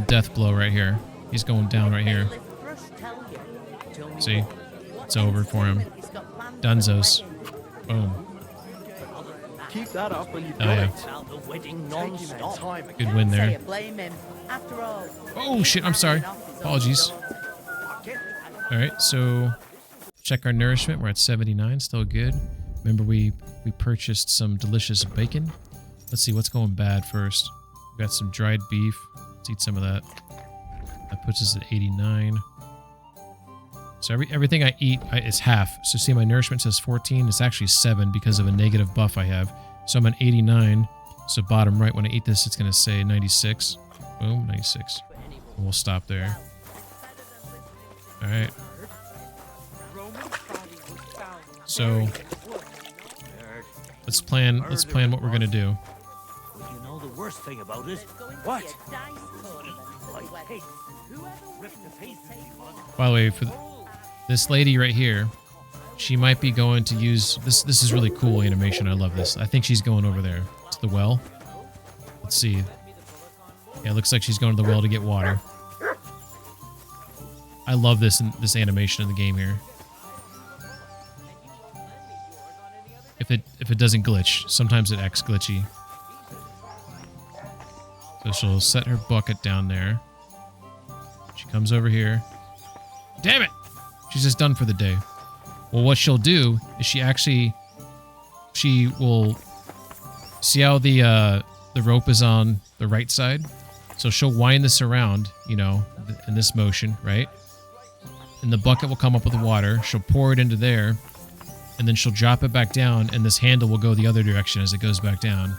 death blow right here. He's going down right here. See? It's over for him. Dunzos. Boom. Keep that up when you've Oh, got yeah. it. The wedding non-stop. Good win there. Blame him. After all. Oh, shit, I'm sorry. Apologies. Alright, so check our nourishment. We're at 79, still good. Remember, we purchased some delicious bacon. Let's see, what's going bad first. We got some dried beef. Let's eat some of that. That puts us at 89. So everything I eat is half. So see, my nourishment says 14. It's actually 7 because of a negative buff I have. So I'm at 89. So bottom right, when I eat this, it's going to say 96. Boom, 96. We'll stop there. All right. So let's plan what we're gonna do. But you know the worst thing about it? What? Like pigs. Ripped to pieces he was. By the way, for this lady right here, she might be going to use this. This is really cool animation. I love this. I think she's going over there to the well. Let's see. Yeah, it looks like she's going to the well to get water. I love this animation in the game here. If it doesn't glitch, sometimes it acts glitchy. So she'll set her bucket down there. She comes over here. Damn it! She's just done for the day. Well, what she'll do is she will see how the rope is on the right side. So she'll wind this around, you know, in this motion, right? And the bucket will come up with the water. She'll pour it into there, and then she'll drop it back down, and this handle will go the other direction as it goes back down.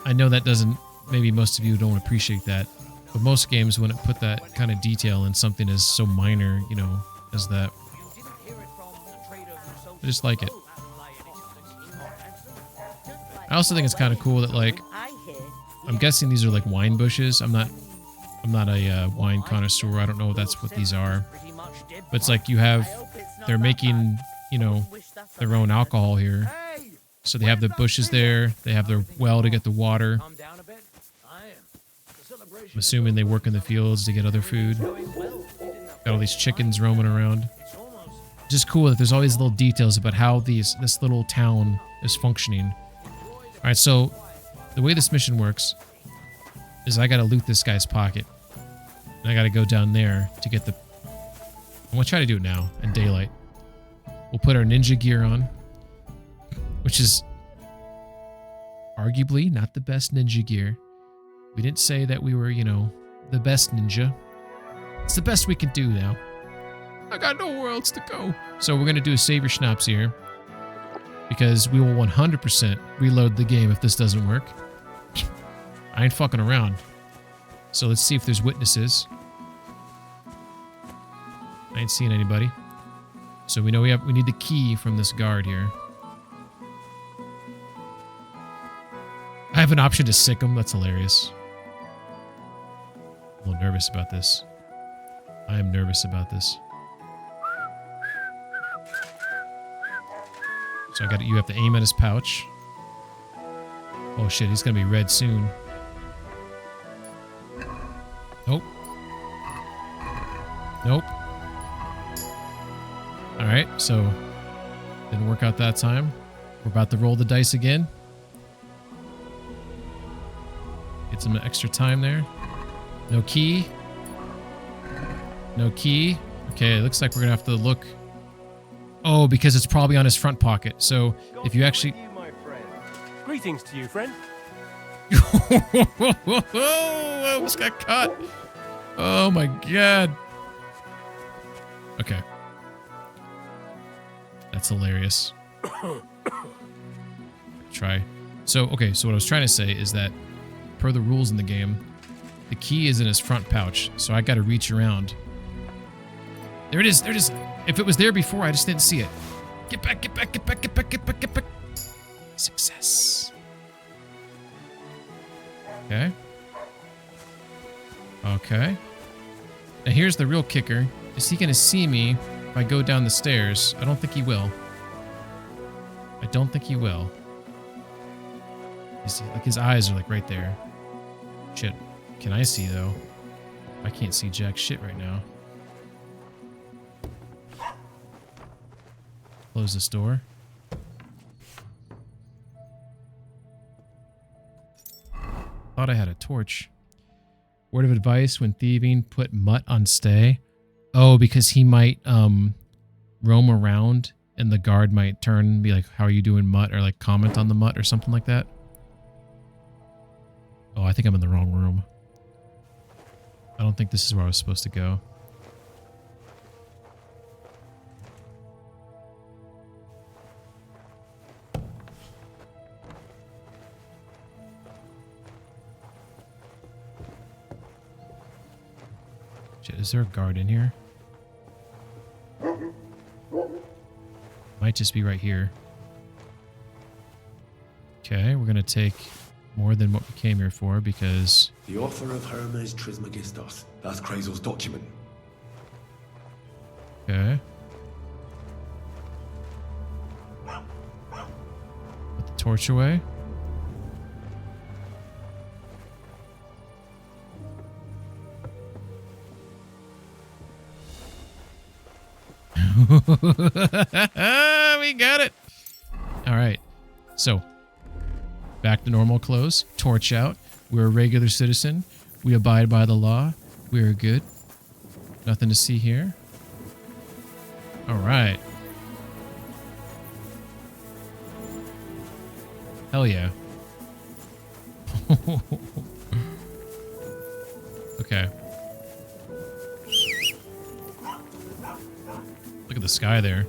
I know that doesn't, maybe most of you don't appreciate that, but most games wouldn't put that kind of detail in something as so minor, you know, as that. I just like it. I also think it's kind of cool that, like, I'm guessing these are like wine bushes. I'm not a wine connoisseur. I don't know if that's what these are. But it's like they're making, you know, their own alcohol here. So they have the bushes there. They have their well to get the water. I'm assuming they work in the fields to get other food. Got all these chickens roaming around. Just cool that there's all these little details about how this little town is functioning. All right, so the way this mission works is I got to loot this guy's pocket. And I got to go down there to get the... I'm going to try to do it now in daylight. We'll put our ninja gear on, which is arguably not the best ninja gear. We didn't say that we were, you know, the best ninja. It's the best we can do now. I got nowhere else to go. So we're going to do a save your schnapps here, because we will 100% reload the game if this doesn't work. I ain't fucking around. So let's see if there's witnesses. I ain't seeing anybody. So we know we need the key from this guard here. I have an option to sick him. That's hilarious. I'm a little nervous about this. I am nervous about this. So you have to aim at his pouch. Oh shit, he's gonna be red soon. Nope. Nope. Alright, so didn't work out that time. We're about to roll the dice again. Get some extra time there. No key. No key. Okay, it looks like we're gonna have to look. Oh, because it's probably on his front pocket. So if you actually... Greetings to you, friend. I almost got caught. Oh my god. Okay. That's hilarious. Try. So, okay, so what I was trying to say is that per the rules in the game, the key is in his front pouch. So I got to reach around. There it is. There it is. If it was there before, I just didn't see it. Get back, get back, get back, get back, get back, get back. Success. Okay. Okay. Now here's the real kicker. Is he going to see me if I go down the stairs? I don't think he will. I don't think he will. Like his eyes are like right there. Shit. Can I see though? I can't see jack shit right now. Close this door. Thought I had a torch. Word of advice when thieving, put Mutt on stay. Oh, because he might roam around and the guard might turn and be like, how are you doing, Mutt? Or like comment on the Mutt or something like that. Oh, I think I'm in the wrong room. I don't think this is where I was supposed to go. Shit, is there a guard in here? Might just be right here. Okay, we're gonna take more than what we came here for because... The author of Hermes Trismegistos. That's Krazel's document. Okay. Put the torch away. We got it. All right. So, back to normal clothes. Torch out. We're a regular citizen. We abide by the law. We are good. Nothing to see here. All right. Hell yeah. Okay. Look at the sky there.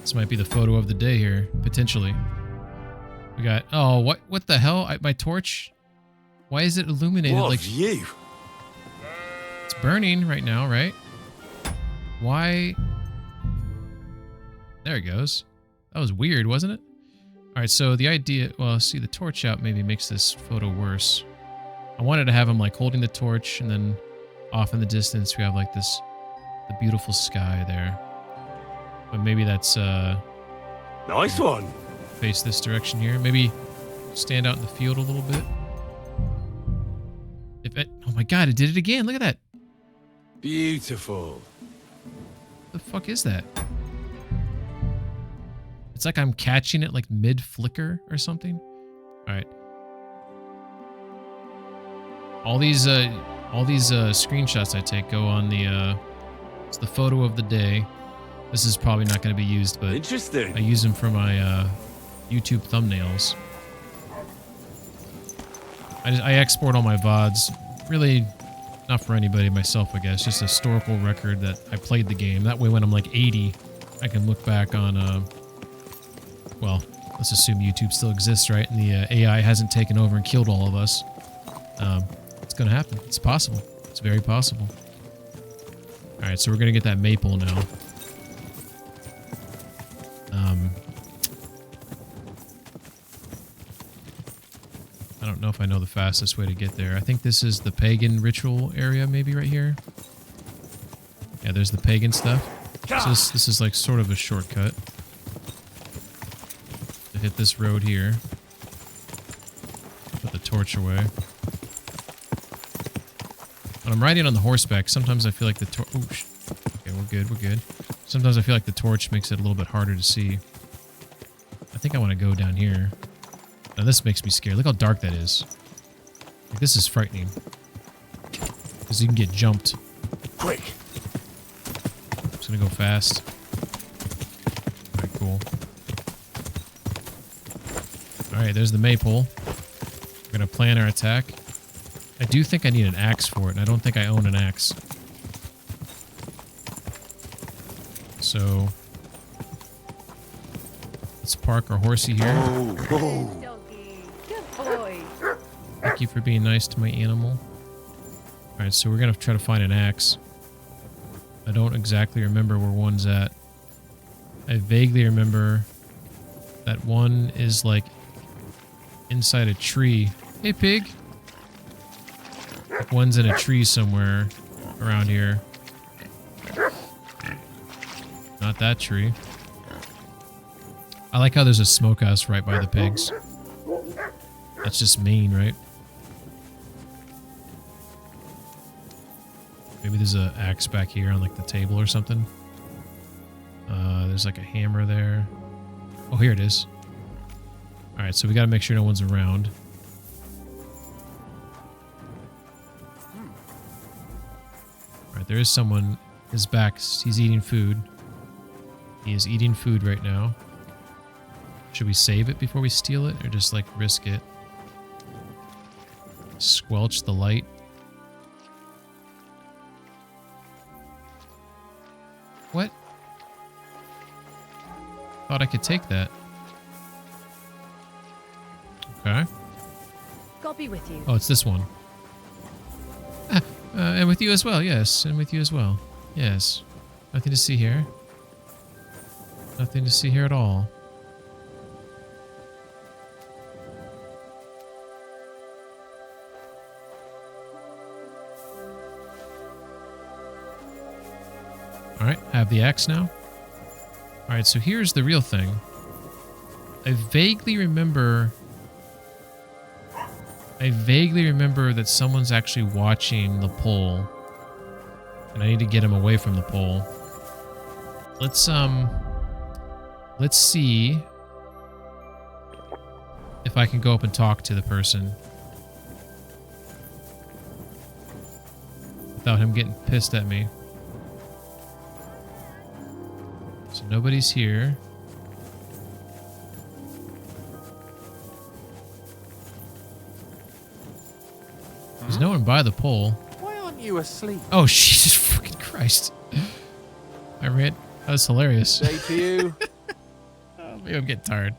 This might be the photo of the day here, potentially. We got... Oh, what the hell? My torch? Why is it illuminated What like... view? It's burning right now, right? Why... There it goes. That was weird, wasn't it? Alright, so the idea... Well, see, the torch out maybe makes this photo worse. I wanted to have him, like, holding the torch, and then off in the distance we have, like, this... The beautiful sky there. But maybe that's, Nice one! Face this direction here. Maybe stand out in the field a little bit. If it... Oh my god, it did it again! Look at that! Beautiful. The fuck is that? It's like I'm catching it like mid-flicker or something. Alright. All these screenshots I take go on the, it's the photo of the day. This is probably not going to be used, but interesting. I use them for my, YouTube thumbnails. I export all my VODs. Really, not for anybody, myself, I guess. Just a historical record that I played the game. That way when I'm like 80, I can look back on, well, let's assume YouTube still exists, right? And the AI hasn't taken over and killed all of us. It's going to happen. It's possible. It's very possible. Alright, so we're going to get that maple now. I don't know if I know the fastest way to get there. I think this is the pagan ritual area, maybe right here. Yeah, there's the pagan stuff. So this is like sort of a shortcut to hit this road here. Put the torch away. When I'm riding on the horseback, sometimes I feel like the torch... Oh, okay, we're good, we're good. Sometimes I feel like the torch makes it a little bit harder to see. I think I want to go down here. Now this makes me scared. Look how dark that is. Like, this is frightening. Because you can get jumped. Quick! I'm just gonna go fast. Alright, cool. Alright, there's the maypole. We're gonna plan our attack. I do think I need an axe for it, and I don't think I own an axe. So... let's park our horsey here. Oh. Thank you for being nice to my animal. Alright, so we're gonna try to find an axe. I don't exactly remember where one's at. I vaguely remember that one is like inside a tree. Hey, pig! Like one's in a tree somewhere around here. Not that tree. I like how there's a smokehouse right by the pigs. That's just Maine, right? Maybe there's an axe back here on like the table or something. There's like a hammer there. Oh, here it is. Alright, so we gotta make sure no one's around. Alright, there is someone. His back, he's eating food. He is eating food right now. Should we save it before we steal it, or just like risk it? Squelch the light. What? Thought I could take that. Okay. God be with you. Oh, it's this one. And with you as well, yes. And with you as well. Yes. Nothing to see here. Nothing to see here at all. Alright, I have the axe now. Alright, so here's the real thing. I vaguely remember that someone's actually watching the pole. And I need to get him away from the pole. Let's see if I can go up and talk to the person without him getting pissed at me. So nobody's here. There's no one by the pole. Why aren't you asleep? Oh, Jesus fucking Christ. I read. That was hilarious. Say to you. Oh, maybe I'm getting tired.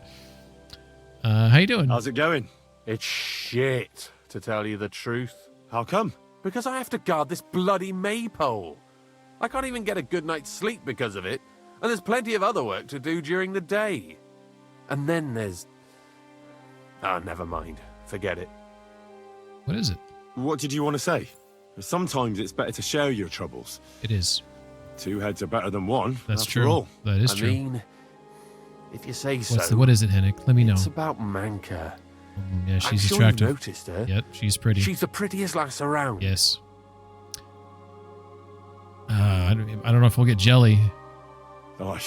How you doing? How's it going? It's shit, to tell you the truth. How come? Because I have to guard this bloody maypole. I can't even get a good night's sleep because of it, and there's plenty of other work to do during the day. And then there's... Ah, never mind. Forget it. What is it? What did you want to say? Sometimes it's better to share your troubles. It is. 2 heads are better than one. That's after true. All. That is true. I mean, if you say so. What is it, Henrik? Let me know. It's about Manka. Yeah, she's I'm sure attractive. You noticed her. Yep, she's pretty. She's the prettiest lass around. Yes. I don't know if we'll get jelly. Oh,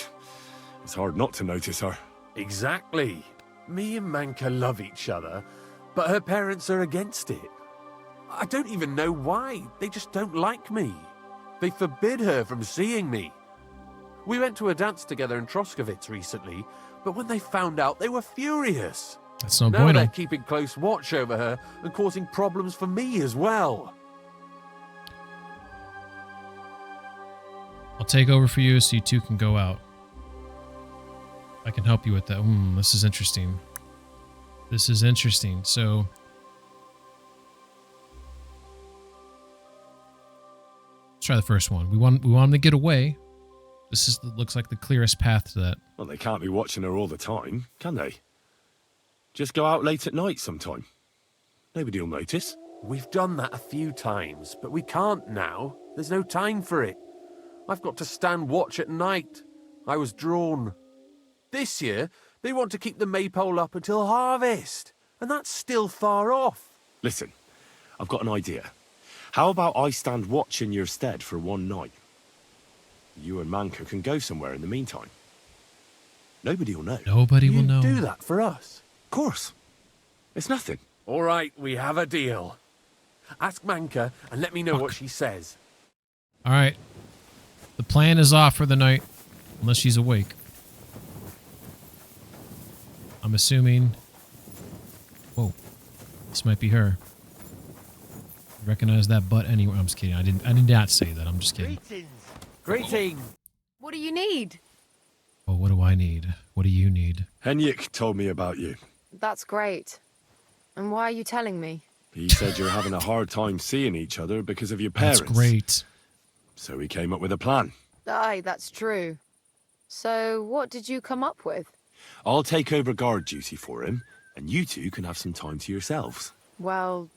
it's hard not to notice her. Exactly. Me and Manka love each other, but her parents are against it. I don't even know why. They just don't like me. They forbid her from seeing me. We went to a dance together in Troskovitz recently, but when they found out, they were furious. That's no now bueno. They're keeping close watch over her and causing problems for me as well. I'll take over for you so you two can go out. I can help you with that. This is interesting. This is interesting. So... let's try the first one. We want them to get away. This looks like the clearest path to that. Well, they can't be watching her all the time, can they? Just go out late at night sometime. Nobody'll notice. We've done that a few times, but we can't now. There's no time for it. I've got to stand watch at night. I was drawn. This year, they want to keep the maypole up until harvest, and that's still far off. Listen, I've got an idea. How about I stand watch in your stead for one night? You and Manka can go somewhere in the meantime. Nobody will know. Nobody will know. Do that for us. Of course. It's nothing. All right, we have a deal. Ask Manka and let me know what she says. All right. The plan is off for the night, unless she's awake. I'm assuming... Whoa. This might be her. Recognize that butt anywhere. I'm just kidding. I did not say that. I'm just kidding. Greetings. What do you need? Oh, what do I need? What do you need? Henrik told me about you. That's great. And why are you telling me? He said you're having a hard time seeing each other because of your parents. That's great. So he came up with a plan. Aye, that's true. So, what did you come up with? I'll take over guard duty for him, and you two can have some time to yourselves. Well,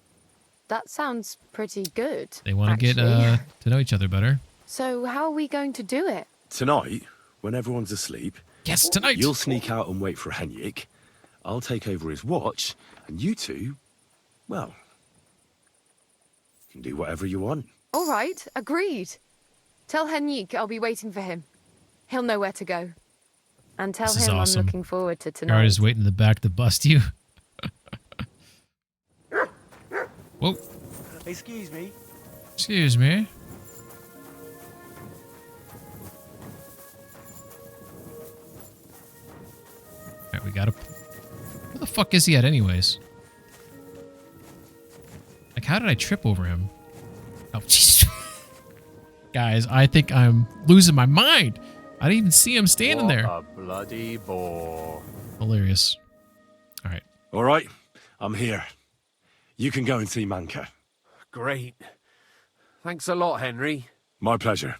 that sounds pretty good. They want to get to know each other better. So, how are we going to do it? Tonight, when everyone's asleep... Yes, tonight! You'll sneak out and wait for Henrik. I'll take over his watch, and you two, well, can do whatever you want. All right, agreed. Tell Henrik I'll be waiting for him. He'll know where to go. And tell This is him awesome. I'm looking forward to tonight. Guard is waiting in the back to bust you. Whoa. Excuse me. Excuse me. Alright, we gotta... Where the fuck is he at anyways? Like, how did I trip over him? Oh, Jesus. Guys, I think I'm losing my mind. I didn't even see him standing there. What a bloody bore. Hilarious. Alright. Alright, I'm here. You can go and see Manka. Great. Thanks a lot, Henry. My pleasure.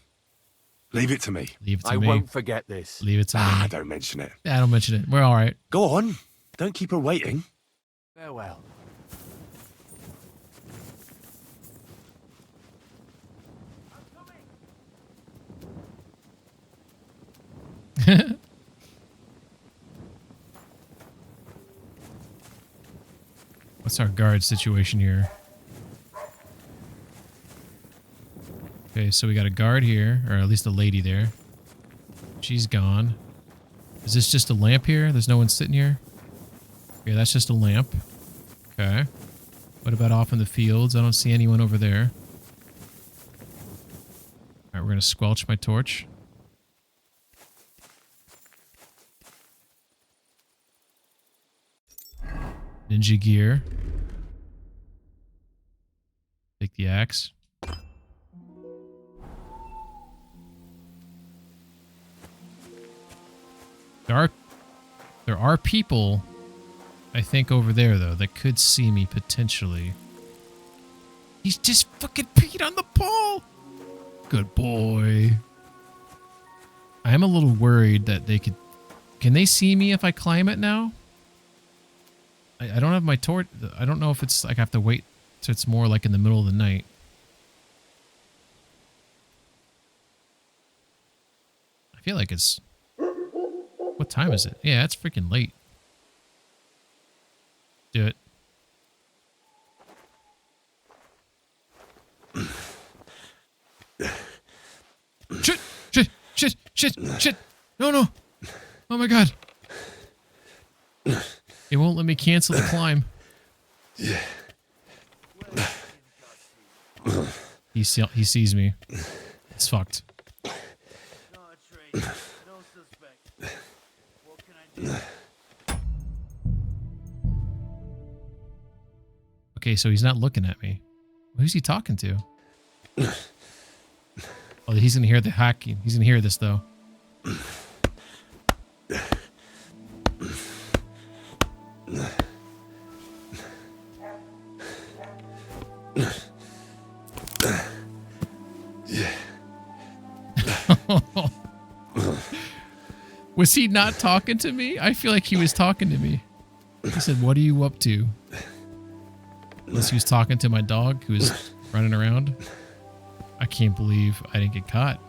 Leave it to me. Leave it to I me. won't forget this. Leave it to me. Don't mention it. Yeah, don't mention it. We're all right. Go on. Don't keep her waiting. Farewell. What's our guard situation here? Okay, so we got a guard here, or at least a lady there. She's gone. Is this just a lamp here? There's no one sitting here? Okay, that's just a lamp. Okay. What about off in the fields? I don't see anyone over there. Alright, we're gonna squelch my torch. Ninja gear. Take the axe. There are people, I think, over there, though, that could see me potentially. He's just fucking peed on the ball! Good boy. I am a little worried that they could... Can they see me if I climb it now? I don't have my torch. I don't know if it's like I have to wait till it's more like in the middle of the night. I feel like it's... What time is it? Yeah, it's freaking late. Do it. Shit! Shit! Shit! Shit! Shit! No, no! Oh my god! It won't let me cancel the climb. He sees me. It's fucked. Okay, so he's not looking at me. Who's he talking to? Oh, he's gonna hear the hacking. He's gonna hear this though. Was he not talking to me? I feel like he was talking to me. He said, "What are you up to?" Unless he was talking to my dog who was running around. I can't believe I didn't get caught.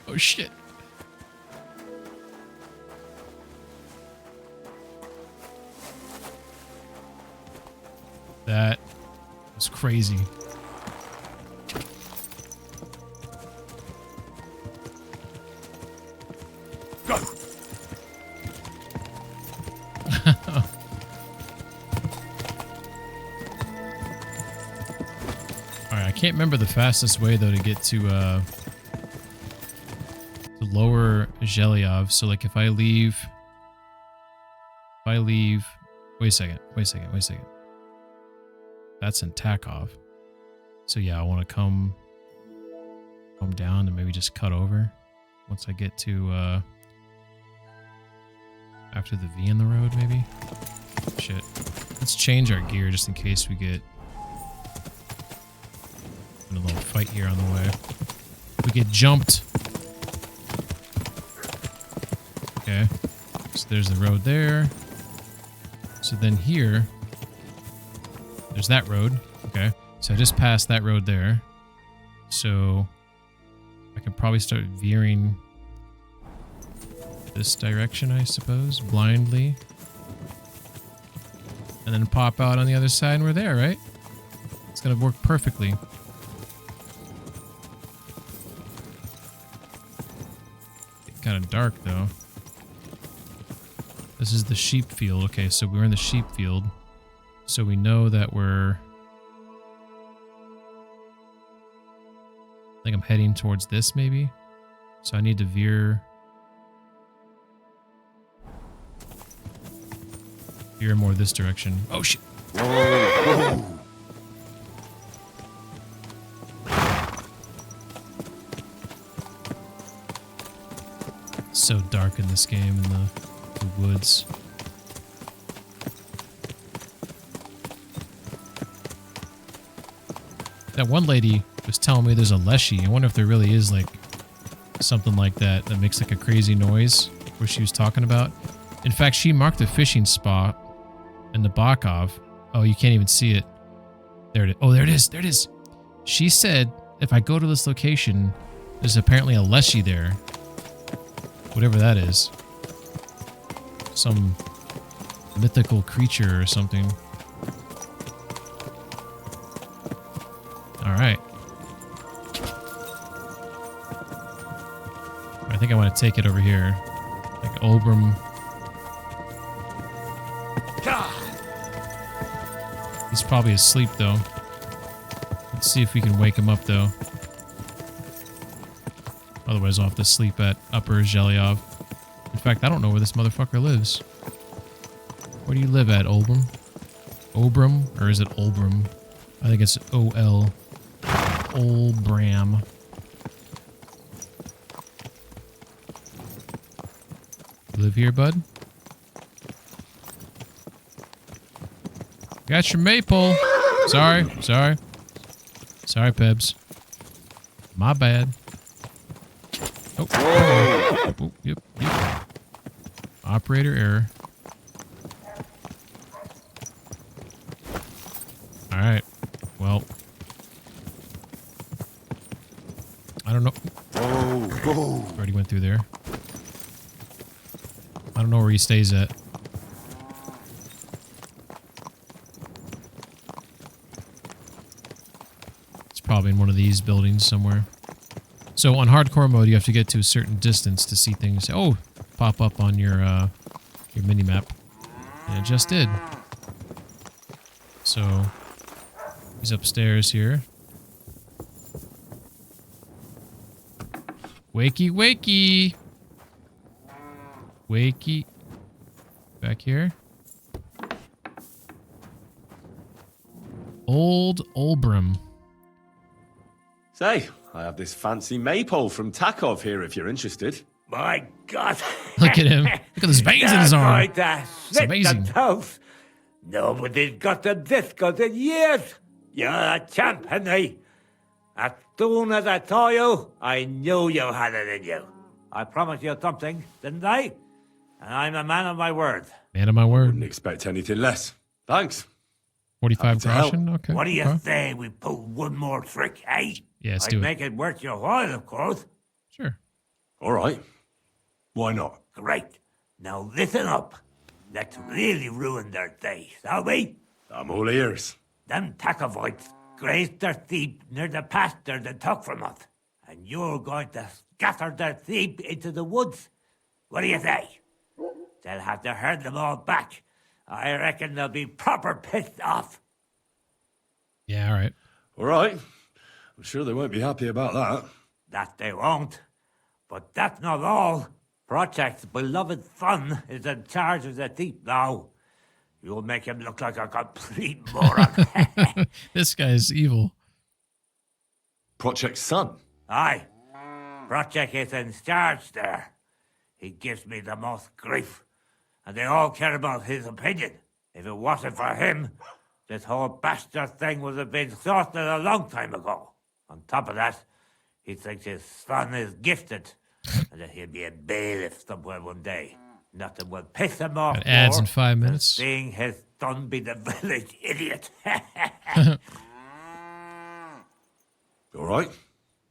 Oh shit. That was crazy. Go. Alright, I can't remember the fastest way though to get to lower Zhelyov. So like if I leave wait a second. That's in Takov. So yeah, I want to come down and maybe just cut over once I get to after the V in the road, maybe. Shit. Let's change our gear just in case we get in a little fight here on the way. We get jumped. Okay. So there's the road there. So then here, there's that road. Okay. So I just passed that road there. So I can probably start veering this direction, I suppose, blindly. And then pop out on the other side and we're there, right? It's going to work perfectly. It's kind of dark, though. This is the sheep field. Okay, so we're in the sheep field. So we know that we're... I think I'm heading towards this, maybe. So I need to veer more this direction. Oh, shit. Whoa. So dark in this game in the woods. That one lady was telling me there's a leshy. I wonder if there really is like something like that that makes like a crazy noise where she was talking about. In fact, she marked a fishing spot in the Bakov. Oh, you can't even see it. There it is. Oh, there it is. There it is. She said if I go to this location, there's apparently a leshy there. Whatever that is. Some mythical creature or something. Alright. I think I want to take it over here. Like Obram. He's probably asleep though. Let's see if we can wake him up though. Otherwise I'll have to sleep at Upper Zhelyov. In fact, I don't know where this motherfucker lives. Where do you live at, Obram? Obram? Or is it Olbram? I think it's O-L. Olbram. You live here, bud? Got your maypole. Sorry, sorry. Sorry, Pebs. My bad. Oh, oh, yep. Operator error. Alright. Well. I don't know. Whoa. Already went through there. I don't know where he stays at. It's probably in one of these buildings somewhere. So on hardcore mode, you have to get to a certain distance to see things. Oh, pop up on your mini map, and it just did. So he's upstairs here. Wakey, wakey, wakey. Back here. Old Olbram. Say, I have this fancy maypole from Takov here if you're interested. My God. Look at him. Look at those veins in his arm. It's amazing. Nobody's got them this good in years. You're a champ, Henry. As soon as I saw you, I knew you had it in you. I promised you something, didn't I? And I'm a man of my word. Man of my word. Wouldn't expect anything less. Thanks. 45 groschen? Okay. What do you okay. say we pull one more trick, eh? Yeah, let's I'd do it. make it worth your while, of course. Sure. All right. Why not? Great. Now listen up. Let's really ruin their day, shall we? I'm all ears. Them Takovites grazed their sheep near the pasture they took from us. And you're going to scatter their sheep into the woods. What do you say? They'll have to herd them all back. I reckon they'll be proper pissed off. Yeah, all right. All right. I'm sure they won't be happy about that. That they won't. But that's not all. Project's beloved son is in charge of the thief now. You'll make him look like a complete moron. This guy's evil. Project's son? Aye. Project is in charge there. He gives me the most grief. And they all care about his opinion. If it wasn't for him, this whole bastard thing would have been sorted a long time ago. On top of that, he thinks his son is gifted. And that he'll be a bailiff somewhere one day. Nothing will piss him off Got ads more in 5 than minutes. seeing his son be the village idiot. All right.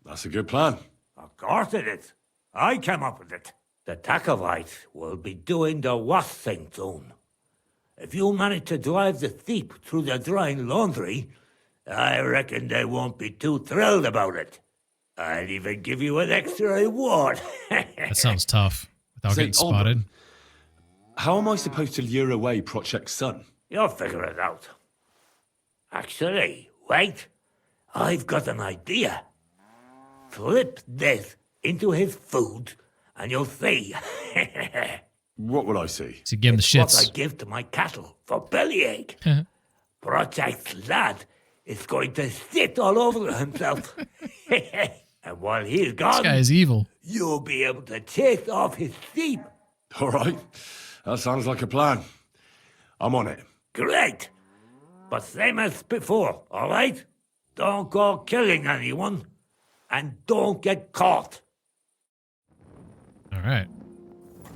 That's a good plan. Of course it is. I came up with it. The Takovites will be doing the wash thing soon. If you manage to drive the thief through the drying laundry, I reckon they won't be too thrilled about it. I'll even give you an extra reward. That sounds tough. Without Say, getting spotted. How am I supposed to lure away Project's son? You'll figure it out. Actually, wait. I've got an idea. Flip this into his food, and you'll see. What will I see? To give him the It's what shits. I give to my cattle for bellyache. Project's lad is going to sit all over himself. And while he's This gone, guy is evil. you'll be able to take off his theme. All right. That sounds like a plan. I'm on it. Great. But same as before, all right? Don't go killing anyone. And don't get caught. All right.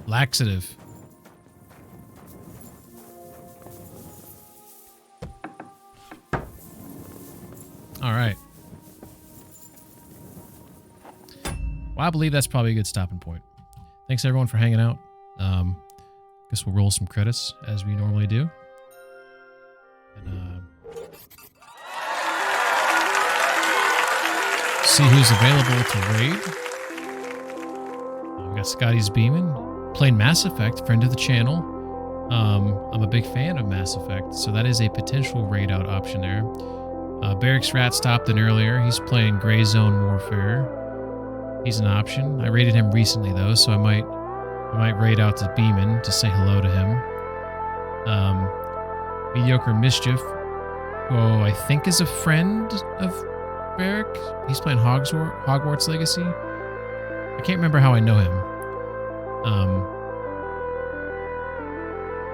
Laxative. All right. Well, I believe that's probably a good stopping point. Thanks everyone for hanging out. Guess we'll roll some credits as we normally do. And see who's available to raid. We got Scotty's Beeman playing Mass Effect, friend of the channel. I'm a big fan of Mass Effect, so that is a potential raid out option there. Barracks Rat stopped in earlier. He's playing Gray Zone Warfare. He's an option. I raided him recently though, so I might raid out to Beeman to say hello to him. Mediocre Mischief, who I think is a friend of Barrack. He's playing Hogwarts Legacy. I can't remember how I know him.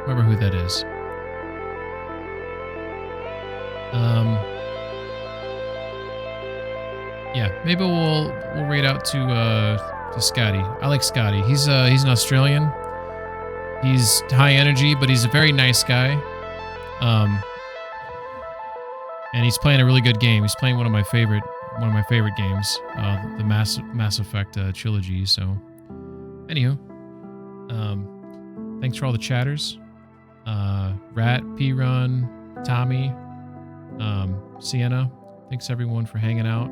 Remember who that is. Yeah, maybe we'll raid out to Scotty. I like Scotty. He's an Australian. He's high energy, but he's a very nice guy. And he's playing a really good game. He's playing one of my favorite games, the Mass Effect trilogy. So, anywho, thanks for all the chatters. Rat, P-Run, Tommy, Sienna. Thanks everyone for hanging out.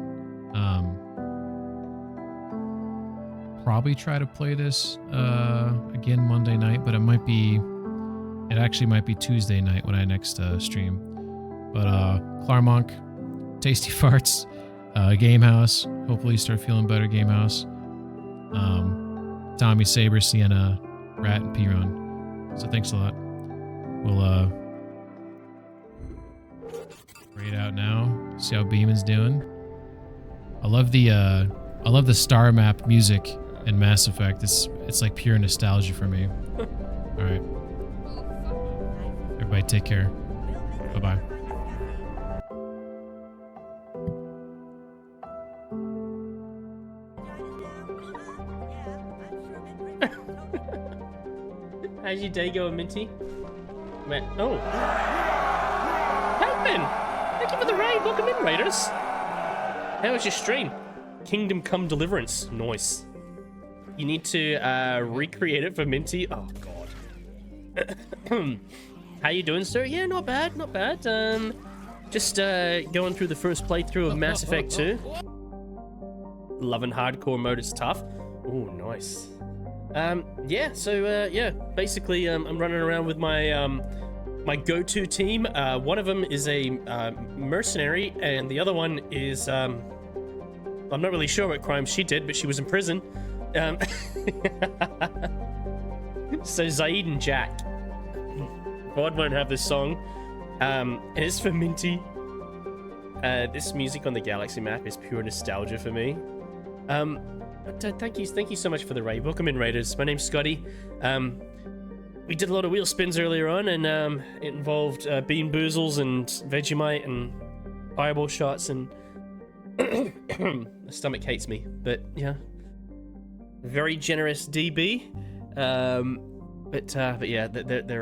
Probably try to play this again Monday night, but it actually might be Tuesday night when I next stream. But Clarmonk, Tasty Farts, Gamehouse. Hopefully you start feeling better, Gamehouse. Tommy, Saber, Sienna, Rat, and P-Run. So thanks a lot. We'll raid out now. See how Beeman's doing. I love the star map music in Mass Effect. It's like pure nostalgia for me. All right. Everybody take care. Bye-bye. How's your day going, Minty? Oh. Helpman! Thank you for the raid. Welcome in, raiders. How was your stream? Kingdom Come Deliverance. Nice. You need to recreate it for Minty. Oh, God. How you doing, sir? Yeah, not bad, not bad. Just going through the first playthrough of Mass Effect 2. Loving hardcore mode, it's tough. Oh, nice. Yeah, so, yeah, basically, I'm running around with my, my go-to team. One of them is a, mercenary, and the other one is, I'm not really sure what crime she did, but she was in prison. So Zaid and Jack. God won't have this song. And it's for Minty. This music on the galaxy map is pure nostalgia for me. Thank you so much for the raid. Welcome in, raiders. My name's Scotty. We did a lot of wheel spins earlier on, and it involved bean boozles and Vegemite and fireball shots, and the stomach hates me. But yeah, very generous DB. But yeah, they're